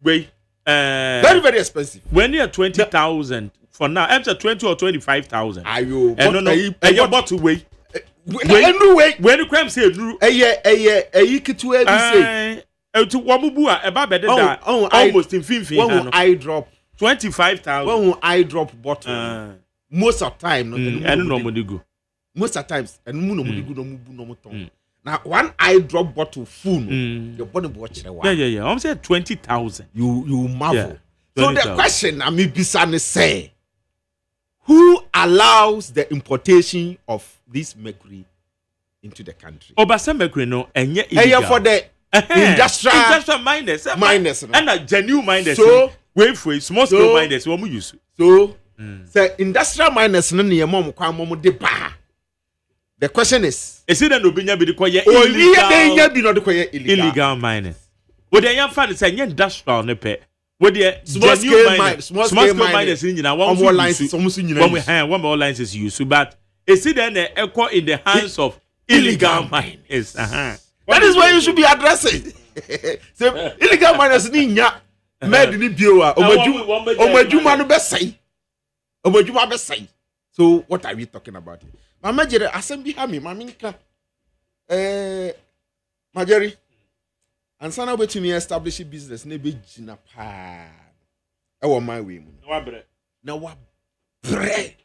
Wait. Very, very expensive. When you're 20,000 for now, I'm 20 or 25,000. Are you? No. Your bottle way. Anyway, when you come say, kitu ebi say. To Wamubua, about better than almost in 15. When I drop 25,000. When I drop bottle, most of time, I don't know what you go. Most of times, and no ton. Now, one eye drop bottle full, your body watch. Yeah. I'm saying 20,000. You marvel. Yeah, so the question, I mean, Bisane say, who allows the importation of this mercury into the country? Obasa mercury no, and yet for the industrial miners, and a genuine miners. So wait for small scale miners. What we use? So, say industrial miners no near mom kwa mom de ba. The question is it an opinion be the illegal miners? What they have found is a industrial nepe. What the small scale miners in one more license, one more licenses use. But is it then echo in the hands of illegal miners? That is why you should be addressing. So illegal miners ninya made ni bioa. Omajuma no besai. Omajuma besai. So what are we talking about? Mama Jerry, assembly ha me, maminka. Majeri. And sana we to me establish a business ne be jina pa. E wo my way mu. Na wa bre.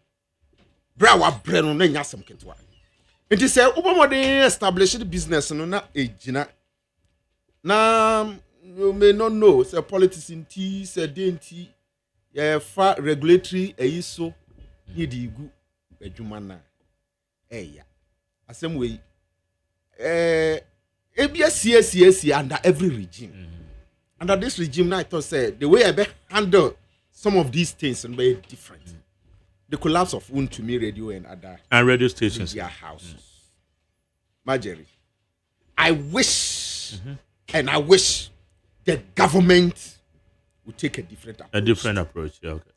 Bra wa bre no na nyasem ketwa. Nti say ubomode establish the business no na ejina. Na you may not know say politics in tea, say denti. Ya fa regulatory eyiso ni di igu adwuma na. Yeah, asem way. Ebia CSC under every regime. Under this regime, now I thought say the way I be handle some of these things and very different. The collapse of Untumi Radio and other radio stations, media houses. Marjorie, I wish and I wish the government would take a different approach. A different approach, yeah, okay.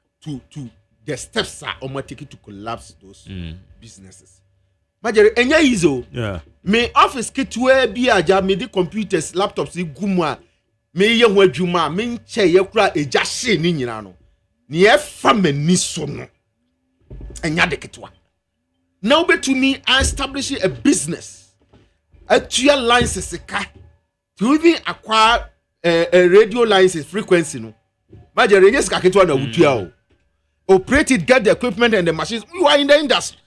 To the steps are taken to collapse those businesses. Majere enya izo. Yeah. Me office kitwe bi aja me di computers, laptops igumwa. Me ye ho adwuma, me nche ye kura eja hye ni nyina no. Ne e fa mani so no. Enya de kitwa. Now betumi establish a business. Actual license ka. To even acquire a radio license frequency no. Majere yes ka kitwa na wutua o. Operate it, get the equipment and the machines. You are in the industry.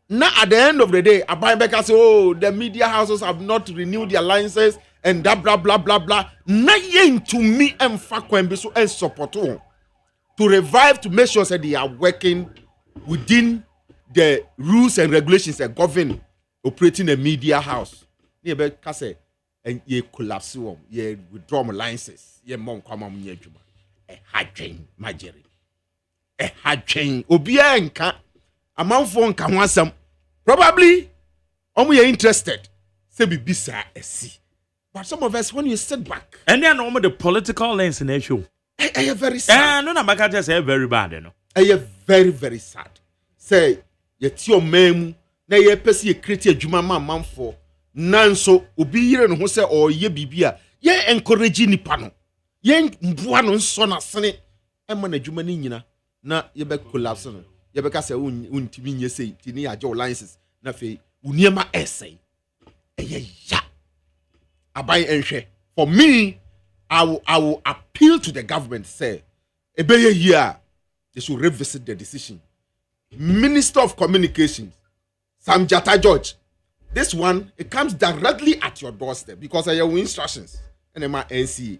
Now, at the end of the day, Abayebeka say, oh, the media houses have not renewed their licenses and that blah, blah, blah, blah. Now, to me, and Fakwembe and support to revive, to make sure that they are working within the rules and regulations that govern operating a media house. Abayebeka say, and ye collapse, ye withdraw my licenses, ye mom come on, ye juma. A hard train, my Jerry. A hard train. Obia nka. Amanfo nka ho asem. Probably omo you interested. Say be bisa esi. But some of us when you sit back and then omo the political lens in issue. Very sad. No na maka say very bad no. Very very sad. Say ye ti o memu na ye pese ye create adwuma ma amanfo. Nanso obi yire no ho say o ye bibia. Ye encourage nipa no. Ye mboa no nso na sene e ma na adwuma ni nyina na ye be collapse no. You because untimi nye say tini ajo licenses na fe uniema essay ya abai enhwe. For me, I will appeal to the government say ebeye here they should revisit the decision. Minister of Communications Sam Jata George. This one, it comes directly at your doorstep because I have instructions. And my NC,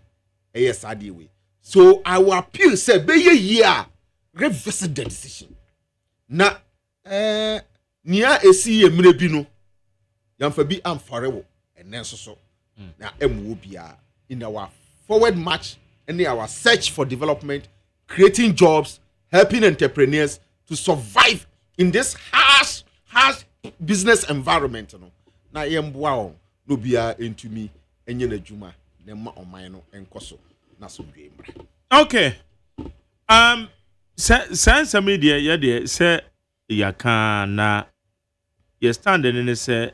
ASRD way. So I will appeal, say, be a year, revisit the decision. Na, near a see a mrebino, Yamfabi am forever, and then so. Now, MOBia in our forward march and in our search for development, creating jobs, helping entrepreneurs to survive in this harsh business environment. Na yemboa no bia into me enye na djuma na ma oman no enkoso na so dwembra. Okay. Sense media ye de say yaka na ye stand in say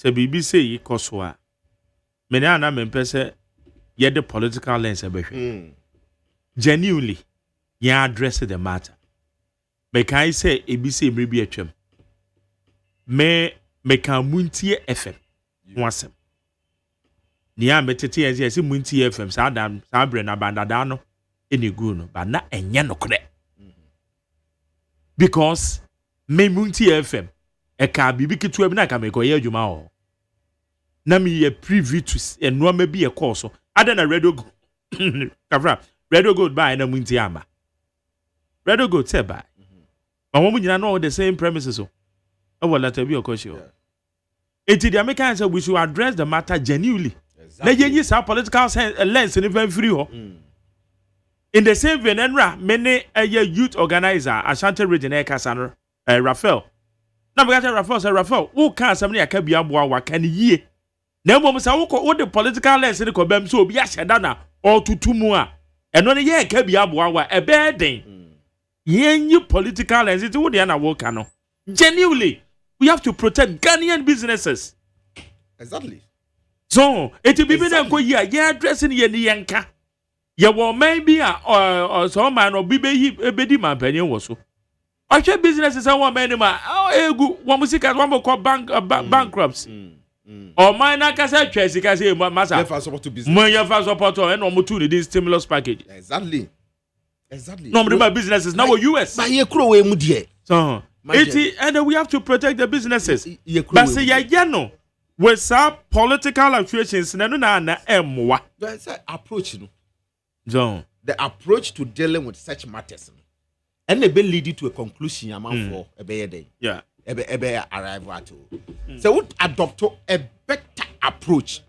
bibi say yikoso a me na na me pese ye the political lens ebehwe. Genuinely ye address the matter. Me kai say ebi say mrebi atwam. Me can MONTIE FM wasem nia metete yesi MONTIE FM sa bre na bandada no enegu no ba na enye no kre because me MONTIE FM e ka bibi kitu e bi na ka me ko ye adwuma ho na me ye preview to eno ma bi e course so ada na radio kavra radio gold buy na MONTIE ama radio gold say buy ma wo nyina no the same premises so e wala tabi okosho. Eti the Americans say we should address the matter genuinely. Exactly. Use our political lens and even free. In the same vein, many youth organizer, Ashanti region, Kasano, Raphael. Now we got Raphael. Say Raphael, who can somebody a kabia boa wa can ye? Now we say who the political lens in the kobem so be ashadana or to more. And when ye kabia boa wa a bad thing. Ye new political lens it would yana work no. Genuinely. We have to protect Ghanaian businesses. Exactly. So, it will be exactly. Yeah, addressing ye yanka. Ye will maybe or some man or be man penny was so. I share businesses and one man one music as one more called bankrupts. Or mine I can say Chelsea can say Massa. Support to business. When you first support and no more to this stimulus package. Exactly. No more businesses now US. But ye crow mudie. So and we have to protect the businesses. But say no with some political actuations na emwa. That's an approach. So the approach to dealing with such matters and they be lead to a conclusion among for a day. Yeah. Ebe arrive at. So would adopt a better approach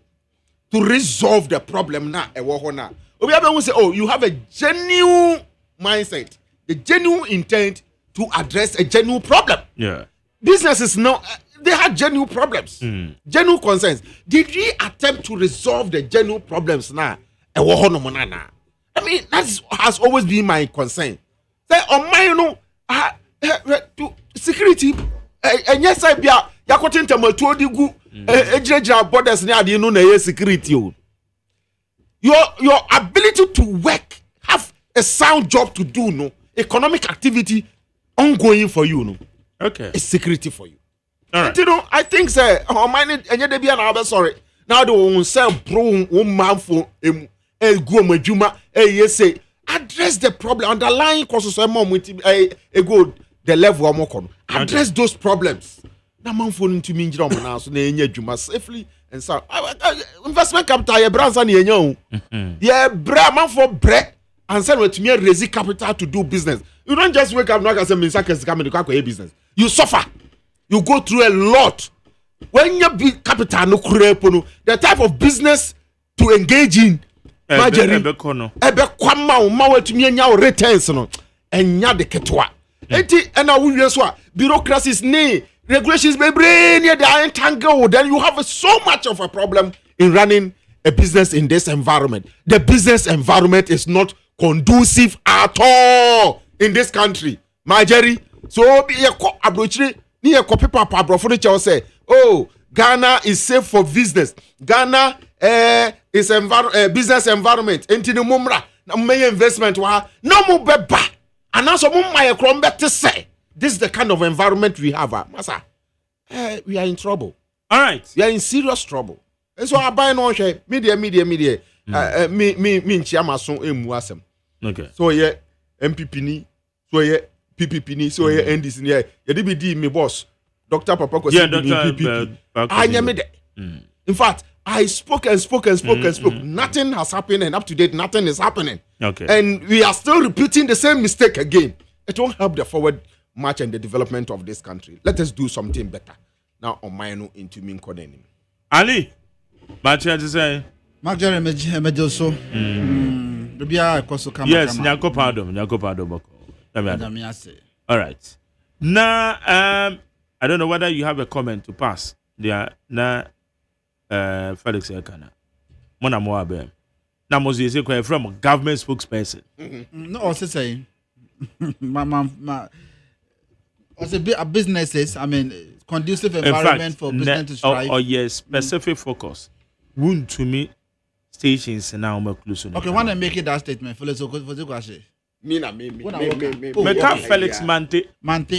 to resolve the problem now. We have say, oh, you have a genuine mindset, the genuine intent to address a genuine problem. Yeah. Businesses now, they had genuine problems, genuine concerns. Did we attempt to resolve the genuine problems now? I mean, that has always been my concern. Say, on my, to security, and yes, I be a yakotin tamato digu, ejreja borders near the no security. Your ability to work, have a sound job to do, no economic activity ongoing for you, no. Okay. It's security for you. All right. You know, I think say, oh mine and you be an sorry. Now they won't sell bro man for go majuma yes say address the problem underlying causes mom with a good the level more address those problems. Na man phone into me now so na enye adwuma safely and so investment capital ye brands na enye o. Ye bra man for bread and send with me raise capital to do business. You don't just wake up now and say Minsaka come to go business. You suffer. You go through a lot. When you be capital no kurepono, the type of business to engage in ebe kwama o ma watumi anya returns no enya de ketwa. Enti na wo so bureaucracies ne regulations bebre ne they entangled, then you have so much of a problem in running a business in this environment. The business environment is not conducive at all in this country. My Jerry, so be a abrochire ni e copy papa abrofo de say, oh, Ghana is safe for business. Ghana is business environment. Enti no mumra na may investment wa no mo beba. And also mo my crombe to say this is the kind of environment we have. Masa, we are in trouble. All right, we are in serious trouble. And so I buy no share media me nchiama so emu asem. Okay. So yeah, MPP ni, so yeah, PPP ni, so yeah, NDC ni. Yeah, be di me boss. Dr. Papa Yeah, PPP. Dr. In fact, I spoke and spoke. Nothing has happened, and up to date, nothing is happening. Okay. And we are still repeating the same mistake again. It won't help the forward march and the development of this country. Let us do something better. Now, on my own into me. Ali, much to say. Mark Jeremy Mejoso. Yes, Nyako Pado. All right. Now, I don't know whether you have a comment to pass. There, now, Felix Ekana. Mona Moabe. Now, Moses is from government spokesperson. No, also saying, a businesses, I mean, conducive environment for business to strive. Yes, specific focus. Wound to me stations and now conclusion. Okay, when I make it that statement, Felix, for the question. Me. Felix Mante.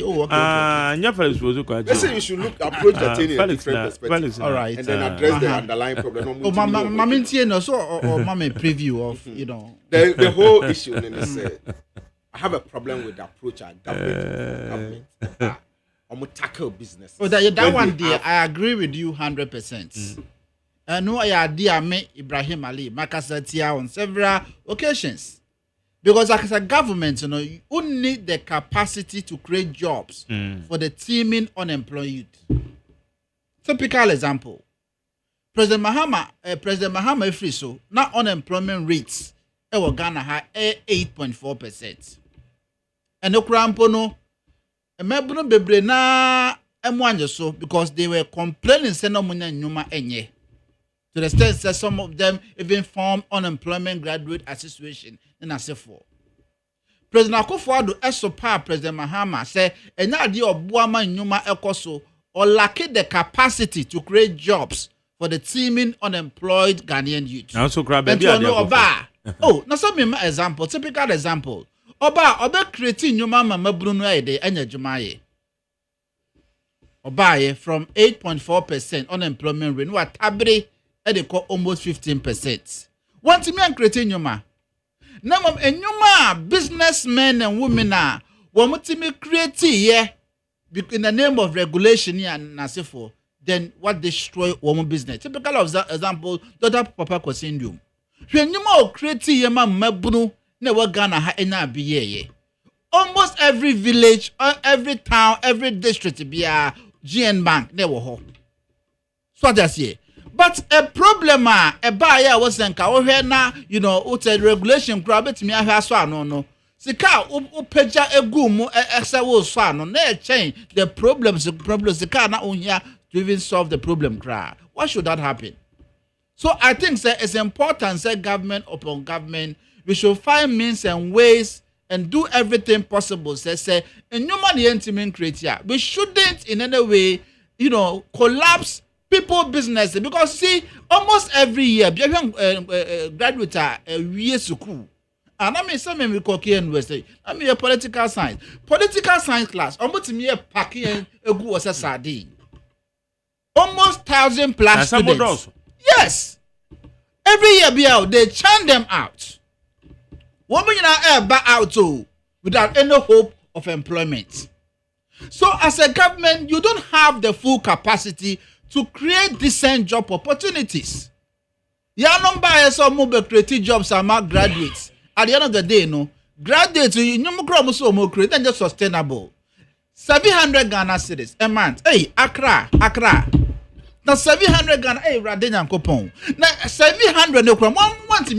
Oh, okay. Yeah, Felix was okay. Listen, you should approach the thing in a different perspective. All right. And then address the underlying problem. Oh, Mamintie, no, so, or Mama preview of, you know. The whole issue, I have a problem with the approach of government. I'm going to tackle business. Oh, that one there, I agree with you 100%. I know I idea me Ibrahim Ali, Makasatia on several occasions. Because as a government, you need the capacity to create jobs for the teeming unemployed youth. Typical example. President Mahama Ifriso, now unemployment rates in Ghana have 8.4%. And no crampono, a member bebre na so because they were complaining say no money nyuma enye. To the extent that some of them even form unemployment graduate association in Asefo. President Akufo-Addo esopa President Mahama say enya ade obuama nyuma ekoso or lack the capacity to create jobs for the teeming unemployed Ghanaian youth. Now so grab baby oh, now some example, typical example. Oba creating nyuma mama brunu ede enya jumaye. Oba from 8.4% unemployment rate no atabere they call almost 15%. One to me and creating nyuma. Now nyuma businessmen and women are one to me create here in the name of regulation here and nasifo. Then what destroy woman business? Typical of example, Dr. Papa Kosindium. When you more create here, mabunu never gonna ha ena biye. Almost every village, every town, every district be a GN bank never ho. So that's here. But a problem a buyer was enka o hwe na regulation kura betimi ahwe so ano no sika o peja egu mu ese wo so ano na change the problems sika na ohia to even solve the problem kura. Why should that happen? So I think it's important say government upon government we should find means and ways and do everything possible say human intimate creature we shouldn't in any way collapse people business because see almost every year graduate we school and I mean some we call university I mean a political science class almost me packing a go as a sardine almost 1,000 plus students. Yes, every year be out they churn them out women are back out too without any hope of employment. So as a government you don't have the full capacity to create decent job opportunities. Ya number some mobile creative jobs among graduates. At the end of the day, graduates you create and just sustainable. 700 Ghana cedis a month. Hey, Accra. Now 700 Ghana. Hey, Radenya Kopon. Now 700 no kram. One to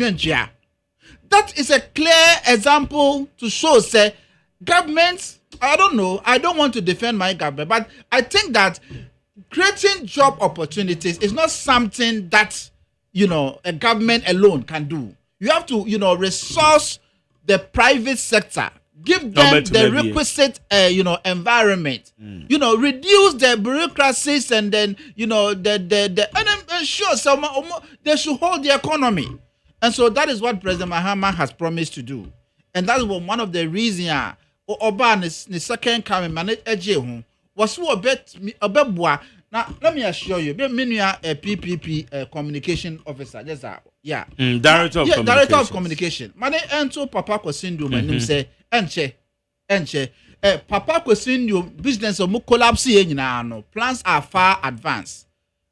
that is a clear example to show say governments. I don't know. I don't want to defend my government, but I think that creating job opportunities is not something that a government alone can do. You have to resource the private sector, give them the requisite environment, reduce the bureaucracies and then and ensure some they should hold the economy. And so that is what President Mahama has promised to do, and that is one of the reasons Oba the second coming manage was so a bit now let me assure you, be a PPP communication officer. Yes, director of communication. Mane ento Papa Kosindu manim say enche Papa question your business or collapse no. Plans are far advanced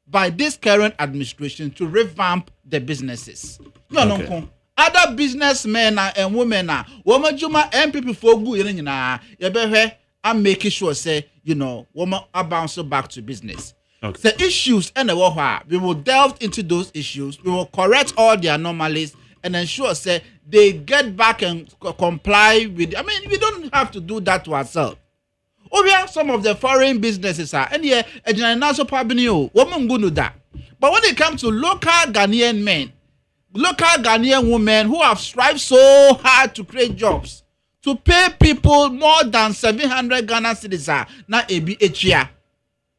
by this current administration to revamp the businesses. You know, other businessmen and women are woman juma MPP for good I'm making sure say woman are bouncing back to business. The issues and we will delve into those issues. We will correct all the anomalies and ensure say they get back and comply with. I mean, we don't have to do that to ourselves. Some of the foreign businesses are and woman go do that. But when it comes to local Ghanaian men, local Ghanaian women who have strived so hard to create jobs, to pay people more than 700 Ghana cedis na ebi echia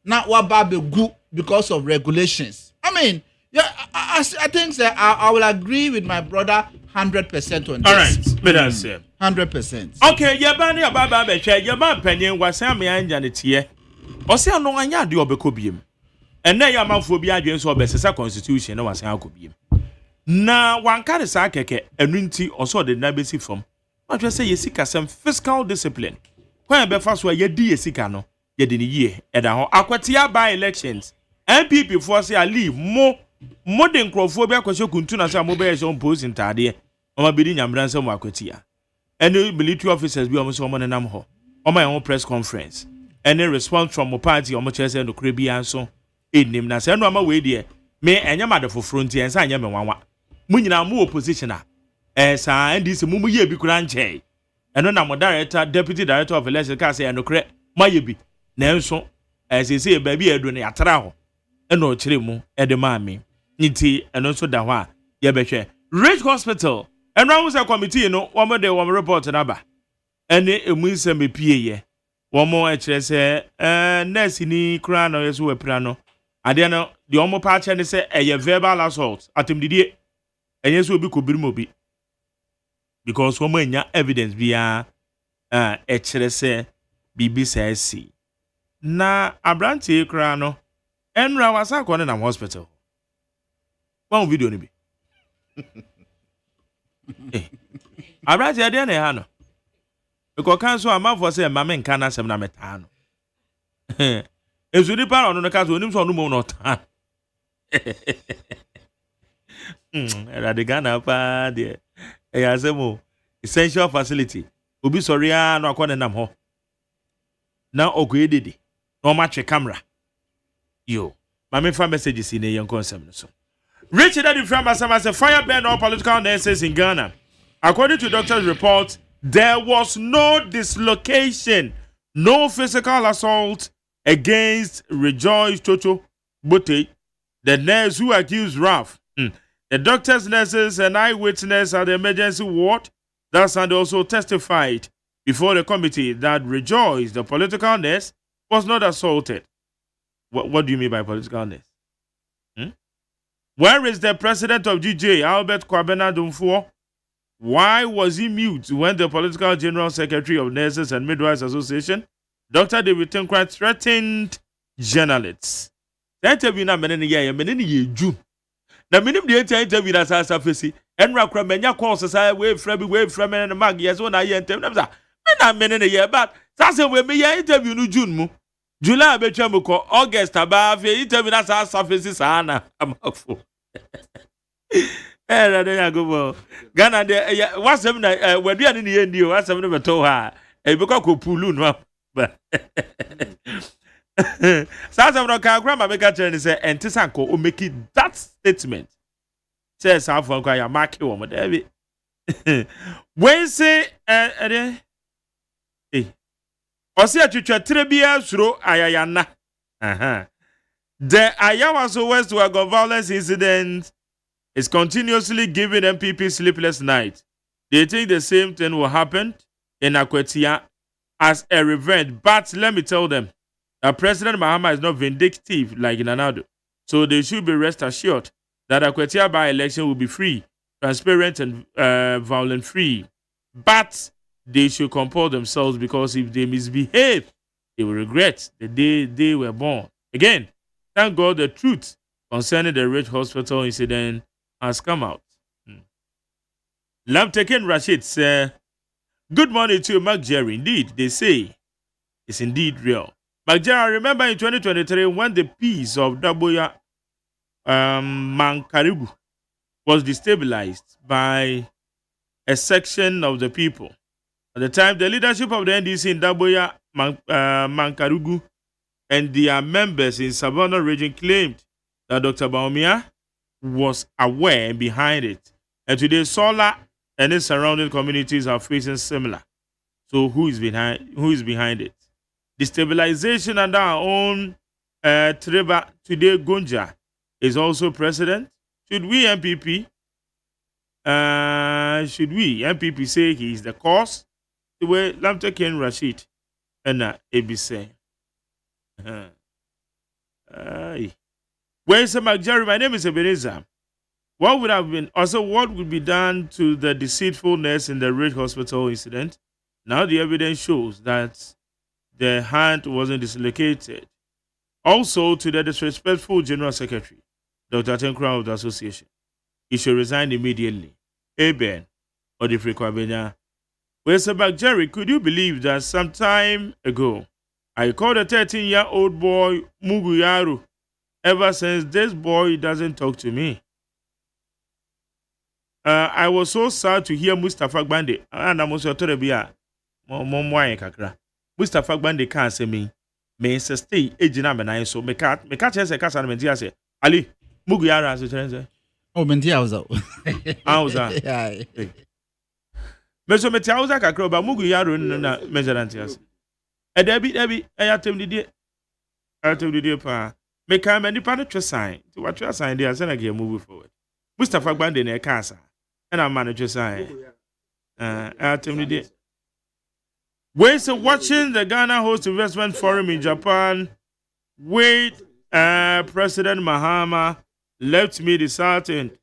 na wababe gu because of regulations. I mean, I think that I will agree with my brother 100% on this. All right, but that's it. 100%. Okay, yabani ababa beche yaba penyen wasa me anja ne tie. Ose no anya de obekobiem. Enne ya manfo bi adwen so obesesa constitution na wasa akobiem. Na wankare sa keke enu nti oso de na besi from. What we say yesika some fiscal discipline. When be fa so yedi yesika no yedi ni yie eda ho akwatia by elections. MPP for say ali mo modern crofo bi akwase kuntu na say mo be so pose ntade. Oma bidi nyamransa mo akwatia. Any military officers bi omo so omo nenam ho. Oma yon press conference. Any response from mo party omo chese no kre bi anso enim na say no ama we de me enyama de foforo nti ensa anya me wanwa. Munyina mu opposition a sa ndc mu ye bi kura nche eno na mo director deputy director of election ka say enokre maye bi na enso say ba bi edo na yatra ho eno kire mu ede maami nti eno so da ho a ye behwe Rich Hospital eno awu say committee no wo mo de wo report na ba ene emu nsem bepie ye wo mo kire say nurse ni kura no yeso wapira no ade no de wo mo pa che ne say eye verbal assault atemdidie enye so obi ko birimo bi because woman nya evidence bia kire say bibi says na abranti kura no enra wasa ko na hospital one video ni bi abranti ade na ha no because kan so amafo say mama nka na sem na meta no ezudi pa no ka so onim so no mo no ta era de Ghana pa de eyazemo essential facility obi sorry no akone nam ho na ogoyedede no match camera yo mama fa messages in your consem no so Richard Daddy from as a fire burn all political nurses in Ghana. According to doctor's report, there was no dislocation, no physical assault against Rejoice Toto Bote, the nurse who accused Ralph. The doctors, nurses, and eyewitness at the emergency ward. Thus, and also testified before the committee that Rejoice, the political nurse, was not assaulted. What do you mean by political nurse? Where is the president of GJ, Albert Kwabena Dumfuo? Why was he mute when the political general secretary of Nurses and Midwives Association, Dr. David Tinkrat, threatened journalists? The interview na menene ye June. Na minim the interview na sa face. Enra kra menya course sa we from and mag yes when I interview na na menene ye but sa say we me ye interview no June mu. July betwa mu ko August aba fe interview na sa face sa na amafo. Ghana de what's them na we do ani ye ndi o what's them no beto ha e be ko pulu no ba sa some no ka grandma make a tell say entisanko o make that statement says how for ya mark wo mo dey when say osi atwetwa trebia suro ayayana the Ayawaso West Wagon violence incident is continuously giving MPP sleepless nights. They think the same thing will happen in Akwetia as a revenge. But let me tell them that President Mahama is not vindictive like Nanado. So they should be rest assured that Akwetia by-election will be free, transparent, and violent-free. But they should compose themselves because if they misbehave, they will regret the day they were born. Again, thank God the truth concerning the Rich Hospital incident has come out. Lamtekin Rashid said, good morning to you, Mark Jerry. Indeed, they say is indeed real. But I remember in 2023 when the peace of Daboya Mankaribu was destabilized by a section of the people. At the time, the leadership of the NDC in Daboya Mankarugu and their members in Savannah region claimed that Dr. Baumia was aware and behind it. And today, Sola and its surrounding communities are facing similar. So who is behind it? Destabilization under our own Treba today, Gunja is also president. Should we MPP say he is the cause? The way Lamte Ken Rashid and ABC. Where's the Jerry? My name is Ebenezer. What would be done to the deceitfulness in the Ridge Hospital incident? Now the evidence shows that the hand wasn't dislocated. Also, to the disrespectful General Secretary, Dr. Tenkra of the Association, he should resign immediately. Aben or the Frequabenya. Where's the Jerry? Could you believe that some time ago I called a 13-year-old boy Muguyaru? Ever since, this boy doesn't talk to me. I was so sad to hear Mustafa Gbande, and I'm also told to be a Mustafa Gbande can't say me stay aging up and I so me catch as a cast and Mentia say, Ali, Mugiara as a transit. Oh, Mentia was out. I was out. Meso Metia was like a crow, but Mugiara and Measurantias. A Debbie, I attempted the dear pa. Make a many planetary sign to what you are signed there, and again move forward. Mustafa Gbande in a casa, and our manager sign. Ways of watching the Ghana Host Investment Forum in Japan with President Mahama left me disheartened.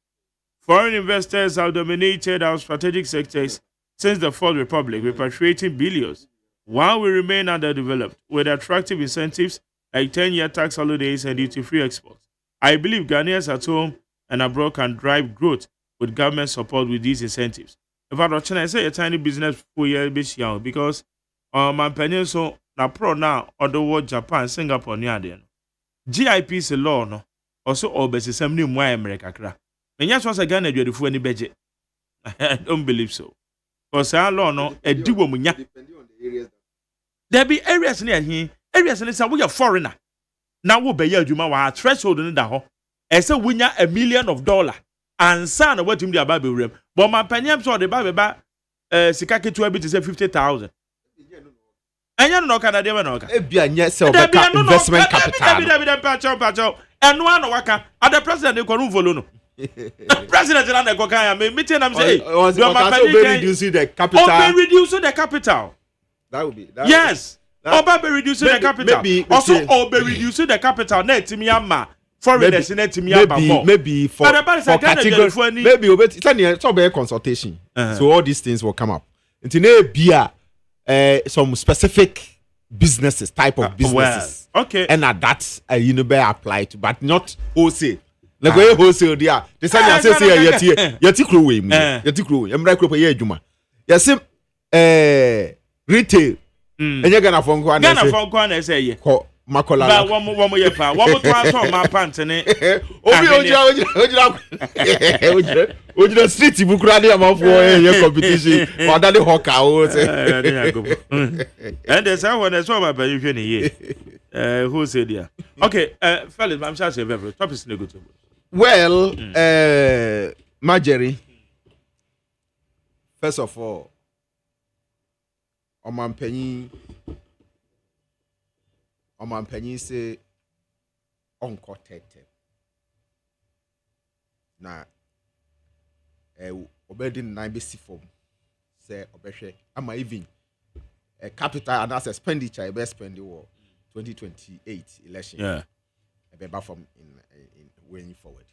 Foreign investors have dominated our strategic sectors since the Fourth Republic, repatriating billions, while we remain underdeveloped with attractive incentives like 10-year tax holidays and duty-free exports. I believe Ghanaians at home and abroad can drive growth with government support with these incentives. In fact, I say a tiny business for year because my opinion so na pro now or the world Japan, Singapore near then. GIP's law no also obesi some new more America kra. And yes was a Ghana do for any budget. I don't believe so. Because our law no a diwo munya. There be areas near here. Areas in we are foreigner. Now we be adwuma wa threshold in da ho. E say winya $1 million and san what him the Bible rem. But my opinion so the Bible ba sika ketu bi to say 50,000. Anya no Canada dey no ka. Ebia nye se obeka investment capital. Dabi pacho. Eno ano waka. Ada president dey ko follow no. President na dey go kan me meeting am say reducing the capital. Reducing the capital. That would be yes. Oba be reducing the capital. Also Oba reducing the capital na etimi ama. Foreigners in etimi ama more. Maybe for category maybe it's a consultation. So all these things will come up. Into na bia some specific businesses, type of businesses. Well, okay. And that you know be applied to, but not wholesale. Like go wholesale there. The same as say yeti krowe mu. Yeti krowe. Emra krowe ye adwuma. Yasim retail. Enye Ghana fonko na say ye. Ko makola. Ba wo mo ye pa. Wo mo to aso ma pant ne. Obi ojira street bukura dey am for ye competition. Or that hawker o say. And there's someone that's what my you hwe ye. Who said there? Okay, fellas, I'm sure say very topics no go to. Well, Marjorie, first of all, Omanpenyi say onko tete. Na obedi na be si form say obehwe ama even capital and as expenditure e be spend the 2028 election. Yeah. E be from in going forward.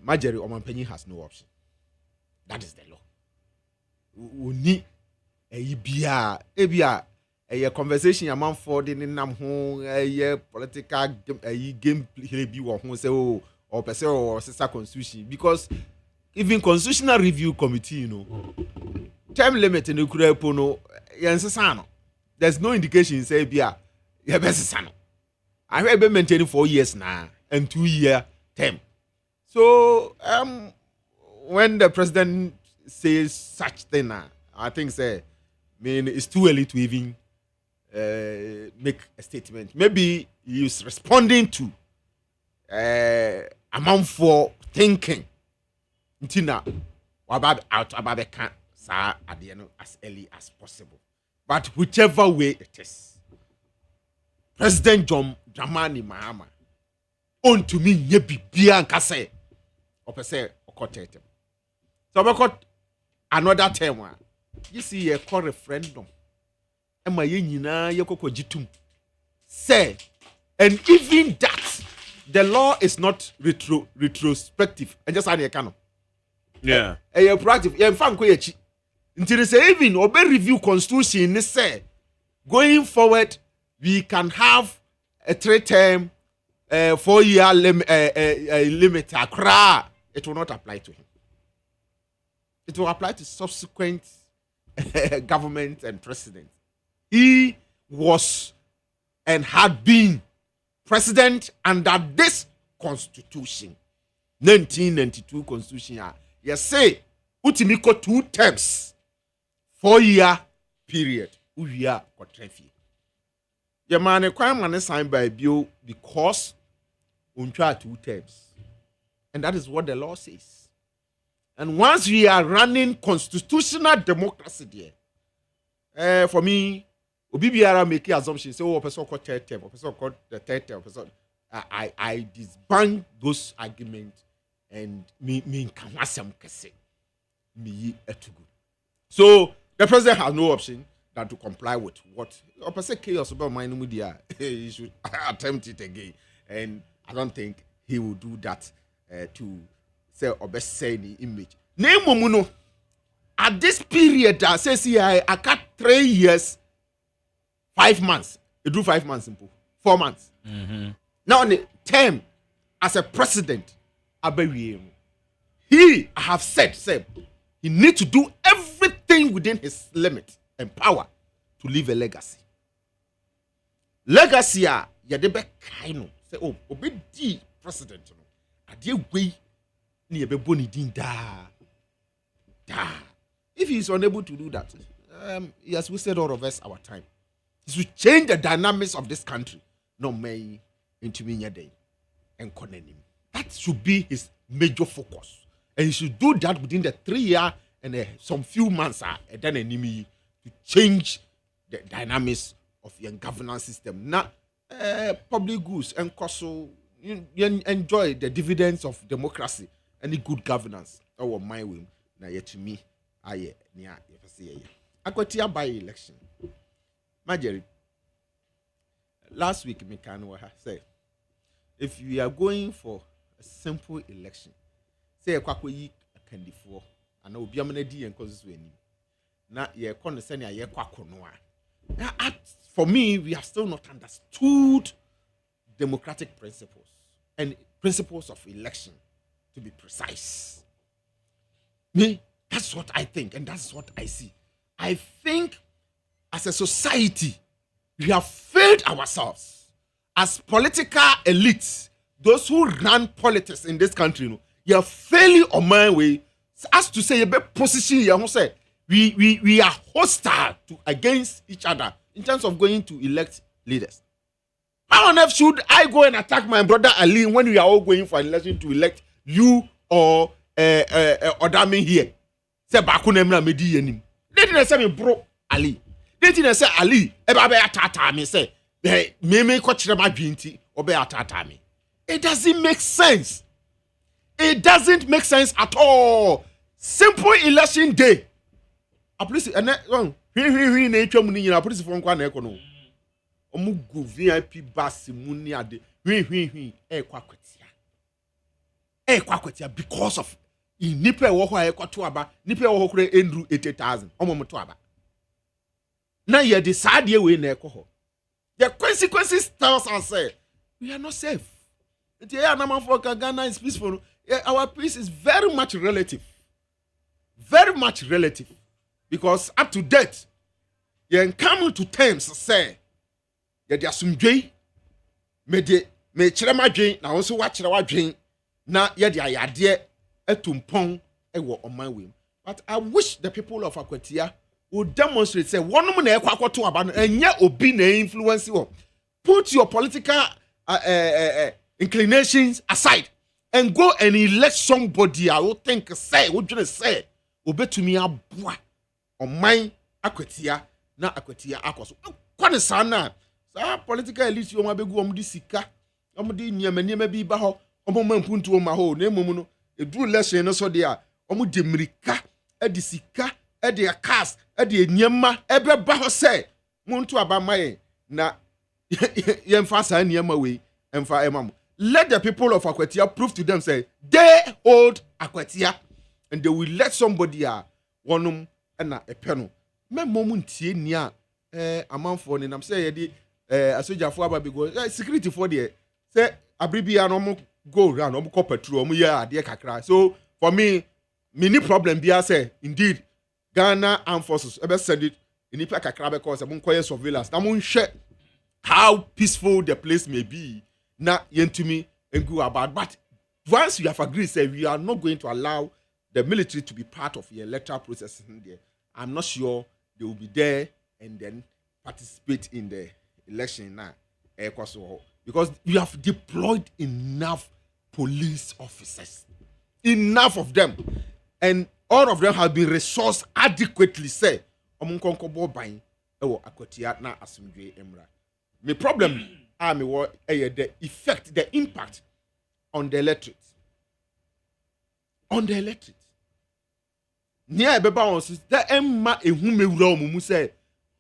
Marjorie Omanpenyi has no option. That is the law. We need ebia a conversation among for the nam ho a political game play bi wo ho say or person or sister constitution because even constitutional review committee you know term limit in the kura no yensesa no there's no indication say bia ya best sano. I have been maintaining 4 years now and 2-year term. So when the president says such thing, I think it's too early to even make a statement. Maybe he's responding to amount for thinking. Ntina out about the can at the end as early as possible. But whichever way it is, President John Dramani Mahama on to me ye bibia nka say opese okotetem. So we got another term one. You see a call referendum. Ema ye nyina ye kokko jitum. Say, and even that the law is not retrospective. And just any kind of yeah. A proactive. Yeah, fan ko ye chi. Until say even obe review constitution ni say going forward we can have a 3-term 4-year limit. It will not apply to him. It will apply to subsequent government and president. He was and had been president under this constitution, 1992 constitution. Yes, say utimiko 2 terms, 4-year period. Uya kotrefi. Your man requirement is signed by bill because untra 2 terms. And that is what the law says. And once we are running constitutional democracy there, for me, Obibiara make assumption say, oh, person called 3rd term, person called the 3rd term, person. I disband those arguments and me kanwasam kese me etugu. So the president has no option than to comply with what opposite chaos about my media. He should attempt it again, and I don't think he will do that to say or best say the image. Name Momuno at this period that says here I cut 3 years, 5 months. You do 5 months simple, 4 months. Mm-hmm. Now on the term as a president, he I have said he need to do everything within his limit and power to leave a legacy. Legacy ya debe kaino say oh obi di president no ade wey na ye be boni din da. If he is unable to do that, he has wasted all of us our time. He should change the dynamics of this country. No may into me day and connect him. That should be his major focus, and he should do that within the 3 year and some few months and then enemy to change the dynamics of your governance system. Now, public goods and also you enjoy the dividends of democracy and the good governance. Our my way. Now, yet to me, I near I got here by election. Marjorie, last week, Mikano said, if you are going for a simple election, say a kwakwe a candy for, and no be amenadi and causes winning. Now, you're going to send a year kwakonoa. For me, we have still not understood democratic principles and principles of election to be precise. Me, that's what I think, and that's what I see. I think as a society, we have failed ourselves. As political elites, those who run politics in this country, you are failing on my way. As to say, position you say we are hostile against each other in terms of going to elect leaders. How on earth should I go and attack my brother Ali when we are all going for an election to elect you or Odami here? Say Bakunemna Medi Yenim. They didn't say me bro Ali. They didn't say Ali. Eba atata me say me kochirema dwinti obe atata me. It doesn't make sense. It doesn't make sense at all. Simple election day. A police and na etwa mu ni na police fo nkwa na ekono. Omugu VIP bus mu ni ade. Ekwakotia because of nipa wo ho ekwato aba. Nipa wo ho kure endru 80,000. Omomoto aba. Na ye de saade we na ekoho. The consequences tells us say we are not safe. Ghana is peaceful. Our peace is very much relative. Very much relative. Because up to date, yen come to terms say ye de asumdwe me kyerɛ madwen na wo nso wa kyerɛ wadwen na ye de ayade etumpon ewo ɔman wem. But I wish the people of Akwatia would demonstrate say one woman na ekwakoto aba no enye obi na influence wo. Put your political inclinations aside and go and elect somebody I will think say what you say obetumi aboa ɔman Akwatia na Akwatia akoso. Kwani sana sa political elite yo mabegu omudi sika omudi nyama bi ba ho omoma mpuntu ma ho na emom no eduru election no so dia omu de mirika edi sika edi cars edi enyema ebeba ho se muntu abamaye na yemfa sa enyema we emfa emam. Let the people of Akwatia prove to them say they hold Akwatia and they will let somebody wonum na epeno memom ntie ni a amanfo ni nam say ye di asojafo ababigo security for there say abribia no mo go round no mo call petrol mo ye ade kakra. So for me mini problem bia say indeed Ghana Armed Forces ebe send it inipa kakra because mo nkoye surveillance na mo nhwe how peaceful the place may be na yentumi engu about. But once we have agreed say we are not going to allow the military to be part of the electoral process in there, I'm not sure they will be there and then participate in the election now. Because we have deployed enough police officers, enough of them, and all of them have been resourced adequately. Say, Akwatia na asumdwe emra. My problem the effect, the impact on the electorate. On the electorate. Near beba on the emma ehume wura omumu say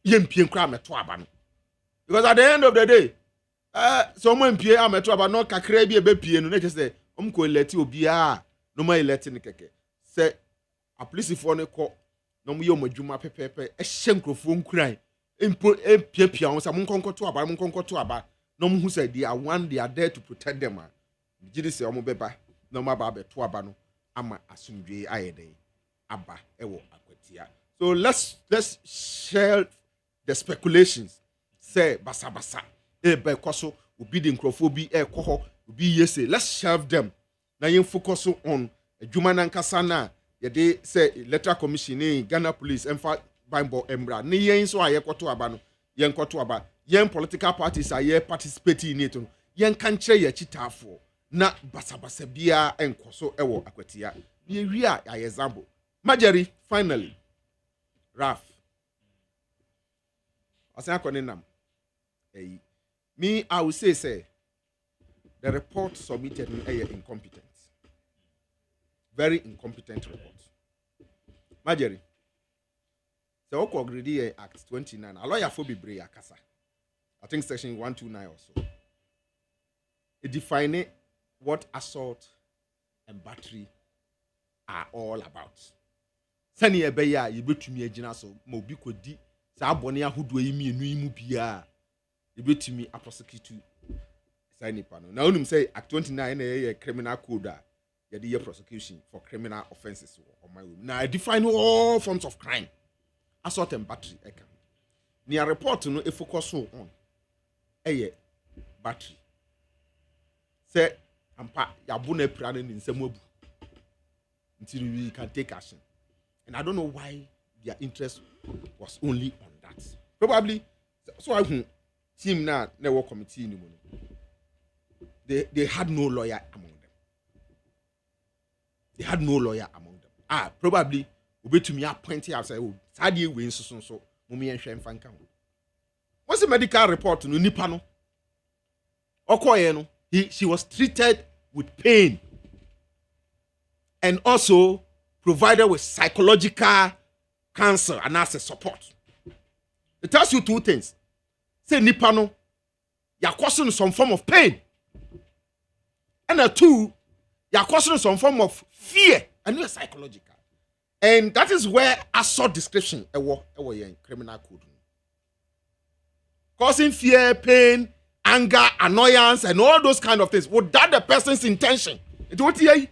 yempie nkra meto aba no. Because at the end of the day, someone pie ameto aba no kakra bi ebepie no na say omko elect obi a no ma elect ne keke. Say a police for ne ko no mo yo madwuma pepepe e hye nkrofo nkran empo epiapia on sa mo nkonkoto aba no mo hu say they are there to protect them. Gidi say omo beba no ma ba beto aba no ama asumdwe ayede aba ewo Akwatia. So let's share the speculations. Say basa be koso obi de nkrofo bi ekoho obi yese. Let's shelve them. Na yen focus on adwuma nankasa na ye de say electoral commission Ghana police emfa Bible embra ne yen so ayekoto aba no yen koto aba yen political parties are participating in it no yen kan kire ye chitafo na basa bia enkoso ewo Akwatia. Ye wi a example Majeri, finally, Raf. Me, I will say, the report submitted is incompetent. Very incompetent report. Majeri, the Oko Agridi Act 29, a lawyer for Bibre Akasa. I think section 129 or so. It defines what assault and battery are all about. Sani ebeya yebetumi agina so ma obi kodi sa abone ahodo yi mu bia yebetumi prosecute sani pa no. Na onum say act 29 na ye criminal code a ye dey prosecution for criminal offenses on my room. Now I define all forms of crime. Assault and battery eka. Ni a report no e focus on battery. Say ampa yabu na pra na nsem abu. Until we can take action. And I don't know why their interest was only on that. Probably, so I team now never committee anymore. They had no lawyer among them. They had no lawyer among them. Probably, we to me appointed outside. Oh, Sadi wins so. Mumi and Shem Fanka. What's the medical report? No nipano. Okoyeno. She was treated with pain. And also provided with psychological counsel and as a support. It tells you two things. Say nipano, you're causing some form of pain. And two, you're causing some form of fear and you're psychological. And that is where assault description in criminal code. Causing fear, pain, anger, annoyance, and all those kind of things. Without the person's intention. It would me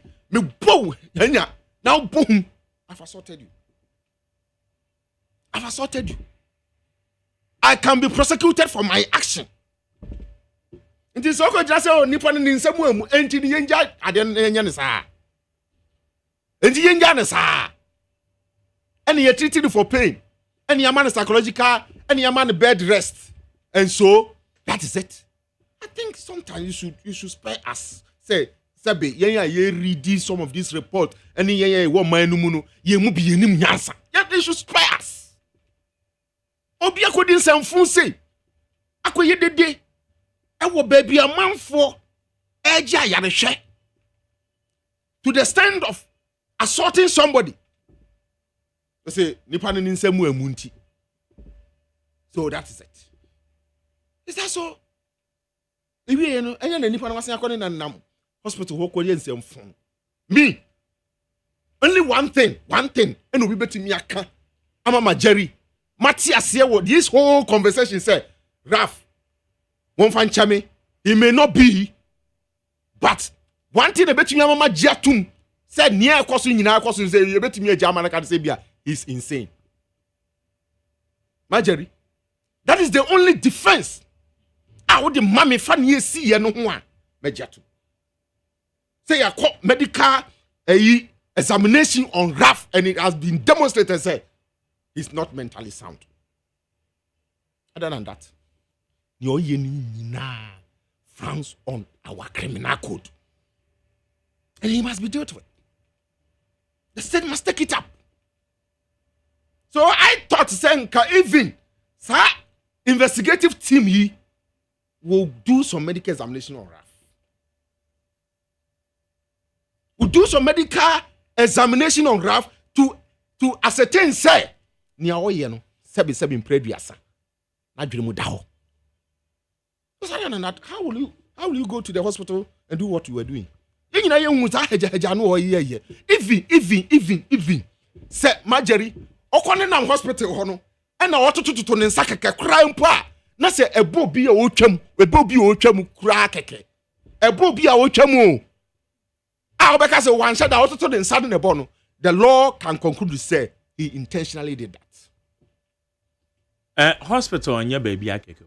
boom. Now boom. I've assaulted you. I can be prosecuted for my action. It is okay just say nipa ni nsemu emu enti ni yenja ade nya ne saa. Enti yenja ne saa. And you treated for pain. And you man psychological and you man bed rest. And so that is it. I think sometimes you should spare us. Say Sabe, ye read some of this report and ye wo man no mu no ye mu bi yenim nyansa. Yeah, they should spare us. Obi akodin samfun say akoye dede e wo baby amanfo eja yarehwe to the stand of assaulting somebody. They say nipa ni nsemu emunti. So that is it. Is that so? Ewie no enya na nipa na wasen akone na nam hospital ho kori nsemfon. Me only one thing and obi betimi aka amama Jerry Mati ase wo this whole conversation say Raf won fan chame he may not be but one thing betimi amama Jatum said near ekoso nyina ekoso say you betimi agya amana ka say bia he's insane. Jerry, that is the only defense. I would the mommy fan ye see ye no one. Majatu. Say a medical examination on Raf and it has been demonstrated say he's not mentally sound. Other than that, your frowns on our criminal code. And he must be dealt with. The state must take it up. So I thought saying even sir investigative team he will do some medical examination on Raf. We'll do some medical examination on Raf to ascertain say nia oye no sebi impreduasa na dwene da ho. How will you go to the hospital and do what you were doing? Even say Marjorie okone na hospital ho no e na wotototo ne nsa keke kra mpo a na se ebo bi a wotwam kra keke ebo bi a wotwam o a obeka se wan sha da wototo ne nsa ne bo no the law can conclude to say he intentionally did that. Hospital anya baby akeke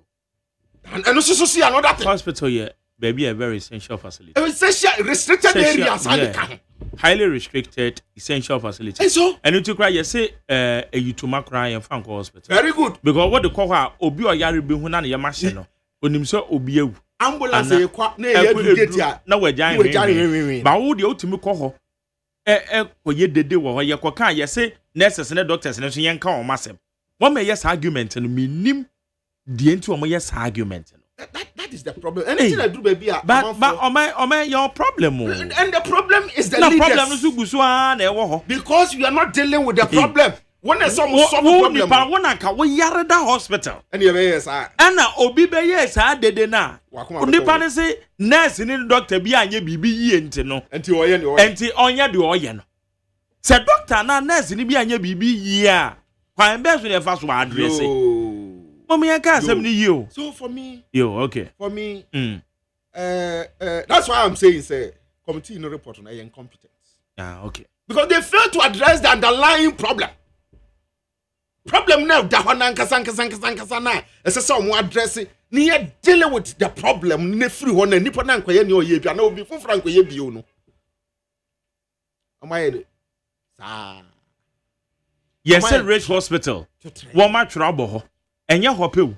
and also see another thing. Hospital yeah baby a very essential facility. Essential restricted areas highly restricted essential facility. And so and you to cry you say a yutuma cry and fan hospital. Very good. Because what the call her obi or yari be hu na ye machine no. Onim so obi ewu. Ambulance e kwa na ye educate ya. Na we jan we. Ba wo de otimi kɔ hɔ. Koye dede wo hɔ ye kɔ kan ye say nurses and doctors no so yen kan o masem. What may yes argument no minim die enti o mo yes argument no. That is the problem. Anything I do, baby, but your problem. And the problem is the leaders. Because we are not dealing with the problem. When there's some problem, we are at the hospital. And you yes, and obi be yes, I did na. Nipa say nurse ni doctor bi anye bibi yi enti no. Enti onya de oye no. Say doctor na nurse ni bi anye bibi yi a. Kwan be so dey fa so address. So for me, okay. For me, that's why I'm saying, say, committee no report on incompetence. Okay. Because they fail to address the underlying problem. Problem now, that one kasan. It's someone addressing. Near dealing with the problem. Ne free one. Nipa na nkoye ni oye bi. Na obi fufra nkoye bi o no. Am I? Yes, Rich Hospital. One match trouble. Enya hope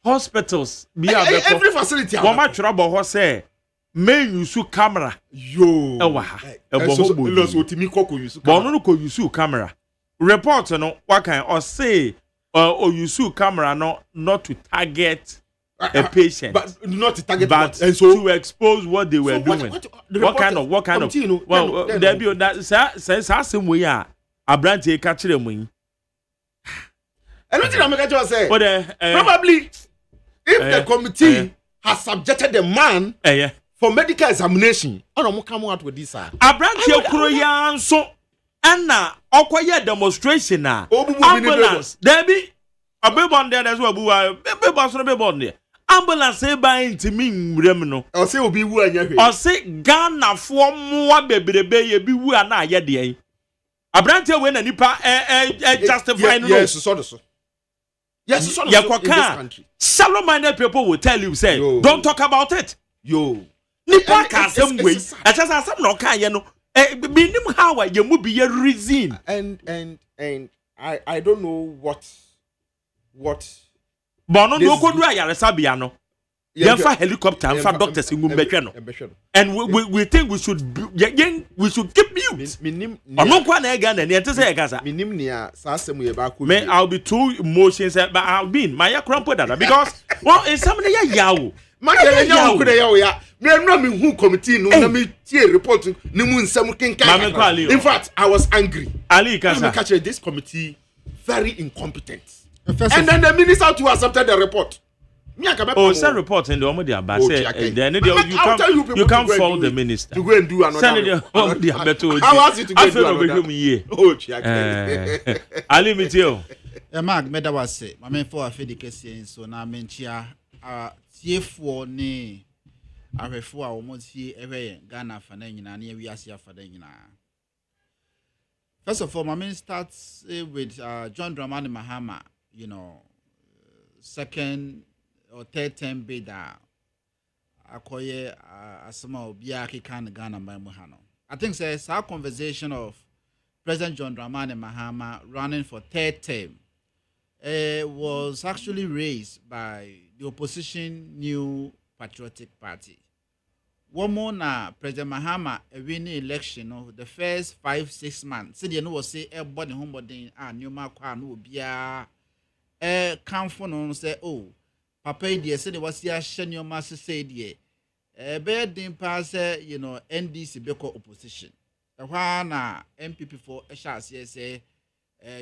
hospitals be every facility one ma trouble ho say may use camera ewa ha los otimi koko use camera no ko use camera report no what kind or say or use camera no not to target a patient but not to target but and so to expose what they were doing what kind of well there be that say same way a abrante ka kire mu yi. Anything I'm going to say. Probably, if the committee has subjected the man for medical examination, I don't come out with this. Abranti Okuroyan so Anna Okoye demonstration na ambulance. There be a baby on there as well. Baby on there. Ambulance say by intimi mrem no. I say obi wu anya hwe. I say Ghana for mo bebrebe ye bi wu ana aye de. Abranti we na nipa justify no. Yes, so. Yes, it's in this this country. Shallow-minded people will tell you, say, don't talk about it. Yo. Nipa ka some way. I just have some no can you know. Minim how you mu be a reason. And I don't know what. But no go do ayaresabia no. Yeah, helicopter and for doctors in Gumbechano. And we think we should keep mute. No kwa na ga na ne tese e kasa. Minim nia sa asem ye ba ko. Me I'll be too emotions but I'll be in my crampo dada because well in some ya yawo. Man ya ku de yawo ya. Me no me hu committee no na me tie report ni mu nsem kenkan. In fact, I was angry. Ali kasa. Me catch this committee very incompetent. And then the minister too accepted the report. Send report in the Omodia Basse. Then you can't follow the minister. To go and do another. Send it Omodia. How was it to go and do another? Ali Mitio. Mark Meda was say, my man for a fedication, so now mentia TF4 ne. I refer almost here every Ghana for Nina near we are for Nina. First of all, my man starts with John Dramani Mahama, you know, second or third term bidder. Akoye asama obia kika Ghana by Muhano. I think says our conversation of President John Dramani Mahama running for third term was actually raised by the opposition New Patriotic Party. One more na President Mahama winning election the first 5-6 months. See, you know, say everybody homebody new makwa no bia come for no say oh papa dey say they was here senior master say dey be din pass you know NDC beko opposition. Ehwa na MPP for say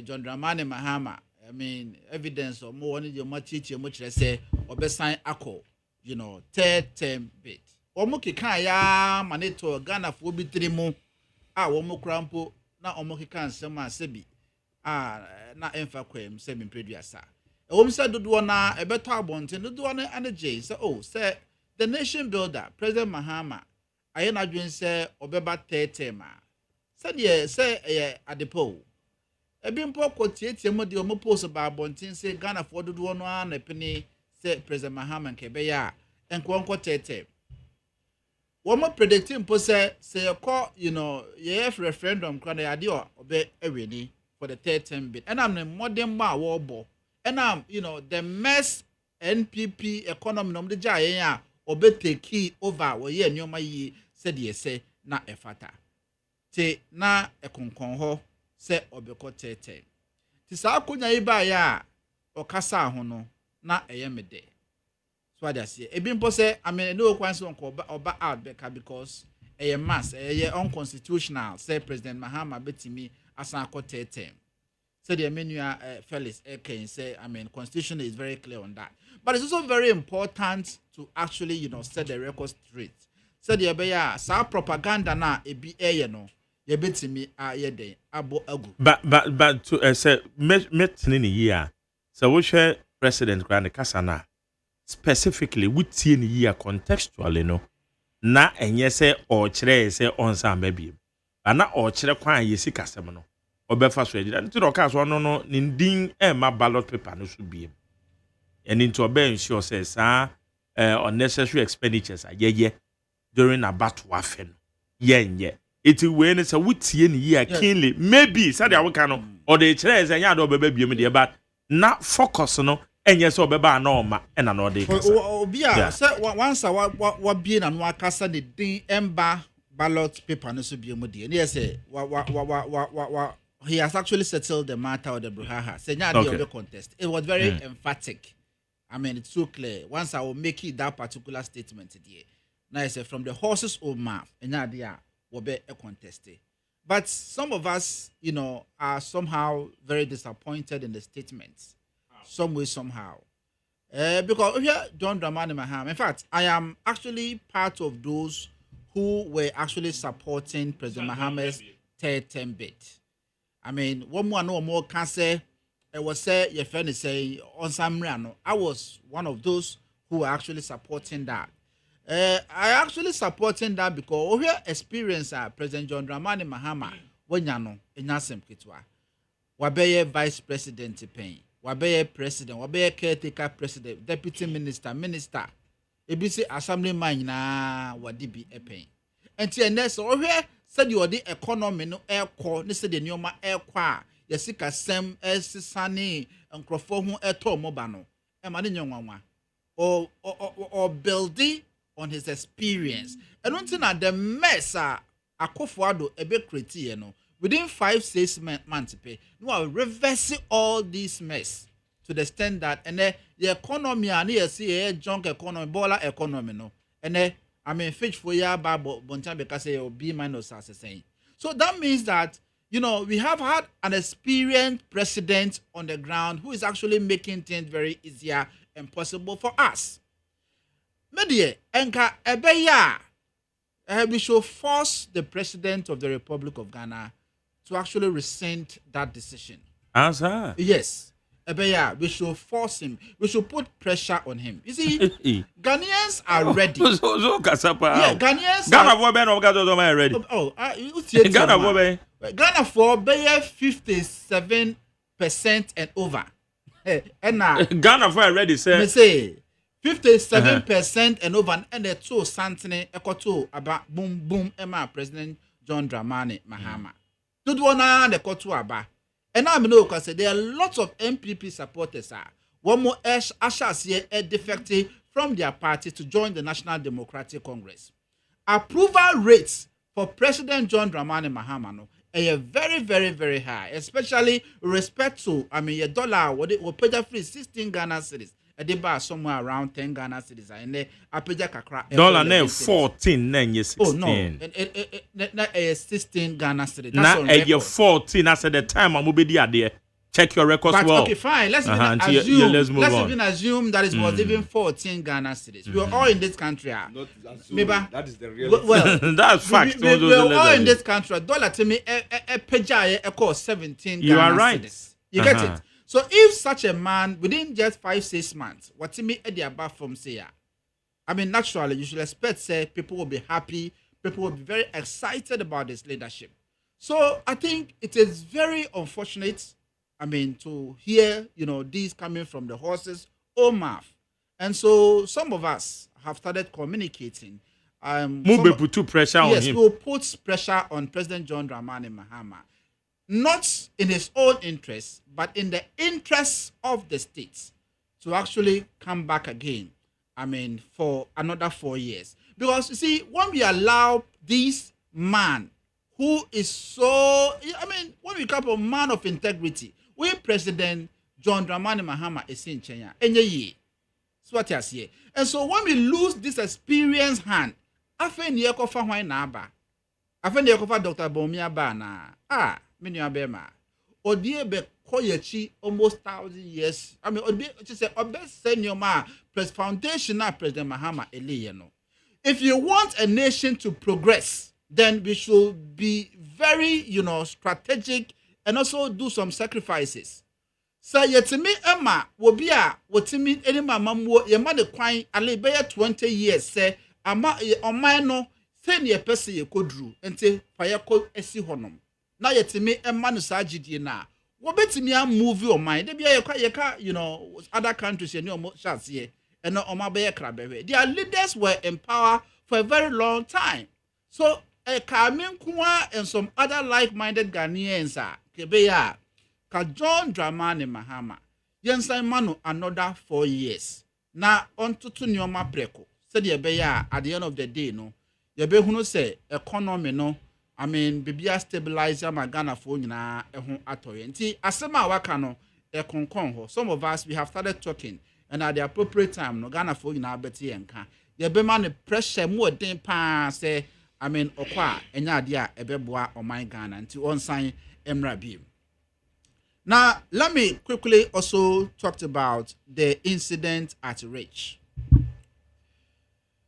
John Dramani Mahama I mean evidence or more on the machichi much say obesan akọ you know third term bid. Omo keka ya maneto Ghana for bi trimu omo krampo na omo keka nsem asebi na emfa kwem se me preduasa e se dodo na ebeto abonten dodo na anaje say oh say the nation builder President Mahama aye na dwen say obeba tete ma say de say adepo ebi mpo kwotietie mo de omo post ba abonten say Ghana for dodo no na pene say President Mahama nke be ya enko tete Woman predicting say you know referendum kana yade obe ewini for the third term bid. And I'm the modern ma warbo. And I'm you know the mess NPP economy nom de jaye ya obe take over wo ye nyoma yi said ye say na efata. Te na ekonkon ho se obeko tete. Ti sa akonya iba ya okasa ho no na eyemede. So that's it. Ebimpo say I mean no kwanso onko oba out because a mass unconstitutional say President Mahama betimi asan akọ term. So the menu Felix Eken say I mean constitution is very clear on that. But it's also very important to actually you know set the record straight. So the beya sa propaganda na ebi no ye betimi ye den abo agu. But to say metni ni year. So we share President Grand Kasana specifically with tie year contextually no na enye se o kire se onsa mabiem ana o kire kwan yesi kasem no obefa so agida nti do ka so no ndin ma ballot paper no so biem and into obe ensure say sa unnecessary expenditures ayeye during a battle afen yenye it we ne say wutie ni year keenly maybe say they can no or the kire se nya do obeba biem de but na focus no enye so beba na oma ena no dey kasa obia say once wa bie na no akasa de din emba ballot paper no so bie mu de na say he has actually settled the matter of the Bruhaha say nya dey the contest. It was very emphatic. I mean it's so clear once I will make it that particular statement there now I say from the horse's own mouth nya dey will be a contest. But some of us you know are somehow very disappointed in the statements. Some way, somehow. Because here, John Dramani Mahama, in fact, I am actually part of those who were actually supporting President Mahama's third term bid. I mean, one more can say, it was say, your friend is saying, on Samriano, I was one of those who were actually supporting that. I actually supporting that because we experience President John Dramani Mahama, when you know, in Yasim Kitwa, Wabeye Vice President Payne. wabɛyɛ president, wabɛyɛ caretaker president, deputy minister, minister. Ebi say assemblyman nyinaa wadi bi ɛpɛn. Enti ɛnɛ sɛ ɔhwɛ sɛdeɛ ɔde economy no ɛkɔ ne sɛdeɛ nneɛma ɛkɔ a yɛsi kasɛm ɛsesa ne nkurɔfoɔ ho ɛtɔ ɔmo ba no ɛma ne nyɛ nwanwa or building on his experience. And one thing the mess Akufo-Addo ebe create no within 5-6 months pay no reverse all this mess to the extent that and the economy and you see a junk economy baller economy no and I mean fetch for ya ba bontan because say B minus as saying. So that means that we have had an experienced president on the ground who is actually making things very easier and possible for us. Media enka ebeya we should force the president of the Republic of Ghana to actually rescind that decision. Answer. Yes. Ebeya, we should force him. We should put pressure on him. You see, Ghanaians are ready. Yeah, Ghanaians Ghana for Ben of Gato ready. Ghana for 57% and over. Ghana for ready, sir. Me say 57% and over, and the two Santini Ekoto about boom boom Emma President John Dramani Mahama. Do one the Kotu Aba. And I know because there are lots of MPP supporters. One more Ashas here a defective from their party to join the National Democratic Congress. Approval rates for President John Dramani Mahama no are very, very, very high, especially with respect to your dollar what it will pay the free 16 Ghana cedis. They buy somewhere around 10 Ghana cedis and they apeja kakra dollar name 14 then you 16. Oh no, 16 Ghana cedis. Now you're 14 as at the time I'm be there. Check your records but, well. Okay, fine. Let's even assume that it was even 14 Ghana cedis. We are all in this country. Not assume, that is the reality. Well, that's fact. We are all in this country. Dollar to me a cost 17 Ghana you are right. cedis. You get it? So if such a man within just 5-6 months, what to me at the above from say, I mean, naturally you should expect say people will be happy, people will be very excited about this leadership. So I think it is very unfortunate. I mean, to hear these coming from the horse's own mouth, and so some of us have started communicating. Put pressure on him. Yes, we'll put pressure on President John Dramani Mahama. Not in his own interest, but in the interests of the states to actually come back again, I mean, for another 4 years. Because, you see, when we allow this man who is so, when we call him a man of integrity, when President John Dramani Mahama is in Kenya, and so when we lose this experienced hand, I think you can find Dr. Bomia Bana. Bema. Odiebe koyechi almost 1,000 years. I mean, Odiebe say obest senior ma press foundation na President Mahama Eliyeno. If you want a nation to progress, then we should be very, strategic and also do some sacrifices. So yetimi Emma will be wotimi any mamamwo yema de kwan ale be 20 years say ama oman no senior person ye kodru ente fire ko esi honom. Na yetimi emma no sagidie na wo betimi a move your mind dey bia yeka other countries ye omo chance and no omo be krabewe. Their leaders were in power for a very long time. So Kamin Kwa and some other like-minded Ghanaians kebeya ka John Dramani Mahama yensan manu another 4 years na ontutu nyoma preko said yebeya at the end of the day no yebe hunu say economy no I mean, bibia stabilizer my Ghana for nyina ehun atoye. Nti asema waka no ekonkon ho. Some of us we have started talking and at the appropriate time no Ghana for nyina beti enka. Ye be man pressure mu odin pa say I mean okwa enya ade a ebeboa oman Ghana nti onsan emra bi. Now, let me quickly also talk about the incident at Rich.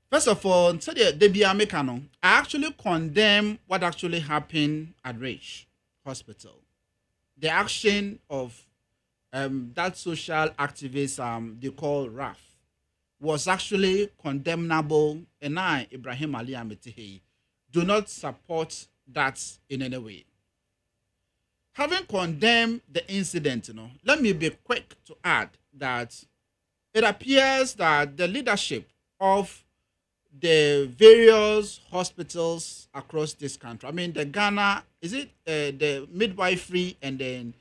First of all, I actually condemn what actually happened at Rich Hospital. The action of that social activist they call RAF was actually condemnable, and I, Ibrahim Ali Ametihi, do not support that in any way. having condemned the incident, let me be quick to add that it appears that the leadership of the various hospitals across this country, I mean, the Ghana, is it the midwifery and then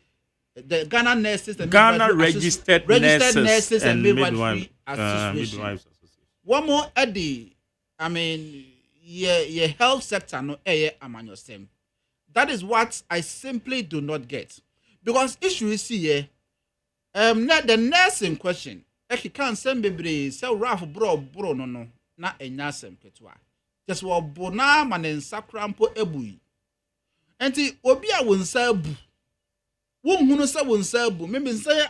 the Ghana nurses and Ghana registered nurses and midwifery association. One more Eddie, I mean, yeah, health sector no amanyosem. That is what I simply do not get, because issue is here. The nurse in question, he can't send baby say Ralph bro no na enyasem ketwa. Just wa bona manen sakrampo ebui. Enti obi a wonsa abu. Won hunu se wonsa abu. Me say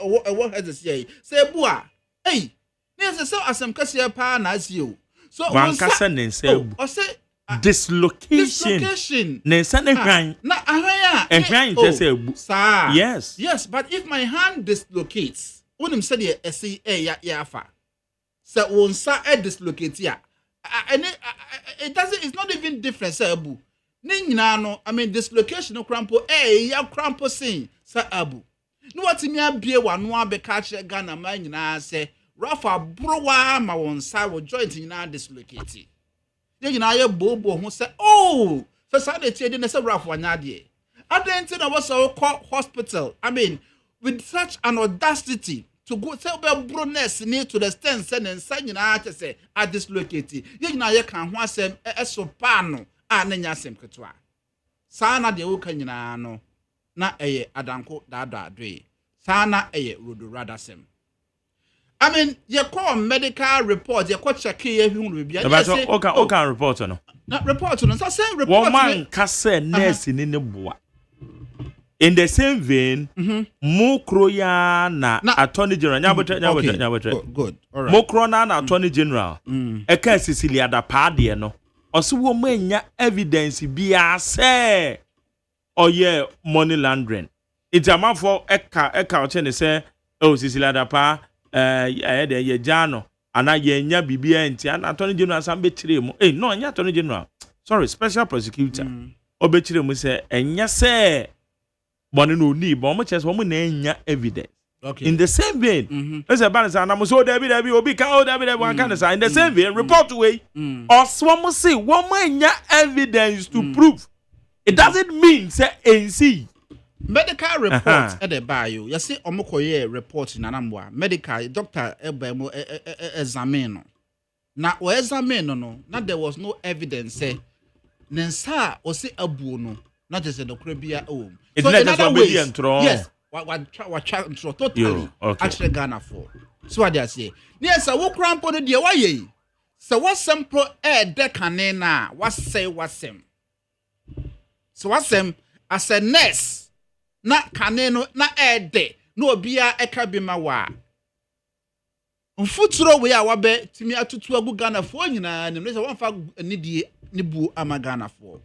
what has say. Say abu a. Hey, ne say asem kase pa na asio. So wankasa nensa abu. O say dislocation. Nensa ne hwan. Na ahwan a. Ehwan just say abu. Sir. Yes. Yes, but if my hand dislocates, unim say the essay ya afa. So wonsa dislocate ya. And it doesn't. It's not even different. Say abu. No, I mean dislocation no crampo. Ya crampo sin. Say abu. No what me abie wano abeka che Ghana man nyina say Rafa browa ma wonsa wo joint nyina dislocate. Ye nyina ye bobo ho say oh. So say dey tie dey say Rafa anya de. Adentin na was hospital. I mean with such an audacity to go tell bro nurse near to the extent send and sign na say I dislocate. Ye nyina ye kan ho asem eso pa no a na nya asem ketwa. Sa na de wo kan nyina no na adanko dada doe. Sa na rodo radasem. I mean, you call medical report, you call check here who will be. Okay, report no. Not report no. So say report. One man kase nurse in the boa. In the same vein, Mokroya na Attorney General. Nyabotre. Good. All right. Mokrona na Attorney General. Eka Cecilia da Padie no. Oso wo manya evidence bia say oye money laundering. It's a man for eka ochene say oh Cecilia da pa ye jano ana ye nya bibia enti ana Attorney General sam be kire mu. No nya Attorney General. Sorry, special prosecutor. Obechire mu say enya say money no need, but much as woman nya evidence. Okay. In the same vein, there's a balance and I'm so David obi ka David one kind of in the same vein, report away. Or someone say woman nya evidence to prove. It doesn't mean say NC. Medical report at the bio. You see omokoye report in anamwa. Medical doctor ebemo examine. Na o examine no, na there was no evidence say nensa o say abu no, not just the krabia o. So in other ways, yes, what totally actually Ghana for. So what they say. Yes, I walk around on the dear way. So what sample decanena, what say what sem. So what sem as a nurse. Na kaneno na de no bia ekabima wa mfuturo we a wabe timi atutu agu Ghana fo nyina ne se wonfa nidie ne bu ama Ghana fo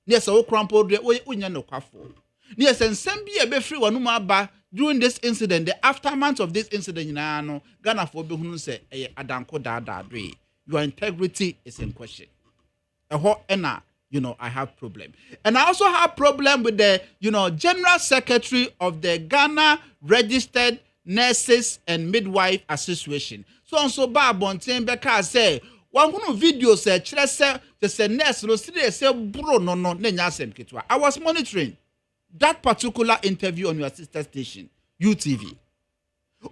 ne se wo krampo de onya no kwafo ne se nsem bia be free wanu ma ba during this incident, the aftermath of this incident nyina no Ghana fo be hunu se adanko dada do your integrity is in question ena I have problem. And I also have problem with the, General Secretary of the Ghana Registered Nurses and Midwife Association. So ba bonten beka say, one video say, say nurse no say bro no nya asem ketwa. I was monitoring that particular interview on your sister station, UTV.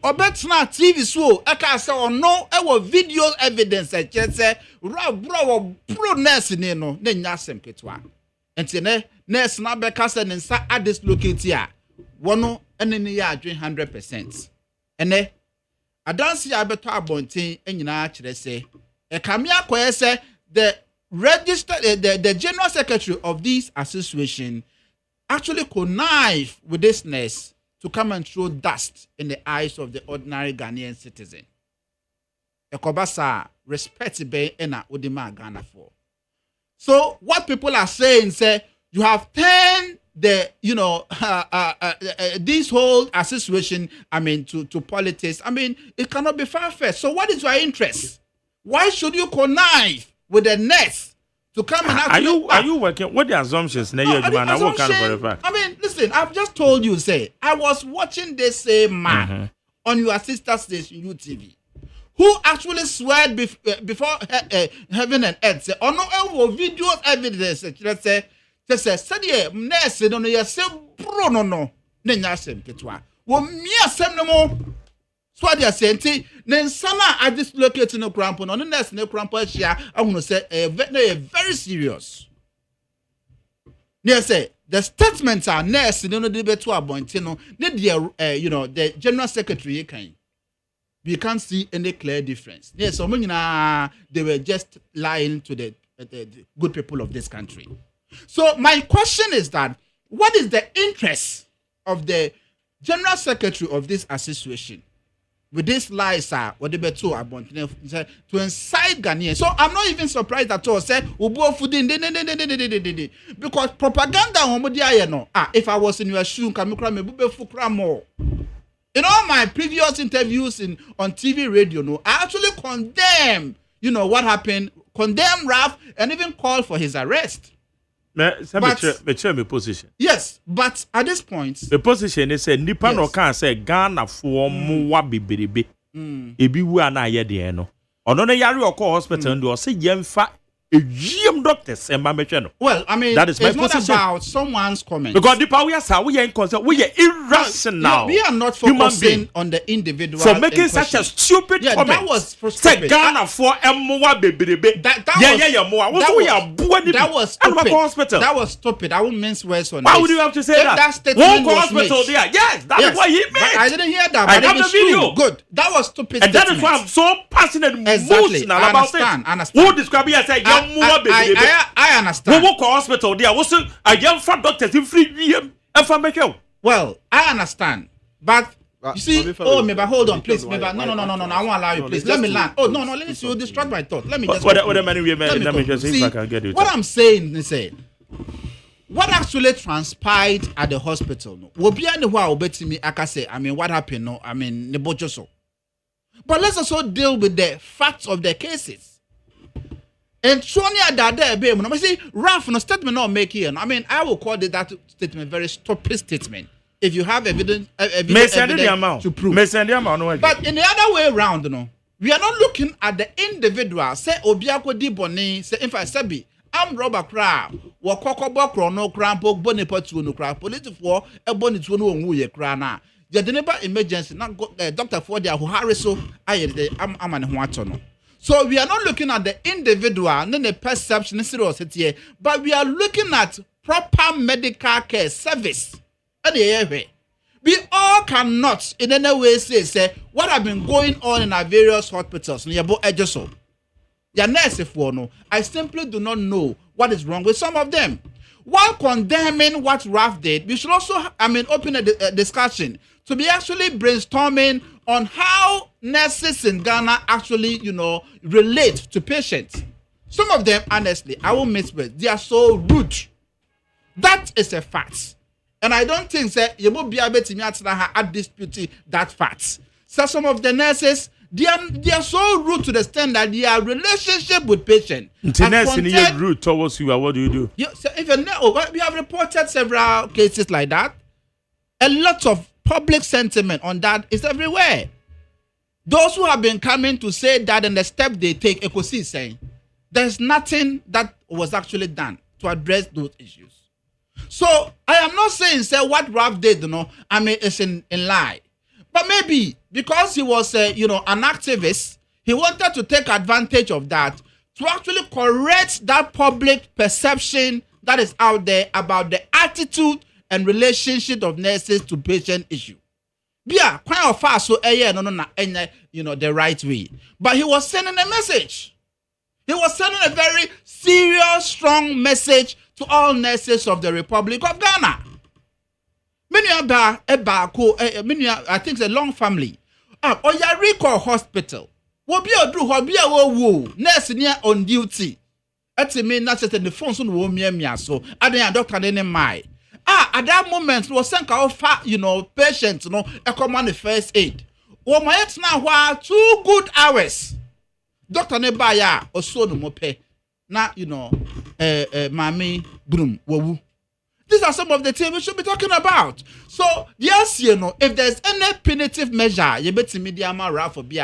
Obetna TV so eka say no video evidence say bro nurse ne no nya asem ketwa enti ne nurse na beka say ne nsa dislocate a wono enene ya adwen 100% ene adansi ya beto abonten enyina kire say ekame akoye say the general secretary of this association actually connived with this nurse to come and throw dust in the eyes of the ordinary Ghanaian citizen. Ekobasa respect be ena odima Ghana for. So what people are saying say you have turned the this whole association to politics. It cannot be far-fetched. So what is your interest? Why should you connive with the nurse to come and actually... Are you working? What the assumptions? No, I mean, listen, I've just told you, say, I was watching this same man on your sister station, UTV, who actually swear before heaven and earth, say, oh no, videos, evidence, let's say, study, nurse, no, you say, bro, no, Nanyasem, Ketwa, well, me, some no more. So what they are saying, then sana I dislocate no crampon on the next no crampon share. I want to say very serious. They say the statements are nurse no debate to abontino. The general secretary kind. We can't see any clear difference. Yes, so they were just lying to the good people of this country. So my question is that what is the interest of the general secretary of this association? With this lies, what they be to incite Ghanaians. So I'm not even surprised at all. Say, because propaganda, if I was in your shoe, more. In all my previous interviews on TV, radio, no, I actually condemn, what happened, condemn Ralph, and even call for his arrest. But position. Yes, but at this point, the position is said Nipa no can say Ghana for more bibiribi. Ebi wu ana ye de no. Ono na yare okọ hospital ndo say yemfa ejiem doctors emba metwe no. Well, I mean, that is my it's not position. about someone's comment. Because Nipa we are we are inconsistent, we are irrational. We are not focusing on the individual for making such a stupid comment. That was for stupid. Say Ghana for more bibiribi. That was stupid. Hospital. That was stupid. I won't mince words on Why would you have to say that? That statement was hospital made. there. Yes, that is what he meant. I didn't hear that. I have the video. Good. That was stupid. And that is why I'm so passionate and emotional about it. Understand. Who describe it as a young I understand. We walk to hospital there. What's a young fat doctors in free and for make you. Well, I understand, but you see, maybe hold on, please. Maybe no. I won't allow you, please. Let me land. Oh no, let me see. You distract my thought. Let me just. Let me just see if I can get you. What I'm saying is, what actually transpired at the hospital? No, will be any while bet me. I can say, I mean, what happened? No, I mean, Nebojoso. But let's also deal with the facts of the cases. And Sonia Dada, I see, Ralph, no statement not make here. I mean, I will call that statement very stupid statement. If you have evidence to prove. But in the other way around, we are not looking at the individual. Say Obiako di Boni, say in fact, Sabi, I'm Robert Crab, Wakoko Bokro, no crampo, Bonipatu, no crab, political, a bonnet one who ye crana. The neighbor emergency, not Dr. Fordia, who Harriso, I'm an Huatono. So we are not looking at the individual, and the perception, but we are looking at proper medical care service. We all cannot in any way say what have been going on in our various hospitals. I simply do not know what is wrong with some of them. While condemning what Ralph did, we should also, open a discussion to be actually brainstorming on how nurses in Ghana actually, relate to patients. Some of them, honestly, I won't miss with, they are so rude. That is a fact. And I don't think that you will be able to dispute that fact. So some of the nurses, they are so rude to the extent that their relationship with patients. Nurse rude towards you, what do you do? We have reported several cases like that. A lot of public sentiment on that is everywhere. Those who have been coming to say that and the step they take, Ekosi is saying, there's nothing that was actually done to address those issues. So I am not saying say what Ralph did, it's in lie. But maybe because he was an activist, he wanted to take advantage of that to actually correct that public perception that is out there about the attitude and relationship of nurses to patient issue. Yeah, quite of fast so the right way. But he was sending a message. He was sending a very serious, strong message to all nurses of the Republic of Ghana. I think it's a long family. Oyariko Hospital. Nurse near on duty. That's me not just in the phone soon wo so. I didn't doctor any my. At that moment, was sent patients, a common first aid. Oh, my ex now 2 good hours. Doctor Nebaya or so no more pay. Now, Mami Broom Wawu. These are some of the things we should be talking about. So, yes, if there's any punitive measure, you bet media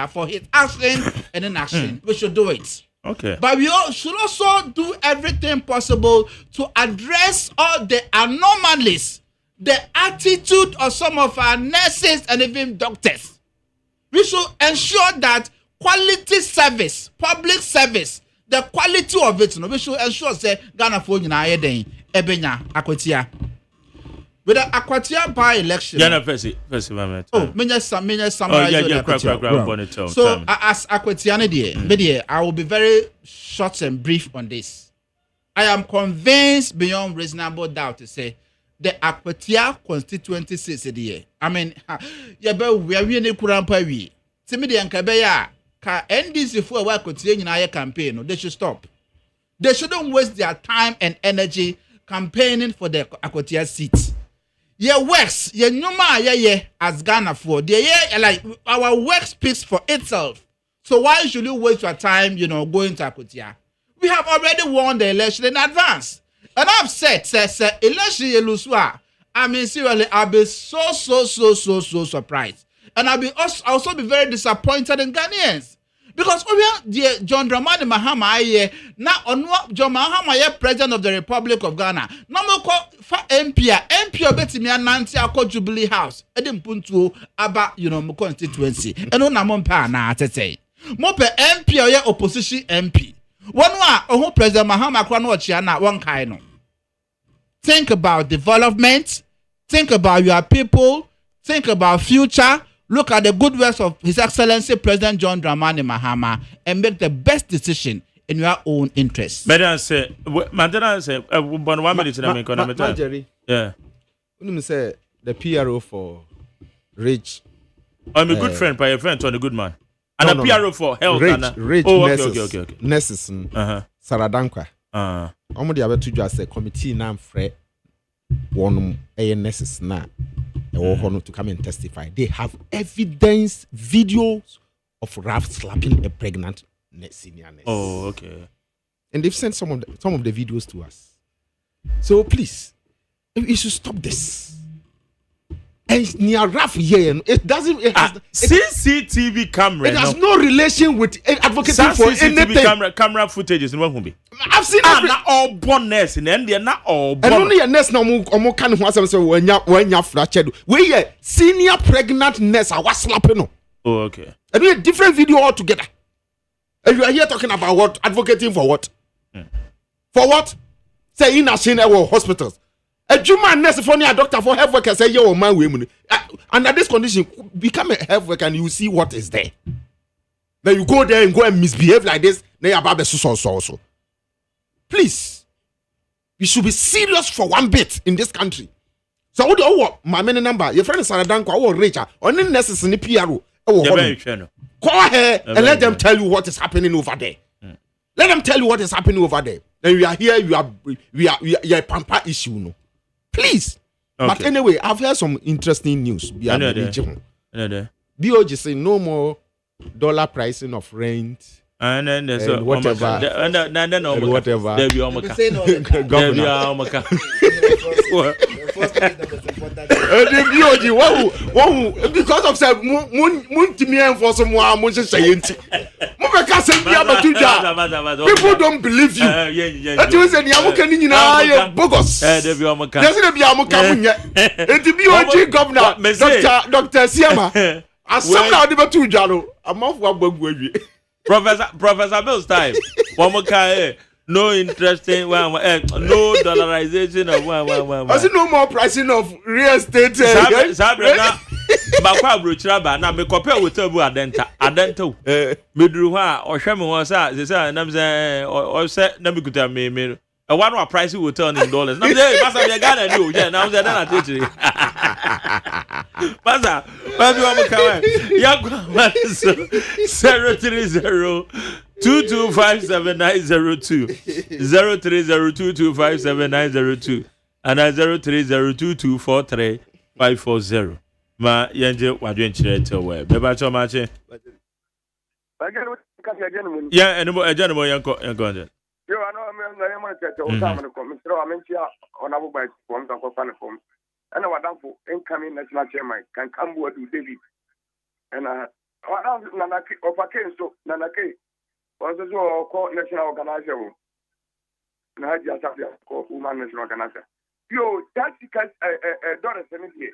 for his action and inaction, we should do it. Okay. But we should also do everything possible to address all the anomalies, the attitude of some of our nurses and even doctors. We should ensure that quality service, public service, the quality of it, we should ensure say Ghana for Ebenya Akwatia. With the Akwatia by election. Yeah, moment. Oh, many some. Oh, yeah, crack. So as Akwatiane, I will be very short and brief on this. I am convinced beyond reasonable doubt to say the Akwatia constituency says I mean, we are really kurampa we. Timidi and Kabeya, NDC for work Akwatia campaign, they should stop. They shouldn't waste their time and energy campaigning for the Akwatia seat. Your works, your numa as Ghana for like our work speaks for itself. So why should you waste your time, going to Akwatia? We have already won the election in advance. And I've said, election Yeluswa. I mean, seriously, I'll be so surprised. And I'll also be very disappointed in Ghanaians. Because dear John Dramani Mahama now on John Mahama president of the Republic of Ghana. No more for MP obetimi ananti akọ Jubilee House. Edim puntu aba mo constituency. Eno na mo mpa na atete. Mo pe MP oye opposition MP. One wa President Mahama kwa no chia na one kind no. Think about development, think about your people, think about future. Look at the good works of His Excellency President John Dramani Mahama and make the best decision in your own interest. Madam say, 1 minute in a Jerry. Yeah. When say the PRO for Rich. I'm a good friend, by a friend to a good man. And a PRO for health. Rich nurses. Okay. Nurses. Saradankwa. Omodi abetu just a committee na fre one nurses na. To come and testify. They have evidence, videos of Ralph slapping a pregnant senior nurse. Oh, okay. And they've sent some of the videos to us. So please, you should stop this. And near Ralph here, it doesn't. It has CCTV camera. It has no relation with advocating for anything. Camera footage is not going to be. I've seen not all born nurse in India, not all born. And only a nurse no more can who has when you fractured. We senior pregnant nurse I was slapping. Oh, okay. And we a different video altogether. And you are here talking about what? Advocating for what? For what? Say in a hospitals. A human nurse for a doctor for health worker say yo man we under this condition become a health worker and you see what is there. Then you go there and go and misbehave like this. Then you about also. Please, we should be serious for one bit in this country. So what my many number? Your friend Saradanko or Richard or any nurses in the PRO. Call her and let them tell you what is happening over there. Let them tell you what is happening over there. Then we are here. We are a pamper issue no. Please. Okay. But anyway, I've heard some interesting news. BOG say no more dollar pricing of rent. And then there's whatever. Whatever. There be BOG, because of say Montie for some more say people don't believe you. That you say you bogus. There's no BOG governor Dr. Siama. Asam na odi betu dwaro. Amafo agbagbu awie. Professor Bill's time. One more no interesting no dollarization of one. I see no more pricing of real estate. Sabrina, Bakwa Bruchaba, now me compare with Tabu Adento. Midruha or Shaman was that, they say, and I'm saying, or set Nabukuta me. A one more price will turn in dollars. Now, Master, you're gonna do, yeah, now they're not teaching. Master, maybe I'm coming. Young 030-2257-902 030-2257-902 and 030-2243-540. Ma yanje wadwen chire to we beba cho ma che yeah animo yanko yanko yo ano me na yɛma tɛtɛ o tam no kɔ mesrɛ wa mentia ɔnabo ba fɔm sa kɔfa ne fɔm ɛna wadamfo incoming national chairman kan kambo adu David ɛna nanake ɔfake nso nanake ɔnso so ɔkɔ national organizer wo na haji asafia kɔ woman national organizer yo tactical dollars ne die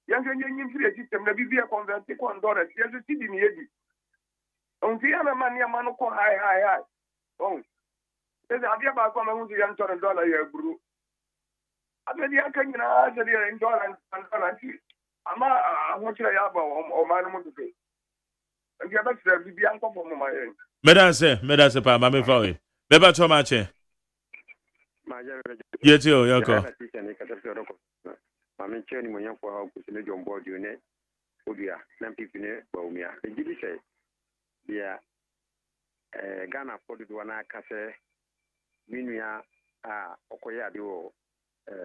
yɛnhwɛ nyɛ mfiri system na bibia convert kɔ dollars yɛso sidi ne yɛdi ɔnti yɛ na ma nneɛma no kɔ high ɔn ɛsɛ adeɛ baako a mahu sɛ yɛntɔ ne dollar yɛ aburu abɛde aka nyinaa sɛ deɛ dollar nti ama ahokyerɛ yɛ aba ɔman no mu dodo nti yɛbɛkyerɛ bibia nkɔfɔ moma yɛn Medase pa ma me fa we. Beba to ma che. Yeti o yoko. Ma me che ni mo yan fo ha ku se jom board you ne obia na pipi ne ba umia. E gidi se bia Ghana for do na aka se minua a okoye ade o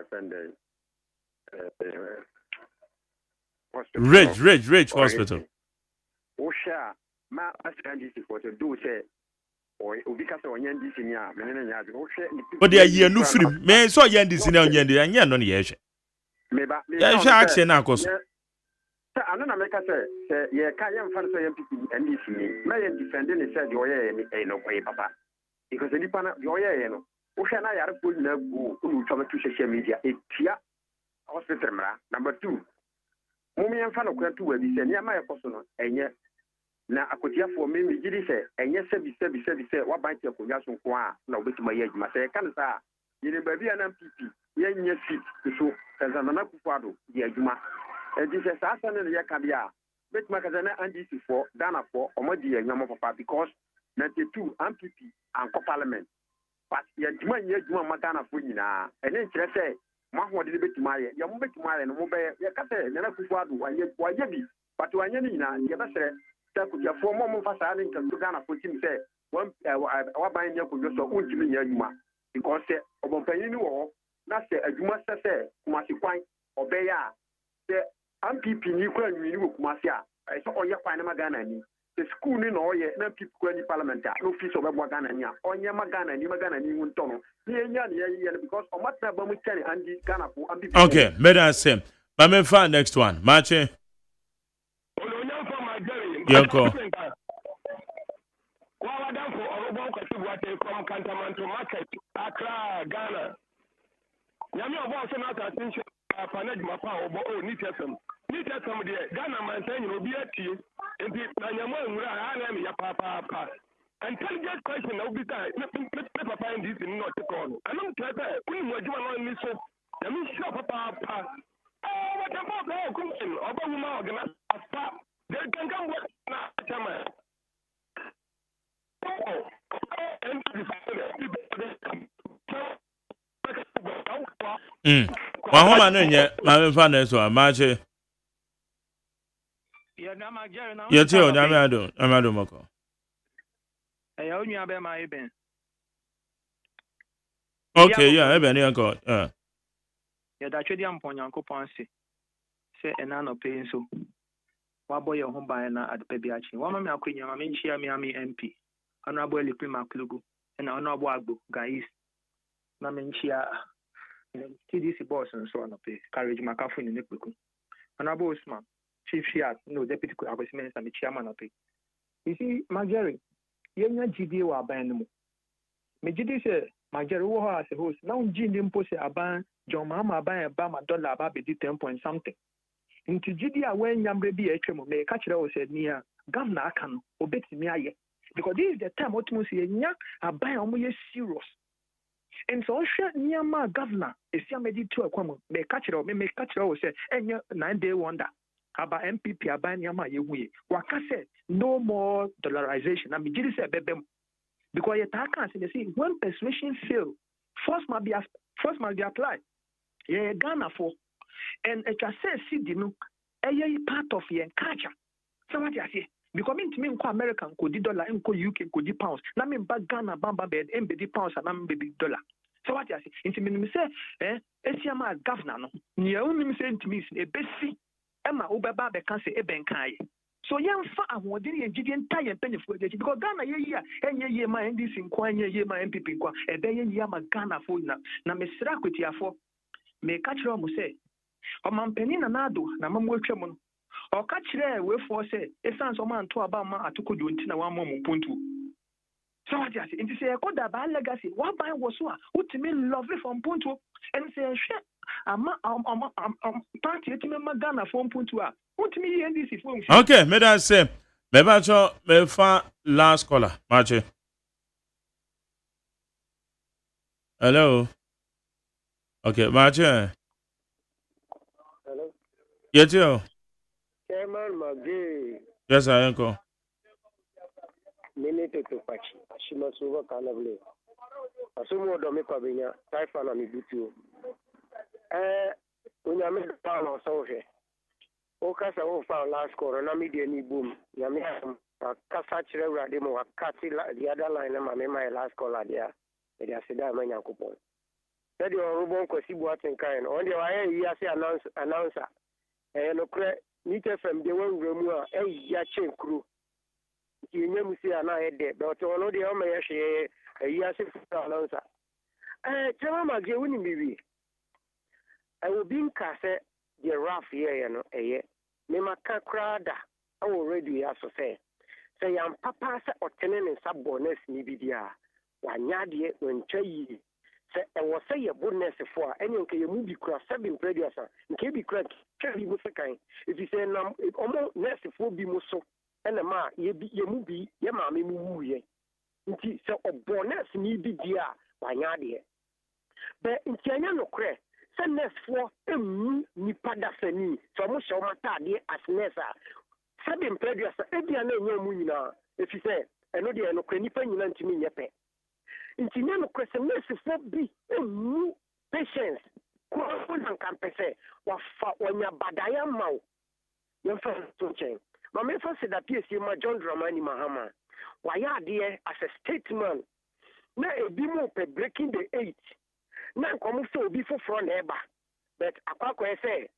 friend Rich hospital. Osha ma asandi for to do say obi ka se onye ndisi ni a menene nya ade ohwe But they are no free. Me so yen ndisi na onye ndi anya no ne ye hwe. Meba Ya hwe action na akoso. Sa ano na meka se ye ka ye mfa so ye pipi ndisi ni na ye defend ni se de oye ni no koyi papa because ni pana de oye no ohwe na yare poli na gu unu choma tu social media etia hospital mra. Number 2 mumi mfa no kwa tu wa bi se ni ama ye koso no enye na akotiafo me gidi se enye se waban te akonya so nko a na obetima ye adwuma se kan sa yene baabi ana pipi ye nya fit so kanza na kufuado ye adwuma edi se sa asa ne ye ka bia betima kaza na NDC for Ghana for omodi ye nyamo papa because 92 MPP anko parliament but ye adwuma nye adwuma ma Ghana for nyina ene nkire se mahode de betima ye mo betima ye no mo be ye ka se na kufuado waye bi but wanye ni nyina ye besere kutia for mom fasa ani kan Ghana for team say one waban nya ko so untimi nya adwuma because say obompanyin ni wo na say adwuma say kumasi kwan obeya say MPP ni kwa nwini wo kumasi a so oye kwan na Ghana ni the school ni no oye na MPP kwa ni parliament a no fi so be Ghana ni a onye Ghana ni wonto no ni enya ni ye because o matna ba mu kene andi Ghana for MPP. Okay, meda same. Ba me fa next one. Mache. Yoko. From Cantonment Market, Accra, Ghana. Yami of also not attention. Panaj Mapa or Nitasum. Nitasum, dear Ghana, maintain will be at you. And the Nanyama, I am your papa. And tell you question of the time. Never find this in not to call. I don't care that we were doing on this. Let me shop papa. Oh, what about the cooking? About Morgan. They can come with now. Mahoma no nye ma me fa na so amache. Ye ti o nyame ado mako. Eh ya onua be ma eben. Okay, yeah, eben yanko. Ya da twedi amponyankopon se ena no pe nso. Waboye ho ban na adepa bi achi. Wa ma me akwenya ma me nchia me ami MP. Honorable Liprima Klugu and Honorable Agbo guys. Na me nchia TDC boss and so on pay carriage makafu in Nipuku. Honorable Usman, Chief Fiat, no deputy Abbasman and the chairman of pay. You see, Marjorie, you're not GD or abandon. Me GD say, Marjorie was a host. Now Jim Pose a ban, John Mama buy a bama dollar about 10 point something. Into GD when Yambre be a tremor, may catch it said near Governor can obey me. Because this is the time what you see a buy almost serious. And so Nyama governor is Yamedi to a common may catch it or may catch it or say, and 9-day wonder about MPP about Yama Yewi. Waka said no more dollarization. I mean, Jiri said, because you can't see when persuasion fail, first must be applied. Yeah, Ghana for and it just says, see, a part of your culture. So what you say? Because me American could the dollar, and UK could the pounds. Na me back Ghana bamba bed, and the pounds and I'm baby dollar. So what you say? Into me say, Esiama governor no. Ni only me say into me a besi. Emma Ubaba be can say ebenkai. So young far more than a gideon tie and penny for the because Ghana ye and ye my NDC in Kwan ye my MPP Kwan a day yama Ghana food na me srakuti afo me catch ro mo say o man penny na nado na mamwo twem o catch re we for say e sans o man to aba ma atoko jonti na wa mom pontu so what you say it say ko da ba legacy one buy was so ultimate lovely from pontu and say share ama party etime Ghana from pontu a ultimate NDC for okay me that say me ba cho me fa last caller mache hello okay mache hello yes yo Chairman Magi yes I uncle minute to pachi ashima suva kanable asumo do me kwabenya taifa na mibutu unyame pa no so he o kasa o fa last call na media ni boom nyame kasa chire urade mo wakati the other line na me my last call adia e dia seda ma nyankopon said your rubon kwasi buaten kan on the why yi ase announcer no kre ni FM de wan wuramu a ya chenkru kinye musi ana ede but ono de o me ye yi ase announcer chama magye woni bibi I will be in Cassa, the rough year, me maka crada, already as to say. Say, I'm papa or tenant and subboness nibidia. One yadi when chay. Say, I was say a bonus for any okay, movie cross 7 previous, and can be cracked, carry with a kind. If you say, almost nest for be muso, and a ma, ye be ye movie, ye mammy moo ye. So a bonus nibidia, one yadi. But in China no crack. Send for nipa da sani so mo show mata de asnesa sabin previous ebia na enye mu nyina if you say eno de eno kwanipa nyina ntimi nyepe ntinya no kwese nurse for bi patience ko na kampese wa fa onya badaya mawo yemfa to chen ma me fa se da PSC ma John Dramani Mahama wa ya de as a statesman na ebi mo pe breaking the 8 na nkomo so obi foforo na eba but akwakọ ese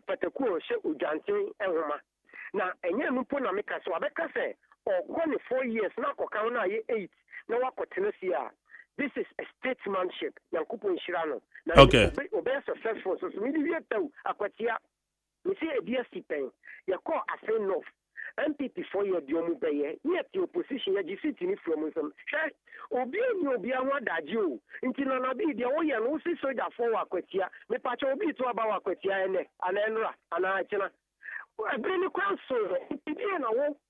patakuo hye ojanten ehoma na enye nupo na meka so abeka se ogwo ne 4 years na akoka na ye 8 na wakotene sia this is a statesmanship yankupo nhira no na obe successful so me di yetu akwatia me se ebia sipen yakọ afen north MPP 4 year diomu beye yet the opposition ya gisiti ni from some obi awadaji o nti na bi de wo ye no si soja for akwatia me pa cha obi to aba akwatia ene anenra anachina ebe ni kwanso nti na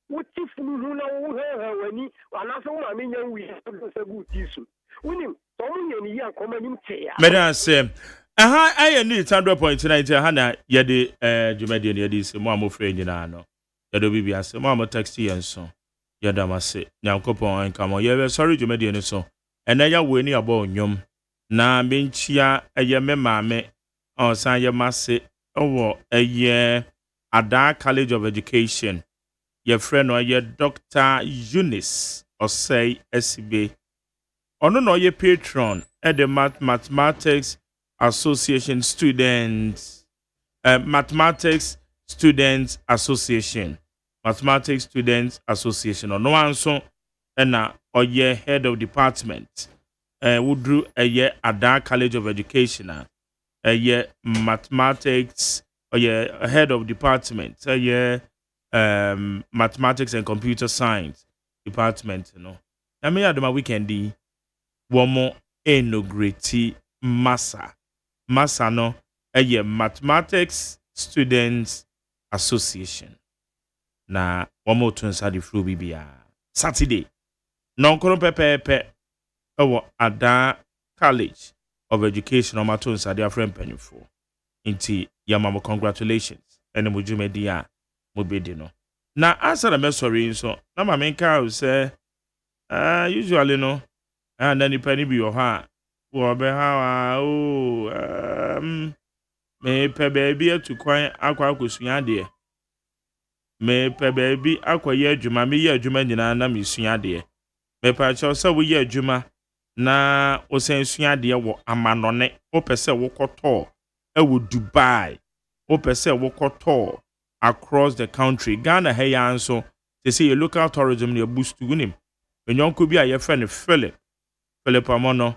wo tifunu hu na wo wani anaso ma me nyan wi so guti su unim to mu ye ni ya koma nim te ya meda se aha aye ni 100.9 ha na ye de dwumade ne ye de se mo amofre nyina no yado bibi ase mama taxi yenso yada mase nyankopon ankamo ye sorry dwumade ne so ena ya we ni abo onyom na benchia eye me maame onsan ye mase owo eye Ada College of Education ye friend no ye Dr. Eunice OSEI AGYEMAN ono no ye patron at the Mathematics Association Students Mathematics Students Association ono anso na oye head of department wudru eye Ada College of Education eye mathematics oye head of department eye mathematics and computer science department no na me adoma weekendi womo inaugurate masa no eye Mathematics Students Association na womo tunsa di flu bibia Saturday non kono pepepe ewo Ada College of Education o matunsa dia friend penifo inti yamamo congratulations ene mujumedi a mobedi no na answer me sorry so na ma menka say usually no and then penny be your ha wo be ha me pe baby atu kwan akwa akosua de me pe baby akwa ye adwuma me ye adwuma nyina na me sua de me pa cho se wo ye adwuma na o sen sua de wo amanone o pese wo koto e wo Dubai o pese wo koto across the country. Ghana hey anso they say local tourism near boost to him. When you could be a friend Philip Amono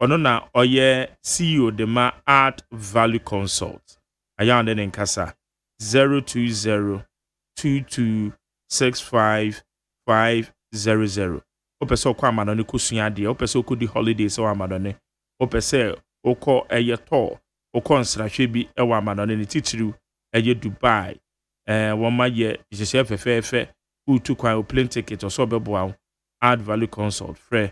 ono na oye CEO de ma Art Value Consult. Ayande in Kasa 02022655500. Opeso kwa amadone kusua de opeso kudi holidays o amadone opese okọ eye to okọ nsrahwe bi e wa amadone ne titiru eye Dubai woma ye jese fefefe utu kwa plane ticket o so bebo Art Value Consult free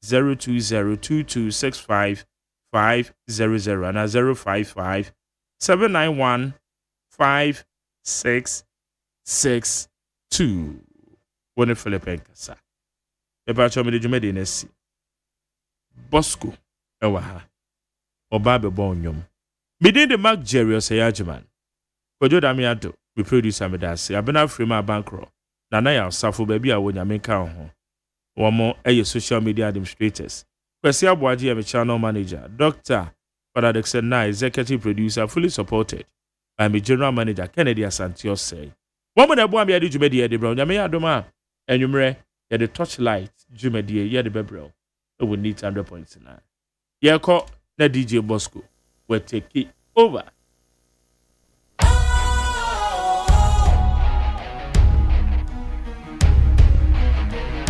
02022655500 and 055-791-5662. Wone Philippe Nkasa. Eba chome de jumede nesi. Bosco ewa ha. Oba be bon nyom. Midin de Mark Jerry OSEI AGYEMAN. Kojo da mi ado. We producer me dase. Abena frame bankro. Nana ya safo baby a wonya menka ho. Womo social media administrators. Kwesi Abuaji am channel manager. Dr. Father Dixon Na, executive producer, fully supported by my general manager Kennedy Asante Osei. Woman abo am yadi jumedi yadi bro. Nyame adoma enwumre yadi torchlight jumedi yadi bebro. We will need 100.9. Yeko na DJ Bosco will take it over.